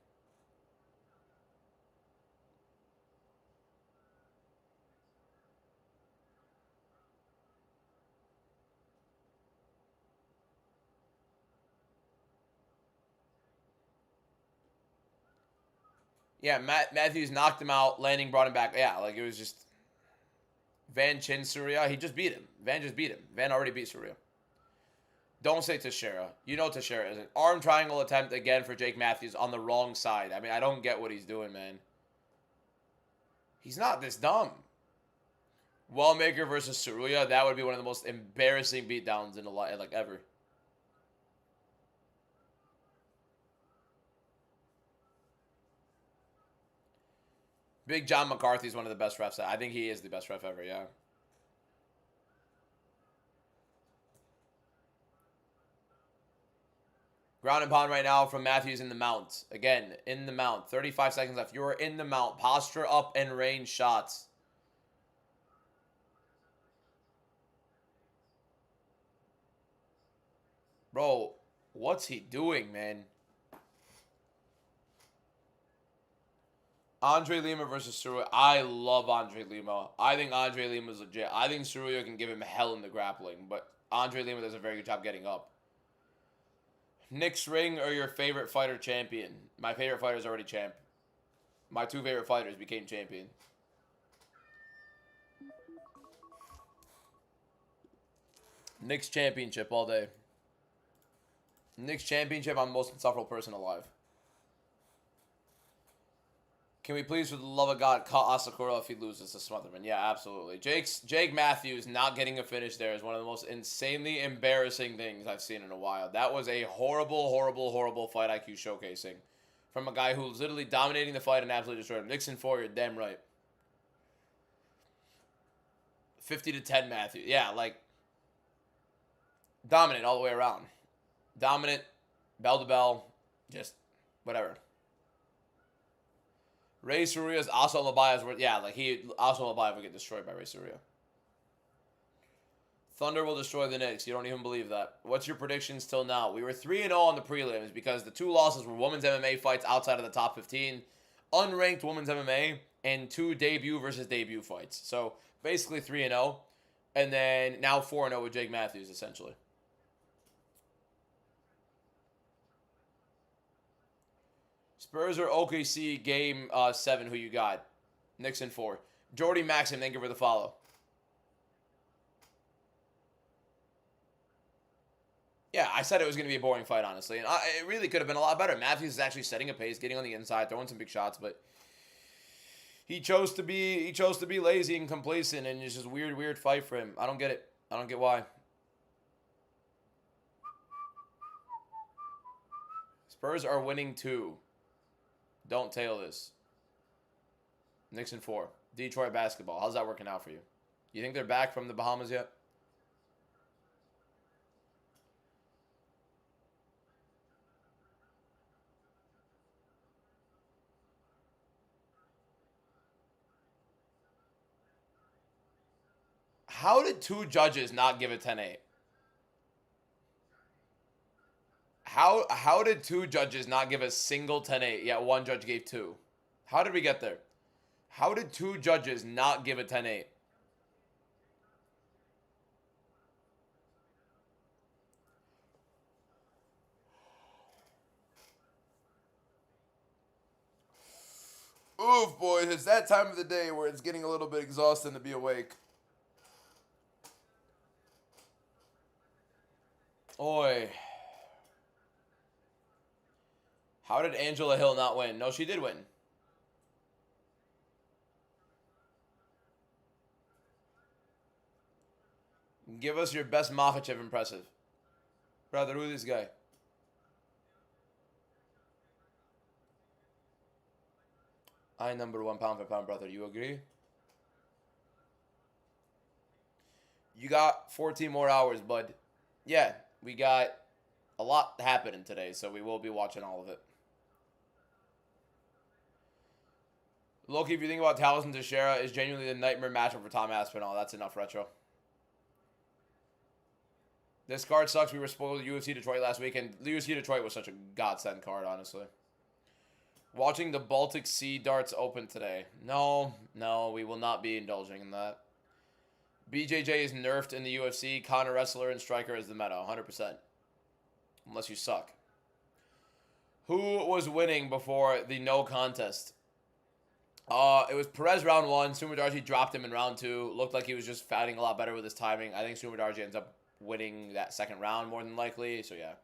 Yeah, Matthews knocked him out. Landing brought him back. Yeah, like it was just... Van Chin Surya, he just beat him. Van just beat him. Van already beat Surya. Don't say Teixeira. You know Teixeira isn't. Arm triangle attempt again for Jake Matthews on the wrong side. I mean, I don't get what he's doing, man. He's not this dumb. Wellmaker versus Surya, that would be one of the most embarrassing beatdowns in like ever. Big John McCarthy is one of the best refs. I think he is the best ref ever, yeah. Ground and pound right now from Matthews in the mount. Again, in the mount. 35 seconds left. You're in the mount. Posture up and range shots. Bro, what's he doing, man? Andre Lima versus Surya. I love Andre Lima. I think Andre Lima is legit. I think Surya can give him hell in the grappling, but Andre Lima does a very good job getting up. Nick's ring or your favorite fighter champion? My favorite fighter is already champ. My two favorite fighters became champion. Nick's championship all day. Nick's championship, I'm the most insufferable person alive. Can we please, for the love of God, cut Asakura if he loses to Smotherman? Yeah, absolutely. Jake Matthews not getting a finish there is one of the most insanely embarrassing things I've seen in a while. That was a horrible, horrible, horrible fight IQ showcasing from a guy who was literally dominating the fight and absolutely destroyed him. Nixon 4, you're damn right. 50-10 Matthews. Yeah, like, dominant all the way around. Dominant, bell to bell, just whatever. Ray Surya's Asa Labayev, yeah, like Asa Labayev would get destroyed by Ray Surya. Thunder will destroy the Knicks. You don't even believe that. What's your predictions till now? We were 3-0 on the prelims because the two losses were women's MMA fights outside of the top 15, unranked women's MMA, and 2 debut versus debut fights. So basically 3-0, and then now 4-0 with Jake Matthews, essentially. Spurs or OKC game 7, who you got? Nixon 4. Jordy Maxim, thank you for the follow. Yeah, I said it was going to be a boring fight, honestly. And it really could have been a lot better. Matthews is actually setting a pace, getting on the inside, throwing some big shots, but he chose to be lazy and complacent, and it's just weird fight for him. I don't get it. I don't get why. Spurs are winning 2. Don't tail this. Nixon 4. Detroit basketball. How's that working out for you? You think they're back from the Bahamas yet? How did 2 judges not give it 10-8? How did 2 judges not give a single 10-8, yet 1 judge gave 2? How did we get there? How did 2 judges not give a 10-8? Oof, boys, it's that time of the day where it's getting a little bit exhausting to be awake. Oi. How did Angela Hill not win? No, she did win. Give us your best Makhachev impressive. Brother, who is this guy? I number 1 pound for pound, brother. You agree? You got 14 more hours, bud. Yeah, we got a lot happening today, so we will be watching all of it. Loki, if you think about Towson Teixeira, is genuinely the nightmare matchup for Tom Aspinall. That's enough, Retro. This card sucks. We were spoiled with UFC Detroit last week, and UFC Detroit was such a godsend card, honestly. Watching the Baltic Sea Darts Open today. No, we will not be indulging in that. BJJ is nerfed in the UFC. Counter wrestler and striker is the meta, 100%. Unless you suck. Who was winning before the no contest? It was Perez round 1. Sumadarji dropped him in round 2. Looked like he was just fighting a lot better with his timing. I think Sumadarji ends up winning that second round more than likely. So, yeah.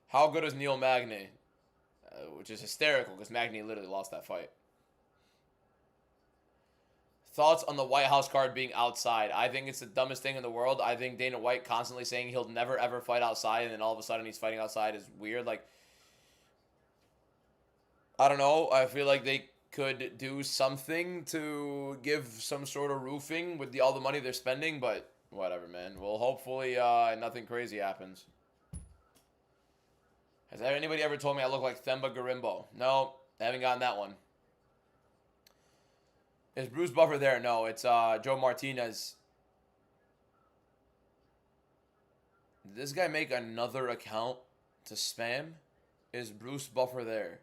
How good is Neil Magny? Which is hysterical because Magny literally lost that fight. Thoughts on the White House card being outside? I think it's the dumbest thing in the world. I think Dana White constantly saying he'll never ever fight outside, and then all of a sudden he's fighting outside is weird. Like, I don't know. I feel like they could do something to give some sort of roofing with all the money they're spending, but whatever, man. Well, hopefully nothing crazy happens. Has anybody ever told me I look like Themba Garimbo? No, I haven't gotten that one. Is Bruce Buffer there? No, it's Joe Martinez. Did this guy make another account to spam? Is Bruce Buffer there?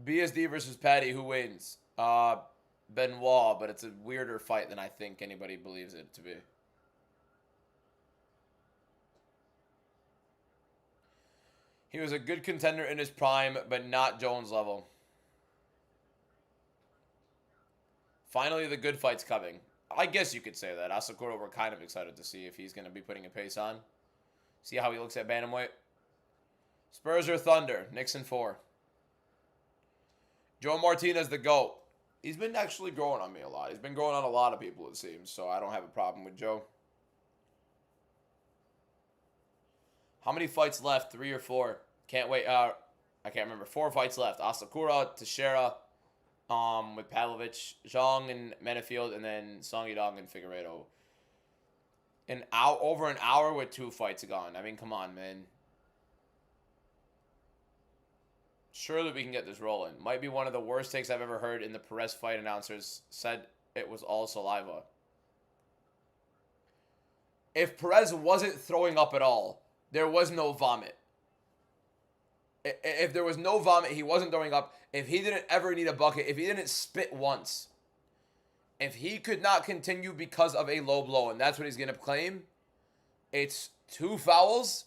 BSD versus Patty, who wins? Benoit, but it's a weirder fight than I think anybody believes it to be. He was a good contender in his prime, but not Jones level. Finally, the good fight's coming. I guess you could say that. Asakura, we're kind of excited to see if he's going to be putting a pace on. See how he looks at bantamweight. Spurs or Thunder? Nixon 4. Joe Martinez, the GOAT. He's been actually growing on me a lot. He's been growing on a lot of people, it seems, so I don't have a problem with Joe. How many fights left? 3 or 4? Can't wait. I can't remember. 4 fights left. Asakura, Teixeira, with Pavlovich, Zhang and Menefield, and then Song Yadong and Figueiredo. Over an hour with 2 fights gone. I mean, come on, man. Surely we can get this rolling. Might be one of the worst takes I've ever heard in the Perez fight. Announcers said it was all saliva. If Perez wasn't throwing up at all, there was no vomit. If there was no vomit, he wasn't throwing up. If he didn't ever need a bucket, if he didn't spit once, if he could not continue because of a low blow, and that's what he's going to claim, it's 2 fouls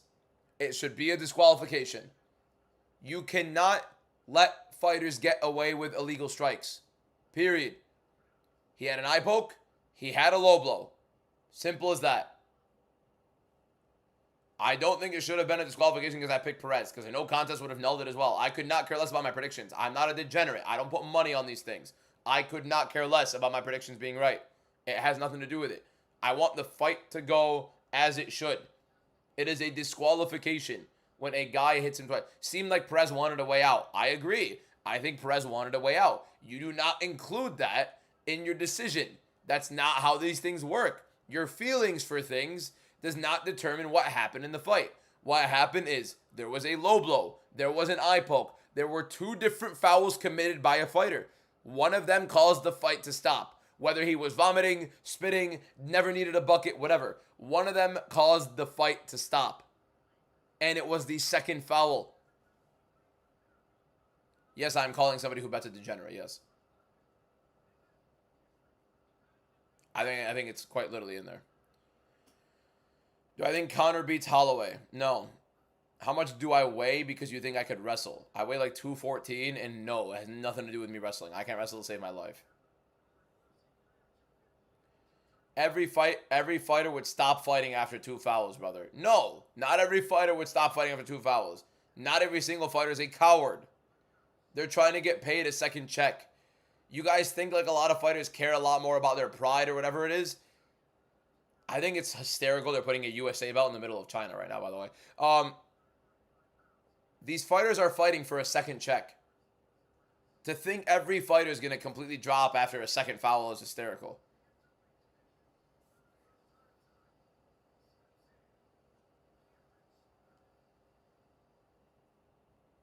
It should be a disqualification. You cannot let fighters get away with illegal strikes. Period. He had an eye poke. He had a low blow. Simple as that. I don't think it should have been a disqualification because I picked Perez, because a no contest would have nulled it as well. I could not care less about my predictions. I'm not a degenerate. I don't put money on these things. I could not care less about my predictions being right. It has nothing to do with it. I want the fight to go as it should. It is a disqualification when a guy hits him twice. Seemed like Perez wanted a way out. I agree. I think Perez wanted a way out. You do not include that in your decision. That's not how these things work. Your feelings for things does not determine what happened in the fight. What happened is there was a low blow. There was an eye poke. There were two different fouls committed by a fighter. One of them caused the fight to stop. Whether he was vomiting, spitting, never needed a bucket, whatever. One of them caused the fight to stop. And it was the second foul. Yes, I'm calling somebody who bets a degenerate, yes. I think it's quite literally in there. Do I think Conor beats Holloway? No. How much do I weigh because you think I could wrestle? I weigh like 214, and no, it has nothing to do with me wrestling. I can't wrestle to save my life. Every fighter would stop fighting after 2 fouls, brother. No, not every fighter would stop fighting after 2 fouls. Not every single fighter is a coward. They're trying to get paid a second check. You guys think like a lot of fighters care a lot more about their pride or whatever it is? I think it's hysterical they're putting a USA belt in the middle of China right now, by the way. These fighters are fighting for a second check. To think every fighter is going to completely drop after a second foul is hysterical.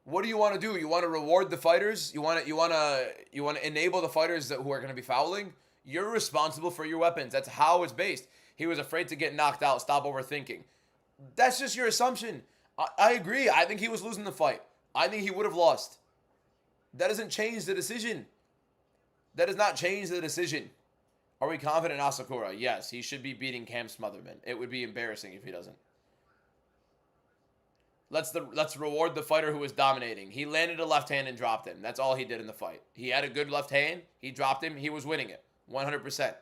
What do you want to do? You want to reward the fighters? You want to enable the fighters who are going to be fouling? You're responsible for your weapons. That's how it's based. He was afraid to get knocked out. Stop overthinking. That's just your assumption. I agree. I think he was losing the fight. I think he would have lost. That doesn't change the decision. That does not change the decision. Are we confident in Asakura? Yes, he should be beating Cam Smotherman. It would be embarrassing if he doesn't. Let's reward the fighter who was dominating. He landed a left hand and dropped him. That's all he did in the fight. He had a good left hand. He dropped him. He was winning it. 100%.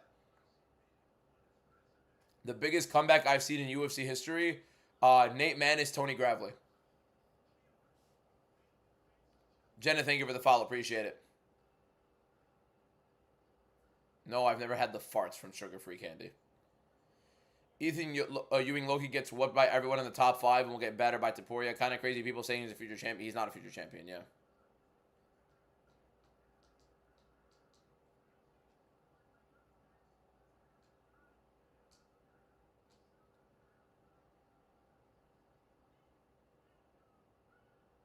The biggest comeback I've seen in UFC history, Nate Maness, Tony Gravely. Jenna, thank you for the follow. Appreciate it. No, I've never had the farts from sugar-free candy. Ethan Ewing Loki gets whooped by everyone in the top 5 and will get battered by Taporia. Kind of crazy people saying he's a future champion. He's not a future champion, yeah.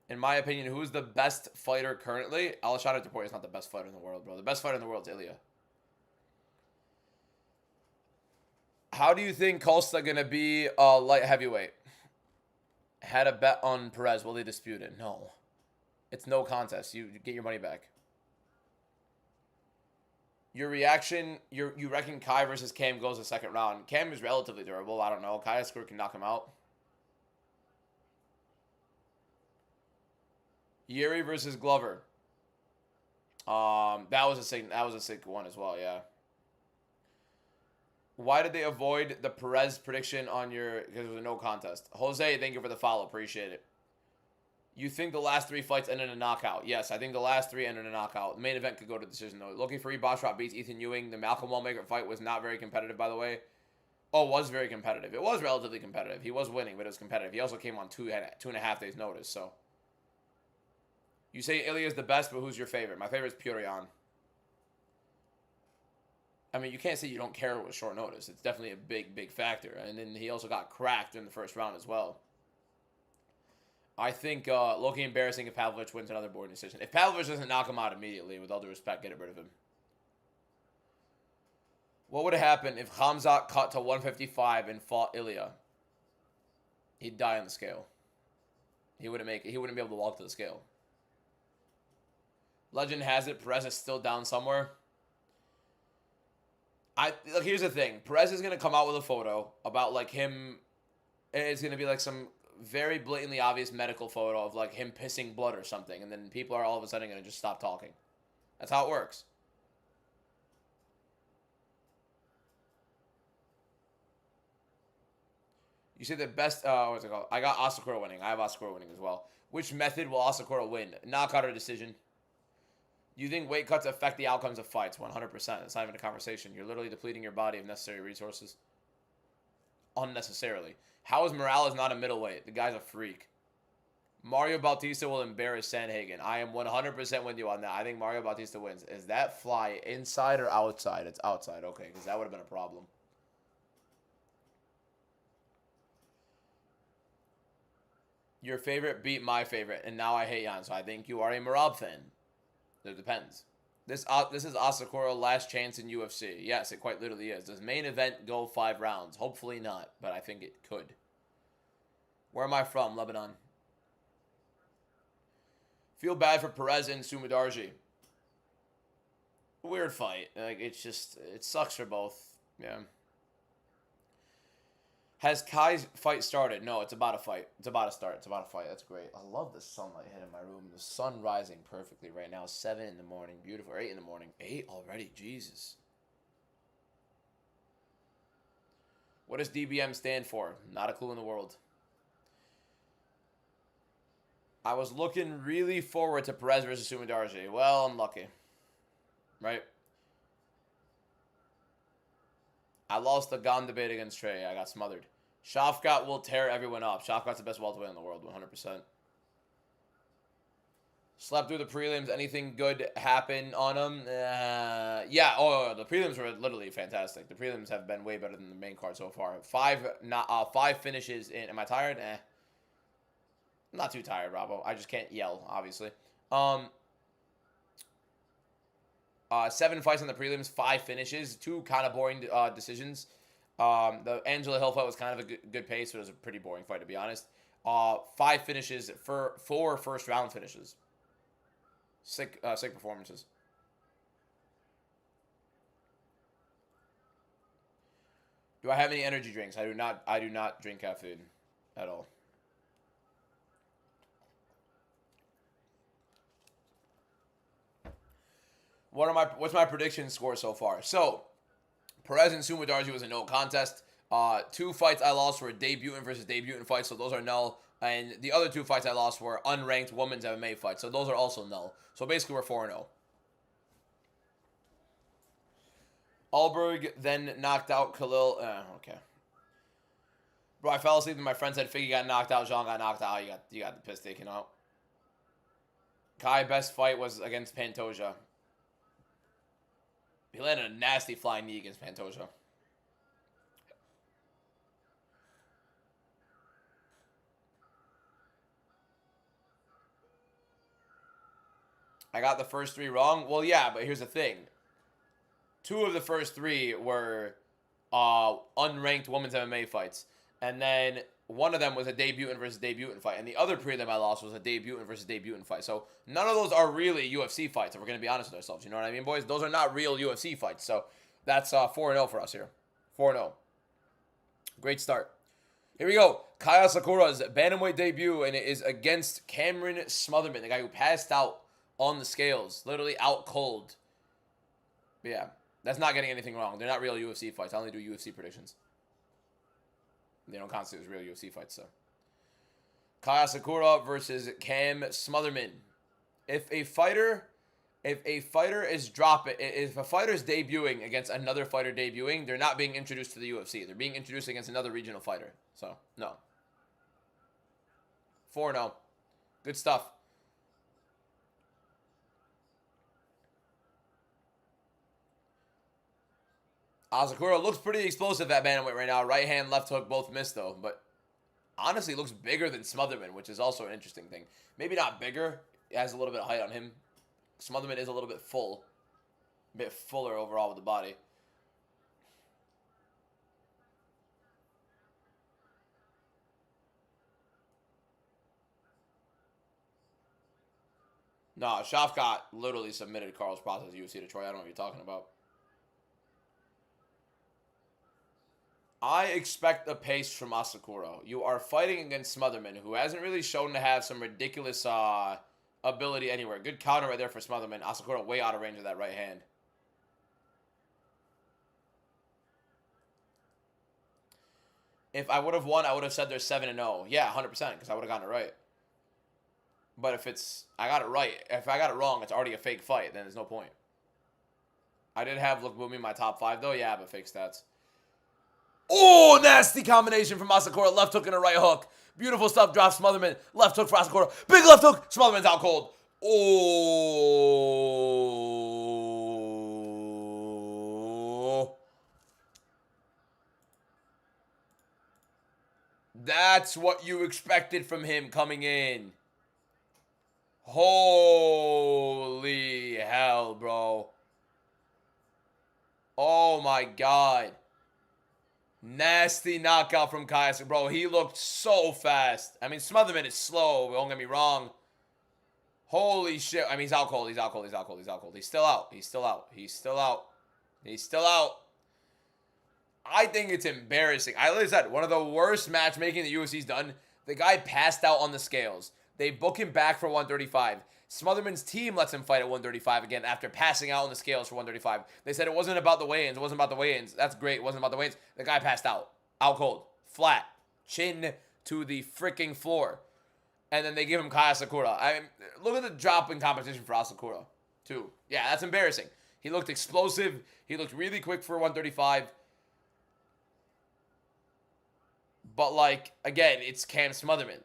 In my opinion, who's the best fighter currently? Alexander Taporia is not the best fighter in the world, bro. The best fighter in the world is Ilya. How do you think Costa gonna be light heavyweight? Had a bet on Perez. Will they dispute it? No. It's no contest. You get your money back. Your reaction, you reckon Kai versus Cam goes the second round. Cam is relatively durable. I don't know. Kai Squirt can knock him out. Yuri versus Glover. That was a sick one as well, yeah. Why did they avoid the Perez prediction on your... Because it was a no contest. Jose, thank you for the follow. Appreciate it. You think the last 3 fights ended in a knockout? Yes, I think the last 3 ended in a knockout. The main event could go to decision, though. Looking for Boschrop beats Ethan Ewing. The Malcolm Wallmaker fight was not very competitive, by the way. Oh, it was very competitive. It was relatively competitive. He was winning, but it was competitive. He also came on 2.5 days' notice, so... You say Ilya is the best, but who's your favorite? My favorite is Purion. I mean, you can't say you don't care with short notice. It's definitely a big, big factor. And then he also got cracked in the first round as well. I think Loki embarrassing if Pavlovich wins another board decision. If Pavlovich doesn't knock him out immediately, with all due respect, get rid of him. What would happen if Khamzat cut to 155 and fought Ilya? He'd die on the scale. He wouldn't make it. He wouldn't be able to walk to the scale. Legend has it Perez is still down somewhere. Look, here's the thing. Perez is going to come out with a photo about, like, him. It's going to be, like, some very blatantly obvious medical photo of like him pissing blood or something, and then people are all of a sudden going to just stop talking. That's how it works. You say the best, what's it called? I got Asakura winning. I have Asakura winning as well. Which method will Asakura win? Knockout or decision? You think weight cuts affect the outcomes of fights? 100%. It's not even a conversation. You're literally depleting your body of necessary resources. Unnecessarily. How is Morales not a middleweight? The guy's a freak. Mario Bautista will embarrass Sanhagen. I am 100% with you on that. I think Mario Bautista wins. Is that fly inside or outside? It's outside. Okay, because that would have been a problem. Your favorite beat my favorite, and now I hate Jan, so I think you are a Marab fan. It depends. This is Asakura last chance in UFC. Yes, it quite literally is. Does main event go 5 rounds? Hopefully not, but I think it could. Where am I from? Lebanon. Feel bad for Perez and Sumadarji. Weird fight. Like, it's just, it sucks for both. Yeah. Has Kai's fight started? No, it's about to fight. It's about to start. It's about to fight. That's great. I love the sunlight hitting my room. The sun rising perfectly right now. 7 in the morning. Beautiful. 8 in the morning. 8 already. Jesus. What does DBM stand for? Not a clue in the world. I was looking really forward to Perez versus Sumadarji. Well, I'm lucky. Right? I lost the Gon debate against Trey. I got smothered. Shafkat will tear everyone up. Shafkat's the best welterweight in the world, 100%. Slept through the prelims. Anything good happen on them? Yeah. Oh, the prelims were literally fantastic. The prelims have been way better than the main card so far. 5 finishes in. Am I tired? I'm not too tired, Bravo. I just can't yell, obviously. 7 fights on the prelims, 5 finishes, 2 kind of boring decisions. The Angela Hill fight was kind of a good pace, but it was a pretty boring fight, to be honest. 5 finishes for 4 first round finishes. Sick performances. Do I have any energy drinks? I do not. I do not drink caffeine at all. What's my prediction score so far? So, Perez and Sumadarji was a no contest. 2 fights I lost were debutant versus debutant fights, so those are null. And the other 2 fights I lost were unranked women's MMA fights, so those are also null. So basically, we're 4-0. Alberg then knocked out Khalil. Okay. Bro, I fell asleep and my friend said Figgy got knocked out, Jean got knocked out. You got the piss taken out. Kai best fight was against Pantoja. He landed a nasty flying knee against Pantoja. I got the first 3 wrong. Well, yeah, but here's the thing. 2 of the first 3 were unranked women's MMA fights. And then one of them was a debutant versus debutant fight. And the other prelim I lost was a debutant versus debutant fight. So none of those are really UFC fights, if we're going to be honest with ourselves. You know what I mean, boys? Those are not real UFC fights. So that's 4-0 for us here. 4-0. Great start. Here we go. Kaya Sakura's bantamweight debut, and it is against Cameron Smotherman, the guy who passed out on the scales. Literally out cold. But yeah, that's not getting anything wrong. They're not real UFC fights. I only do UFC predictions. They don't constitute as real UFC fights, so. Kaya Sakura versus Cam Smotherman. If a fighter is debuting against another fighter debuting, they're not being introduced to the UFC. They're being introduced against another regional fighter. So, no. 4-0. Good stuff. Asakura looks pretty explosive at bantamweight right now. Right hand, left hook, both missed though. But honestly, looks bigger than Smotherman, which is also an interesting thing. Maybe not bigger. It has a little bit of height on him. Smotherman is a little bit full. A bit fuller overall with the body. No, Shafkat literally submitted Carlos Process UFC to Troy. I don't know what you're talking about. I expect a pace from Asakura. You are fighting against Smotherman, who hasn't really shown to have some ridiculous ability anywhere. Good counter right there for Smotherman. Asakura way out of range of that right hand. If I would have won, I would have said they're 7-0. Yeah, 100%, because I would have gotten it right. But if I got it right. If I got it wrong, it's already a fake fight. Then there's no point. I did have Lukbumi in my top 5, though. Yeah, but fake stats. Oh, nasty combination from Asakura. Left hook and a right hook. Beautiful stuff. Drops Smotherman. Left hook for Asakura. Big left hook. Smotherman's out cold. Oh. That's what you expected from him coming in. Holy hell, bro. Oh, my God. Nasty knockout from Kaiser. Bro, he looked so fast. I mean, Smotherman is slow. Don't get me wrong. Holy shit. I mean, he's out cold. He's out cold. He's out cold. He's out cold. He's still out. He's still out. He's still out. He's still out. I think it's embarrassing. I literally said, one of the worst matchmaking the UFC's done. The guy passed out on the scales. They book him back for 135. Smotherman's team lets him fight at 135 again after passing out on the scales for 135. They said it wasn't about the weigh-ins. It wasn't about the weigh-ins. That's great. It wasn't about the weigh-ins. The guy passed out. Out cold. Flat. Chin to the freaking floor. And then they give him Kaya Sakura. I mean, look at the drop in competition for Asakura, too. Yeah, that's embarrassing. He looked explosive. He looked really quick for 135. But, like, again, it's Cam Smotherman.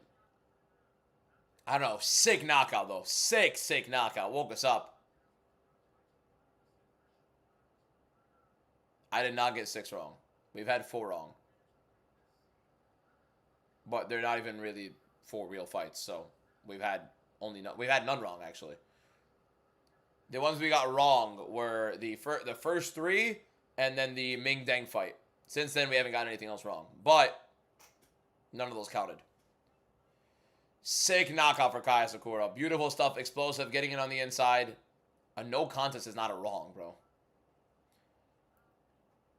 I don't know. Sick knockout, though. Sick knockout. Woke us up. I did not get 6 wrong. We've had 4 wrong. But they're not even really 4 real fights, so we've had none wrong, actually. The ones we got wrong were the first 3 and then the Ming Deng fight. Since then, we haven't gotten anything else wrong. But none of those counted. Sick knockout for Kaya Sakura. Beautiful stuff. Explosive. Getting it on the inside. A no contest is not a wrong, bro.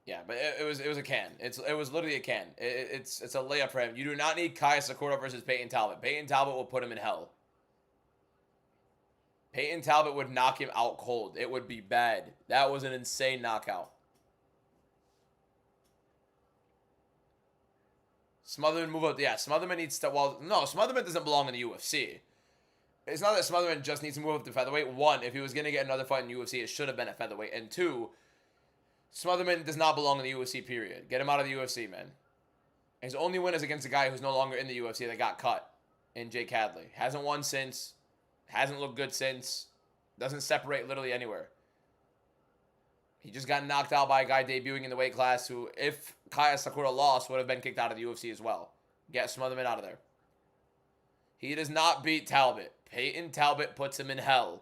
Yeah, but it was a can. It was literally a can. It's a layup for him. You do not need Kaya Sakura versus Peyton Talbot. Peyton Talbot will put him in hell. Peyton Talbot would knock him out cold. It would be bad. That was an insane knockout. Smotherman move up. Yeah, Smotherman needs to... Well, no, Smotherman doesn't belong in the UFC. It's not that Smotherman just needs to move up to featherweight. 1, if he was going to get another fight in the UFC, it should have been at featherweight. And 2, Smotherman does not belong in the UFC, period. Get him out of the UFC, man. His only win is against a guy who's no longer in the UFC that got cut in Jake Hadley. Hasn't won since. Hasn't looked good since. Doesn't separate literally anywhere. He just got knocked out by a guy debuting in the weight class who, if Kaya Sakura lost, would have been kicked out of the UFC as well. Get Smotherman out of there. He does not beat Talbot. Peyton Talbot puts him in hell.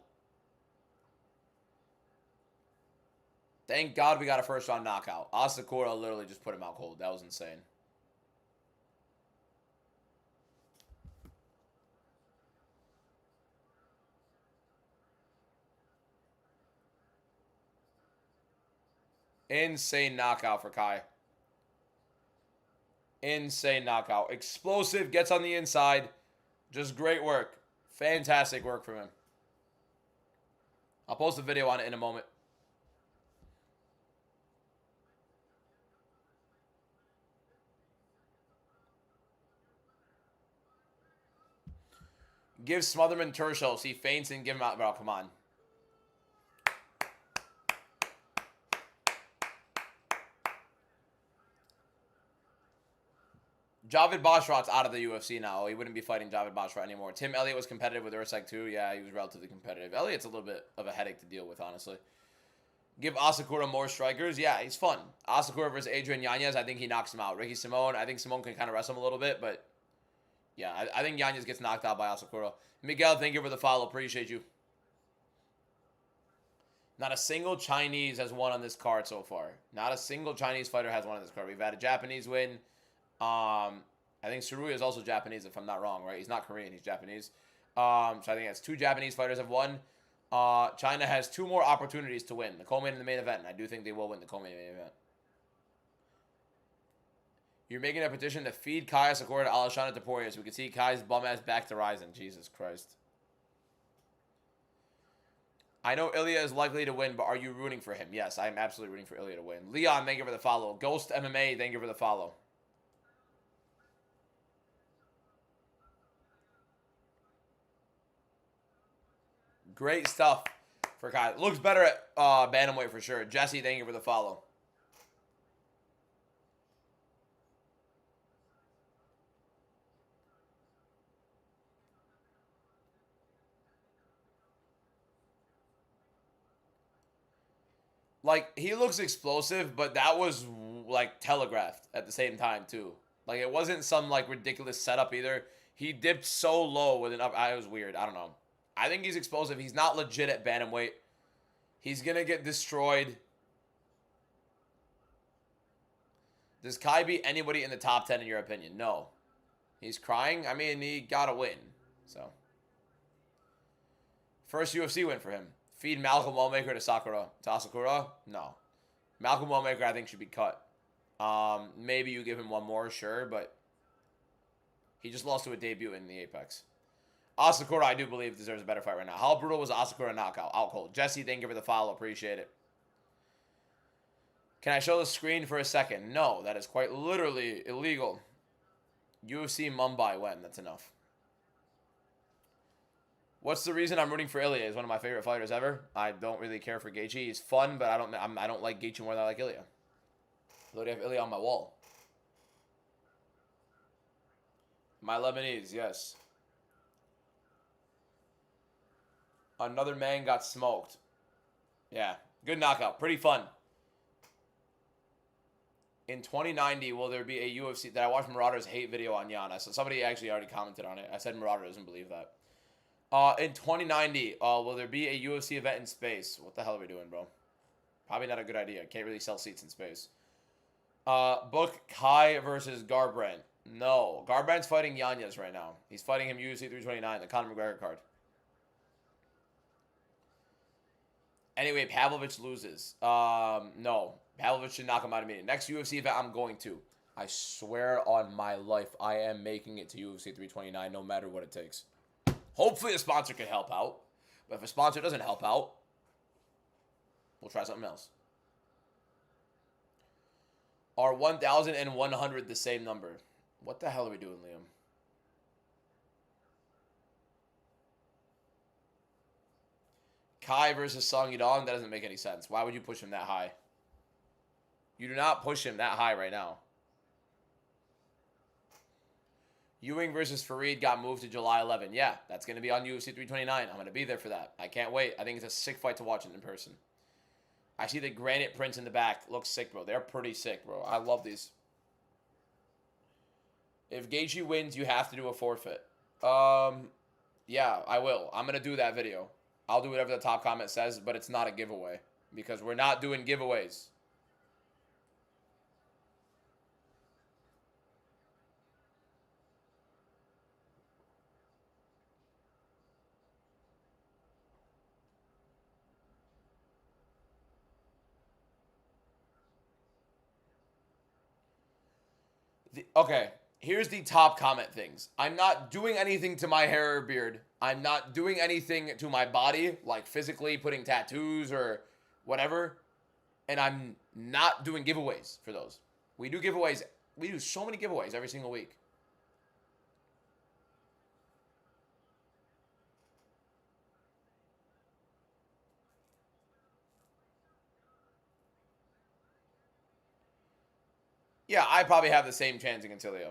Thank God we got a first-round knockout. Asakura literally just put him out cold. That was insane. Insane knockout for Kai. Insane knockout. Explosive, gets on the inside. Just great work. Fantastic work from him. I'll post a video on it in a moment. Give Smotherman Tershos. He faints and give him out. Bro, come on. Javid Bashrat's out of the UFC now. He wouldn't be fighting Javid Bashrat anymore. Tim Elliott was competitive with Usyk too. Yeah, he was relatively competitive. Elliott's a little bit of a headache to deal with, honestly. Give Asakura more strikers. Yeah, he's fun. Asakura versus Adrian Yanez, I think he knocks him out. Ricky Simone, I think Simone can kind of wrestle him a little bit, but yeah, I think Yanez gets knocked out by Asakura. Miguel, thank you for the follow. Appreciate you. Not a single Chinese has won on this card so far. Not a single Chinese fighter has won on this card. We've had a Japanese win. I think Saruya is also Japanese, if I'm not wrong, right? He's not Korean, he's Japanese. So I think that's 2 Japanese fighters have won. China has 2 more opportunities to win. The co-main and the main event, and I do think they will win the co-main and main event. You're making a petition to feed Kai Sakura to Alashana Taporia so we can see Kai's bum ass back to Ryzen. Jesus Christ. I know Ilya is likely to win, but are you rooting for him? Yes, I'm absolutely rooting for Ilya to win. Leon, thank you for the follow. Ghost MMA, thank you for the follow. Great stuff for Kai. Looks better at bantamweight for sure. Jesse, thank you for the follow. Like, he looks explosive, but that was, like, telegraphed at the same time, too. Like, it wasn't some, like, ridiculous setup either. He dipped so low with an up. It was weird. I don't know. I think he's explosive. He's not legit at bantamweight. He's going to get destroyed. Does Kai beat anybody in the top 10 in your opinion? No. He's crying. I mean, he got to win. So. First UFC win for him. Feed Malcolm Wellmaker to Sakura. To Asakura? No. Malcolm Wellmaker, I think, should be cut. Maybe you give him one more, sure, but he just lost to a debut in the Apex. Asakura, I do believe, deserves a better fight right now. How brutal was Asakura knockout? Out cold. Jesse, thank you for the follow. Appreciate it. Can I show the screen for a second? No, that is quite literally illegal. UFC Mumbai when? That's enough. What's the reason I'm rooting for Ilya? He's one of my favorite fighters ever. I don't really care for Gaethje. He's fun, but I don't like Gaethje more than I like Ilya. I literally have Ilya on my wall. My Lebanese, yes. Another man got smoked. Yeah, good knockout. Pretty fun. In 2090, will there be a UFC... That I watched Marauder's hate video on Yana. So somebody actually already commented on it. I said Marauder doesn't believe that. In 2090, will there be a UFC event in space? What the hell are we doing, bro? Probably not a good idea. Can't really sell seats in space. Book Kai versus Garbrandt. No. Garbrandt's fighting Yanez right now. He's fighting him UFC 329, the Conor McGregor card. Anyway, Pavlovich loses. No. Pavlovich should knock him out immediately. Next UFC event, I'm going to. I swear on my life, I am making it to UFC 329 no matter what it takes. Hopefully a sponsor can help out. But if a sponsor doesn't help out, we'll try something else. Are 1,000 and 100 the same number? What the hell are we doing, Liam? Kai versus Song Yudong? That doesn't make any sense. Why would you push him that high? You do not push him that high right now. Ewing versus Fareed got moved to July 11. Yeah, that's going to be on UFC 329. I'm going to be there for that. I can't wait. I think it's a sick fight to watch it in person. I see the granite prints in the back. Looks sick, bro. They're pretty sick, bro. I love these. If Gaethje wins, you have to do a forfeit. Yeah, I will. I'm going to do that video. I'll do whatever the top comment says, but it's not a giveaway because we're not doing giveaways. Okay, here's the top comment things. I'm not doing anything to my hair or beard. I'm not doing anything to my body, like physically putting tattoos or whatever. And I'm not doing giveaways for those. We do giveaways. We do so many giveaways every single week. Yeah, I probably have the same chance against Ilya.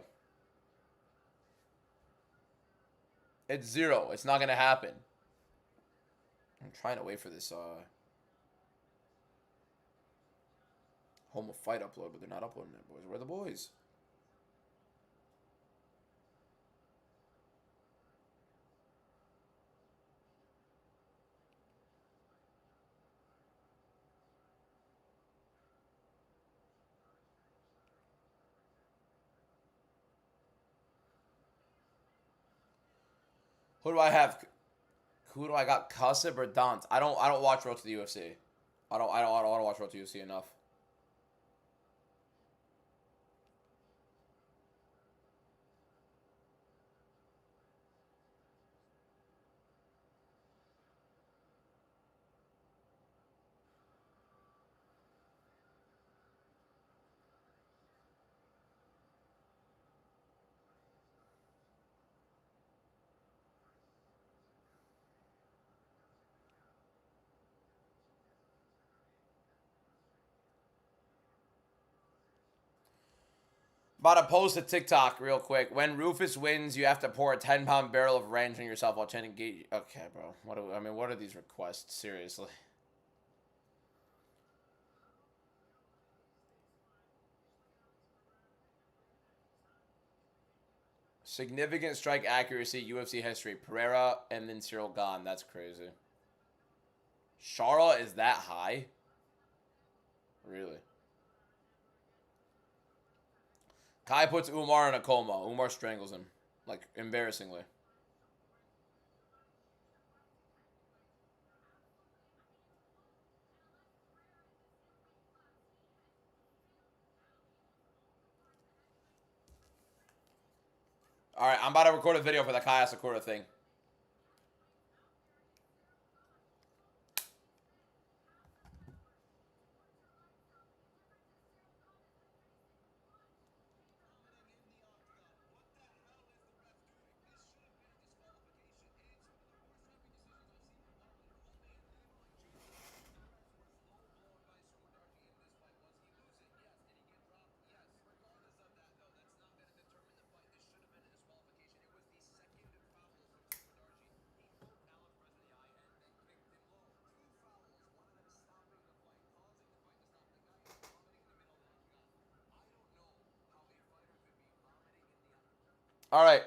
It's 0. It's not going to happen. I'm trying to wait for this Home of Fight upload, but they're not uploading it, boys. Where are the boys? Who do I have? Who do I got? Kasib or Dant? I don't watch Road to the UFC. I don't want to watch Road to UFC enough. About to post a TikTok real quick. When Rufus wins, you have to pour a 10-pound barrel of ranch on yourself while chanting Gate. Okay, bro. What are these requests? Seriously. Significant strike accuracy, UFC history. Pereira and then Cyril gone. That's crazy. Shara is that high? Really? Kai puts Umar in a coma. Umar strangles him. Like, embarrassingly. Alright, I'm about to record a video for the Kai Asakura thing. Alright.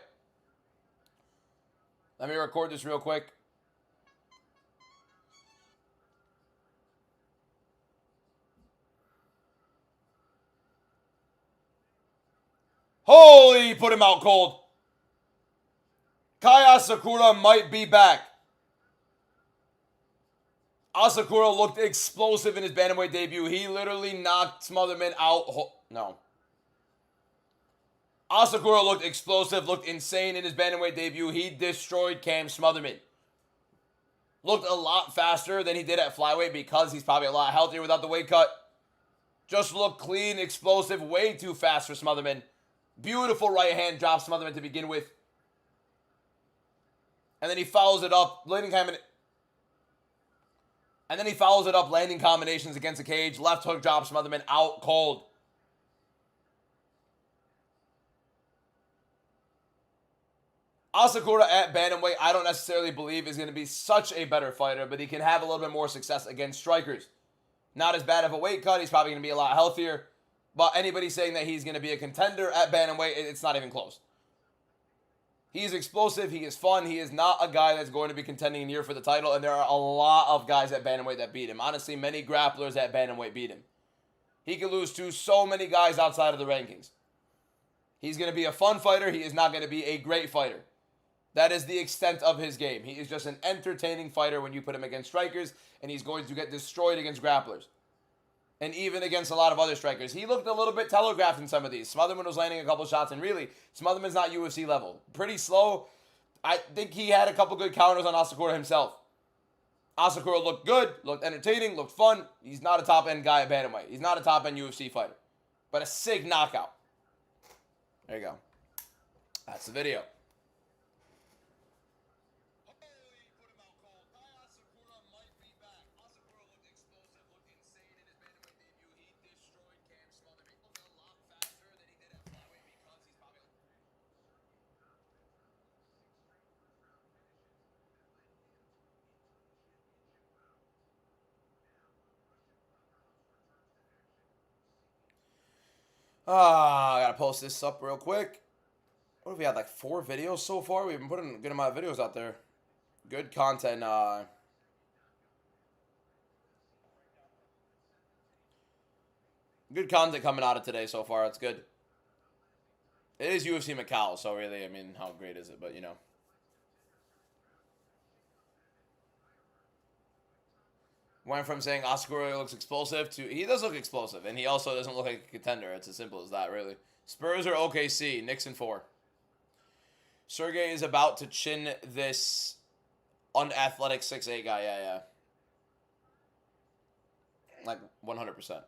Let me record this real quick. Holy, put him out cold. Kai Asakura might be back. Asakura looked explosive in his bantamweight debut. He literally knocked Smotherman out. No. Asakura looked explosive, looked insane in his bantamweight debut. He destroyed Cam Smotherman. Looked a lot faster than he did at flyweight because he's probably a lot healthier without the weight cut. Just looked clean, explosive, way too fast for Smotherman. Beautiful right hand drop Smotherman to begin with. And then he follows it up, landing combinations against the cage. Left hook drop Smotherman out cold. Asakura at bantamweight, I don't necessarily believe is going to be such a better fighter, but he can have a little bit more success against strikers. Not as bad of a weight cut. He's probably going to be a lot healthier. But anybody saying that he's going to be a contender at bantamweight, it's not even close. He is explosive. He is fun. He is not a guy that's going to be contending near for the title, and there are a lot of guys at bantamweight that beat him. Honestly, many grapplers at bantamweight beat him. He could lose to so many guys outside of the rankings. He's going to be a fun fighter. He is not going to be a great fighter. That is the extent of his game. He is just an entertaining fighter when you put him against strikers, and he's going to get destroyed against grapplers. And even against a lot of other strikers. He looked a little bit telegraphed in some of these. Smotherman was landing a couple shots, and really, Smotherman's not UFC level. Pretty slow. I think he had a couple good counters on Asakura himself. Asakura looked good, looked entertaining, looked fun. He's not a top-end guy at bantamweight. He's not a top-end UFC fighter. But a sick knockout. There you go. That's the video. I gotta post this up real quick. What have we had, like 4 videos so far? We've been putting a good amount of videos out there. Good content. Good content coming out of today so far. It's good. It is UFC Macau, so really, I mean, how great is it? But, you know. Went from saying Asakura looks explosive to he does look explosive, and he also doesn't look like a contender. It's as simple as that, really. Spurs or OKC? Knicks in 4. Sergey is about to chin this unathletic 6'8" guy. Yeah. Like 100%.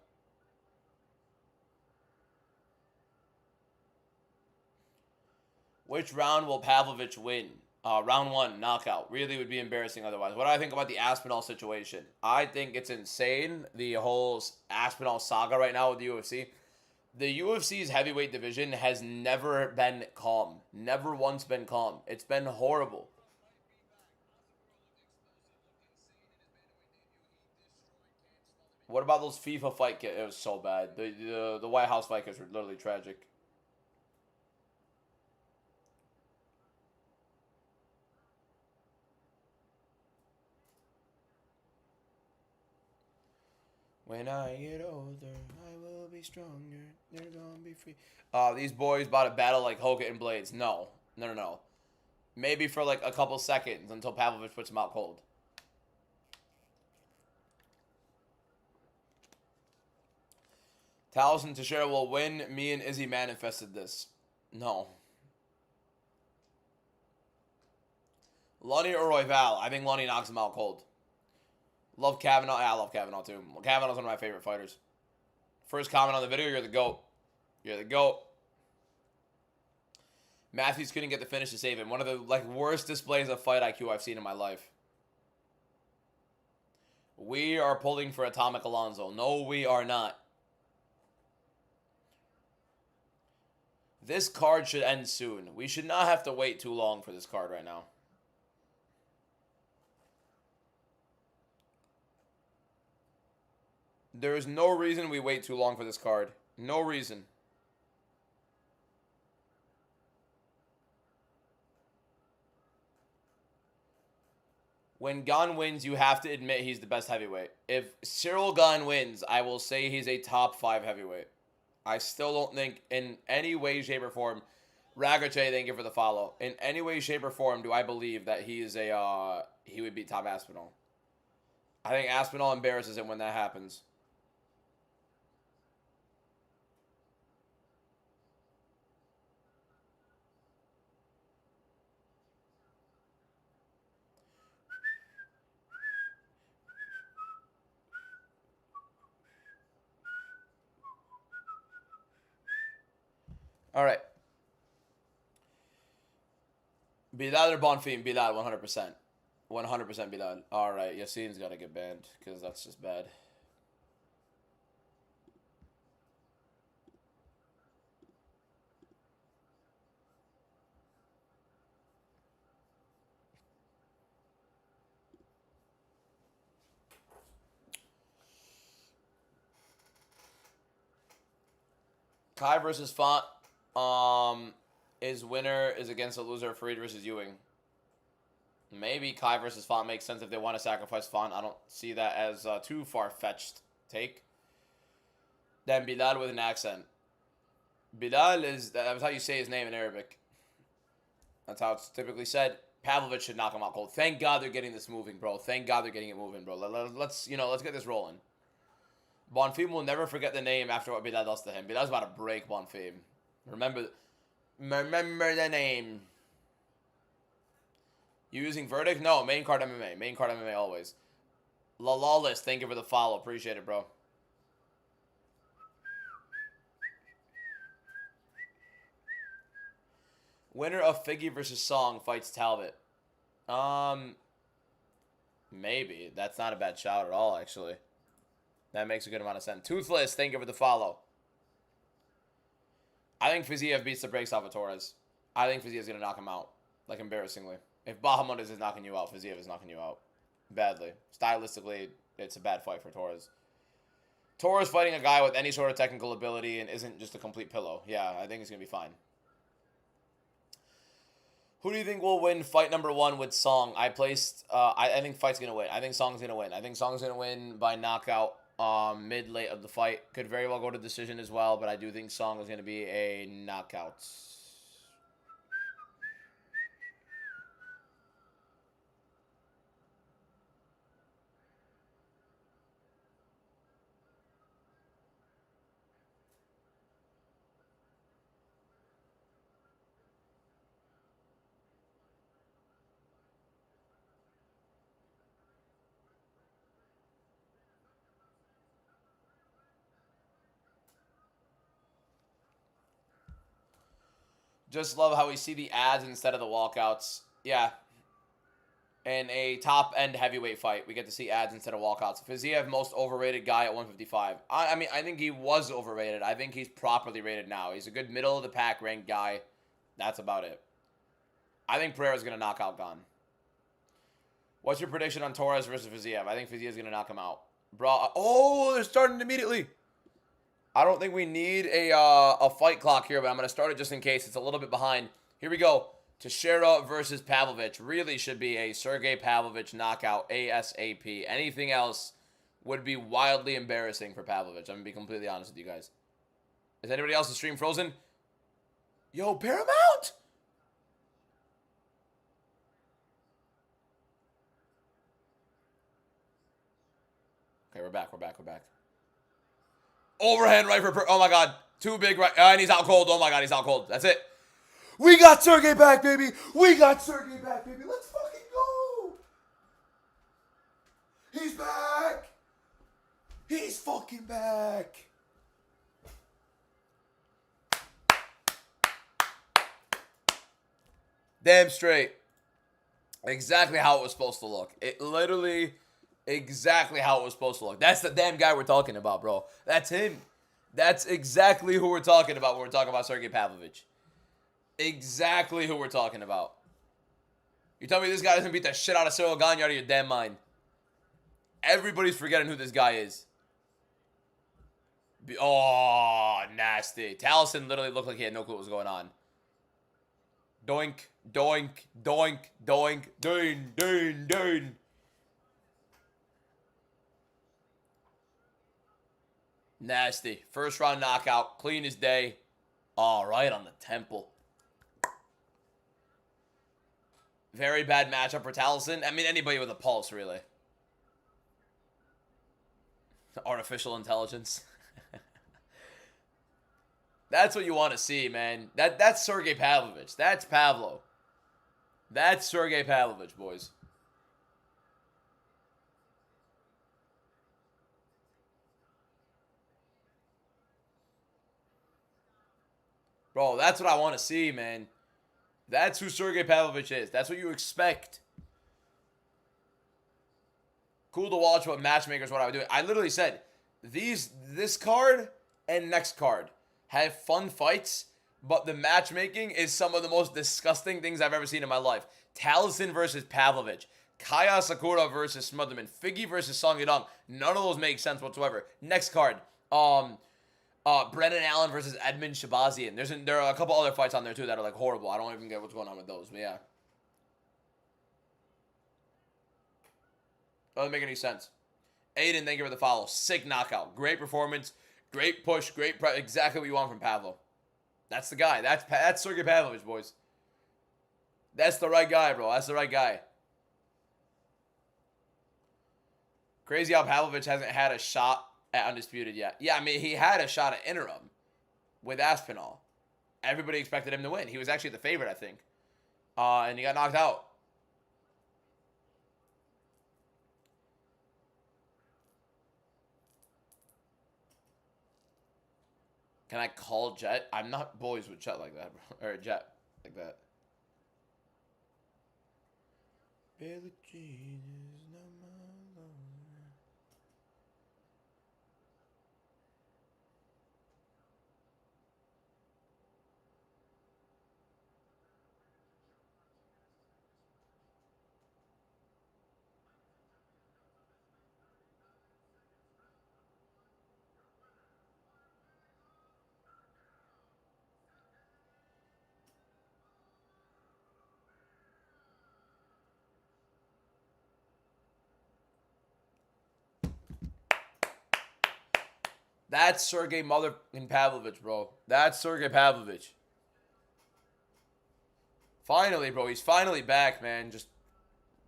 Which round will Pavlovich win? Round 1, knockout. Really would be embarrassing otherwise. What do I think about the Aspinall situation? I think it's insane, the whole Aspinall saga right now with the UFC. The UFC's heavyweight division has never been calm. Never once been calm. It's been horrible. What about those FIFA fight kits? It was so bad. The White House fight kits were literally tragic. When I get older, I will be stronger. They're gonna be free. These boys about to battle like Hogan and Blades. No. No, no, no. Maybe for like a couple seconds until Pavlovich puts him out cold. Towson Teixeira will win. Me and Izzy manifested this. No. Lonnie or Royval? I think Lonnie knocks him out cold. Love Kavanaugh. Yeah, I love Kavanaugh too. Kavanaugh's one of my favorite fighters. First comment on the video, you're the GOAT. You're the GOAT. Matthews couldn't get the finish to save him. One of the worst displays of fight IQ I've seen in my life. We are pulling for Atomic Alonso. No, we are not. This card should end soon. We should not have to wait too long for this card right now. There is no reason we wait too long for this card. No reason. When Gane wins, you have to admit he's the best heavyweight. If Cyril Gane wins, I will say he's a top 5 heavyweight. I still don't think in any way, shape, or form. Ragache, thank you for the follow. In any way, shape, or form do I believe that he is he would beat Tom Aspinall. I think Aspinall embarrasses him when that happens. All right. Bilal or Bonfim? Bilal, 100%. 100% Bilal. All right, Yassin's got to get banned because that's just bad. Kai versus Font. His winner is against the loser of Farid versus Ewing. Maybe Kai versus Font makes sense if they want to sacrifice Font. I don't see that as too far-fetched take. Then Bilal with an accent. Bilal that's how you say his name in Arabic. That's how it's typically said. Pavlovich should knock him out cold. Thank God they're getting this moving, bro. Thank God they're getting it moving, bro. Let's get this rolling. Bonfim will never forget the name after what Bilal does to him. Bilal's about to break Bonfim. Remember the name. You using Verdict? No, main card MMA. Main card MMA always. Lawless, thank you for the follow. Appreciate it, bro. Winner of Figgy versus Song fights Talbot. Maybe. That's not a bad shout at all, actually. That makes a good amount of sense. Toothless, thank you for the follow. I think Fiziev beats the brakes off of Torres. I think Fiziev's going to knock him out. Like, embarrassingly. If Bahamut is knocking you out, Fiziev is knocking you out. Badly. Stylistically, it's a bad fight for Torres. Torres fighting a guy with any sort of technical ability and isn't just a complete pillow. Yeah, I think he's going to be fine. Who do you think will win fight number 1 with Song? I think Fight's going to win. I think Song's going to win. I think Song's going to win by knockout mid-late of the fight. Could very well go to decision as well, but I do think Song is going to be a knockout. Just love how we see the ads instead of the walkouts. Yeah. in a top-end heavyweight fight, we get to see ads instead of walkouts. Fiziev, most overrated guy at 155. I mean, I think he was overrated. I think he's properly rated now. He's a good middle-of-the-pack ranked guy. That's about it. I think Pereira's going to knock out Gane. What's your prediction on Torres versus Fiziev? I think Fiziev's going to knock him out. Bro, oh, they're starting immediately. I don't think we need a fight clock here, but I'm going to start it just in case. It's a little bit behind. Here we go. Teixeira versus Pavlovich really should be a Sergey Pavlovich knockout ASAP. Anything else would be wildly embarrassing for Pavlovich. I'm going to be completely honest with you guys. Is anybody else's stream frozen? Yo, Paramount! Okay, we're back. Overhand right for... Oh, my God. Too big right... and he's out cold. Oh, my God, he's out cold. That's it. We got Sergey back, baby. Let's fucking go. He's back. He's fucking back. Damn straight. Exactly how it was supposed to look. It literally... exactly how it was supposed to look. That's the damn guy we're talking about, bro. That's him. That's exactly who we're talking about when we're talking about Sergey Pavlovich. Exactly who we're talking about. You tell me this guy doesn't beat the shit out of Cyril Gane, you're out of your damn mind. Everybody's forgetting who this guy is. Oh, nasty. Taliesin literally looked like he had no clue what was going on. Doink, doink, doink, doink, doin, doin, doin. Nasty. First round knockout. Clean as day. All right on the temple. Very bad matchup for Taliesin. I mean, anybody with a pulse, really. Artificial intelligence. That's what you want to see, man. That's Sergey Pavlovich. That's Pavlo. That's Sergey Pavlovich, boys. Bro, that's what I want to see, man. That's who Sergey Pavlovich is. That's what you expect. Cool to watch what matchmakers, what I would do. I literally said, this card and next card have fun fights, but the matchmaking is some of the most disgusting things I've ever seen in my life. Taliesin versus Pavlovich. Kaya Sakura versus Smotherman. Figgy versus Song Yadong. None of those make sense whatsoever. Next card. Brennan Allen versus Edmund Shabazian. There are a couple other fights on there too that are like horrible. I don't even get what's going on with those, but yeah. Doesn't make any sense. Aiden, thank you for the follow. Sick knockout. Great performance. Great push. Exactly what you want from Pavlo. That's the guy. That's Sergey Pavlovich, boys. That's the right guy, bro. That's the right guy. Crazy how Pavlovich hasn't had a shot at Undisputed yet. Yeah, I mean, he had a shot at interim with Aspinall. Everybody expected him to win. He was actually the favorite, I think. And he got knocked out. Can I call Jet? I'm not boys with Jet like that, bro. Or Jet like that. Billie Jean is not my lover. That's Sergey motherfucking Pavlovich, bro. That's Sergey Pavlovich. Finally, bro. He's finally back, man. Just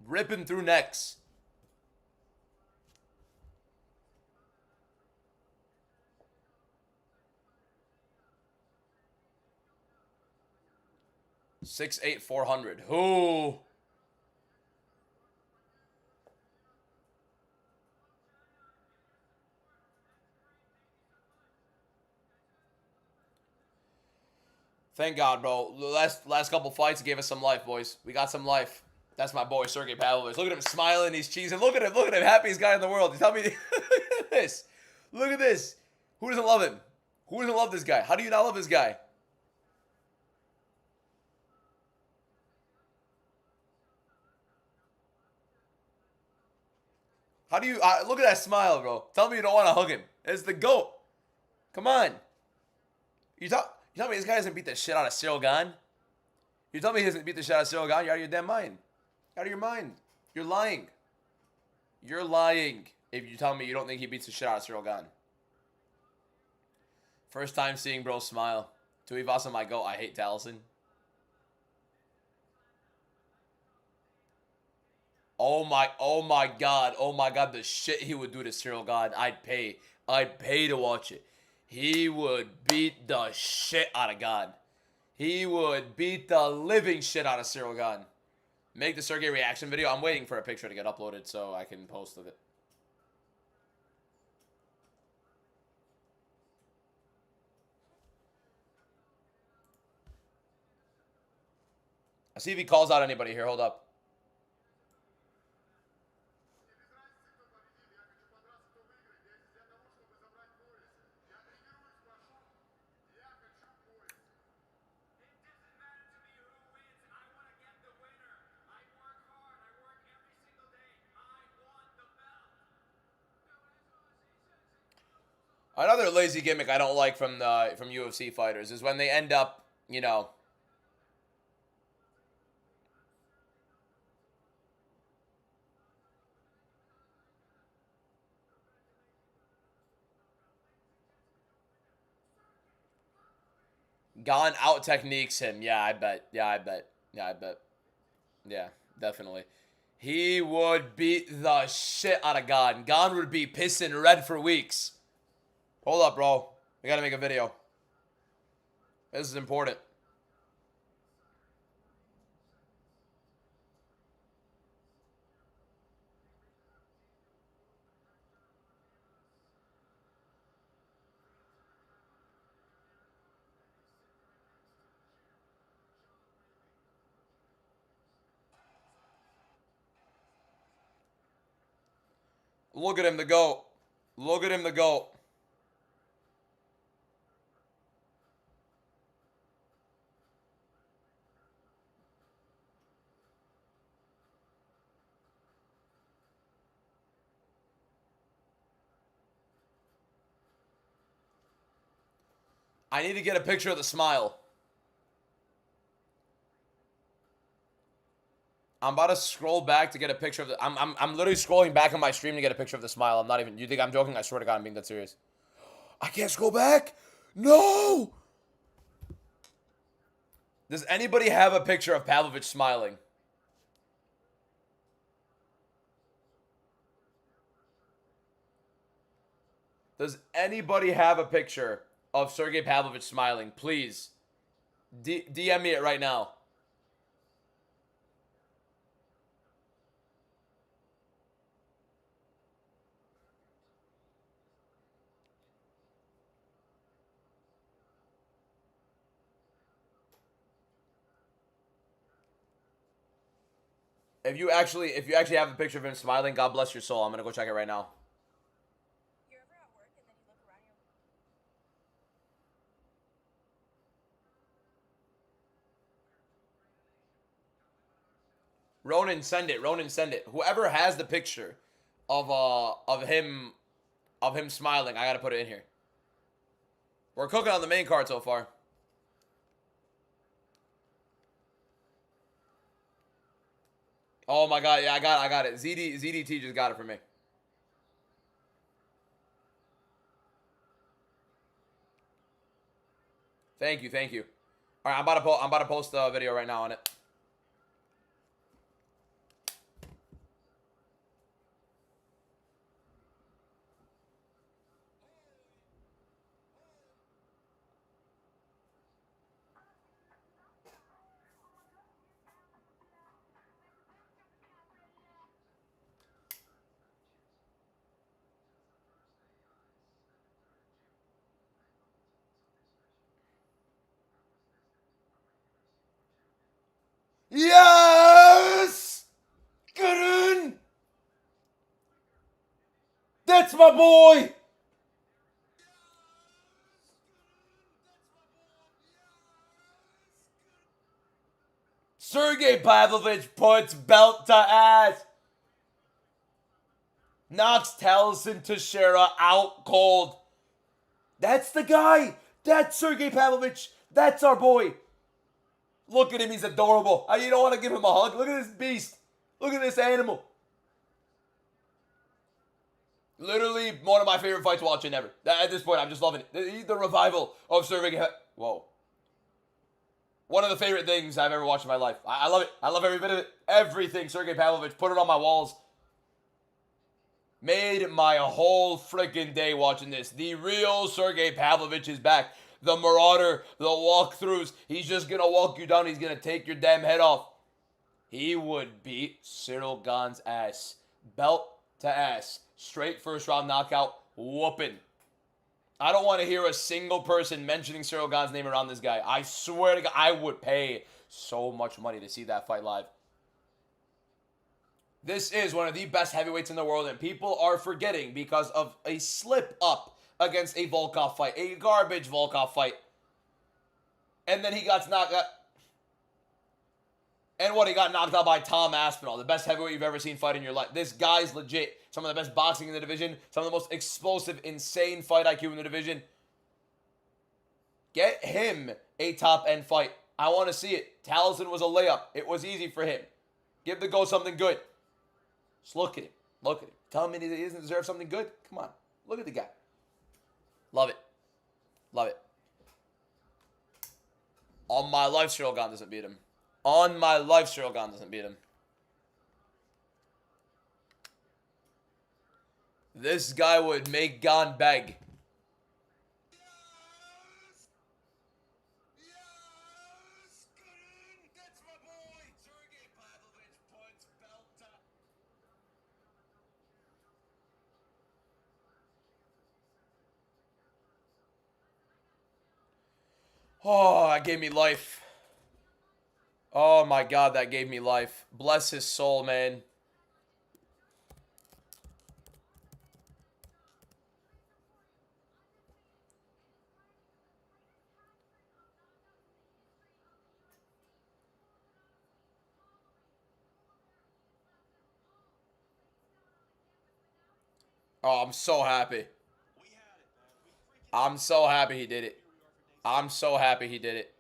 ripping through necks. $6'8", 400. Who? Thank God, bro. The last couple fights gave us some life, boys. We got some life. That's my boy Sergey Pavlovich. Look at him smiling. He's cheesing. Look at him. Look at him. Happiest guy in the world. You tell me. Look at this. Look at this. Who doesn't love him? Who doesn't love this guy? How do you not love this guy? How do you look at that smile, bro? Tell me you don't want to hug him. It's the GOAT. Come on. You tell me this guy doesn't beat the shit out of Cyril Gane? You tell me he doesn't beat the shit out of Cyril Gane? You're out of your damn mind. Out of your mind. You're lying. You're lying if you tell me you don't think he beats the shit out of Cyril Gane. First time seeing bro smile. Tuivasa my GOAT. I hate Taliesin. Oh my god. Oh my god, the shit he would do to Cyril Gane. I'd pay to watch it. He would beat the shit out of Gane. He would beat the living shit out of Cyril Gane. Make the Sergey reaction video. I'm waiting for a picture to get uploaded so I can post of it. I'll see if he calls out anybody here. Hold up. Another lazy gimmick I don't like from UFC fighters is when they end up, you know, Gane out techniques him. Yeah, I bet. Yeah, I bet. Yeah, I bet. Yeah, definitely. He would beat the shit out of Gane. Gane would be pissing red for weeks. Hold up, bro. We gotta make a video. This is important. Look at him, the GOAT. Look at him, the GOAT. I need to get a picture of the smile. I'm about to scroll back to get a picture of the. I'm literally scrolling back on my stream to get a picture of the smile. I'm not even. You think I'm joking? I swear to God, I'm being that serious. I can't scroll back. No. Does anybody have a picture of Pavlovich smiling? Does anybody have a picture of Sergey Pavlovich smiling? Please. DM me it right now. If you actually have a picture of him smiling, God bless your soul. I'm gonna go check it right now. You're ever at work and then you look around Ronan, send it. Ronan, send it. Whoever has the picture of him smiling, I gotta put it in here. We're cooking on the main card so far. Oh my god, yeah, I got it. ZDT just got it for me. Thank you, thank you. All right, I'm about to post a video right now on it. Yes! That's my boy! Sergey Pavlovich puts belt to ass. Knocks Taliesin Teixeira out cold. That's the guy. That's Sergey Pavlovich. That's our boy. Look at him. He's adorable. You don't want to give him a hug. Look at this beast. Look at this animal. Literally one of my favorite fights watching ever. At this point, I'm just loving it. The revival of Sergey. Whoa. One of the favorite things I've ever watched in my life. I love it. I love every bit of it. Everything Sergey Pavlovich. Put it on my walls. Made my whole freaking day watching this. The real Sergey Pavlovich is back. The Marauder, the walkthroughs. He's just going to walk you down. He's going to take your damn head off. He would beat Cyril Gane's ass. Belt to ass. Straight first round knockout. Whooping. I don't want to hear a single person mentioning Cyril Gane's name around this guy. I swear to God, I would pay so much money to see that fight live. This is one of the best heavyweights in the world, and people are forgetting because of a slip up against a Volkov fight, a garbage Volkov fight. And then he got knocked out. And what, he got knocked out by Tom Aspinall, the best heavyweight you've ever seen fight in your life. This guy's legit. Some of the best boxing in the division, some of the most explosive, insane fight IQ in the division. Get him a top-end fight. I want to see it. Taliesin was a layup. It was easy for him. Give the GOAT something good. Just look at him. Look at him. Tell me he doesn't deserve something good? Come on. Look at the guy. Love it. Love it. On my life, Cyril Gane doesn't beat him. On my life, Cyril Gane doesn't beat him. This guy would make Gane beg. Oh, that gave me life. Oh my God, that gave me life. Bless his soul, man. Oh, I'm so happy. I'm so happy he did it. I'm so happy he did it.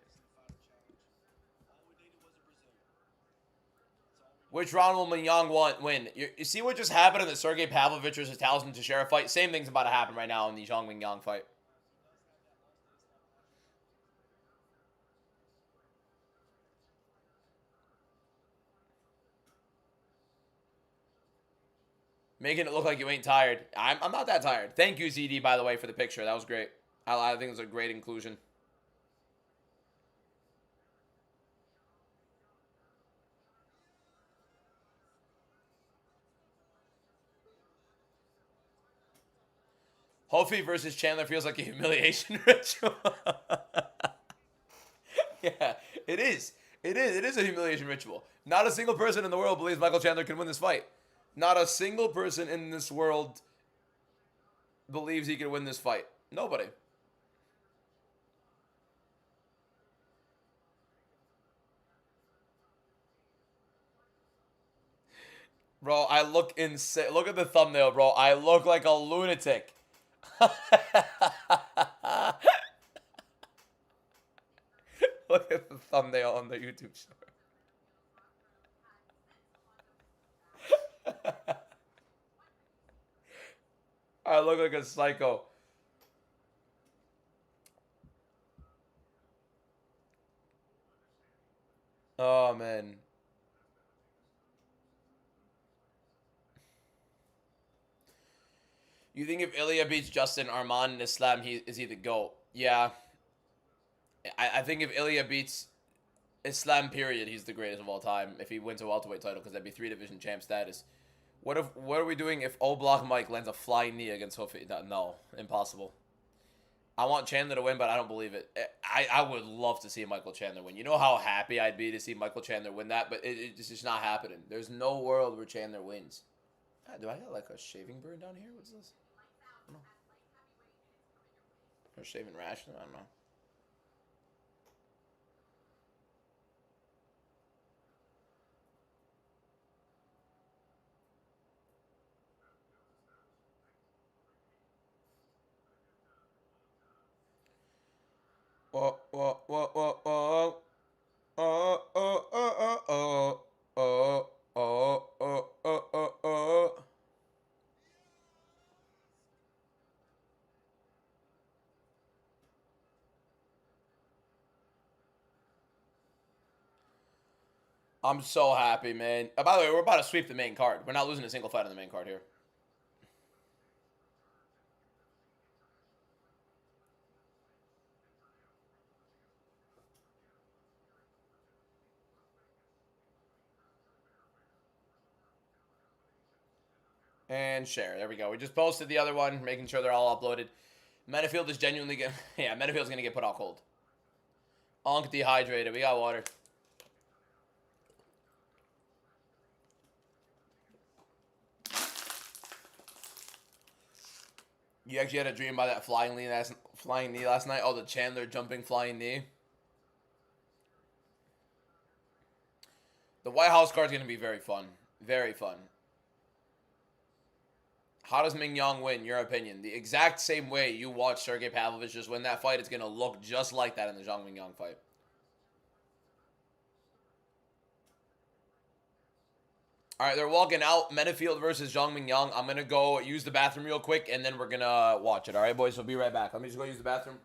Which round will Miyang win? You see what just happened in the Sergey Pavlovich versus Taliesin Teixeira fight? Same thing's about to happen right now in the Zhang Mingyang fight. Making it look like you ain't tired. I'm not that tired. Thank you, ZD, by the way, for the picture. That was great. I think it was a great inclusion. Hofi versus Chandler feels like a humiliation ritual. Yeah, it is. It is. It is a humiliation ritual. Not a single person in the world believes Michael Chandler can win this fight. Not a single person in this world believes he can win this fight. Nobody. Bro, I look insane. Look at the thumbnail, bro. I look like a lunatic. Look at the thumbnail on the YouTube show. I look like a psycho. Oh, man. You think if Ilya beats Justin Armand in Islam, is he the GOAT? Yeah. I think if Ilya beats Islam, period, he's the greatest of all time. If he wins a welterweight title, because that'd be 3-division champ status. What are we doing if O-Block Mike lands a flying knee against Hofi? No, impossible. I want Chandler to win, but I don't believe it. I would love to see Michael Chandler win. You know how happy I'd be to see Michael Chandler win that, but it's just not happening. There's no world where Chandler wins. Do I got like a shaving burn down here? What's this? Or shaving rash? I don't know. Whoa, whoa, whoa, whoa, whoa. Oh, oh, oh, oh, oh, oh, oh, oh, oh, oh. I'm so happy, man. By the way, we're about to sweep the main card. We're not losing a single fight on the main card here. And share. There we go. We just posted the other one, making sure they're all uploaded. Metafield is genuinely going to... Yeah, Metafield's going to get put out cold. Onk dehydrated. We got water. You actually had a dream about that flying knee last night? Oh, the Chandler jumping flying knee. The White House card is going to be very fun. Very fun. How does Ming Yang win? Your opinion. The exact same way you watch Sergey Pavlovich just win that fight, it's going to look just like that in the Zhang Mingyang fight. All right, they're walking out. Metafield versus Zhang Mingyang. I'm going to go use the bathroom real quick, and then we're going to watch it. All right, boys? We'll be right back. Let me just go use the bathroom.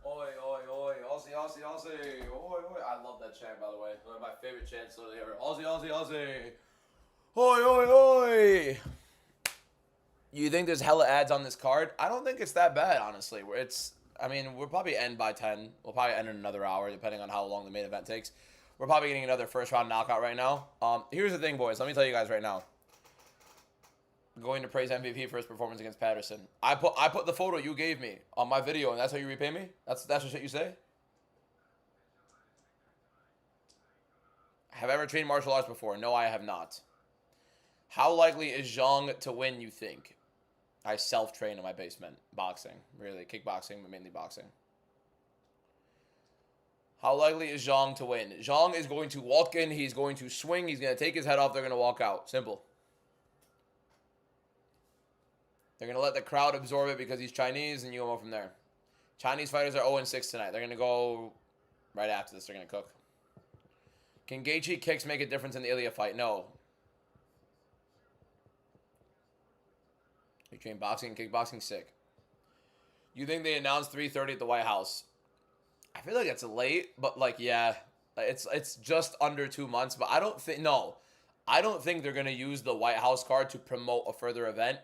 Oi, oi, oi. Aussie, Aussie, Aussie. Oi, oi. I love that chant, by the way. One of my favorite chants literally ever. Aussie, Aussie, Aussie. Oi, oi, oi. You think there's hella ads on this card? I don't think it's that bad, honestly. I mean, we'll probably end by 10. We'll probably end in another hour, depending on how long the main event takes. We're probably getting another first round knockout right now. Here's the thing, boys. Let me tell you guys right now. I'm going to praise MVP for his performance against Patterson. I put the photo you gave me on my video, and that's how you repay me? That's the shit you say? Have I ever trained martial arts before? No, I have not. How likely is Zhang to win, you think? I self-train in my basement. Boxing. Really. Kickboxing, but mainly boxing. How likely is Zhang to win? Zhang is going to walk in. He's going to swing. He's going to take his head off. They're going to walk out. Simple. They're going to let the crowd absorb it because he's Chinese, and you go from there. Chinese fighters are 0-6 tonight. They're going to go right after this. They're going to cook. Can Gaethje kicks make a difference in the Ilya fight? No. You train boxing and kickboxing? Sick. You think they announced 3:30 at the White House? I feel like it's late, but like, yeah. It's just under 2 months, but I don't think, no. I don't think they're going to use the White House card to promote a further event.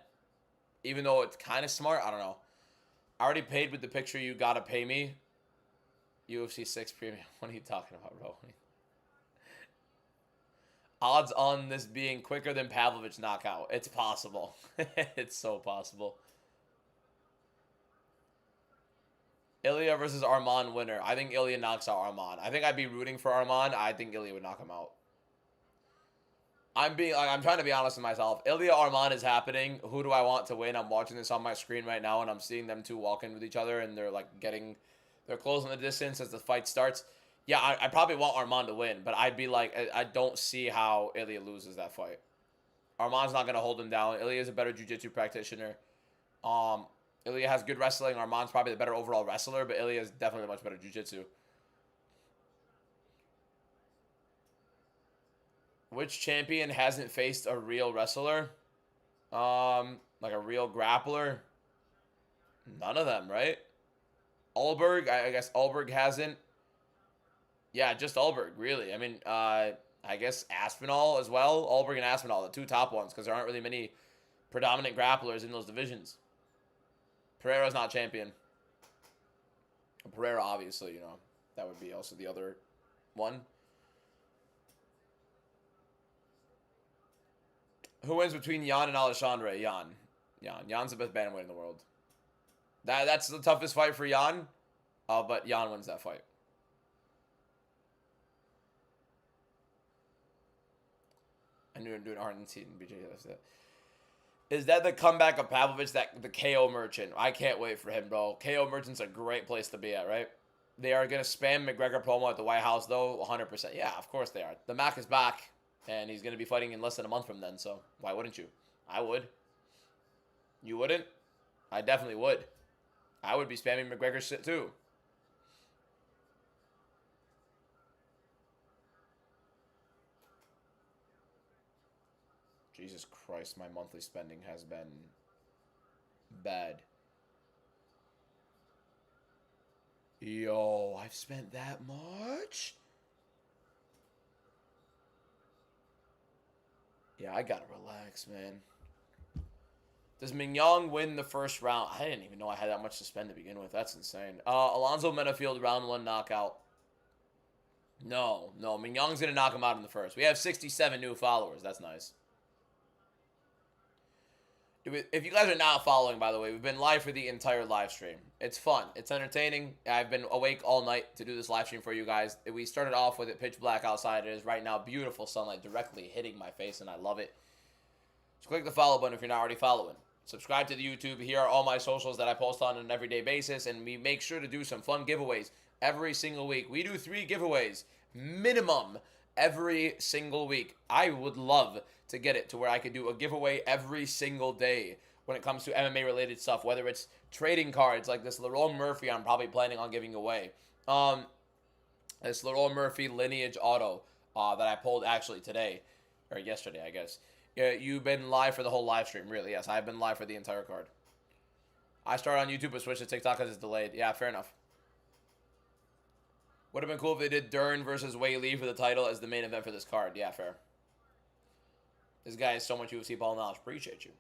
Even though it's kind of smart. I don't know. I already paid with the picture you got to pay me. UFC 6 premium. What are you talking about, bro? Odds on this being quicker than Pavlovich knockout. It's possible. It's so possible. Ilya versus Arman winner. I think Ilya knocks out Arman. I think I'd be rooting for Arman. I think Ilya would knock him out. I'm trying to be honest with myself. Ilya Arman is happening. Who do I want to win? I'm watching this on my screen right now, and I'm seeing them two walking with each other, and they're closing the distance as the fight starts. Yeah, I probably want Arman to win, but I'd be like, I don't see how Ilya loses that fight. Arman's not gonna hold him down. Ilya is a better jiu-jitsu practitioner. Ilya has good wrestling. Arman's probably the better overall wrestler, but Ilya is definitely much better jiu-jitsu. Which champion hasn't faced a real wrestler? Like a real grappler? None of them, right? Ulberg, I guess Ulberg hasn't. Yeah, just Ulberg, really. I mean, I guess Aspinall as well. Ulberg and Aspinall, the two top ones, because there aren't really many predominant grapplers in those divisions. Pereira's not champion. Pereira, obviously, you know, that would be also the other one. Who wins between Jan and Alexandre? Jan. Jan's the best bantamweight in the world. That's the toughest fight for Jan, but Jan wins that fight. I knew I'm doing Argentine BJ. Is that the comeback of Pavlovich, that the KO Merchant? I can't wait for him, bro. KO Merchant's a great place to be at, right? They are going to spam McGregor promo at the White House, though, 100%. Yeah, of course they are. The Mac is back, and he's going to be fighting in less than a month from then, so why wouldn't you? I would. You wouldn't? I definitely would. I would be spamming McGregor shit, too. Jesus Christ, my monthly spending has been bad. Yo, I've spent that much? Yeah, I gotta relax, man. Does Mignon win the first round? I didn't even know I had that much to spend to begin with. That's insane. Alonzo Menafield, round 1 knockout. No. Mignon's gonna knock him out in the first. We have 67 new followers. That's nice. If you guys are not following, by the way, we've been live for the entire live stream. It's fun. It's entertaining. I've been awake all night to do this live stream for you guys. We started off with it pitch black outside. It is right now beautiful sunlight directly hitting my face, and I love it. So click the follow button if you're not already following. Subscribe to the YouTube. Here are all my socials that I post on an everyday basis, and we make sure to do some fun giveaways every single week. We do 3 giveaways minimum every single week. I would love to get it to where I could do a giveaway every single day when it comes to MMA related stuff, whether it's trading cards like this Leroy Murphy I'm probably planning on giving away. This Leroy Murphy Lineage Auto that I pulled actually today, or yesterday, I guess. You've been live for the whole live stream, really. Yes, I've been live for the entire card. I started on YouTube but switched to TikTok because it's delayed. Yeah, fair enough. Would have been cool if they did Dern versus Wei Lee for the title as the main event for this card. Yeah, fair. This guy has so much UFC ball knowledge. Appreciate you.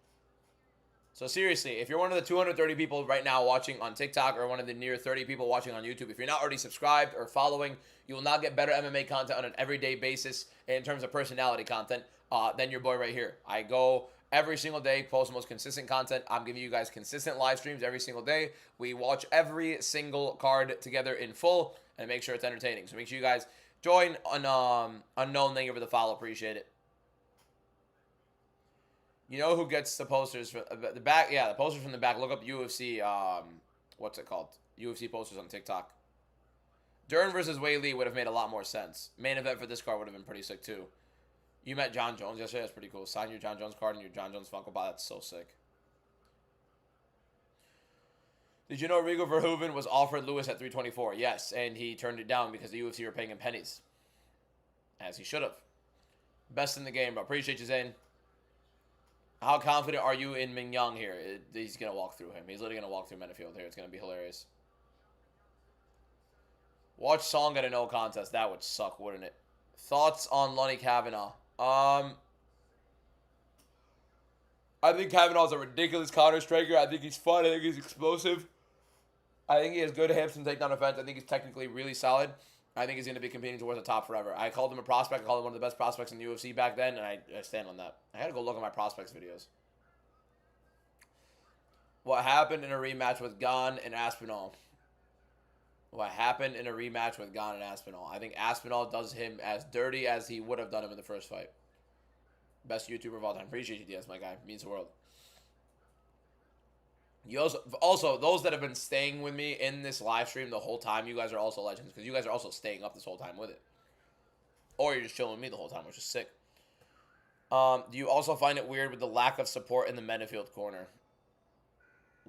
So seriously, if you're one of the 230 people right now watching on TikTok or one of the near 30 people watching on YouTube, if you're not already subscribed or following, you will not get better MMA content on an everyday basis in terms of personality content than your boy right here. I go every single day, post the most consistent content. I'm giving you guys consistent live streams every single day. We watch every single card together in full and make sure it's entertaining. So make sure you guys join on Unknown. Thank you for the follow. Appreciate it. You know who gets the posters from the back? Yeah, the posters from the back. Look up UFC, what's it called? UFC posters on TikTok. Dern versus Wei Lee would have made a lot more sense. Main event for this card would have been pretty sick, too. You met John Jones yesterday. That's pretty cool. Sign your John Jones card and your John Jones Funko Pop. That's so sick. Did you know Rigo Verhoeven was offered Lewis at 324? Yes, and he turned it down because the UFC were paying him pennies. As he should have. Best in the game, bro. Appreciate you, Zane. How confident are you in Mignon here? He's going to walk through him. He's literally going to walk through Menafield here. It's going to be hilarious. Watch Song at a no contest. That would suck, wouldn't it? Thoughts on Lonnie Kavanaugh? I think Kavanaugh's a ridiculous counter striker. I think he's fun. I think he's explosive. I think he has good hips and takedown defense. I think he's technically really solid. I think he's going to be competing towards the top forever. I called him a prospect. I called him one of the best prospects in the UFC back then, and I stand on that. I had to go look at my prospects videos. What happened in a rematch with Gane and Aspinall? what happened in a rematch with Gon and Aspinall. I think Aspinall does him as dirty as he would have done him in the first fight. Best YouTuber of all time. Appreciate you, DS, my guy. Means the world. You also those that have been staying with me in this live stream the whole time, you guys are also legends because you guys are also staying up this whole time with it. Or you're just chilling with me the whole time, which is sick. Do you also find it weird with the lack of support in the Menafield corner?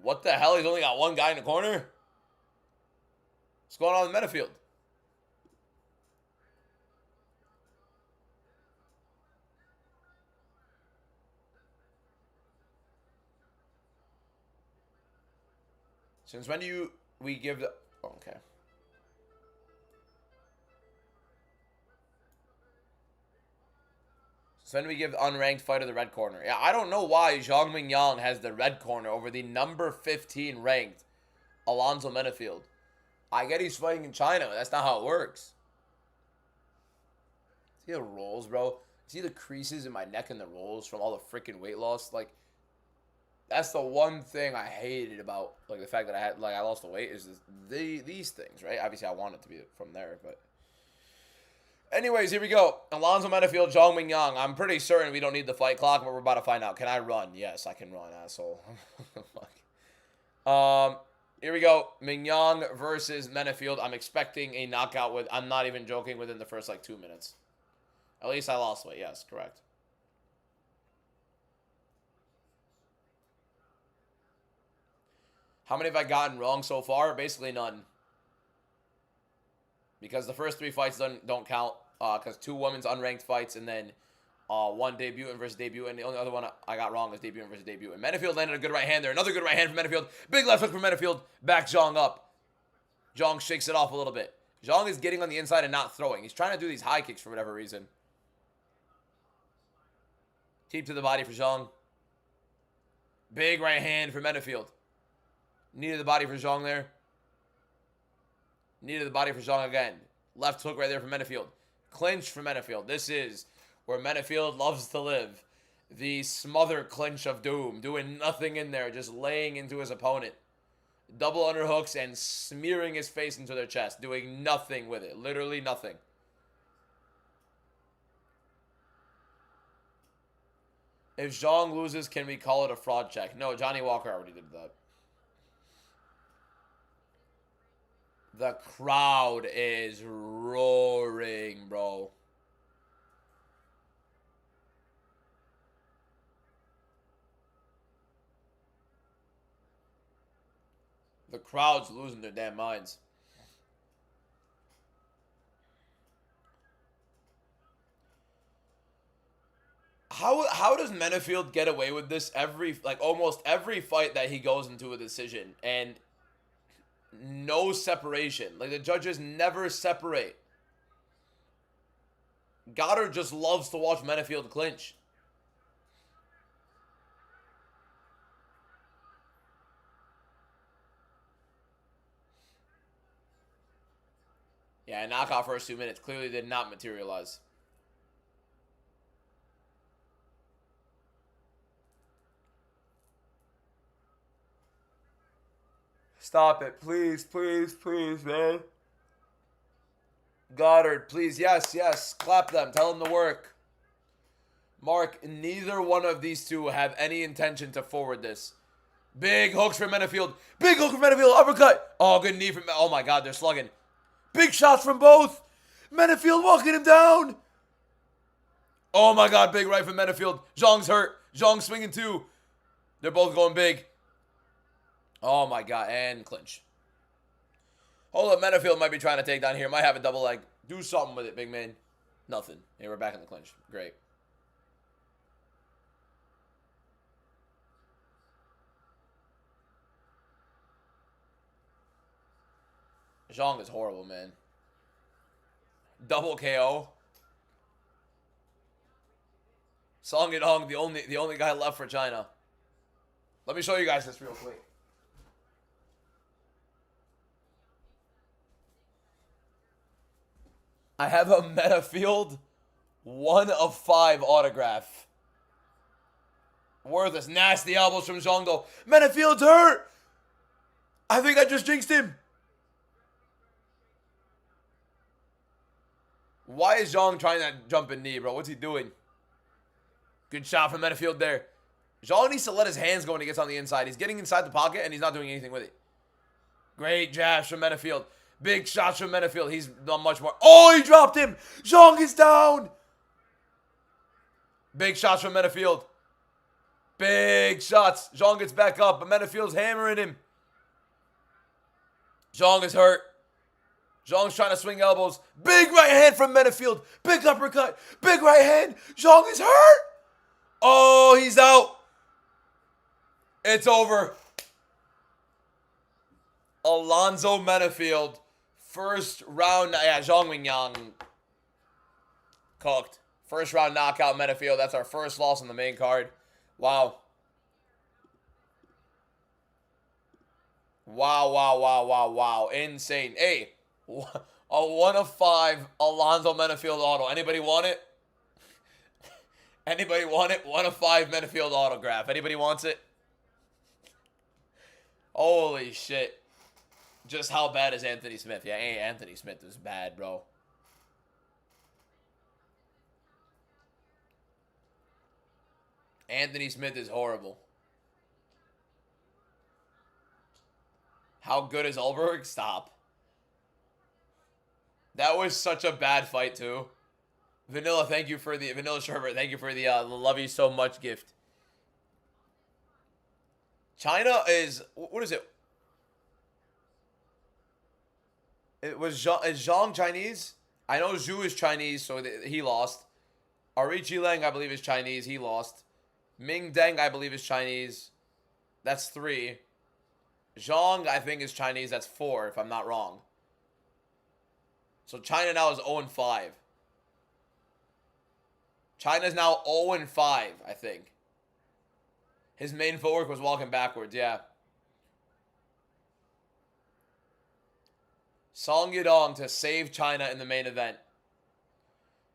What the hell? He's only got one guy in the corner? What's going on in Menafield? Since when do we give the... Oh, okay. So then we give the unranked fighter the red corner. Yeah, I don't know why Zhang Mingyang has the red corner over the number 15 ranked Alonzo Menafield. I get he's fighting in China, but that's not how it works. See the rolls, bro? See the creases in my neck and the rolls from all the freaking weight loss? Like, that's the one thing I hated about, like, the fact that I lost the weight is these things, right? Obviously, I want it to be from there, but... Anyways, here we go. Alonzo Menafield, Zhang Mingyang. I'm pretty certain we don't need the fight clock, but we're about to find out. Can I run? Yes, I can run, asshole. Here we go. Mingyang versus Menafield. I'm expecting a knockout with, I'm not even joking, within the first, like, 2 minutes. At least I lost weight. Yes, correct. How many have I gotten wrong so far? Basically none. Because the first 3 fights don't count. Because 2 women's unranked fights and then 1 debutant versus debutant. The only other one I got wrong is debutant versus debutant. Menafield landed a good right hand there. Another good right hand from Menafield. Big left hook from Menafield. Back Zhang up. Zhang shakes it off a little bit. Zhang is getting on the inside and not throwing. He's trying to do these high kicks for whatever reason. Keep to the body for Zhang. Big right hand for Menafield. Knee to the body for Zhang there. Knee to the body for Zhang again. Left hook right there for Menafield. Clinch for Menafield. This is where Menafield loves to live. The smother clinch of doom. Doing nothing in there. Just laying into his opponent. Double underhooks and smearing his face into their chest. Doing nothing with it. Literally nothing. If Zhang loses, can we call it a fraud check? No, Johnny Walker already did that. The crowd is roaring, bro. The crowd's losing their damn minds. How does Menafield get away with this almost every fight that he goes into a decision and no separation? Like, the judges never separate. Goddard just loves to watch Menafield clinch. Yeah, knockout first 2 minutes clearly did not materialize. Stop it. Please, please, please, man. Goddard, please. Yes, yes. Clap them. Tell them to work. Mark, neither one of these two have any intention to forward this. Big hooks for Menafield. Big hook for Menafield. Uppercut. Oh, good knee from... Oh, my God. They're slugging. Big shots from both. Menafield walking him down. Oh, my God. Big right from Menafield. Zhang's hurt. Zhang swinging too. They're both going big. Oh, my God. And clinch. Hold up. Menafield might be trying to take down here. Might have a double leg. Do something with it, big man. Nothing. Hey, we're back in the clinch. Great. Zhang is horrible, man. Double KO. Song Yadong, the only guy left for China. Let me show you guys this real quick. I have a Menafield 1 of 5 autograph. Worthless. Nasty elbows from Zhang, though. Menafield's hurt! I think I just jinxed him. Why is Zhang trying that jumping knee, bro? What's he doing? Good shot from Metafield there. Zhang needs to let his hands go when he gets on the inside. He's getting inside the pocket, and he's not doing anything with it. Great jabs from Metafield. Big shots from Metafield. He's done much more. Oh, he dropped him. Zhang is down. Big shots from Metafield. Big shots. Zhang gets back up, but Metafield's hammering him. Zhang is hurt. Zhang's trying to swing elbows. Big right hand from Metafield. Big uppercut. Big right hand. Zhang is hurt. Oh, he's out. It's over. Alonzo Metafield. First round. Yeah, Zhang Wingyang cooked. First round knockout Metafield. That's our first loss on the main card. Wow. Wow. Insane. Hey, a 1 of 5 Alonzo Metafield auto. Anybody want it? Anybody want it? 1 of 5 Metafield autograph. Anybody wants it? Holy shit. Just how bad is Anthony Smith? Yeah, hey, Anthony Smith is bad, bro. Anthony Smith is horrible. How good is Ulberg? Stop. That was such a bad fight, too. Vanilla, thank you for the... Vanilla Sherbert, thank you for the love you so much gift. China is... What is it? Is Zhang Chinese? I know Zhu is Chinese, so he lost. Arichi Lang, I believe, is Chinese. He lost. Ming Deng, I believe, is Chinese. That's 3. Zhang, I think, is Chinese. That's 4, if I'm not wrong. So China now is 0-5. China's now 0-5, I think. His main footwork was walking backwards, yeah. Song Yadong to save China in the main event.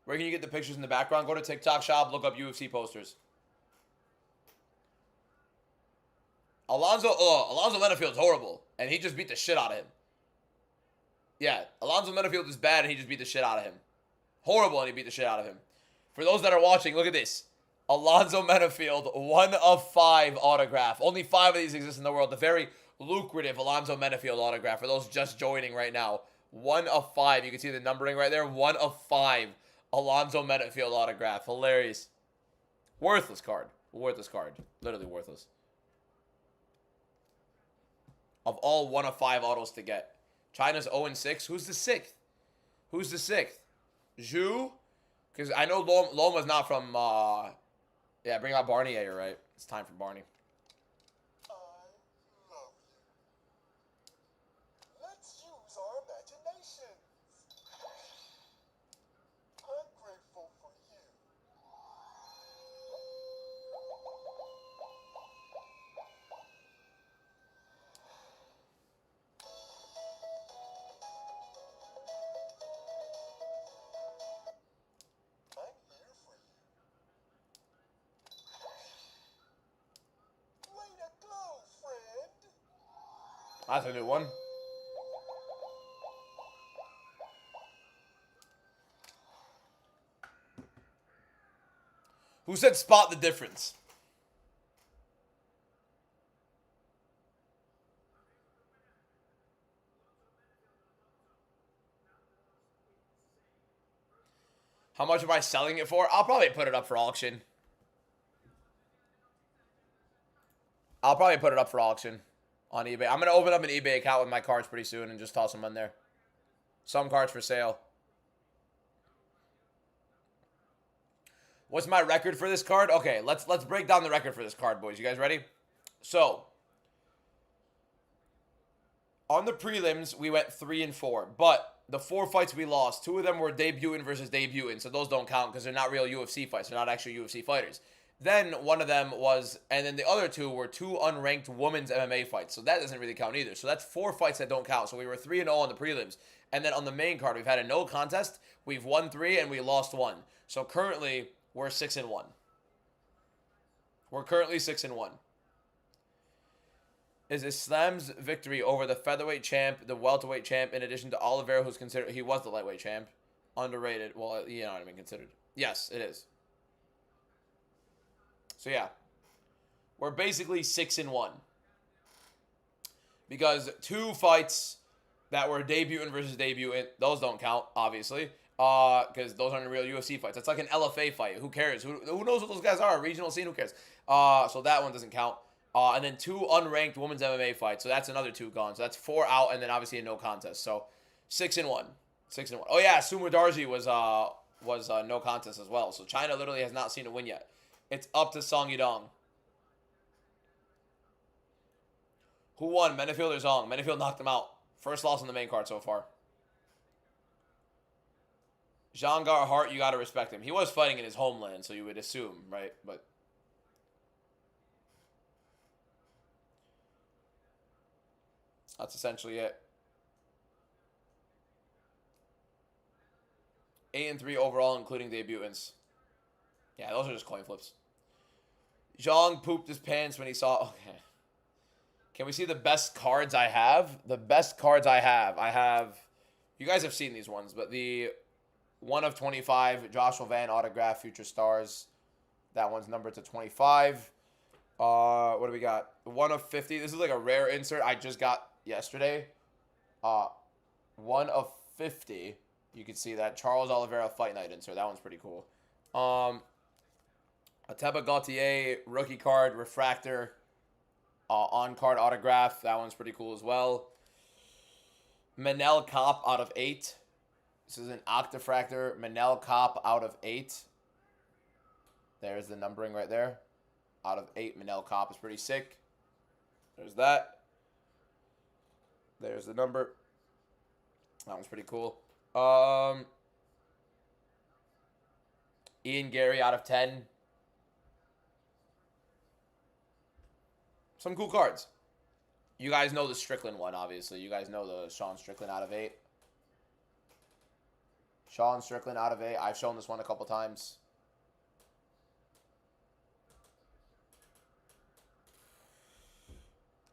Where can you get the pictures in the background? Go to TikTok shop, look up UFC posters. Alonzo Menafield's horrible, and he just beat the shit out of him. Yeah, Alonzo Menafield is bad, and he just beat the shit out of him. Horrible, and he beat the shit out of him. For those that are watching, look at this. Alonzo Menafield, 1 of 5 autograph. Only 5 of these exist in the world. The very lucrative Alonzo Menafield autograph. For those just joining right now, 1 of 5. You can see the numbering right there. 1 of 5 Alonzo Menafield autograph. Hilarious. Worthless card. Worthless card. Literally worthless. Of all 1 of 5 autos to get. China's 0-6. Who's the 6th? Who's the 6th? Zhu? Because I know Loma's not from, yeah, bring out Barney. Yeah, you're right. It's time for Barney. I love you. Let's use our imaginations. I'm grateful for you. I'm here for you. Way to go, friend. That's a new one. Who said spot the difference? How much am I selling it for? I'll probably put it up for auction. I'll probably put it up for auction on eBay. I'm going to open up an eBay account with my cards pretty soon and just toss them on there. Some cards for sale. What's my record for this card? Okay, let's break down the record for this card, boys. You guys ready? So, on the prelims, we went 3-4, but the 4 fights we lost, 2 of them were debutant versus debutant, so those don't count because they're not real UFC fights. They're not actually UFC fighters. Then one of them was, and then the other 2 were 2 unranked women's MMA fights, so that doesn't really count either. So that's 4 fights that don't count. So we were 3-0 on the prelims, and then on the main card, we've had a no contest. We've won 3 and we lost 1. So currently, we're 6-1. We're currently 6-1. Is Islam's victory over the featherweight champ, the welterweight champ, in addition to Oliveira, who's considered, he was the lightweight champ. Underrated. Well, you know what I mean, considered. Yes, it is. So yeah, we're basically 6-1 because 2 fights that were debuting versus debuting, those don't count, obviously, because those aren't real UFC fights. It's like an LFA fight. Who cares? Who knows what those guys are? Regional scene. Who cares? So that one doesn't count. And then 2 unranked women's MMA fights. So that's another 2 gone. So that's 4 out, and then obviously a no contest. So 6-1. 6-1. Oh yeah, Sumo Darzi was no contest as well. So China literally has not seen a win yet. It's up to Song Yudong. Who won? Menefield or Zong? Menefield knocked him out. First loss on the main card so far. Jean-Gar Hart, you got to respect him. He was fighting in his homeland, so you would assume, right? But that's essentially it. 8-3 overall, including debutants. Yeah, those are just coin flips. Zhang pooped his pants when he saw... Okay. Can we see the best cards I have? The best cards I have... You guys have seen these ones, but the 1 of 25 Joshua Van autograph Future Stars. That one's numbered to 25. What do we got? 1 of 50. This is like a rare insert I just got yesterday. 1 of 50. You can see that Charles Oliveira Fight Night insert. That one's pretty cool. Ateba Gautier rookie card refractor on-card autograph. That one's pretty cool as well. Manel Kopp out of 8. This is an Octafractor. Manel Kopp out of 8. There's the numbering right there. Out of 8, Manel Kopp is pretty sick. There's that. There's the number. That one's pretty cool. Ian Gary out of 10. Some cool cards. You guys know the Strickland one, obviously. You guys know the Sean Strickland out of 8. Sean Strickland out of 8. I've shown this one a couple times.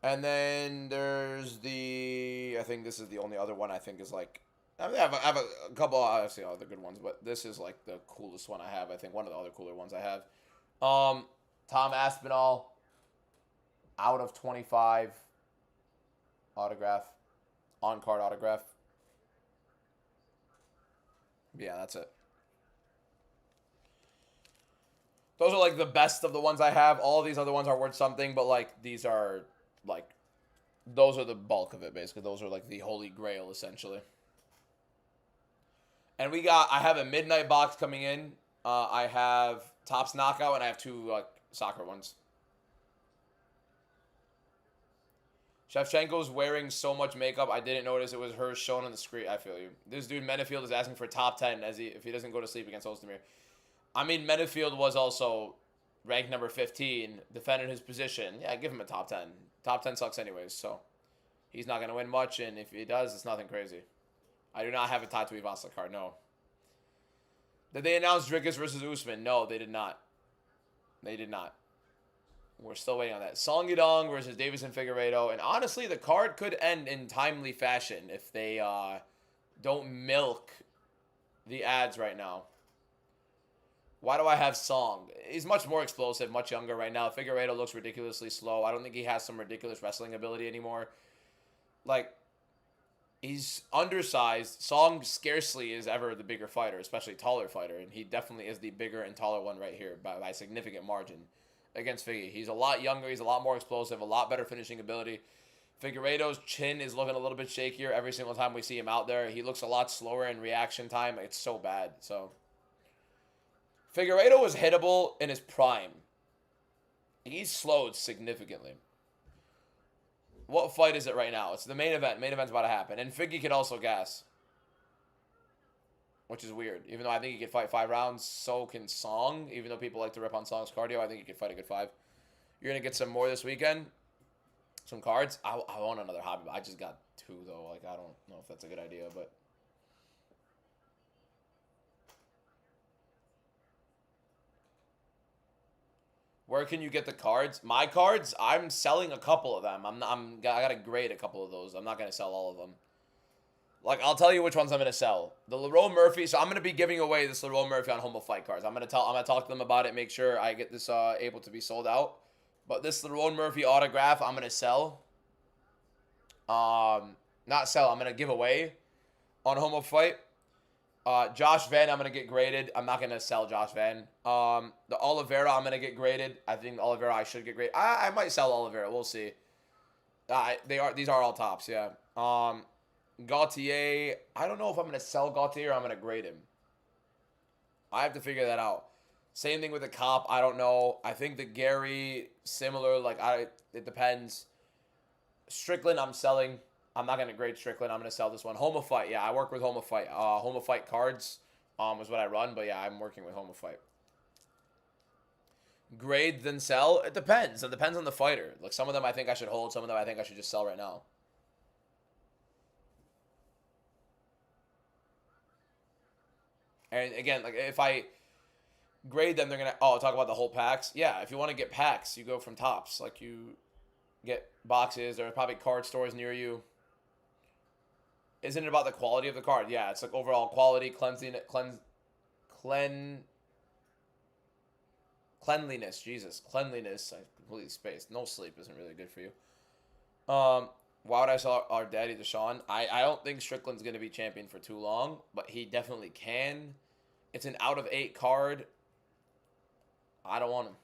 And then there's the... I think this is the only other one I think is like... I have a couple, obviously, other good ones, but this is like the coolest one I have. I think one of the other cooler ones I have. Tom Aspinall, out of 25, autograph, on-card autograph. Yeah, that's it. Those are like the best of the ones I have. All of these other ones are worth something, but like these are like, those are the bulk of it, basically. Those are like the holy grail, essentially. And I have a midnight box coming in. I have Topps Knockout, and I have 2 like soccer ones. Shevchenko's wearing so much makeup, I didn't notice it was her shown on the screen. I feel you. This dude Menefield is asking for top 10 if he doesn't go to sleep against Ozdemir. I mean, Menefield was also ranked number 15, defending his position. Yeah, give him a top 10. Top 10 sucks anyways, so he's not going to win much, and if he does, it's nothing crazy. I do not have a Tattoo Ivasa card, no. Did they announce Dricus versus Usman? No, they did not. They did not. We're still waiting on that. Song Yudong versus Davison Figueiredo. And honestly, the card could end in timely fashion if they don't milk the ads right now. Why do I have Song? He's much more explosive, much younger right now. Figueiredo looks ridiculously slow. I don't think he has some ridiculous wrestling ability anymore. Like, he's undersized. Song scarcely is ever the bigger fighter, especially taller fighter. And he definitely is the bigger and taller one right here by a significant margin against Figgy. He's a lot younger. He's a lot more explosive, a lot better finishing ability. Figueiredo's chin is looking a little bit shakier every single time we see him out there. He looks a lot slower in reaction time. It's so bad. So Figueiredo was hittable in his prime. He's slowed significantly. What fight is it right now? It's the main event. Main event's about to happen. And Figgy can also gas. Which is weird. Even though I think he could fight 5 rounds, so can Song. Even though people like to rip on Song's cardio, I think he could fight a good 5. You're going to get some more this weekend. Some cards. I want another hobby. I just got 2, though. Like, I don't know if that's a good idea, but... Where can you get the cards? My cards? I'm selling a couple of them. I got to grade a couple of those. I'm not going to sell all of them. Like, I'll tell you which ones I'm gonna sell. The Lerone Murphy. So I'm gonna be giving away this Lerone Murphy on Home of Fight cards. I'm gonna talk to them about it. Make sure I get this able to be sold out. But this Lerone Murphy autograph, I'm gonna sell. Not sell. I'm gonna give away on Home of Fight. Josh Van, I'm gonna get graded. I'm not gonna sell Josh Van. The Oliveira, I'm gonna get graded. I think Oliveira, I should get graded. I might sell Oliveira. We'll see. These are all tops. Yeah. Gautier, I don't know if I'm gonna sell Gautier or I'm gonna grade him. I have to figure that out. Same thing with the Cop. I don't know. I think the Gary similar. Like it depends. Strickland, I'm selling. I'm not gonna grade Strickland. I'm gonna sell this one. Home of Fight. Yeah, I work with Home of Fight. Home of Fight cards is what I run. But yeah, I'm working with Home of Fight. Grade then sell. It depends. It depends on the fighter. Like some of them I think I should hold. Some of them I think I should just sell right now. And again, like if I grade them, they're gonna talk about the whole packs. Yeah, if you want to get packs, you go from tops. Like you get boxes. There are probably card stores near you. Isn't it about the quality of the card? Yeah, it's like overall quality, cleanliness. Jesus, cleanliness. I completely spaced. No sleep isn't really good for you. Why would I sell our daddy Deshaun? I don't think Strickland's gonna be champion for too long, but he definitely can. It's an out of 8 card. I don't want him.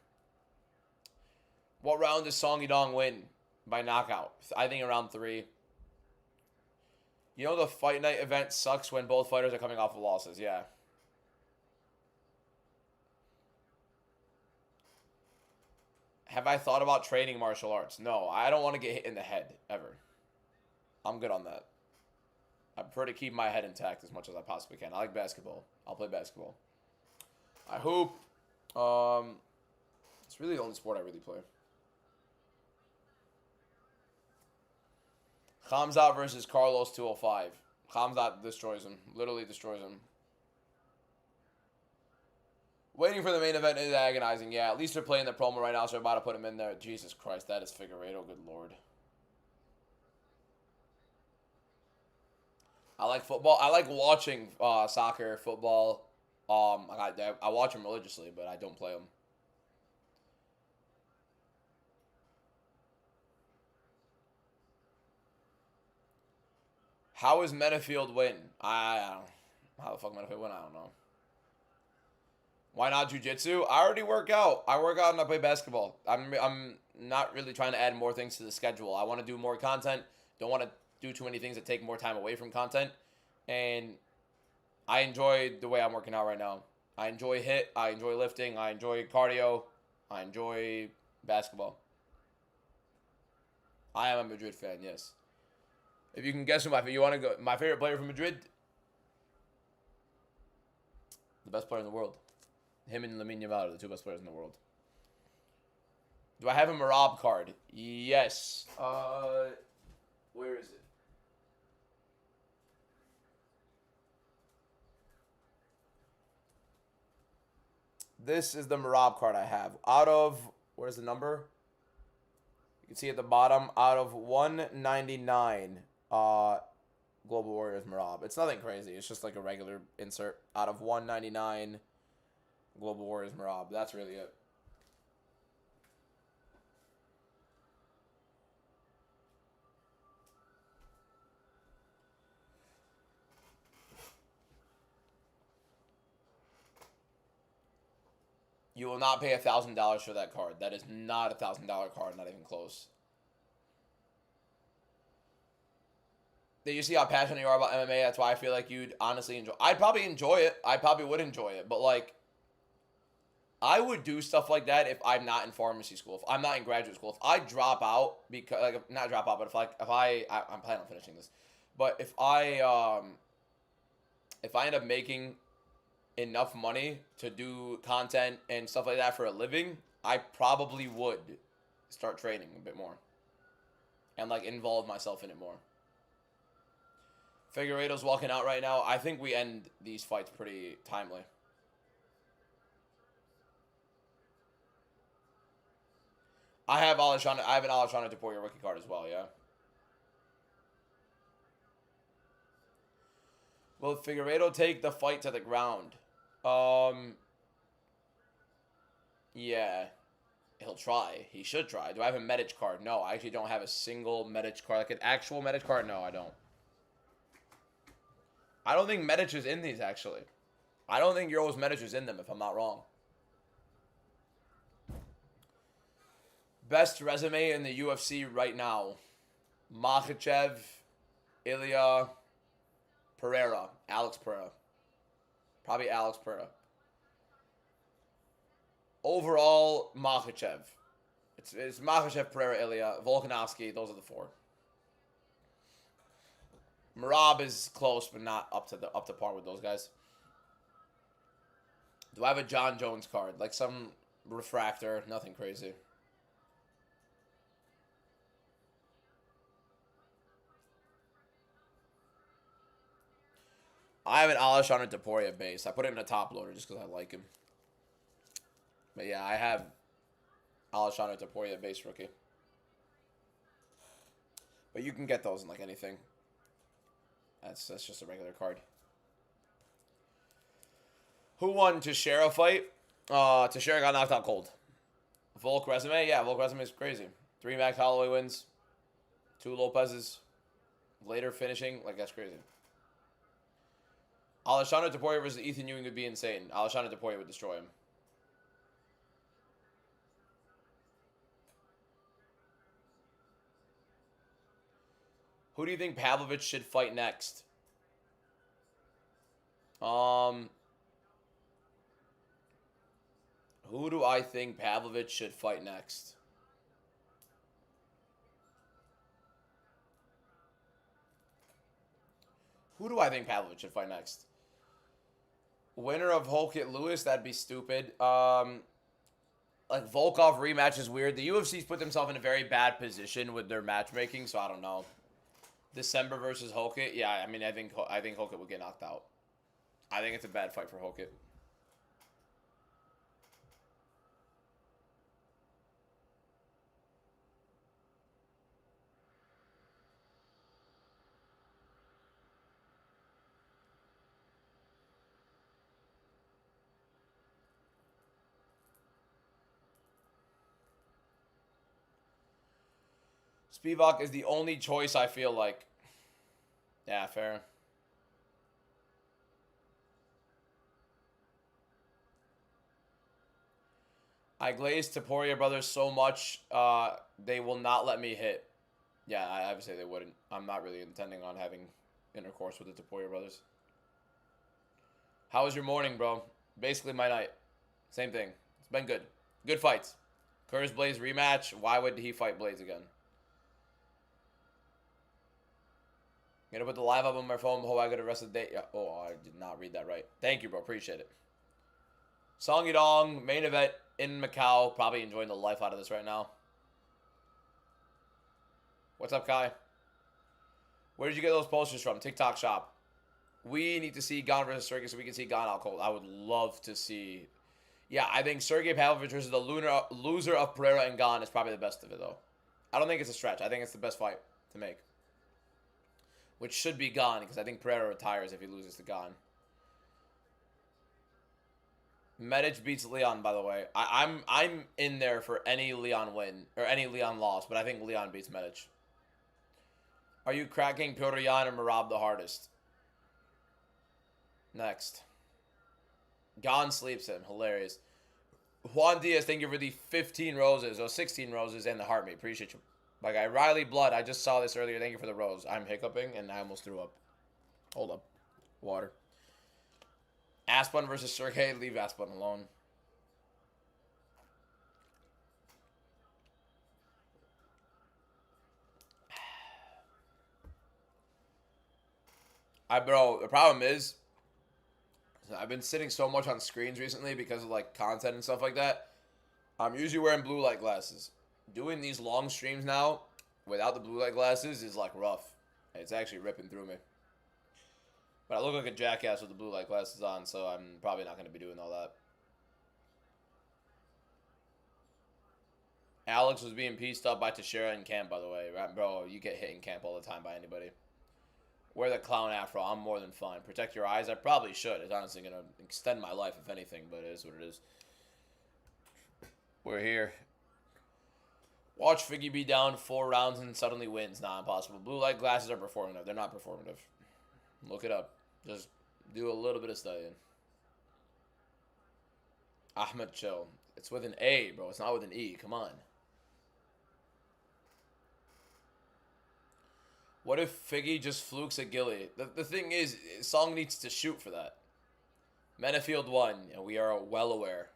What round does Song Yadong win by knockout? I think around 3. You know the fight night event sucks when both fighters are coming off of losses. Yeah. Have I thought about training martial arts? No, I don't want to get hit in the head ever. I'm good on that. I prefer to keep my head intact as much as I possibly can. I like basketball. I'll play basketball. I hoop. It's really the only sport I really play. Khamzat versus Carlos 205. Khamzat destroys him. Literally destroys him. Waiting for the main event is agonizing. Yeah, at least they're playing the promo right now, so they're about to put him in there. Jesus Christ, that is Figueiredo. Good Lord. I like football. I like watching soccer, football. I watch them religiously, but I don't play them. How is Metafield win? I don't know. How the fuck Metafield win? I don't know. Why not jiu-jitsu? I already work out. I work out and I play basketball. I'm not really trying to add more things to the schedule. I want to do more content. Don't want to do too many things that take more time away from content. And I enjoy the way I'm working out right now. I enjoy HIIT. I enjoy lifting. I enjoy cardio. I enjoy basketball. I am a Madrid fan, yes. If you can guess who my favorite player from Madrid, the best player in the world. Him and Lamine Yamal are the 2 best players in the world. Do I have a Marab card? Yes. Where is it? This is the Marab card I have. Out of, where's the number? You can see at the bottom, out of 199, Global Warriors Marab. It's nothing crazy. It's just like a regular insert. Out of 199, Global Warriors Marab. That's really it. You will not pay $1,000 for that card. That is not $1,000 card. Not even close. Did you see how passionate you are about MMA? That's why I feel like you'd honestly enjoy. I'd probably enjoy it. I probably would enjoy it. But like, I would do stuff like that if I'm not in pharmacy school. If I'm not in graduate school. If I drop out because like not drop out, but if I'm planning on finishing this. But if I end up making enough money to do content and stuff like that for a living, I probably would start training a bit more and like involve myself in it more. Figueiredo's walking out right now. I think we end these fights pretty timely. I have an Alexandre Taporia rookie card as well, yeah. Will Figueiredo take the fight to the ground? Yeah. He'll try. He should try. Do I have a Medic card? No, I actually don't have a single Medic card. Like an actual Medic card? No, I don't. I don't think Medic is in these, actually. I don't think Euros Medic is in them, if I'm not wrong. Best resume in the UFC right now. Makhachev, Ilya, Pereira. Alex Pereira. Probably Alex Pereira. Overall, Makhachev. It's Makhachev, Pereira, Ilya, Volkanovski. Those are the four. Merab is close, but not up to par with those guys. Do I have a John Jones card? Like some refractor, nothing crazy. I have an Alexander Topuria base. I put him in a top loader just because I like him. But yeah, I have Alexander Topuria base rookie. But you can get those in like anything. That's just a regular card. Who won Teixeira fight? Teixeira got knocked out cold. Volk resume? Yeah, Volk resume is crazy. 3 Max Holloway wins. 2 Lopez's. Later finishing. Like, that's crazy. Alexander Topuria versus Ethan Ewing would be insane. Alexander Topuria would destroy him. Who do you think Pavlovich should fight next? Who do I think Pavlovich should fight next? Who do I think Pavlovich should fight next? Winner of Holkett Lewis, that'd be stupid. Like Volkov rematch is weird. The UFC's put themselves in a very bad position with their matchmaking, so I don't know. December versus Holkett, yeah. I mean, I think Holkett would get knocked out. I think it's a bad fight for Holkett. Spivak is the only choice I feel like. Yeah, fair. I glazed Topuria brothers so much, they will not let me hit. Yeah, I would say they wouldn't. I'm not really intending on having intercourse with the Topuria brothers. How was your morning, bro? Basically my night. Same thing. It's been good. Good fights. Curtis Blaze rematch. Why would he fight Blaze again? I'm gonna put the live up on my phone. Hope I get the rest of the day. Yeah. Oh, I did not read that right. Thank you, bro. Appreciate it. Song Yadong, main event in Macau. Probably enjoying the life out of this right now. What's up, Kai? Where did you get those posters from? TikTok shop. We need to see Gon versus Sergey so we can see Gon out cold. I would love to see. Yeah, I think Sergey Pavlovich versus the loser of Pereira and Gon is probably the best of it, though. I don't think it's a stretch. I think it's the best fight to make. Which should be Gon, because I think Pereira retires if he loses to Gon. Medic beats Leon, by the way. I'm in there for any Leon win, or any Leon loss, but I think Leon beats Medic. Are you cracking Piotr Jan or Merab the hardest? Next. Gon sleeps him. Hilarious. Juan Diaz, thank you for the 15 roses, or 16 roses, and the heart me. Appreciate you. My guy, Riley Blood, I just saw this earlier. Thank you for the rose. I'm hiccuping, and I almost threw up. Hold up. Water. Aspen versus Sergey. Leave Aspen alone. Bro, the problem is, I've been sitting so much on screens recently because of, like, content and stuff like that. I'm usually wearing blue light glasses. Doing these long streams now without the blue light glasses is, like, rough. It's actually ripping through me. But I look like a jackass with the blue light glasses on, so I'm probably not going to be doing all that. Alex was being pieced up by Teixeira in camp, by the way. Bro, you get hit in camp all the time by anybody. Wear the clown afro. I'm more than fine. Protect your eyes. I probably should. It's honestly going to extend my life, if anything, but it is what it is. We're here. Watch Figgy be down 4 rounds and suddenly wins. Nah, impossible. Blue light glasses are performative. They're not performative. Look it up. Just do a little bit of studying. Ahmed Chill. It's with an A, bro. It's not with an E. Come on. What if Figgy just flukes a Gilly? The thing is, Song needs to shoot for that. Menafield won, and we are well aware.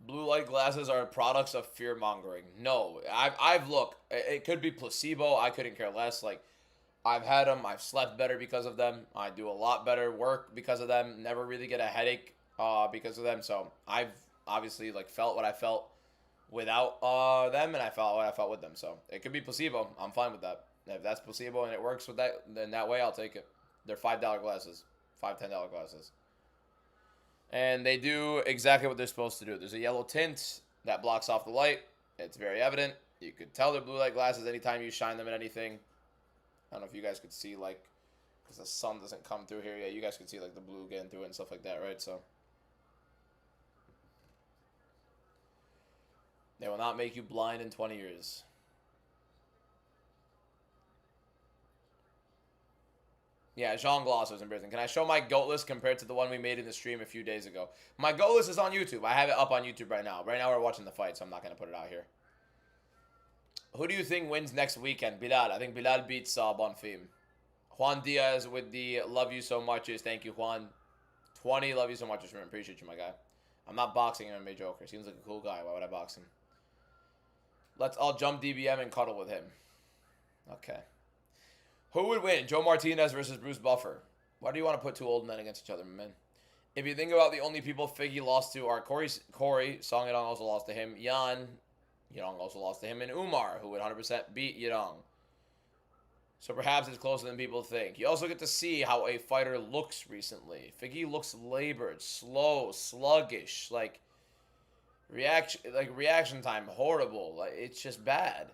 Blue light glasses are products of fear mongering. No, I've looked. It could be placebo. I couldn't care less. Like, I've had them. I've slept better because of them. I do a lot better work because of them. Never really get a headache because of them. So I've obviously like felt what I felt without them, and I felt what I felt with them. So it could be placebo. I'm fine with that. If that's placebo and it works with that, then that way I'll take it. They're $5 glasses, $10 glasses. And they do exactly what they're supposed to do. There's a yellow tint that blocks off the light. It's very evident. You could tell they're blue light glasses anytime you shine them at anything. I don't know if you guys could see, like, because the sun doesn't come through here. Yeah, you guys can see, like, the blue getting through it and stuff like that, right? So they will not make you blind in 20 years. Yeah, Jean Gloss was in prison. Can I show my GOAT list compared to the one we made in the stream a few days ago? My GOAT list is on YouTube. I have it up on YouTube right now. Right now we're watching the fight, so I'm not going to put it out here. Who do you think wins next weekend? Bilal. I think Bilal beats Bonfim. Juan Diaz with the love you so much is thank you, Juan. 20, love you so much. Appreciate you, my guy. I'm not boxing MMA Joker. Seems like a cool guy. Why would I box him? Let's all jump DBM and cuddle with him. Okay. Who would win? Joe Martinez versus Bruce Buffer. Why do you want to put 2 old men against each other, man? If you think about the only people Figgy lost to are Corey, Song Yadong also lost to him. Yadong also lost to him. And Umar, who would 100% beat Yadong. So perhaps it's closer than people think. You also get to see how a fighter looks recently. Figgy looks labored, slow, sluggish. Like, reaction time, horrible. Like, it's just bad.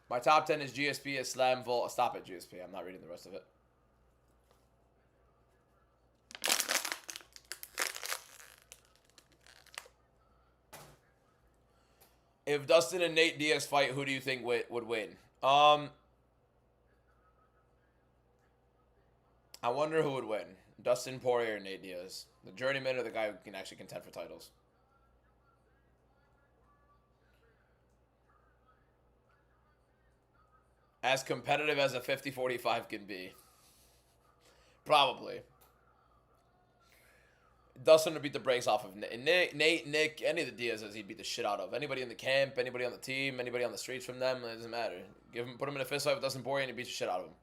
My top 10 is GSP, Islam, Volt. Stop it, GSP. I'm not reading the rest of it. If Dustin and Nate Diaz fight, who do you think would win? I wonder who would win. Dustin Poirier or Nate Diaz? The journeyman or the guy who can actually contend for titles? As competitive as a 50-45 can be. Probably. Dustin would beat the brakes off of Nick, any of the Diaz's he'd beat the shit out of. Anybody in the camp, anybody on the team, anybody on the streets from them, it doesn't matter. Put him in a fist fight with Dustin Poirier and he beats the shit out of him.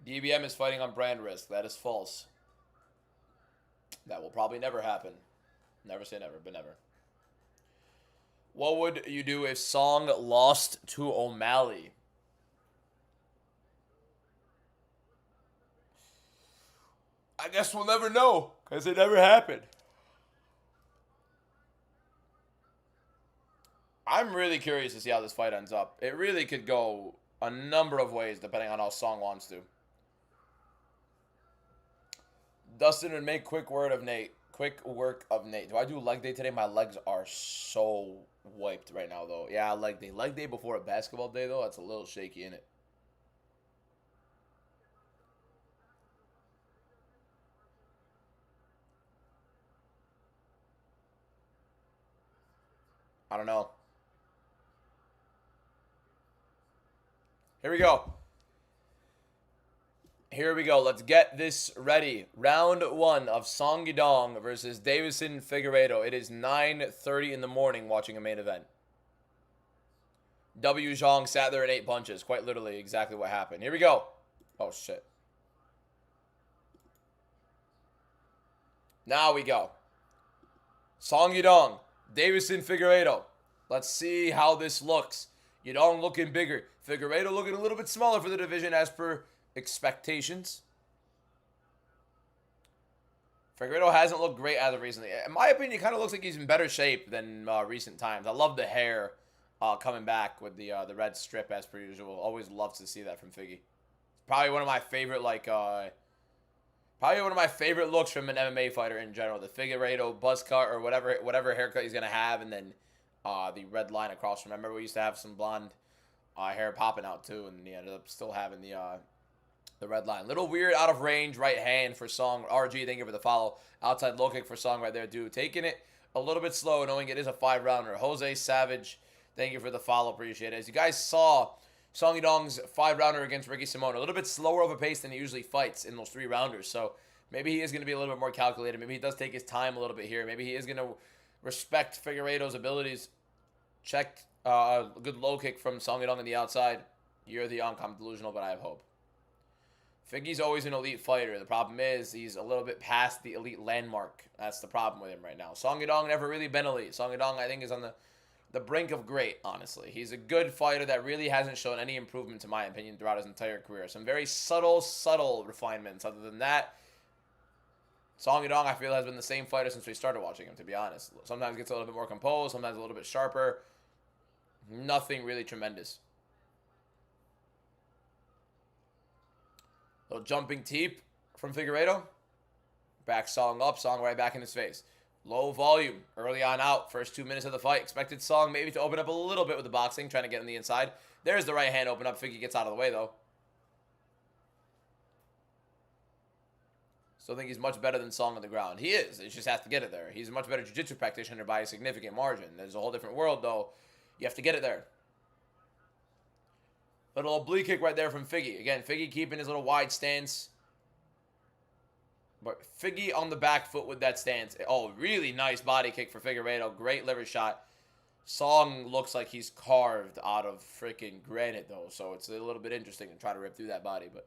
DBM is fighting on brand risk. That is false. That will probably never happen. Never say never, but never. What would you do if Song lost to O'Malley? I guess we'll never know, because it never happened. I'm really curious to see how this fight ends up. It really could go a number of ways, depending on how Song wants to. Dustin would make quick work of Nate. Do I do leg day today? My legs are so wiped right now, though. Yeah, leg day. Leg day before a basketball day, though, that's a little shaky, innit? I don't know. Here we go. Here we go. Let's get this ready. Round 1 of Song Yadong versus Davison Figueiredo. It is 9:30 in the morning watching a main event. W. Zhang sat there and ate punches. Quite literally exactly what happened. Here we go. Oh, shit. Now we go. Song Yadong. Davison Figueiredo. Let's see how this looks. Yadong looking bigger. Figueiredo looking a little bit smaller for the division as per expectations. Figueiredo hasn't looked great as of recently. In my opinion, he kind of looks like he's in better shape than recent times. I love the hair coming back with the red strip as per usual. Always love to see that from Figgy. Probably one of my favorite probably one of my favorite looks from an MMA fighter in general. The Figueiredo buzz cut or whatever haircut he's gonna have, and then the red line across. Remember, we used to have some blonde hair popping out too, and he ended up still having the red line. Little weird out of range right hand for Song. RG, thank you for the follow. Outside low kick for Song right there, dude. Taking it a little bit slow, knowing it is a 5-rounder. Jose Savage, thank you for the follow. Appreciate it. As you guys saw, Song Yadong's 5-rounder against Ricky Simone. A little bit slower of a pace than he usually fights in those 3-rounders. So maybe he is going to be a little bit more calculated. Maybe he does take his time a little bit here. Maybe he is going to respect Figueiredo's abilities. Check a good low kick from Song Yadong on the outside. You're the young, I'm delusional, but I have hope. Figgy's always an elite fighter. The problem is he's a little bit past the elite landmark. That's the problem with him right now. Song Yadong never really been elite. Song Yadong, I think, is on the brink of great, honestly. He's a good fighter that really hasn't shown any improvement, in my opinion, throughout his entire career. Some very subtle refinements. Other than that, Song Yadong, I feel, has been the same fighter since we started watching him, to be honest. Sometimes gets a little bit more composed, sometimes a little bit sharper. Nothing really tremendous. Little jumping teep from Figueiredo. Back Song up, Song right back in his face. Low volume, early on out, first 2 minutes of the fight. Expected Song maybe to open up a little bit with the boxing, trying to get on the inside. There's the right hand open up. Figgy gets out of the way, though. Still think he's much better than Song on the ground. He is. He just has to get it there. He's a much better jiu-jitsu practitioner by a significant margin. There's a whole different world, though. You have to get it there. Little oblique kick right there from Figgy. Again, Figgy keeping his little wide stance. But Figgy on the back foot with that stance. Oh, really nice body kick for Figueiredo. Great liver shot. Song looks like he's carved out of freaking granite, though. So it's a little bit interesting to try to rip through that body. But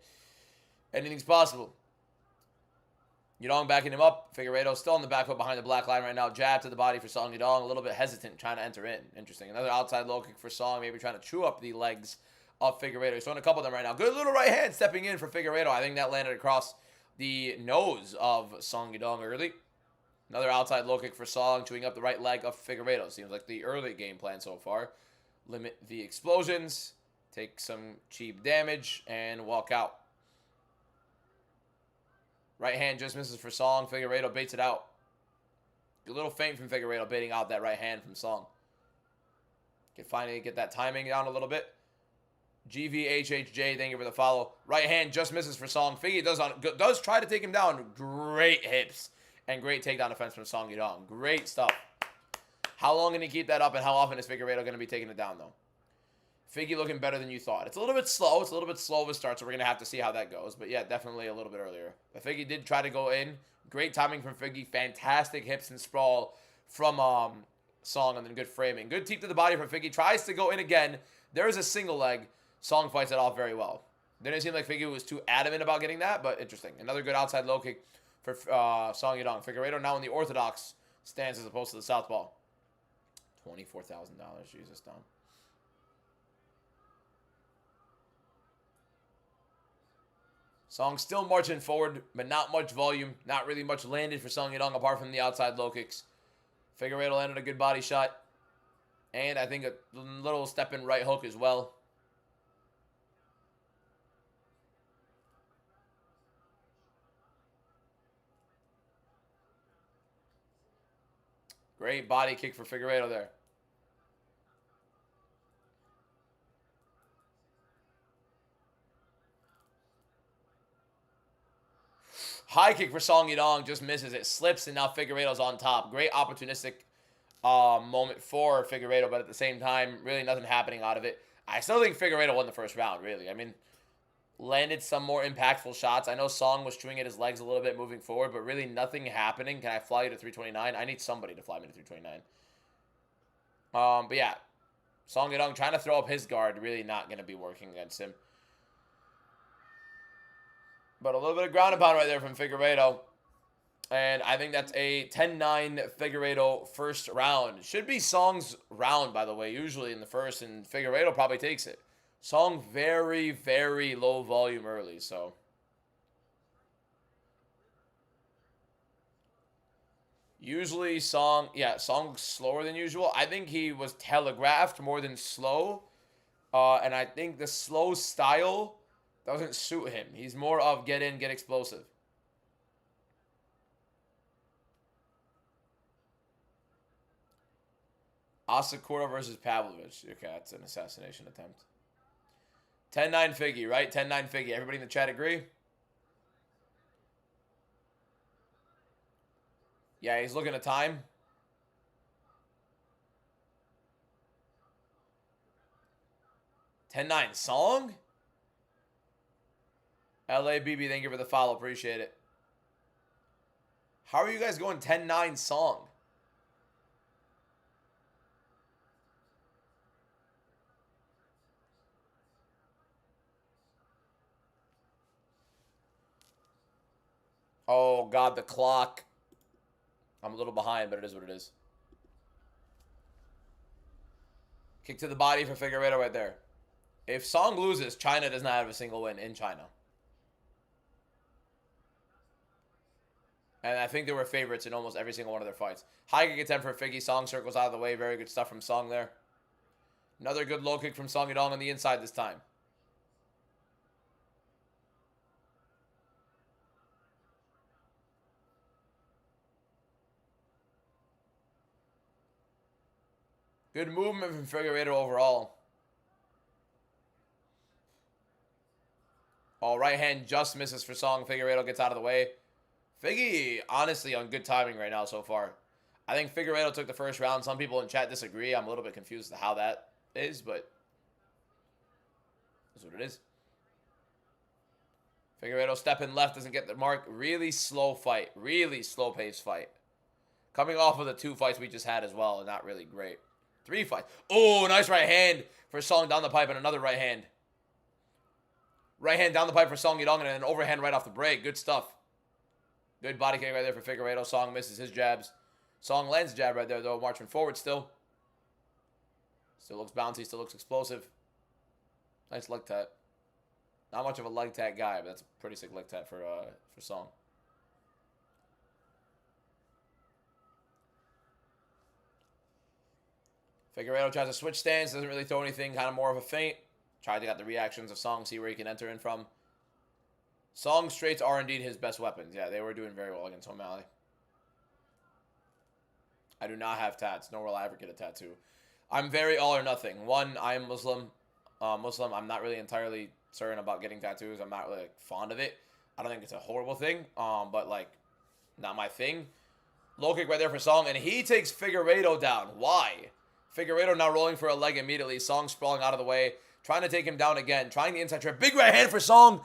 anything's possible. Yadong backing him up. Figueiredo still on the back foot behind the black line right now. Jab to the body for Song Yadong. A little bit hesitant trying to enter in. Interesting. Another outside low kick for Song. Maybe trying to chew up the legs of Figueiredo. He's throwing a couple of them right now. Good little right hand stepping in for Figueiredo. I think that landed across the nose of Song Yadong early. Another outside low kick for Song, chewing up the right leg of Figueiredo. Seems like the early game plan so far. Limit the explosions, take some cheap damage, and walk out. Right hand just misses for Song. Figueiredo baits it out. Good little feint from Figueiredo, baiting out that right hand from Song. Can finally get that timing down a little bit. GVHHJ, thank you for the follow. Right hand just misses for Song. Figgy does try to take him down. Great hips and great takedown defense from Song Yadong. Great stuff. How long can he keep that up, and how often is Figueiredo going to be taking it down, though? Figgy looking better than you thought. It's a little bit slow. It's a little bit slow of a start, so we're going to have to see how that goes. But, yeah, definitely a little bit earlier. But Figgy did try to go in. Great timing from Figgy. Fantastic hips and sprawl from Song, and then good framing. Good teep to the body from Figgy. Tries to go in again. There is a single leg. Song fights it off very well. Didn't seem like Figgy was too adamant about getting that, but interesting. Another good outside low kick for Song Yadong. Figueiredo now in the orthodox stance as opposed to the southpaw. $24,000. Jesus, Don. Song still marching forward, but not much volume. Not really much landed for Song Yadong apart from the outside low kicks. Figueiredo landed a good body shot. And I think a little step in right hook as well. Great body kick for Figueiredo there. High kick for Song Yadong, just misses it. Slips, and now Figueiredo's on top. Great opportunistic moment for Figueiredo, but at the same time, really nothing happening out of it. I still think Figueiredo won the first round, really. I mean, landed some more impactful shots. I know Song was chewing at his legs a little bit moving forward, but really nothing happening. Can I fly you to 329? I need somebody to fly me to 329. But yeah, Song Yadong trying to throw up his guard, really not going to be working against him. But a little bit of ground and pound right there from Figueiredo. And I think that's a 10-9 Figueiredo first round. Should be Song's round, by the way, usually in the first, and Figueiredo probably takes it. Song very, very low volume early, so. Usually Song, yeah, Song's slower than usual. I think he was telegraphed more than slow. And I think the slow style doesn't suit him. He's more of get in, get explosive. Asakura versus Pavlovich. Okay, that's an assassination attempt. 10-9 Figgy, right? 10-9 Figgy. Everybody in the chat agree? Yeah, he's looking at time. (10-9) Song? LABB, thank you for the follow. Appreciate it. How are you guys going 10-9 Song? Oh, God, the clock. I'm a little behind, but it is what it is. Kick to the body for Figueiredo right there. If Song loses, China does not have a single win in China. And I think they were favorites in almost every single one of their fights. High kick attempt for Figgy. Song circles out of the way. Very good stuff from Song there. Another good low kick from Song Yadong on the inside this time. Good movement from Figueiredo overall. Oh, right hand just misses for Song. Figueiredo gets out of the way. Figgy, honestly, on good timing right now so far. I think Figueiredo took the first round. Some people in chat disagree. I'm a little bit confused as to how that is, but that's what it is. Figueiredo stepping left, doesn't get the mark. Really slow fight. Really slow-paced fight. Coming off of the 2 fights we just had as well, and not really great. 3 fights. Oh, nice right hand for Song down the pipe, and another right hand. Right hand down the pipe for Song Yadong, and an overhand right off the break. Good stuff. Good body kick right there for Figueiredo. Song misses his jabs. Song lands a jab right there, though, marching forward still. Still looks bouncy, still looks explosive. Nice leg tat. Not much of a leg tat guy, but that's a pretty sick leg tat for Song. Figueiredo tries to switch stance, doesn't really throw anything, kind of more of a feint. Tried to get the reactions of Song, see where he can enter in from. Song straights are indeed his best weapons. Yeah, they were doing very well against O'Malley. I do not have tats, nor will I ever get a tattoo. I'm very all or nothing. One, I am Muslim. I'm not really entirely certain about getting tattoos. I'm not really fond of it. I don't think it's a horrible thing, but like, not my thing. Low kick right there for Song, and he takes Figueiredo down. Why? Figueiredo now rolling for a leg immediately. Song sprawling out of the way, trying to take him down again, trying the inside trip. Big right hand for Song.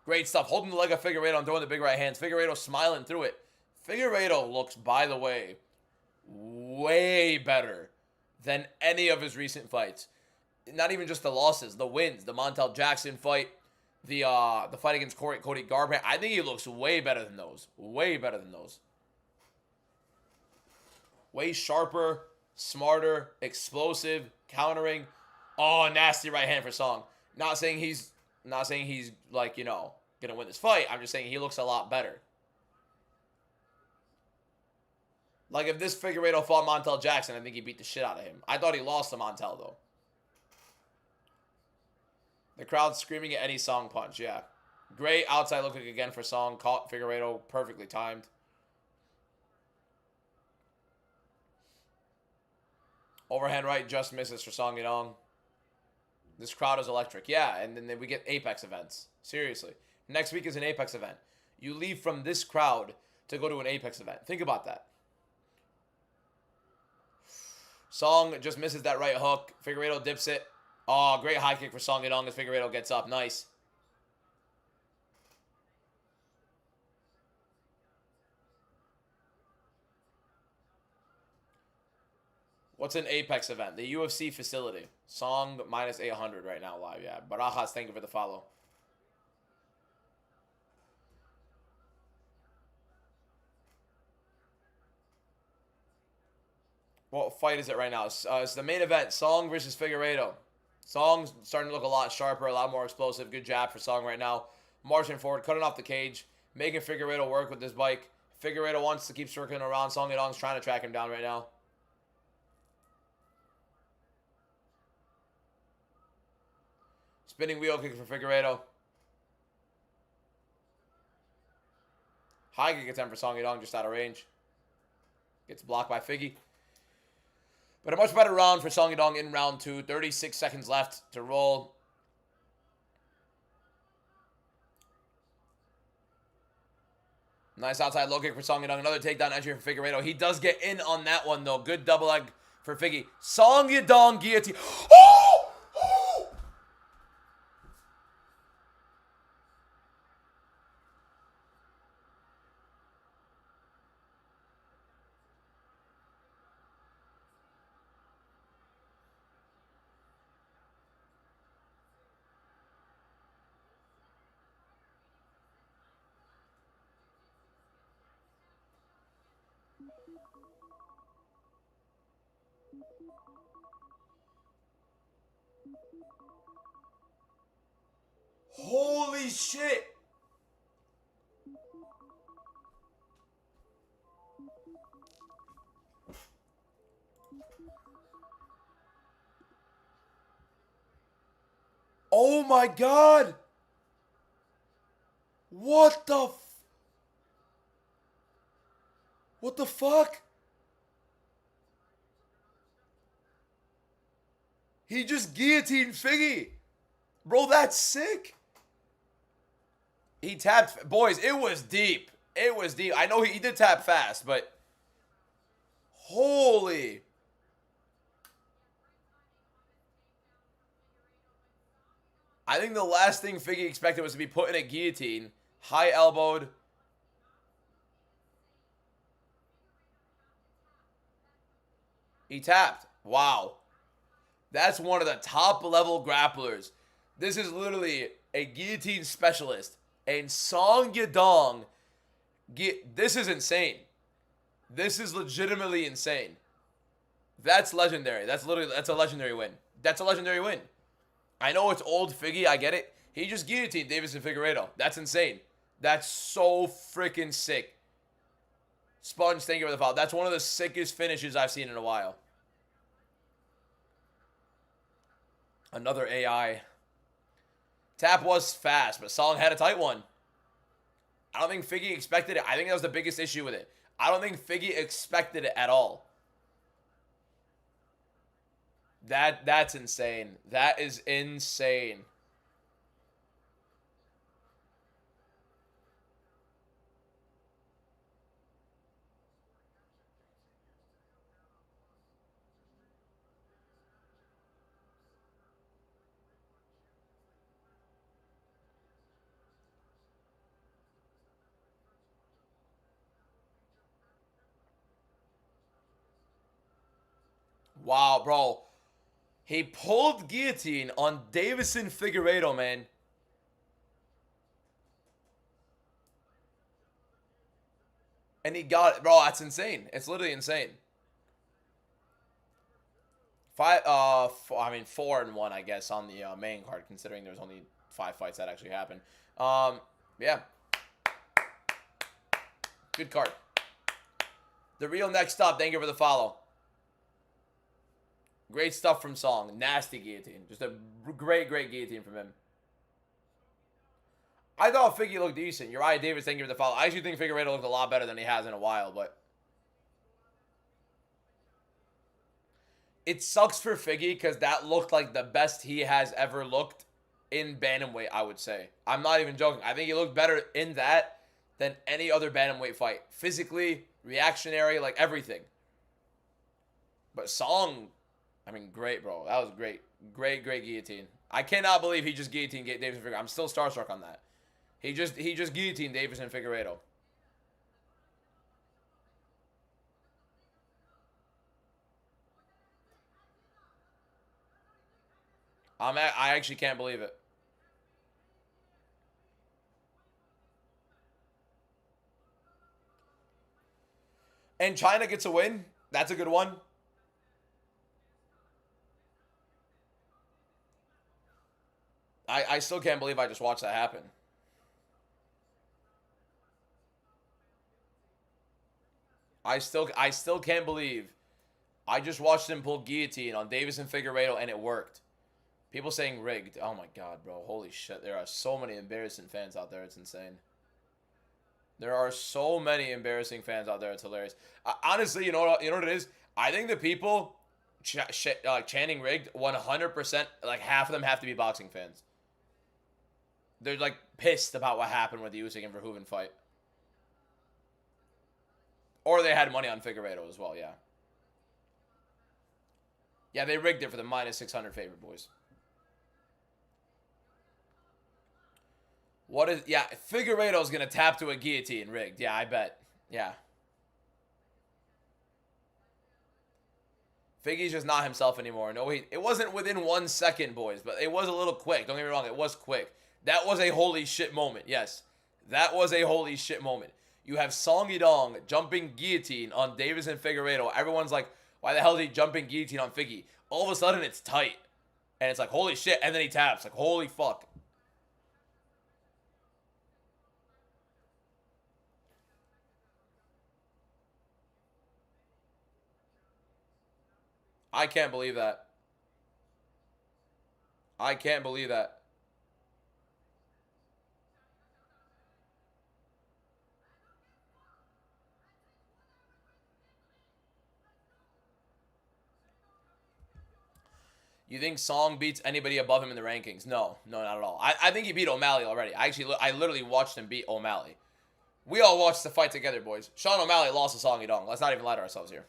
Great stuff. Holding the leg of Figueiredo and throwing the big right hands. Figueiredo smiling through it. Figueiredo looks, by the way, way better than any of his recent fights. Not even just the losses, the wins. The Montel Jackson fight, the fight against Cody Garbrandt. I think he looks way better than those. Way better than those. Way sharper, smarter, explosive, countering. Oh, nasty right hand for Song. Not saying he's like, you know, gonna win this fight. I'm just saying he looks a lot better. Like, if this Figueiredo fought Montel Jackson, I think he beat the shit out of him. I thought he lost to Montel, though. The crowd's screaming at any Song punch, yeah. Great outside look kick again for Song. Caught Figueiredo, perfectly timed. Overhand right just misses for Song Yadong. This crowd is electric. Yeah, and then we get Apex events. Seriously. Next week is an Apex event. You leave from this crowd to go to an Apex event. Think about that. Song just misses that right hook. Figueiredo dips it. Oh, great high kick for Song Yadong as Figueiredo gets up. Nice. What's an Apex event? The UFC facility. Song minus 800 right now live. Yeah. Barajas, thank you for the follow. What fight is it right now? It's the main event. Song versus Figueiredo. Song's starting to look a lot sharper, a lot more explosive. Good jab for Song right now. Marching forward, cutting off the cage, making Figueiredo work with this bike. Figueiredo wants to keep circling around. Song Yadong's trying to track him down right now. Spinning wheel kick for Figueiredo. High kick attempt for Song Yadong, just out of range. Gets blocked by Figgy. But a much better round for Song Yadong in round 2. 36 seconds left to roll. Nice outside low kick for Song Yadong. Another takedown entry for Figueiredo. He does get in on that one, though. Good double leg for Figgy. Song Yadong guillotine. Oh! Oh! Holy shit! Oh my god! What the What the fuck? He just guillotined Figgy. Bro, that's sick. He tapped. Boys, it was deep. It was deep. I know he did tap fast, but holy. I think the last thing Figgy expected was to be put in a guillotine. High elbowed. He tapped. Wow. That's one of the top level grapplers. This is literally a guillotine specialist. And Song Yadong, this is insane. This is legitimately insane. That's legendary. That's a legendary win. That's a legendary win. I know it's old Figgy, I get it. He just guillotined Deiveson Figueiredo. That's insane. That's so freaking sick. Sponge, thank you for the follow. That's one of the sickest finishes I've seen in a while. Another AI. Tap was fast, but Song had a tight one. I don't think Figgy expected it. I think that was the biggest issue with it. I don't think Figgy expected it at all. That's insane. That is insane. Wow, bro. He pulled guillotine on Deiveson Figueiredo, man. And he got it. Bro, that's insane. It's literally insane. 4-1, I guess, on the main card, considering there's only 5 fights that actually happened. Yeah. Good card. The real next up, thank you for the follow. Great stuff from Song. Nasty guillotine. Just a great guillotine from him. I thought Figgy looked decent. Uriah Davis, thank you for the follow. I actually think Figueiredo looked a lot better than he has in a while, but it sucks for Figgy because that looked like the best he has ever looked in bantamweight, I would say. I'm not even joking. I think he looked better in that than any other bantamweight fight. Physically, reactionary, like everything. But Song, I mean, great, bro. That was great. Great guillotine. I cannot believe he just guillotined Deiveson Figueiredo. I'm still starstruck on that. He just guillotined Deiveson Figueiredo. I actually can't believe it. And China gets a win. That's a good one. I still can't believe I just watched that happen. I still can't believe I just watched him pull guillotine on Davis and Figueiredo and it worked. People saying rigged. Oh my god, bro. Holy shit. There are so many embarrassing fans out there. It's insane. There are so many embarrassing fans out there. It's hilarious. Honestly, you know what it is? I think the people chanting rigged 100%, like half of them have to be boxing fans. They're like pissed about what happened with the Usyk and Verhoeven fight. Or they had money on Figueiredo as well, yeah. Yeah, they rigged it for the minus 600 favorite, boys. What is... Yeah, Figueiredo's going to tap to a guillotine rigged. Yeah, I bet. Yeah. Figgy's just not himself anymore. No, it wasn't within 1 second, boys, but it was a little quick. Don't get me wrong, it was quick. That was a holy shit moment, yes. That was a holy shit moment. You have Song Yadong jumping guillotine on Davis and Figueiredo. Everyone's like, why the hell is he jumping guillotine on Figgy? All of a sudden, it's tight. And it's like, holy shit. And then he taps. Like, holy fuck. I can't believe that. I can't believe that. You think Song beats anybody above him in the rankings? No, not at all. I think he beat O'Malley already. I literally watched him beat O'Malley. We all watched the fight together, boys. Sean O'Malley lost to Song Yadong. Let's not even lie to ourselves here.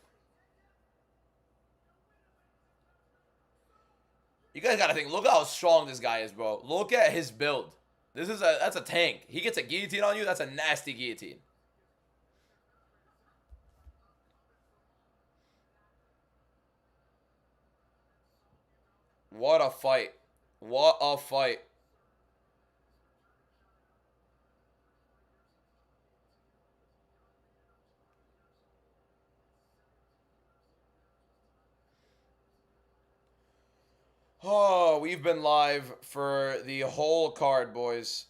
You guys gotta think. Look how strong this guy is, bro. Look at his build. That's a tank. He gets a guillotine on you. That's a nasty guillotine. What a fight. What a fight. Oh, we've been live for the whole card, boys.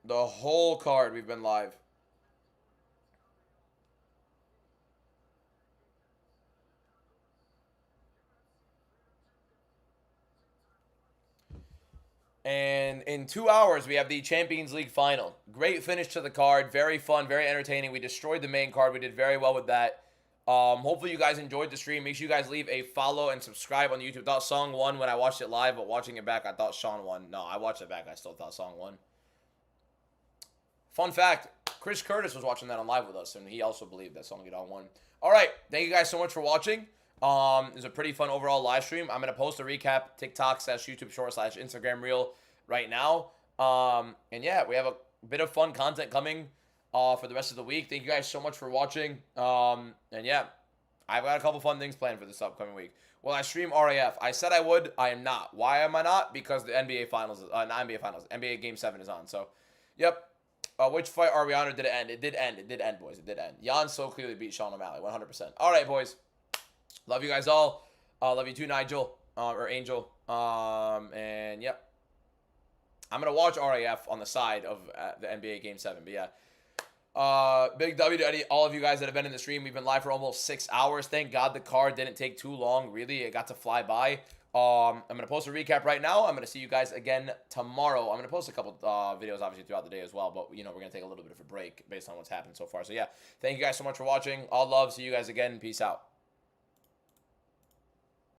The whole card we've been live. And in 2 hours, we have the Champions League final. Great finish to the card. Very fun, very entertaining. We destroyed the main card. We did very well with that. Hopefully you guys enjoyed the stream. Make sure you guys leave a follow and subscribe on YouTube. I thought Song won when I watched it live, but watching it back, I thought Sean won. No, I watched it back. I still thought Song won. Fun fact, Chris Curtis was watching that on live with us, and he also believed that Song Yadong won. All right, thank you guys so much for watching. It was a pretty fun overall live stream. I'm going to post a recap, TikTok / YouTube short / Instagram reel right now. And yeah, we have a bit of fun content coming for the rest of the week. Thank you guys so much for watching. And yeah, I've got a couple fun things planned for this upcoming week. Will I stream RAF? I said I would. I am not. Why am I not? Because the NBA Finals, not NBA Finals, NBA Game 7 is on. So, yep. Which fight are we on, or did it end? It did end. It did end, boys. It did end. Jan so clearly beat Sean O'Malley, 100%. All right, boys. Love you guys all. Love you too, Nigel, or Angel. And yep. I'm going to watch RAF on the side of the NBA Game 7. But yeah. Big W to all of you guys that have been in the stream. We've been live for almost 6 hours. Thank God the card didn't take too long. Really, it got to fly by. I'm going to post a recap right now. I'm going to see you guys again tomorrow. I'm going to post a couple videos, obviously, throughout the day as well. But, you know, we're going to take a little bit of a break based on what's happened so far. So, yeah, thank you guys so much for watching. All love. See you guys again. Peace out.